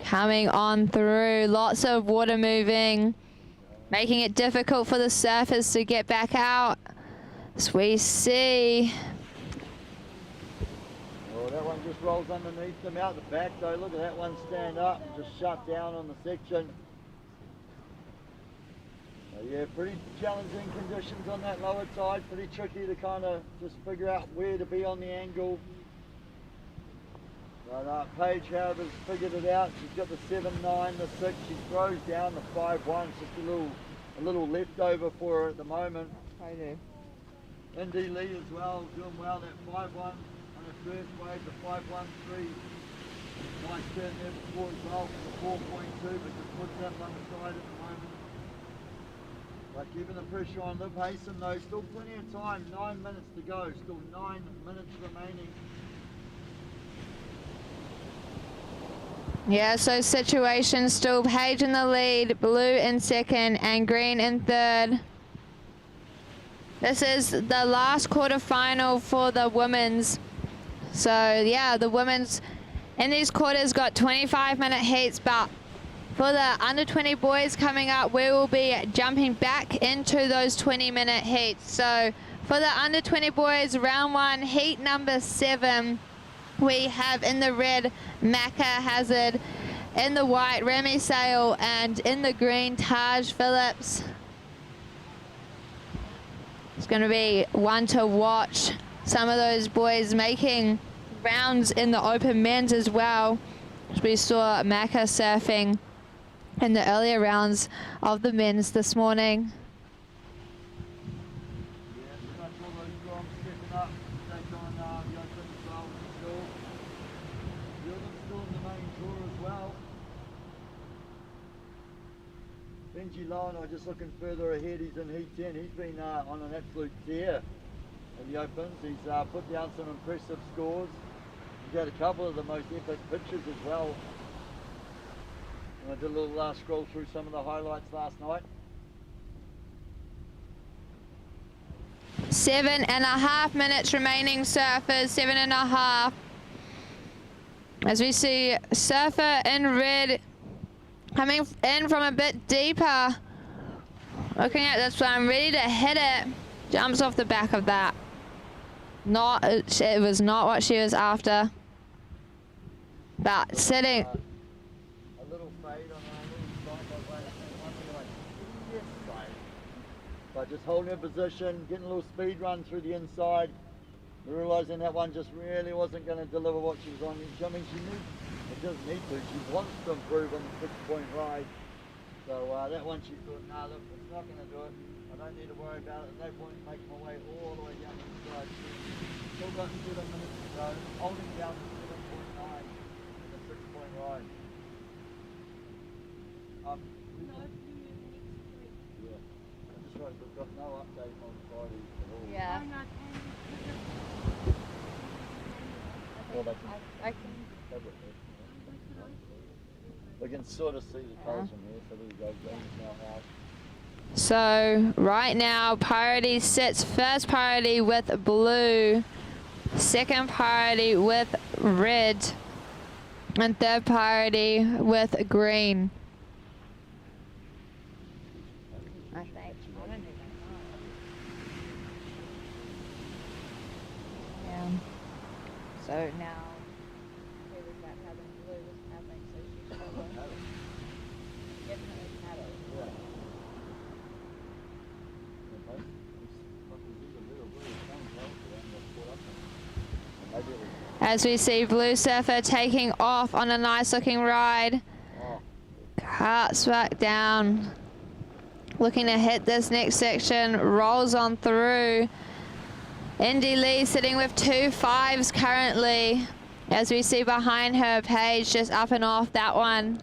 Coming on through, lots of water moving, making it difficult for the surfers to get back out. As we see. Oh, that one just rolls underneath them out the back though. Look at that one stand up, just shut down on the section. So yeah, pretty challenging conditions on that lower side. Pretty tricky to kind of just figure out where to be on the angle. But Paige Howard has figured it out. She's got the 7.9, the 6. She throws down the 5.1. It's just a little leftover for her at the moment. I do. Indy Lee as well, doing well. That 5.1 on her first wave, the 5.13. Nice turn there before as well for the 4.2, but just puts that one aside at the moment. But keeping the pressure on Liv Haysom though, still plenty of time, 9 minutes to go, still 9 minutes remaining. Yeah, so situation still Paige in the lead, Blue in second and Green in third. This is the last quarterfinal for the women's. So yeah, the women's in these quarters got 25-minute heats, but for the under 20 boys coming up, we will be jumping back into those 20-minute heats. So for the under 20 boys, round 1, heat number 7. We have in the red Macca Hazard, in the white Remy Sale, and in the green Taj Phillips. It's going to be one to watch. Some of those boys making rounds in the open men's as well. We saw Macca surfing in the earlier rounds of the men's this morning. Benji Lano just looking further ahead, he's in heat 10. He's been on an absolute tear in the Opens. He's put down some impressive scores. He's had a couple of the most epic pitches as well. And I did a little scroll through some of the highlights last night. 7.5 minutes remaining, surfers, 7.5. As we see surfer in red coming in from a bit deeper. Looking at this one, ready to hit it. Jumps off the back of that. It was not what she was after. But sitting. A little fade on a little side by way. But just holding her position, getting a little speed run through the inside. Realising that one just really wasn't going to deliver what she was on. I mean, it doesn't need to. She wants to improve on the 6-point ride. So that one she thought, nah, look, it's not going to do it. I don't need to worry about it. There's no point in making my way all the way down the inside. Still got 7 minutes to go. Holding down to 7.9 in the 6-point ride. Yeah. I just realised we've got no update on Friday at all. Yeah. I can. We can sort of see the colours from here, so there you go, green is now out. So right now, priority sits first priority with blue, second priority with red, and third priority with green. I think. I don't even know. Yeah. So now, who was that having? Blue was having, so she's still definitely paddle. As we see Blue Surfer taking off on a nice looking ride. Cuts back down. Looking to hit this next section, rolls on through. Indy Lee sitting with 2 5s currently. As we see behind her, Paige just up and off that one.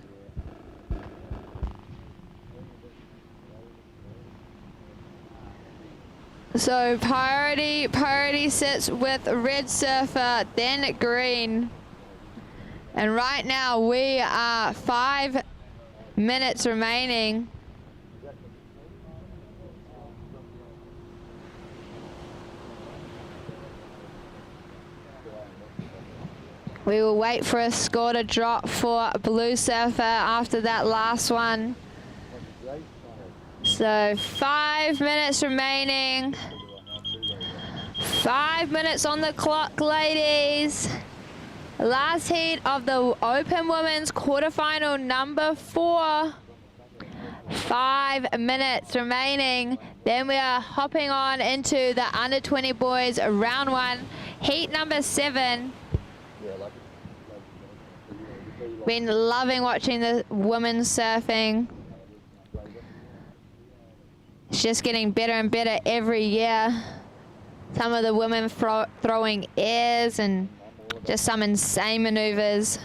So priority sits with red surfer, then green. And right now we are 5 minutes remaining. We will wait for a score to drop for Blue Surfer after that last one. So 5 minutes remaining. 5 minutes on the clock, ladies. Last heat of the Open Women's quarterfinal number 4. 5 minutes remaining. Then we are hopping on into the under 20 boys round 1, heat number 7. Been loving watching the women surfing. It's just getting better and better every year. Some of the women throwing airs and just some insane maneuvers.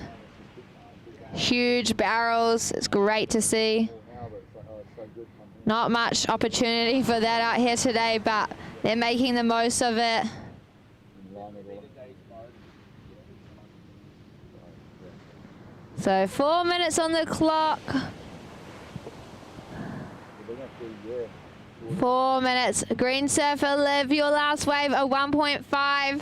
Huge barrels, it's great to see. Not much opportunity for that out here today, but they're making the most of it. So 4 minutes on the clock. 4 minutes. Green Surfer Liv, your last wave, a 1.5.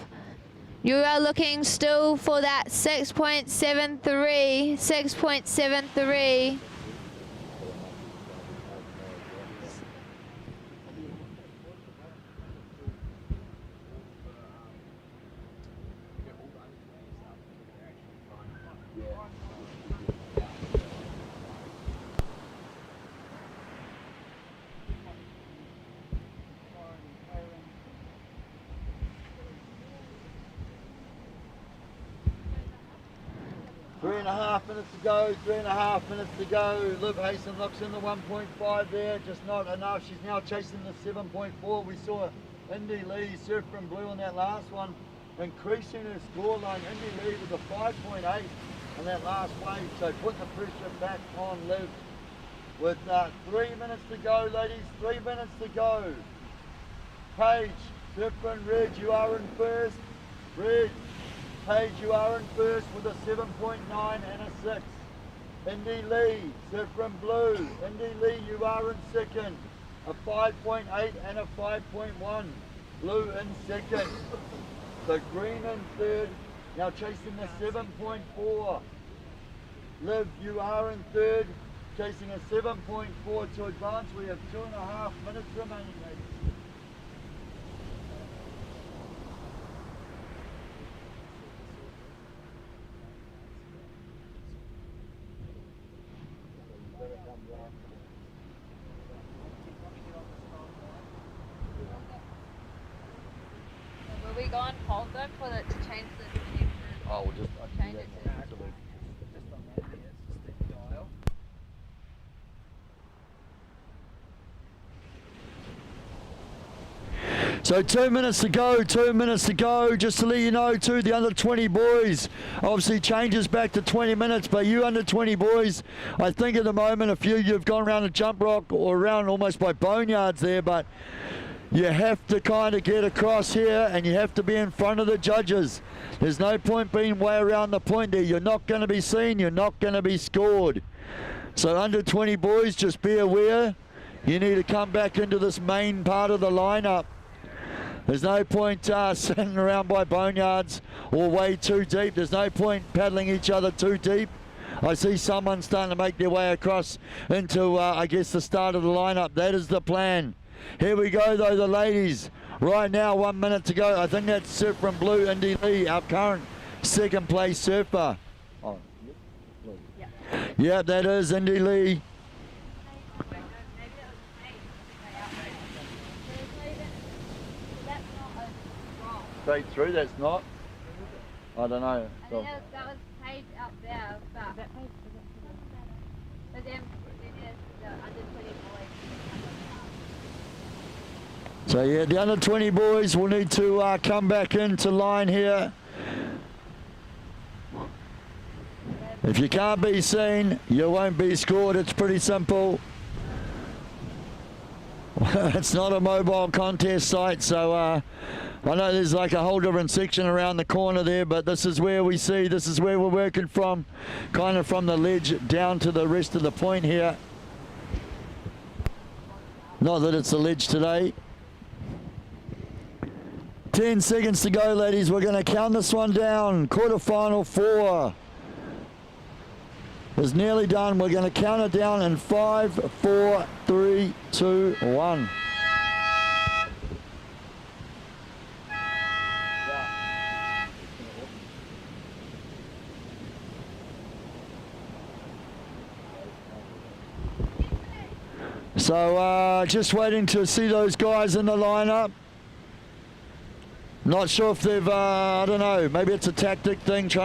You are looking still for that 6.73. 6.73. 3.5 minutes to go, 3.5 minutes to go. Liv Hastings looks in the 1.5 there, just not enough. She's now chasing the 7.4. We saw Indy Lee surf from blue on that last one, increasing her scoreline. Indy Lee with a 5.8 on that last wave, so put the pressure back on Liv. With 3 minutes to go, ladies, 3 minutes to go. Paige, surf from red, you are in first. Red, Paige, you are in first with a 7.9 and a 6. Indy Lee, surf from blue. Indy Lee, you are in second. A 5.8 and a 5.1. Blue in second. So green in third. Now chasing the 7.4. Liv, you are in third. Chasing a 7.4 to advance. We have 2.5 minutes remaining, ladies. Will we go and hold them for it to change the connection? Oh, we'll just change it to. So 2 minutes to go, 2 minutes to go. Just to let you know too, the under 20 boys obviously changes back to 20 minutes, but you under 20 boys, I think at the moment a few you've gone around a jump rock or around almost by boneyards there, but you have to kind of get across here and you have to be in front of the judges. There's no point being way around the point there. You're not going to be seen, you're not going to be scored. So under 20 boys, just be aware, you need to come back into this main part of the lineup. There's no point sitting around by boneyards or way too deep. There's no point paddling each other too deep. I see someone starting to make their way across into, I guess, the start of the lineup. That is the plan. Here we go, though, the ladies. Right now, 1 minute to go. I think that's surf from blue, Indy Lee, our current second place surfer. Oh, yeah, that is Indy Lee. Straight through, that's not. I don't know. So. That was Paige out there, but that Paige but then the under 20 boys. So yeah, the under 20 boys will need to come back into line here. If you can't be seen, you won't be scored. It's pretty simple. It's not a mobile contest site, so I know there's like a whole different section around the corner there, but this is where we see, this is where we're working from, kind of from the ledge down to the rest of the point here. Not that it's a ledge today. 10 seconds to go, ladies. We're going to count this one down. Quarterfinal 4 is nearly done. We're going to count it down in 5, 4, 3, 2, 1. So just waiting to see those guys in the lineup. Not sure if they've, I don't know, maybe it's a tactic thing, trying to